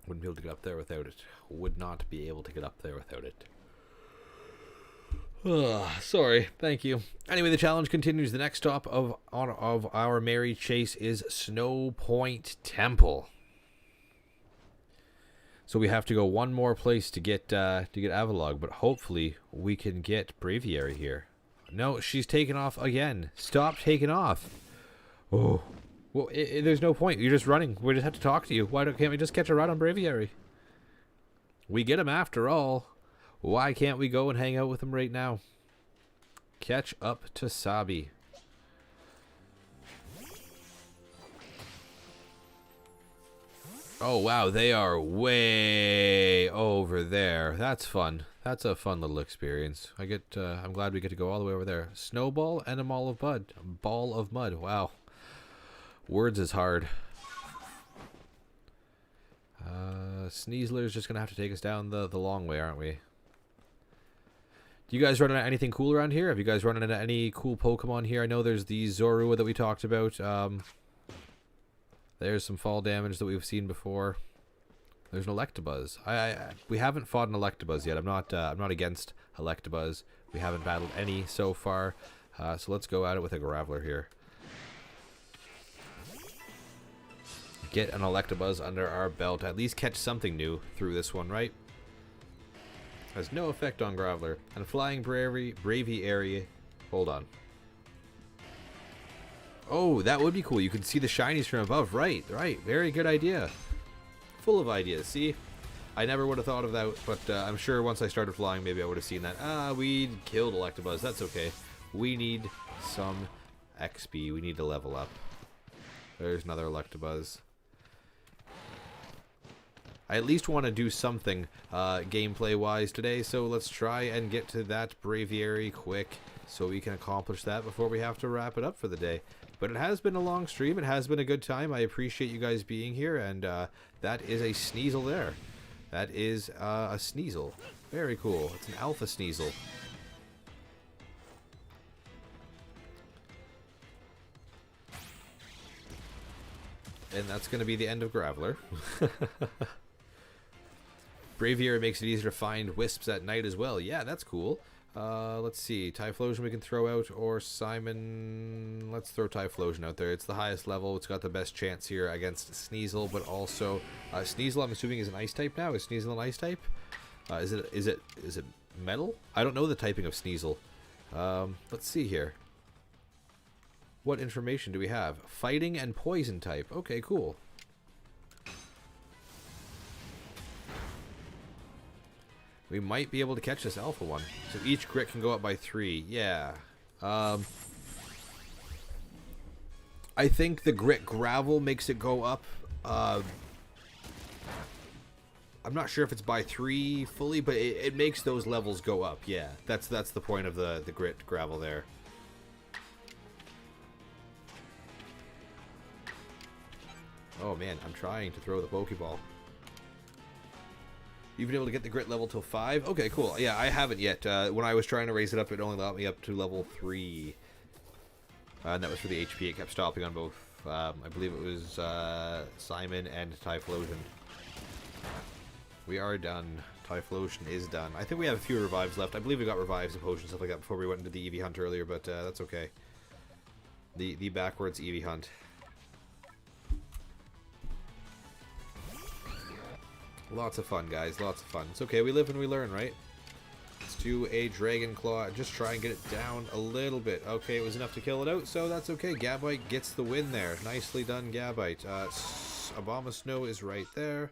Wouldn't be able to get up there without it. Would not be able to get up there without it. Sorry, thank you. Anyway, the challenge continues. The next stop of our merry chase is Snow Point Temple. So we have to go one more place to get Avalog, but hopefully we can get Braviary here. No, she's taken off again. Stop taking off. Oh, well, there's no point. You're just running. We just have to talk to you. Can't we just catch a ride on Braviary? We get him after all. Why can't we go and hang out with him right now? Catch up to Sabi. Oh, wow. They are way over there. That's fun. That's a fun little experience. I'm glad we get to go all the way over there. Snowball and a ball of mud. Ball of mud. Wow. Words is hard. Sneasler's just going to have to take us down the long way, aren't we? Do you guys run into anything cool around here? Have you guys run into any cool Pokemon here? I know there's the Zorua that we talked about. There's some fall damage that we've seen before. There's an Electabuzz. We haven't fought an Electabuzz yet. I'm not against Electabuzz. We haven't battled any so far. So let's go at it with a Graveler here. Get an Electabuzz under our belt. At least catch something new through this one, right? Has no effect on Graveler. And Flying Braviary. Hold on. Oh, that would be cool. You can see the shinies from above. Right. Very good idea. Full of ideas. See? I never would have thought of that, but I'm sure once I started flying, maybe I would have seen that. We killed Electabuzz. That's okay. We need some XP. We need to level up. There's another Electabuzz. I at least want to do something gameplay-wise today, so let's try and get to that Braviary quick so we can accomplish that before we have to wrap it up for the day. But it has been a long stream. It has been a good time. I appreciate you guys being here, and that is a Sneasel there. That is a Sneasel. Very cool. It's an Alpha Sneasel. And that's going to be the end of Graveler. Braviary makes it easier to find Wisps at night as well. Yeah, that's cool. Let's see. Typhlosion we can throw out, or Simon. Let's throw Typhlosion out there. It's the highest level. It's got the best chance here against Sneasel, but also Sneasel, I'm assuming, is an ice type now. Is Sneasel an ice type? Is it metal? I don't know the typing of Sneasel. Let's see here. What information do we have? Fighting and poison type. Okay, cool. We might be able to catch this alpha one. So each grit can go up by 3. Yeah. I think the grit gravel makes it go up I'm not sure if it's by 3 fully, but it makes those levels go up. Yeah, that's the point of the grit gravel there. Oh man, I'm trying to throw the Pokeball. You've been able to get the grit level till 5? Okay, cool. Yeah, I haven't yet. When I was trying to raise it up, it only allowed me up to level 3. And that was for the HP. It kept stopping on both. I believe it was Simon and Typhlosion. We are done. Typhlosion is done. I think we have a few revives left. I believe we got revives and potions, stuff like that, before we went into the Eevee hunt earlier, but that's okay. The backwards Eevee hunt. Lots of fun, guys. Lots of fun. It's okay. We live and we learn, right? Let's do a Dragon Claw. Just try and get it down a little bit. Okay, it was enough to kill it out, so that's okay. Gabite gets the win there. Nicely done, Gabite. Abomasnow is right there.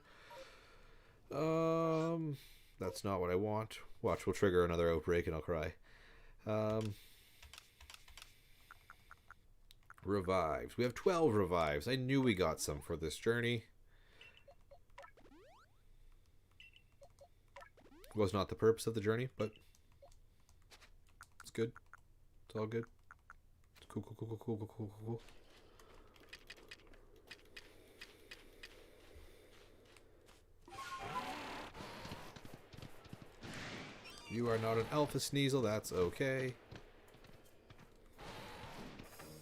That's not what I want. Watch, we'll trigger another outbreak and I'll cry. Revives. We have 12 revives. I knew we got some for this journey. Was not the purpose of the journey, but it's good. It's all good. It's cool, cool, cool, cool, cool, cool, cool, cool. You are not an Alpha Sneasel, that's okay.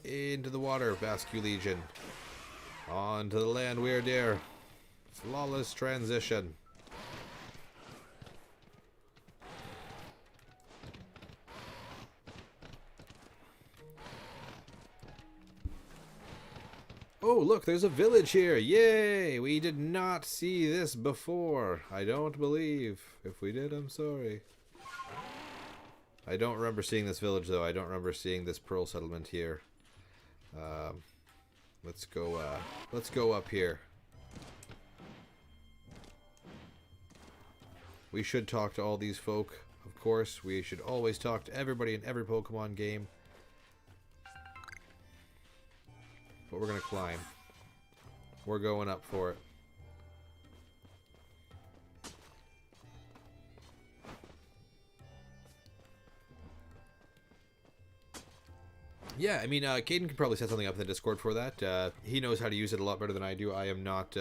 Into the water, Vascu Legion. On to the land we are dear. Flawless transition. Oh, look, there's a village here. Yay! We did not see this before. I don't believe. If we did, I'm sorry. I don't remember seeing this village, though. I don't remember seeing this pearl settlement here. Let's go up here. We should talk to all these folk, of course. We should always talk to everybody in every Pokemon game. But we're gonna climb. We're going up for it. Yeah, I mean, Caden can probably set something up in the Discord for that. He knows how to use it a lot better than I do. I'm not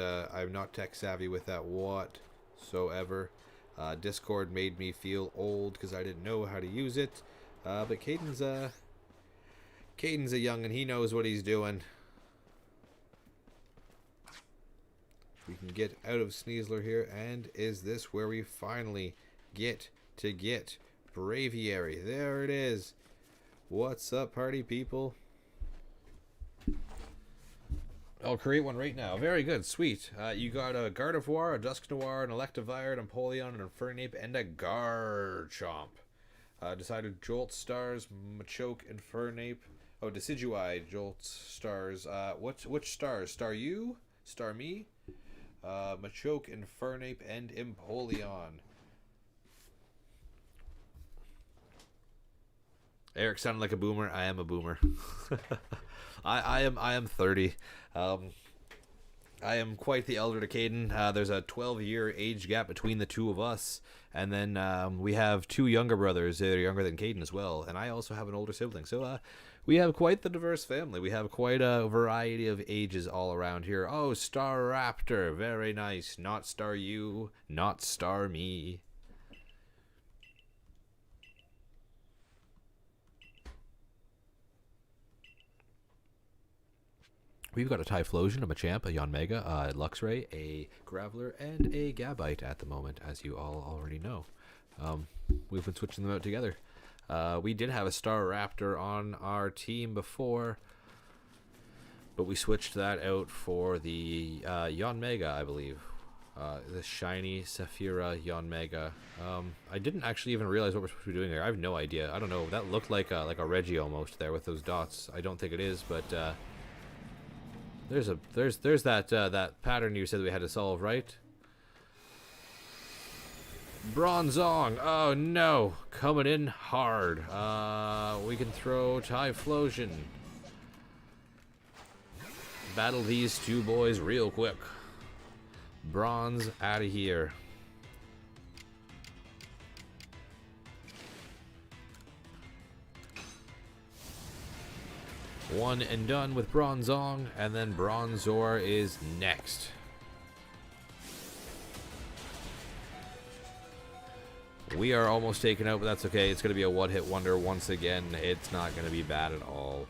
tech savvy with that whatsoever. Discord made me feel old because I didn't know how to use it. But Caden's a young and he knows what he's doing. We can get out of Sneasler here, and is this where we finally get Braviary? There it is. What's up, party people? I'll create one right now. Very good, sweet. You got a Gardevoir, a Dusknoir, an Electivire, an Empoleon, an Infernape, and a Garchomp. Decided Jolt Stars, Machoke, Infernape. Oh, Decidueye, Jolt Stars. Which stars? Star you? Star me? Machoke, Infernape, and Empoleon. Eric sounded like a boomer. I am a boomer. I am 30. I am quite the elder to Caden. There's a 12-year age gap between the two of us. And then we have 2 younger brothers. They're younger than Caden as well. And I also have an older sibling. So we have quite the diverse family. We have quite a variety of ages all around here. Oh, Star Raptor. Very nice. Not Star you. Not Star me. We've got a Typhlosion, a Machamp, a Yanmega, a Luxray, a Graveler, and a Gabite at the moment, as you all already know. We've been switching them out together. We did have a Star Raptor on our team before, but we switched that out for the Yanmega, I believe. The shiny Saphira Yanmega. I didn't actually even realize what we're supposed to be doing here. I have no idea. I don't know. That looked like a Reggie almost there with those dots. I don't think it is, but there's that pattern you said we had to solve, right? Bronzong. Oh no, coming in hard. We can throw Typhlosion. Battle these 2 boys real quick. Bronze out of here. One and done with Bronzong, and then Bronzor is next. We are almost taken out, but that's okay. It's going to be a one-hit wonder once again. It's not going to be bad at all.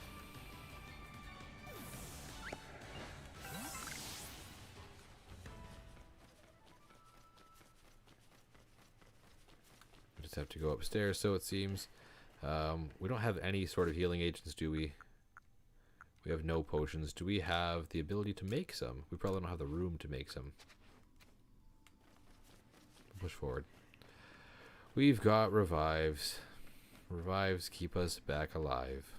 Just have to go upstairs, so it seems. We don't have any sort of healing agents, do we? We have no potions. Do we have the ability to make some? We probably don't have the room to make some. Push forward. We've got revives. Revives keep us back alive.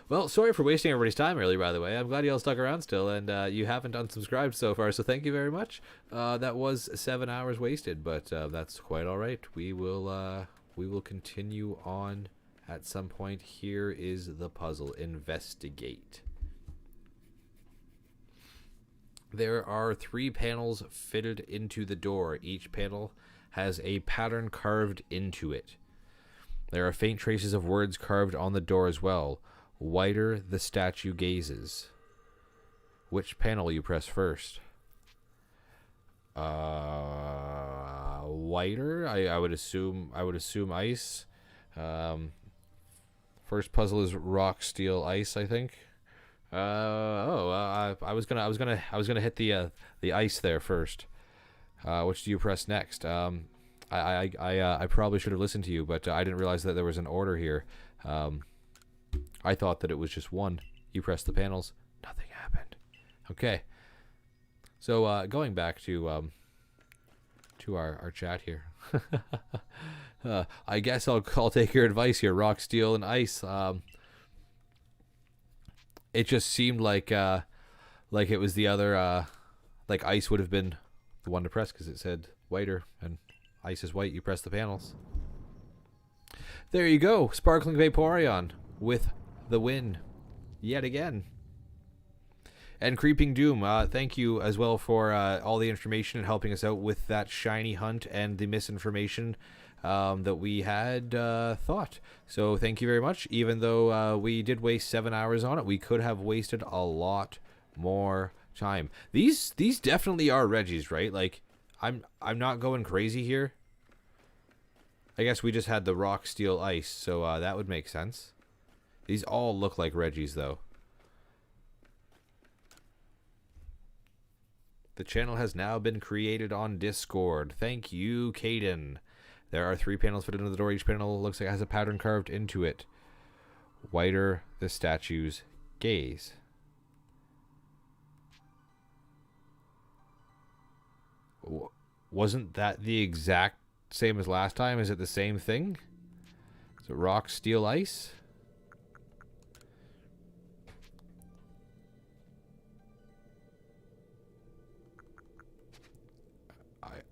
Well, sorry for wasting everybody's time earlier, by the way. I'm glad you all stuck around still, and you haven't unsubscribed so far, so thank you very much. That was 7 hours wasted, but that's quite all right. We will continue on at some point. Here is the puzzle. Investigate. There are 3 panels fitted into the door. Each panel has a pattern carved into it. There are faint traces of words carved on the door as well. Wider the statue gazes. Which panel will you press first? Wider? I would assume ice. First puzzle is rock, steel, ice, I think. I was gonna hit the ice there first. Which do you press next? I probably should have listened to you, but I didn't realize that there was an order here. I thought that it was just one. You press the panels. Nothing happened. Okay. So going back to our chat here. I guess I'll take your advice here. Rock, steel, and ice. It just seemed like it was the other. Like ice would have been the one to press because it said whiter, and ice is white. You press the panels. There you go. Sparkling Vaporeon with the win yet again. And Creeping Doom, thank you as well for all the information and helping us out with that shiny hunt and the misinformation that we had thought. So thank you very much. Even though we did waste 7 hours on it, we could have wasted a lot more time. These definitely are Regis, right? Like, I'm not going crazy here. I guess we just had the rock, steel, ice, so that would make sense. These all look like Regis, though. The channel has now been created on Discord. Thank you, Caden. There are 3 panels fitted into the door. Each panel looks like it has a pattern carved into it. Wider the statue's gaze. Wasn't that the exact same as last time? Is it the same thing? Is it rock, steel, ice?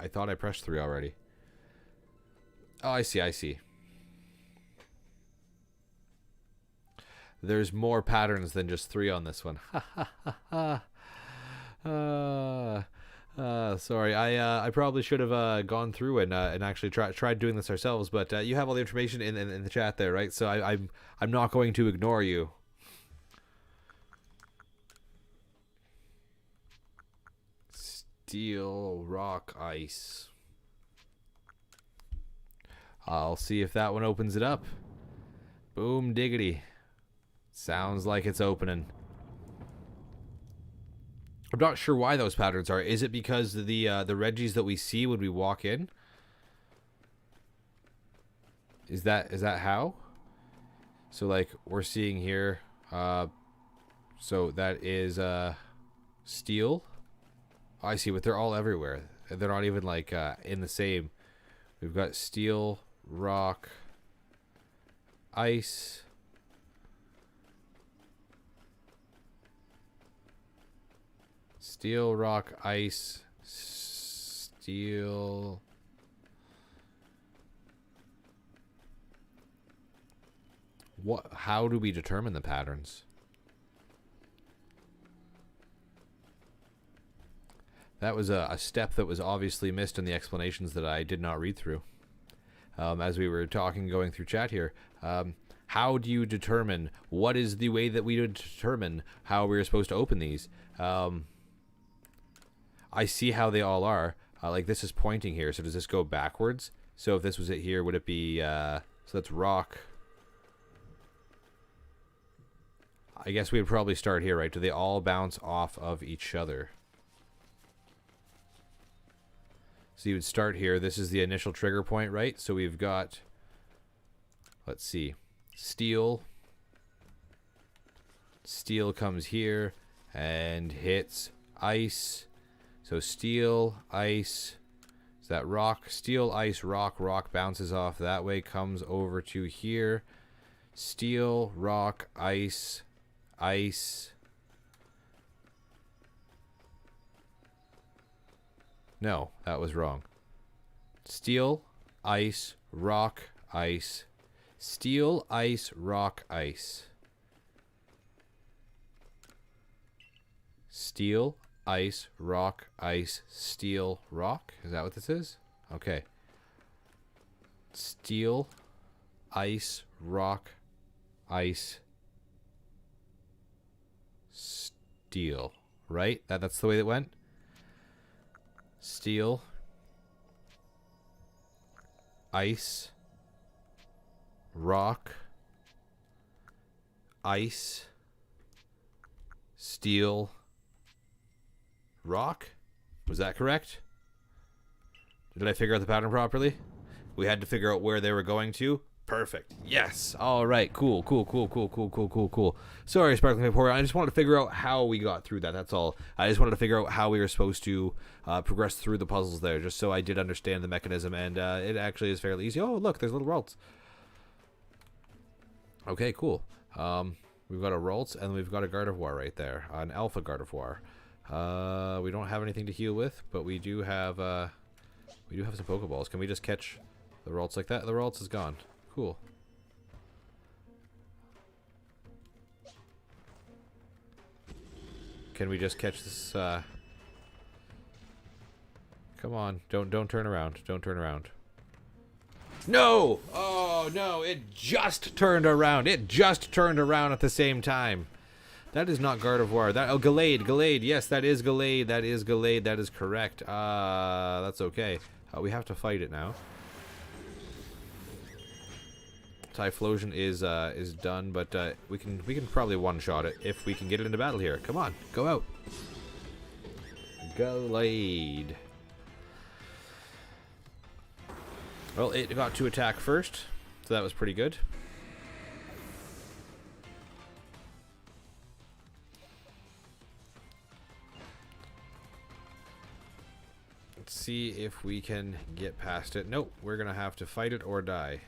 I thought I pressed 3 already. Oh, I see. There's more patterns than just 3 on this one. Sorry, I probably should have gone through and actually tried doing this ourselves, but you have all the information in the chat there, right? So I'm not going to ignore you. Steel, rock, ice. I'll see if that one opens it up. Boom diggity. Sounds like it's opening. I'm not sure why those patterns are. Is it because the Regis that we see when we walk in? Is that how? So like we're seeing here, so that is steel. Oh, I see, but they're all everywhere. They're not even like in the same. We've got steel, rock, ice. Steel, rock, ice, steel. What? How do we determine the patterns? That was a step that was obviously missed in the explanations that I did not read through. As we were talking, going through chat here, How do you determine? What is the way that we determine how we're supposed to open these? I see how they all are. Like this is pointing here, so does this go backwards? So if this was it here, would it be, so that's rock. I guess we would probably start here, right? Do they all bounce off of each other? So you would start here. This is the initial trigger point, right? So we've got, let's see, steel. Steel comes here and hits ice. So steel, ice, is that rock? Steel, ice, rock. Rock bounces off that way, comes over to here. Steel, rock, ice, ice. No, that was wrong. Steel, ice, rock, ice. Steel, ice, rock, ice. Steel, ice, rock, ice, steel, rock. Is that what this is? Okay. Steel, ice, rock, ice, steel. Right? That's the way it went? Steel, ice, rock, ice, steel, rock? Was that correct? Did I figure out the pattern properly? We had to figure out where they were going to. Perfect. Yes. All right. Cool. Sorry, Sparkling Vaporeon. I just wanted to figure out how we got through that. That's all. I just wanted to figure out how we were supposed to progress through the puzzles there, just so I did understand the mechanism, and it actually is fairly easy. Oh, look, there's little Ralts. Okay, cool. We've got a Ralts, and we've got a Gardevoir right there, an Alpha Gardevoir. We don't have anything to heal with, but we do have some Pokeballs. Can we just catch the Ralts like that? The Ralts is gone. Cool. Can we just catch this? Come on! Don't turn around! Don't turn around! No! Oh no! It just turned around! It just turned around at the same time. That is not Gardevoir. That Gallade. Yes, that is Gallade. That is Gallade. That is correct. That's okay. We have to fight it now. Typhlosion is done, but we can probably one-shot it if we can get it into battle here. Come on, go out. Gallade. Well, it got to attack first, so that was pretty good. Let's see if we can get past it. Nope, we're gonna have to fight it or die.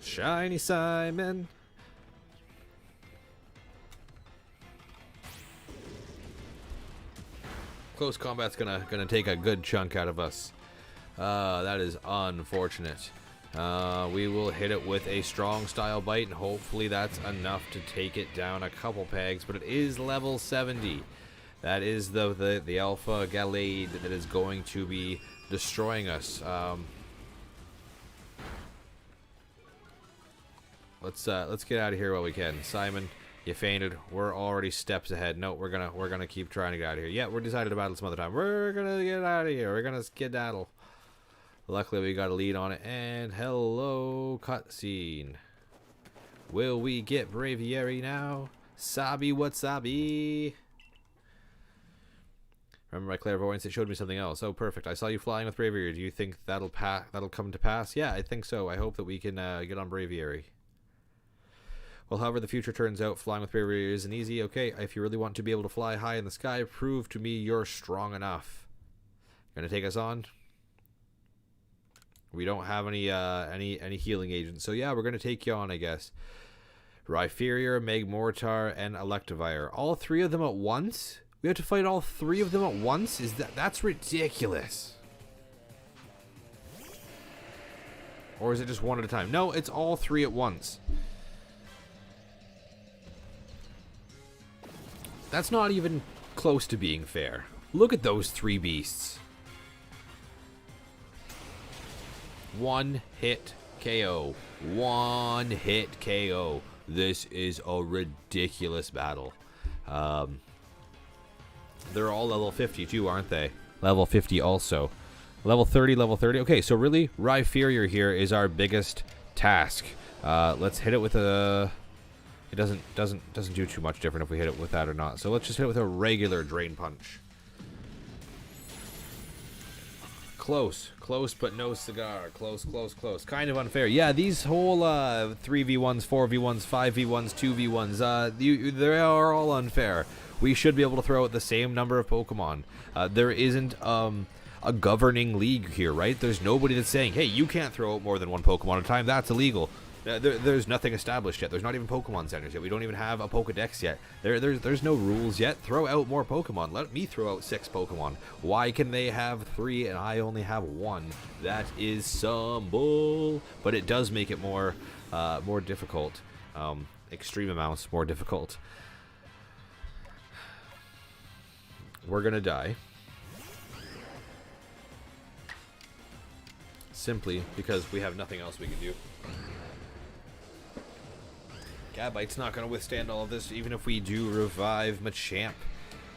Shiny Simon. Close combat's gonna take a good chunk out of us. That is unfortunate. We will hit it with a strong style bite, and hopefully that's enough to take it down a couple pegs. But it is level 70. That is the Alpha Gallade that is going to be destroying us. Let's get out of here while we can. Simon, you fainted. We're already steps ahead. No, we're gonna keep trying to get out of here. Yeah, we're decided to battle some other time. We're gonna get out of here. We're gonna skedaddle. Luckily, we got a lead on it. And hello, cutscene. Will we get Braviary now? Sabi, what Sabi? Remember my clairvoyance? It showed me something else. Oh, perfect. I saw you flying with Braviary. Do you think that'll come to pass? Yeah, I think so. I hope that we can get on Braviary. Well, however the future turns out, flying with Braviary isn't easy. Okay, if you really want to be able to fly high in the sky, prove to me you're strong enough. Gonna take us on? We don't have any healing agents, so yeah, we're gonna take you on, I guess. Rhyperior, Magmortar, and Electivire. All three of them at once? We have to fight all three of them at once? That's ridiculous. Or is it just one at a time? No, it's all three at once. That's not even close to being fair. Look at those 3 beasts. 1 hit KO. 1 hit KO. This is a ridiculous battle. They're all level 50 too, aren't they? Level 50 also. Level 30, level 30. Okay, so really, Rhyperior here is our biggest task. Let's hit it with a... It doesn't do too much different if we hit it with that or not. So let's just hit it with a regular Drain Punch. Close, but no cigar. Close. Kind of unfair. Yeah, these whole 3v1s, 4v1s, 5v1s, 2v1s, they are all unfair. We should be able to throw out the same number of Pokemon. There isn't a governing league here, right? There's nobody that's saying, hey, you can't throw out more than 1 Pokemon at a time. That's illegal. There's nothing established yet. There's not even Pokemon centers yet. We don't even have a Pokedex yet. There's no rules yet. Throw out more Pokemon. Let me throw out 6 Pokemon. Why can they have 3 and I only have 1? That is some bull. But it does make it more difficult. Extreme amounts more difficult. We're gonna die. Simply because we have nothing else we can do. Gabite's not going to withstand all of this, even if we do revive Machamp.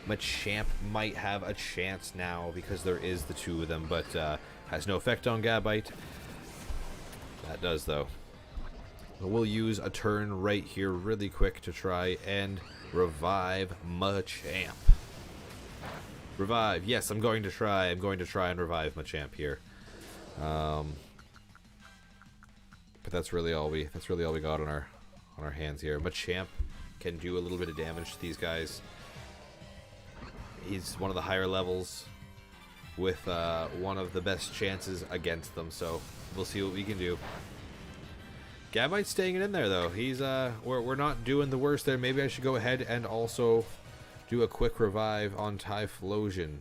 Machamp might have a chance now because there is the 2 of them, but has no effect on Gabite. That does, though. We'll use a turn right here really quick to try and revive Machamp. Revive. Yes, I'm going to try and revive Machamp here. But that's really all we got on our hands here. Machamp can do a little bit of damage to these guys. He's one of the higher levels with one of the best chances against them, so we'll see what we can do. Gabite's staying in there though. He's we're not doing the worst there. Maybe I should go ahead and also do a quick revive on Typhlosion.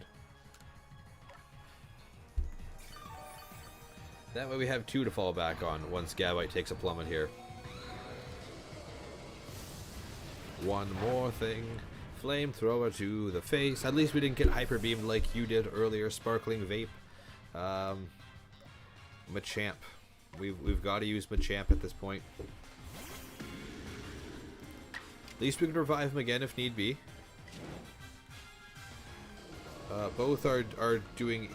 That way we have 2 to fall back on once Gabite takes a plummet here. One more thing. Flamethrower to the face. At least we didn't get hyper beamed like you did earlier, Sparkling Vape. Machamp. We've got to use Machamp at this point. At least we can revive him again if need be. Both are doing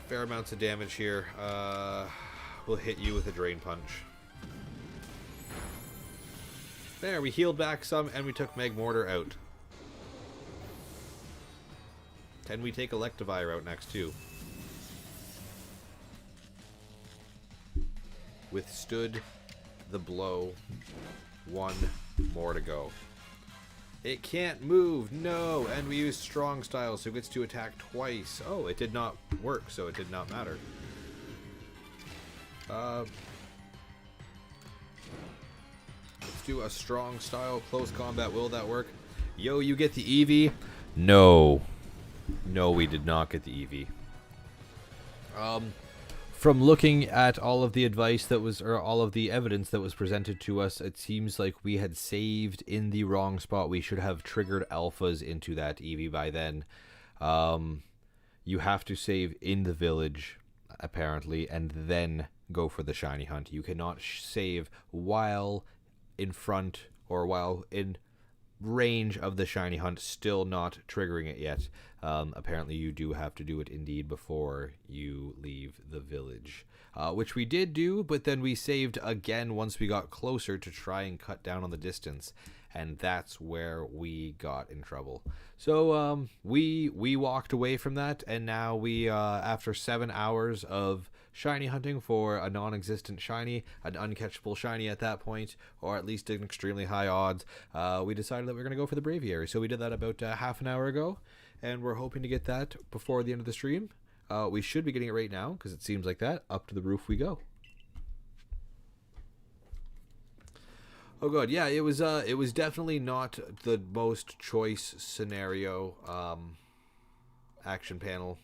fair amounts of damage here. We'll hit you with a Drain Punch. There, we healed back some and we took Magmortar out. Can we take Electivire out next too? Withstood the blow. 1 more to go. It can't move, no! And we use Strong Style, so it gets to attack twice. Oh, it did not work, so it did not matter. Let's do a Strong Style, Close Combat. Will that work? Yo, you get the Eevee? No. No, we did not get the Eevee. From looking at all of the advice that was, or all of the evidence that was presented to us, it seems like we had saved in the wrong spot. We should have triggered alphas into that Eevee by then. You have to save in the village, apparently, and then go for the shiny hunt. You cannot save while in front or while in range of the shiny hunt, still not triggering it yet. Apparently you do have to do it indeed before you leave the village, which we did do, but then we saved again once we got closer to try and cut down on the distance, and that's where we got in trouble. So we walked away from that, and now we after 7 hours of shiny hunting for a non-existent shiny, an uncatchable shiny at that point, or at least an extremely high odds, we decided that we were going to go for the Braviary. So we did that about half an hour ago, and we're hoping to get that before the end of the stream. We should be getting it right now, because it seems like that. Up to the roof we go. Oh god, yeah, it was definitely not the most choice scenario action panel.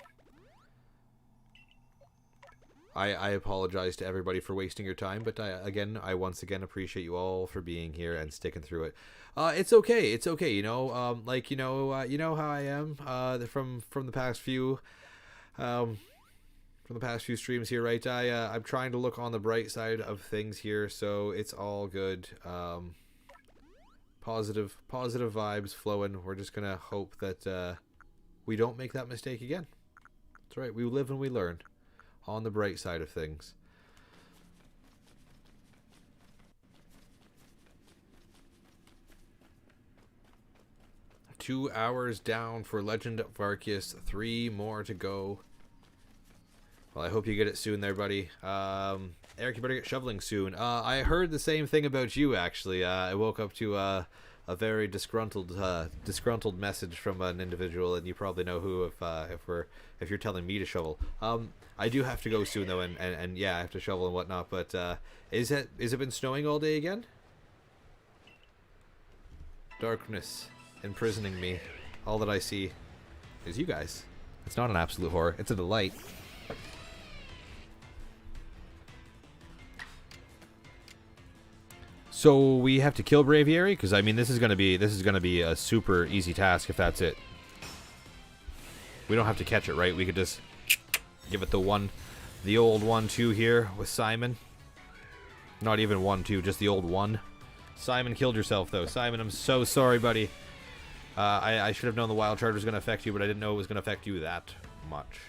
I apologize to everybody for wasting your time, but I once again appreciate you all for being here and sticking through it. It's okay. It's okay. Like you know how I am. From the past few, um, from the past few streams here, right? I'm trying to look on the bright side of things here, so it's all good. Positive vibes flowing. We're just gonna hope that we don't make that mistake again. That's right. We live and we learn. On the bright side of things. Two hours down for Legend of Arceus. 3 more to go. Well, I hope you get it soon there, buddy. Eric, you better get shoveling soon. I heard the same thing about you, actually. I woke up to a very disgruntled message from an individual, and you probably know who if you're telling me to shovel. I do have to go soon though, and yeah, I have to shovel and whatnot. But is it been snowing all day again? Darkness imprisoning me. All that I see is you guys. It's not an absolute horror. It's a delight. So we have to kill Braviary, because I mean this is gonna be a super easy task if that's it. We don't have to catch it, right? We could just give it the old 1-2 here with Simon. Not even 1-2, just the old 1. Simon killed yourself though. Simon, I'm so sorry, buddy. I should have known the wild charge was gonna affect you, but I didn't know it was gonna affect you that much.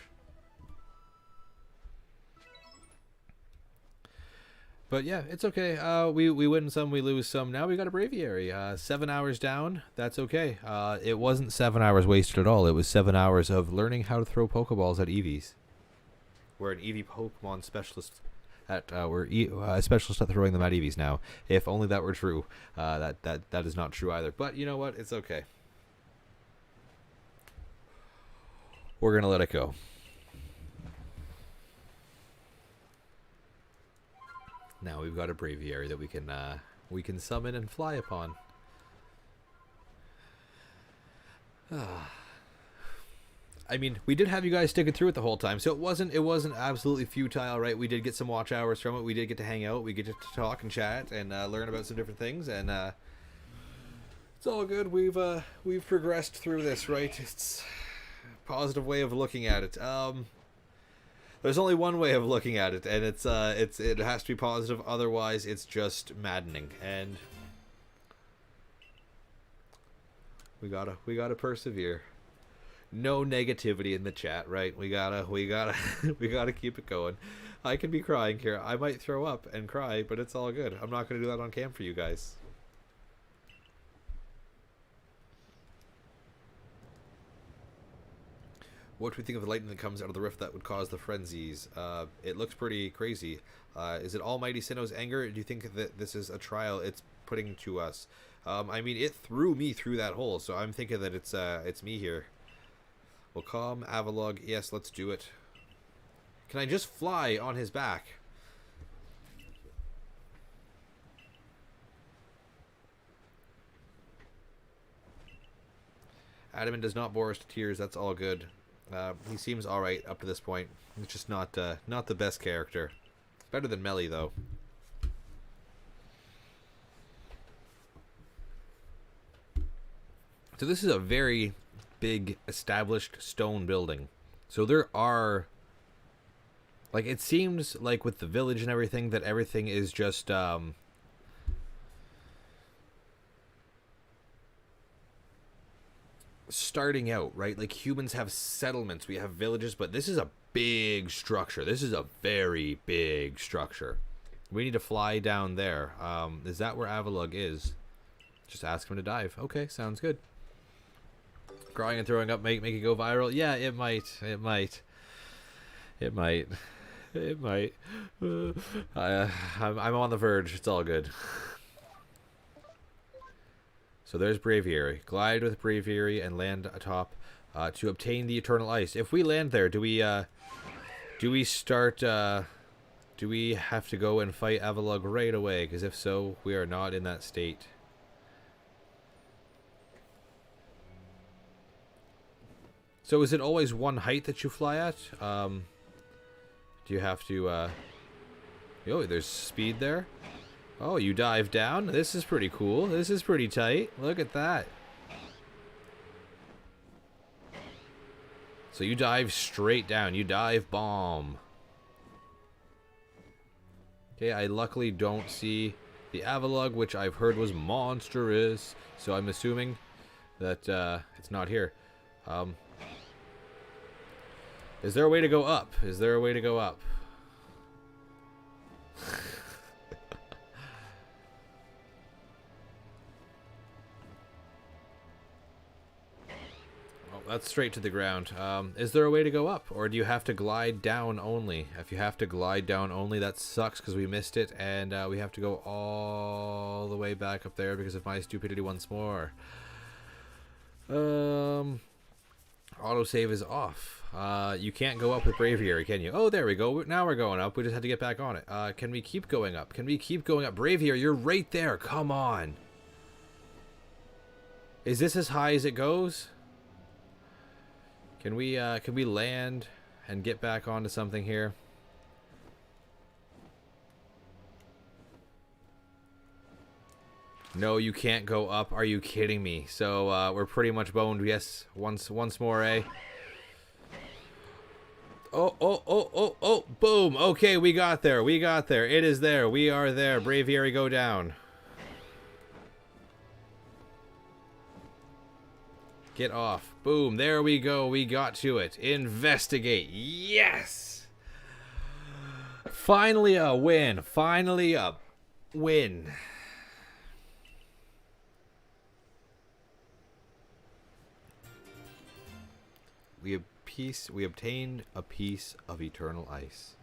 But yeah, it's okay. We win some, we lose some. Now we got a Braviary. 7 hours down. That's okay. It wasn't 7 hours wasted at all. It was 7 hours of learning how to throw Pokeballs at Eevees. We're an Eevee Pokemon specialist. We're a specialist at throwing them at Eevees now. If only that were true. That is not true either. But you know what? It's okay. We're gonna let it go. Now we've got a Braviary that we can summon and fly upon. I mean, we did have you guys sticking through it the whole time, so it wasn't absolutely futile, right? We did get some watch hours from it. We did get to hang out. We get to talk and chat and learn about some different things, and it's all good. We've progressed through this, right? It's a positive way of looking at it. There's only one way of looking at it, and it has to be positive. Otherwise, it's just maddening. And we gotta persevere. No negativity in the chat, right? We gotta keep it going. I could be crying here. I might throw up and cry, but it's all good. I'm not gonna do that on cam for you guys. What do we think of the lightning that comes out of the rift that would cause the frenzies? It looks pretty crazy. Is it Almighty Sinnoh's anger? Do you think that this is a trial it's putting to us? I mean, it threw me through that hole, so I'm thinking that it's me here. We'll calm Avalog. Yes, let's do it. Can I just fly on his back? Adamant does not bore us to tears. That's all good. He seems alright up to this point. He's just not the best character. Better than Melly, though. So this is a very big, established stone building. So there are... Like, it seems like with the village and everything, that everything is just... starting out, right? Like, humans have settlements, we have villages, but this is a big structure. This is a very big structure. We need to fly down there. Is that where Avalug is? Just ask him to dive. Okay, sounds good. Crying and throwing up make it go viral? Yeah, it might. It might. It might. It might. I'm on the verge. It's all good. So there's Braviary. Glide with Braviary and land atop to obtain the eternal ice. If we land there, do we start? Do we have to go and fight Avalug right away? Because if so, we are not in that state. So is it always one height that you fly at? Do you have to... Oh, there's speed there. Oh, you dive down? This is pretty cool. This is pretty tight. Look at that. So you dive straight down. You dive bomb. Okay, I luckily don't see the Avalugg, which I've heard was monstrous. So I'm assuming that it's not here. Is there a way to go up? Is there a way to go up? That's straight to the ground. Is there a way to go up? Or do you have to glide down only? If you have to glide down only, that sucks because we missed it. And we have to go all the way back up there because of my stupidity once more. Autosave is off. You can't go up with Braviary, can you? Oh, there we go. Now we're going up. We just had to get back on it. Can we keep going up? Can we keep going up? Braviary, you're right there. Come on. Is this as high as it goes? Can we land and get back onto something here? No, you can't go up. Are you kidding me? So we're pretty much boned. Yes, once more, eh? Oh, boom. Okay, we got there. We got there. It is there. We are there. Braviary, go down. Get off. Boom. There we go. We got to it. Investigate. Yes! Finally a win. Finally a win. We obtained a piece of eternal ice.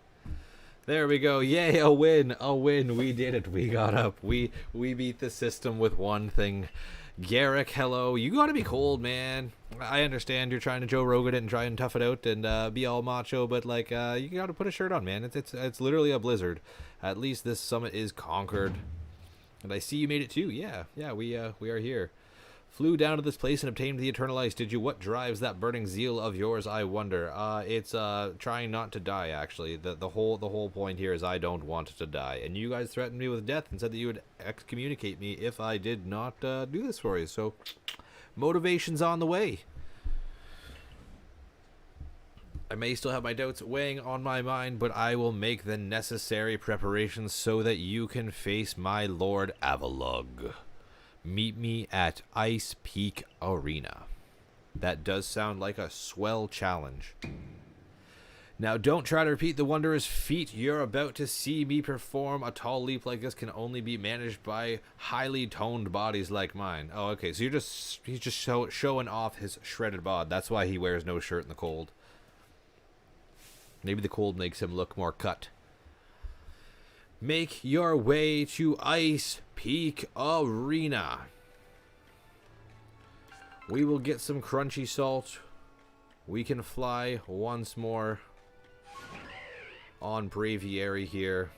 There we go. Yay, a win. A win. We did it. We got up. We beat the system with one thing. Garrick, hello. You gotta be cold, man. I understand you're trying to Joe Rogan it and try and tough it out and be all macho, but like you gotta put a shirt on, man. It's literally a blizzard. At least this summit is conquered. And I see you made it too. Yeah, we are here. Flew down to this place and obtained the eternal ice. Did you? What drives that burning zeal of yours, I wonder? It's trying not to die, actually. The whole point here is I don't want to die. And you guys threatened me with death and said that you would excommunicate me if I did not do this for you. So, motivation's on the way. I may still have my doubts weighing on my mind, but I will make the necessary preparations so that you can face my Lord Avalugg. Meet me at Ice Peak Arena. That does sound like a swell challenge. Now, don't try to repeat the wondrous feat you're about to see me perform. A tall leap like this can only be managed by highly toned bodies like mine. Oh, okay. So he's just showing off his shredded bod. That's why he wears no shirt in the cold. Maybe the cold makes him look more cut. Make your way to Ice Peak Arena. We will get some crunchy salt. We can fly once more on Braviary here.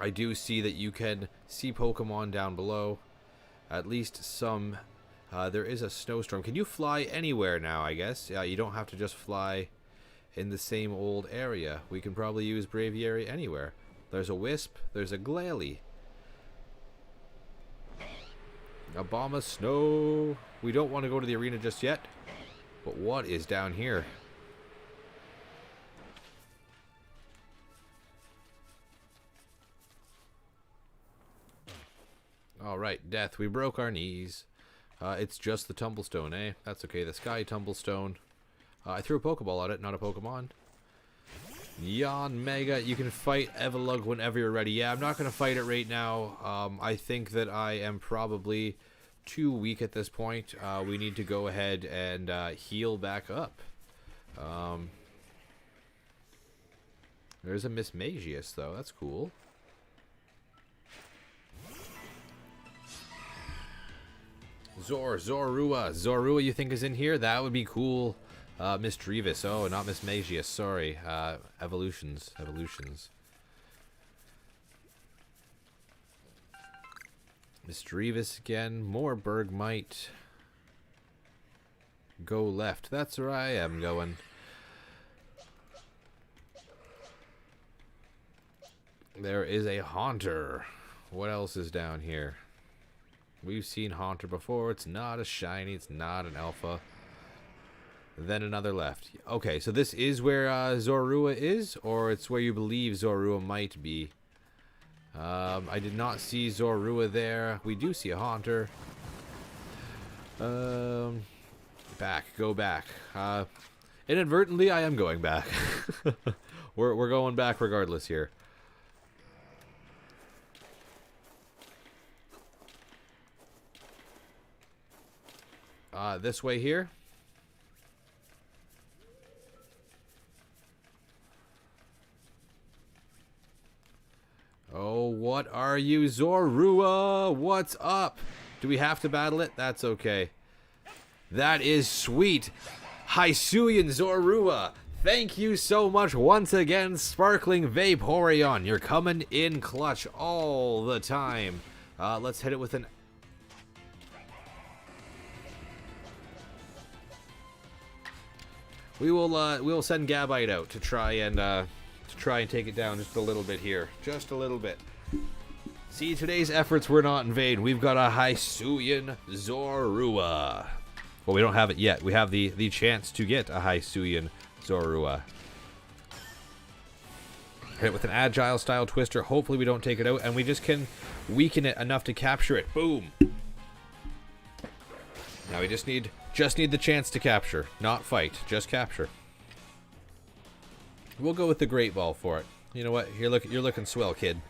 I do see that you can see Pokemon down below. At least some. There is a snowstorm. Can you fly anywhere now, I guess? Yeah, you don't have to just fly in the same old area. We can probably use Braviary anywhere. There's a Wisp. There's a Glalie. A bomb of snow. We don't want to go to the arena just yet. But what is down here? Alright, death. We broke our knees. It's just the Tumblestone, eh? That's okay. The Sky Tumblestone. I threw a Pokeball at it, not a Pokemon. Yon Mega, you can fight Avalugg whenever you're ready. Yeah, I'm not going to fight it right now. I think that I am probably too weak at this point. We need to go ahead and heal back up. There's a Miss Magius, though. That's cool. Zorua, you think is in here? That would be cool. Miss Drevis. Oh, not Miss Magius. Sorry. Evolutions. Miss Drevis again. More Bergmite. Go left. That's where I am going. There is a Haunter. What else is down here? We've seen Haunter before. It's not a shiny. It's not an alpha. Then another left. Okay, so this is where Zorua is, or it's where you believe Zorua might be. I did not see Zorua there. We do see a Haunter. Back. Go back. Inadvertently, I am going back. We're going back regardless here. This way here. Oh, what are you, Zorua? What's up? Do we have to battle it? That's okay. That is sweet. Hisuian Zorua. Thank you so much once again, Sparkling Vaporeon. You're coming in clutch all the time. Let's hit it with an... We'll send Gabite out to try and take it down just a little bit here. Just a little bit. See, today's efforts were not in vain. We've got a Hisuian Zorua. Well, we don't have it yet. We have the chance to get a Hisuian Zorua. Hit it with an agile style twister. Hopefully we don't take it out, and we just can weaken it enough to capture it. Boom. Now we just need the chance to capture, not fight, just capture. We'll go with the Great Ball for it. You know what? You're looking swell, kid.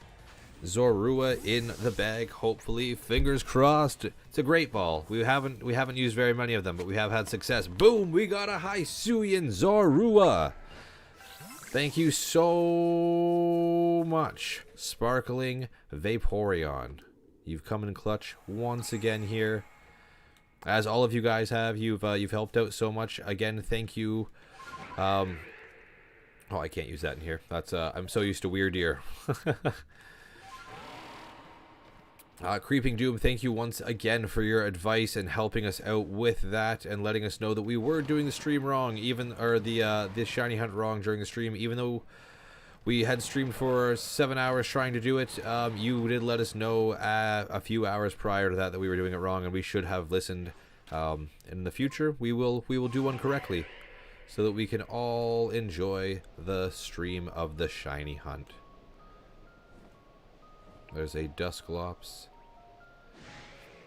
Zorua in the bag, hopefully. Fingers crossed. It's a Great Ball. We haven't used very many of them, but we have had success. Boom! We got a Hisuian Zorua. Thank you so much, Sparkling Vaporeon. You've come in clutch once again here. As all of you guys have, you've helped out so much. Again, thank you. Oh, I can't use that in here. That's I'm so used to Weird Ear. Creeping Doom, thank you once again for your advice and helping us out with that and letting us know that we were doing the stream wrong, the shiny hunt wrong during the stream, even though we had streamed for 7 hours trying to do it. You did let us know a few hours prior to that we were doing it wrong, and we should have listened. In the future, we will do one correctly, so that we can all enjoy the stream of the shiny hunt. There's a Dusclops.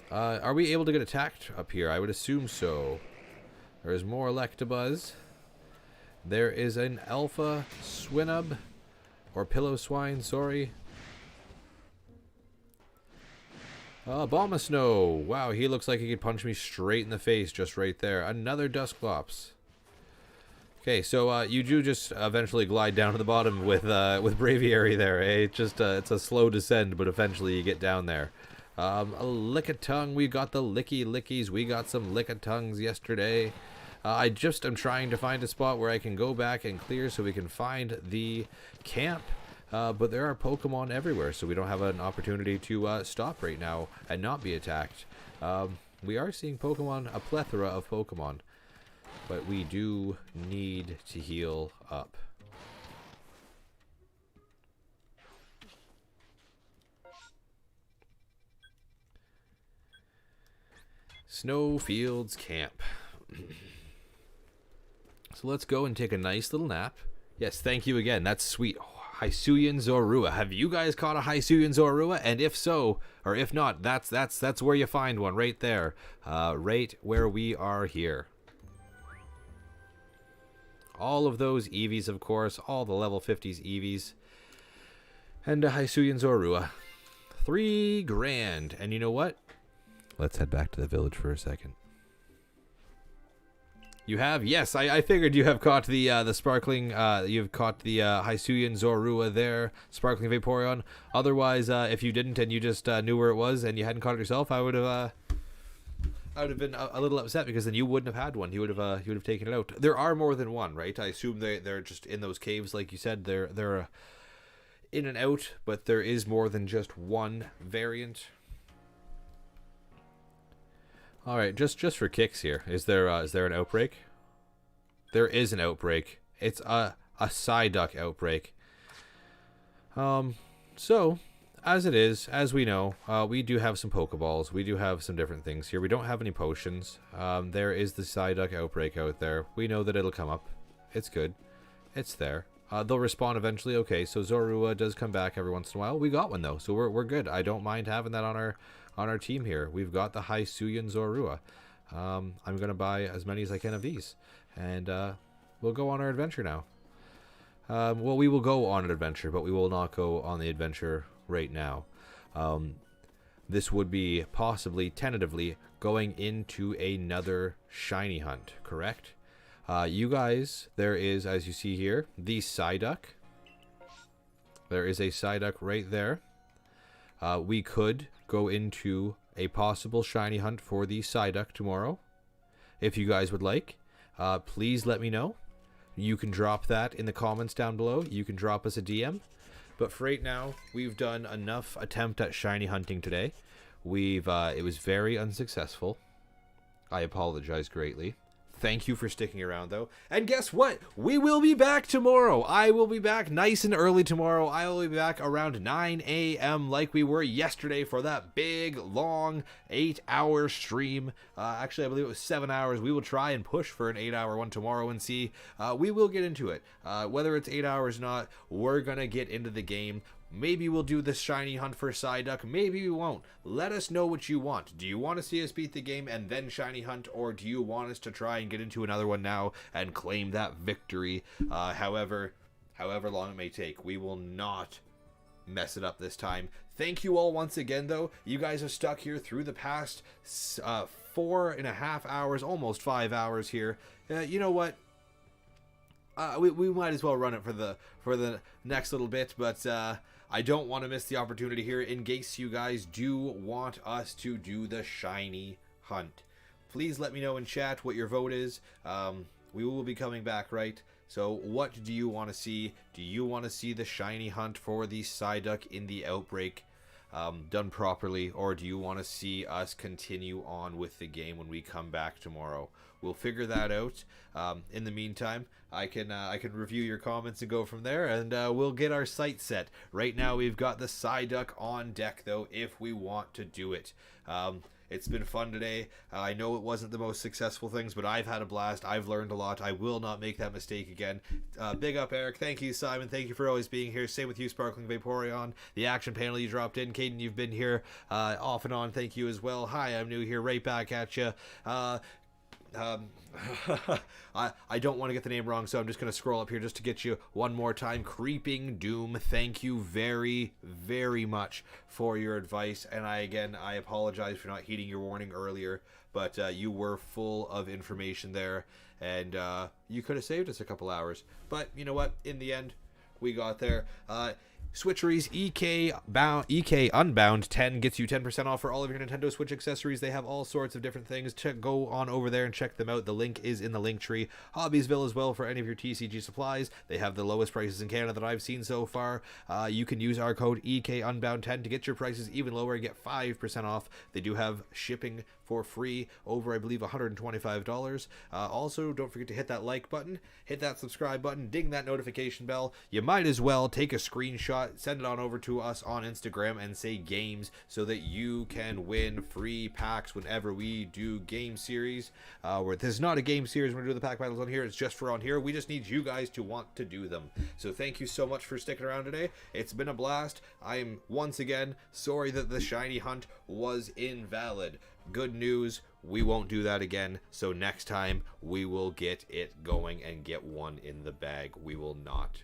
Are we able to get attacked up here? I would assume so. There's more Electabuzz. There is an Alpha Swinub. Or Pillow-Swine, sorry. Abomasnow. Wow, he looks like he could punch me straight in the face just right there. Another Dusclops. Okay, so you do just eventually glide down to the bottom with Braviary there. Eh? It's a slow descend, but eventually you get down there. A Lickitung. We got the Licky Lickies. We got some Lickitungs yesterday. I just am trying to find a spot where I can go back and clear so we can find the camp. But there are Pokemon everywhere, so we don't have an opportunity to stop right now and not be attacked. We are seeing Pokemon, a plethora of Pokemon. But we do need to heal up. Snowfields Camp. So let's go and take a nice little nap. Yes, thank you again. That's sweet. Oh, Hisuian Zorua. Have you guys caught a Hisuian Zorua? And if so, or if not, that's where you find one, right there. Right where we are here. All of those Eevees, of course. All the level 50s Eevees. And a Hisuian Zorua. 3 grand. And you know what? Let's head back to the village for a second. You have? Yes, I figured you have caught the sparkling, you've caught the Hisuian Zorua there, Sparkling Vaporeon. Otherwise, if you didn't and you just knew where it was and you hadn't caught it yourself, I would have been a little upset, because then you wouldn't have had one. You would have taken it out. There are more than one, right? I assume they're just in those caves, like you said. They're in and out, but there is more than just one variant. All right, just for kicks here, is there an outbreak? There is an outbreak. It's a Psyduck outbreak. So, as it is, as we know, we do have some Pokeballs. We do have some different things here. We don't have any potions. There is the Psyduck outbreak out there. We know that it'll come up. It's good. It's there. They'll respawn eventually. Okay, so Zorua does come back every once in a while. We got one though, so we're good. I don't mind having that on our team here. We've got the Hisuian Zorua. I'm gonna buy as many as I can of these, and we'll go on our adventure now. Well, we will go on an adventure, but we will not go on the adventure right now. This would be possibly, tentatively, going into another shiny hunt, correct? You guys, there is, as you see here, the Psyduck. There is a Psyduck right there. We could go into a possible shiny hunt for the Psyduck tomorrow. If you guys would like, please let me know. You can drop that in the comments down below. You can drop us a DM. But for right now, we've done enough attempt at shiny hunting today. It was very unsuccessful. I apologize greatly. Thank you for sticking around, though. And guess what? We will be back tomorrow. I will be back nice and early tomorrow. I will be back around 9 a.m. like we were yesterday for that big, long, 8-hour stream. Actually, I believe it was 7 hours. We will try and push for an 8-hour one tomorrow and see. We will get into it. Whether it's 8 hours or not, we're going to get into the game. Maybe we'll do the shiny hunt for Psyduck. Maybe we won't. Let us know what you want. Do you want to see us beat the game and then shiny hunt, or do you want us to try and get into another one now and claim that victory? However long it may take, we will not mess it up this time. Thank you all once again, though. You guys have stuck here through the past 4.5 hours, almost 5 hours here. You know what? We might as well run it for the next little bit, but I don't want to miss the opportunity here in case you guys do want us to do the shiny hunt. Please let me know in chat what your vote is. We will be coming back, right? So what do you want to see? Do you want to see the shiny hunt for the Psyduck in the outbreak done properly, or do you want to see us continue on with the game when we come back tomorrow? We'll figure that out. In the meantime, I can review your comments and go from there, and we'll get our sights set. Right now, we've got the Psyduck on deck, though, if we want to do it. It's been fun today. I know it wasn't the most successful things, but I've had a blast. I've learned a lot. I will not make that mistake again. Big up, Eric. Thank you, Simon. Thank you for always being here. Same with you, Sparkling Vaporeon. The action panel you dropped in. Caden, you've been here off and on. Thank you as well. Hi, I'm new here. Right back at you. I don't want to get the name wrong, so I'm just going to scroll up here just to get you one more time. Creeping Doom, thank you very, very much for your advice. And I apologize for not heeding your warning earlier, but you were full of information there, and you could have saved us a couple hours. But you know what? In the end, we got there. Switcheries, EK Unbound 10 gets you 10% off for all of your Nintendo Switch accessories. They have all sorts of different things. Go on over there and check them out. The link is in the link tree. Hobbiesville as well for any of your TCG supplies. They have the lowest prices in Canada that I've seen so far. You can use our code EK Unbound 10 to get your prices even lower and get 5% off. They do have shipping for free over, I believe, $125. Also, don't forget to hit that like button, hit that subscribe button, ding that notification bell. You might as well take a screenshot, send it on over to us on Instagram and say games so that you can win free packs whenever we do game series. Where this is not a game series, we're going to do the pack battles on here. It's just for on here. We just need you guys to want to do them. So thank you so much for sticking around today. It's been a blast. I am once again sorry that the shiny hunt was invalid. Good news, we won't do that again, so next time we will get it going and get one in the bag. We will not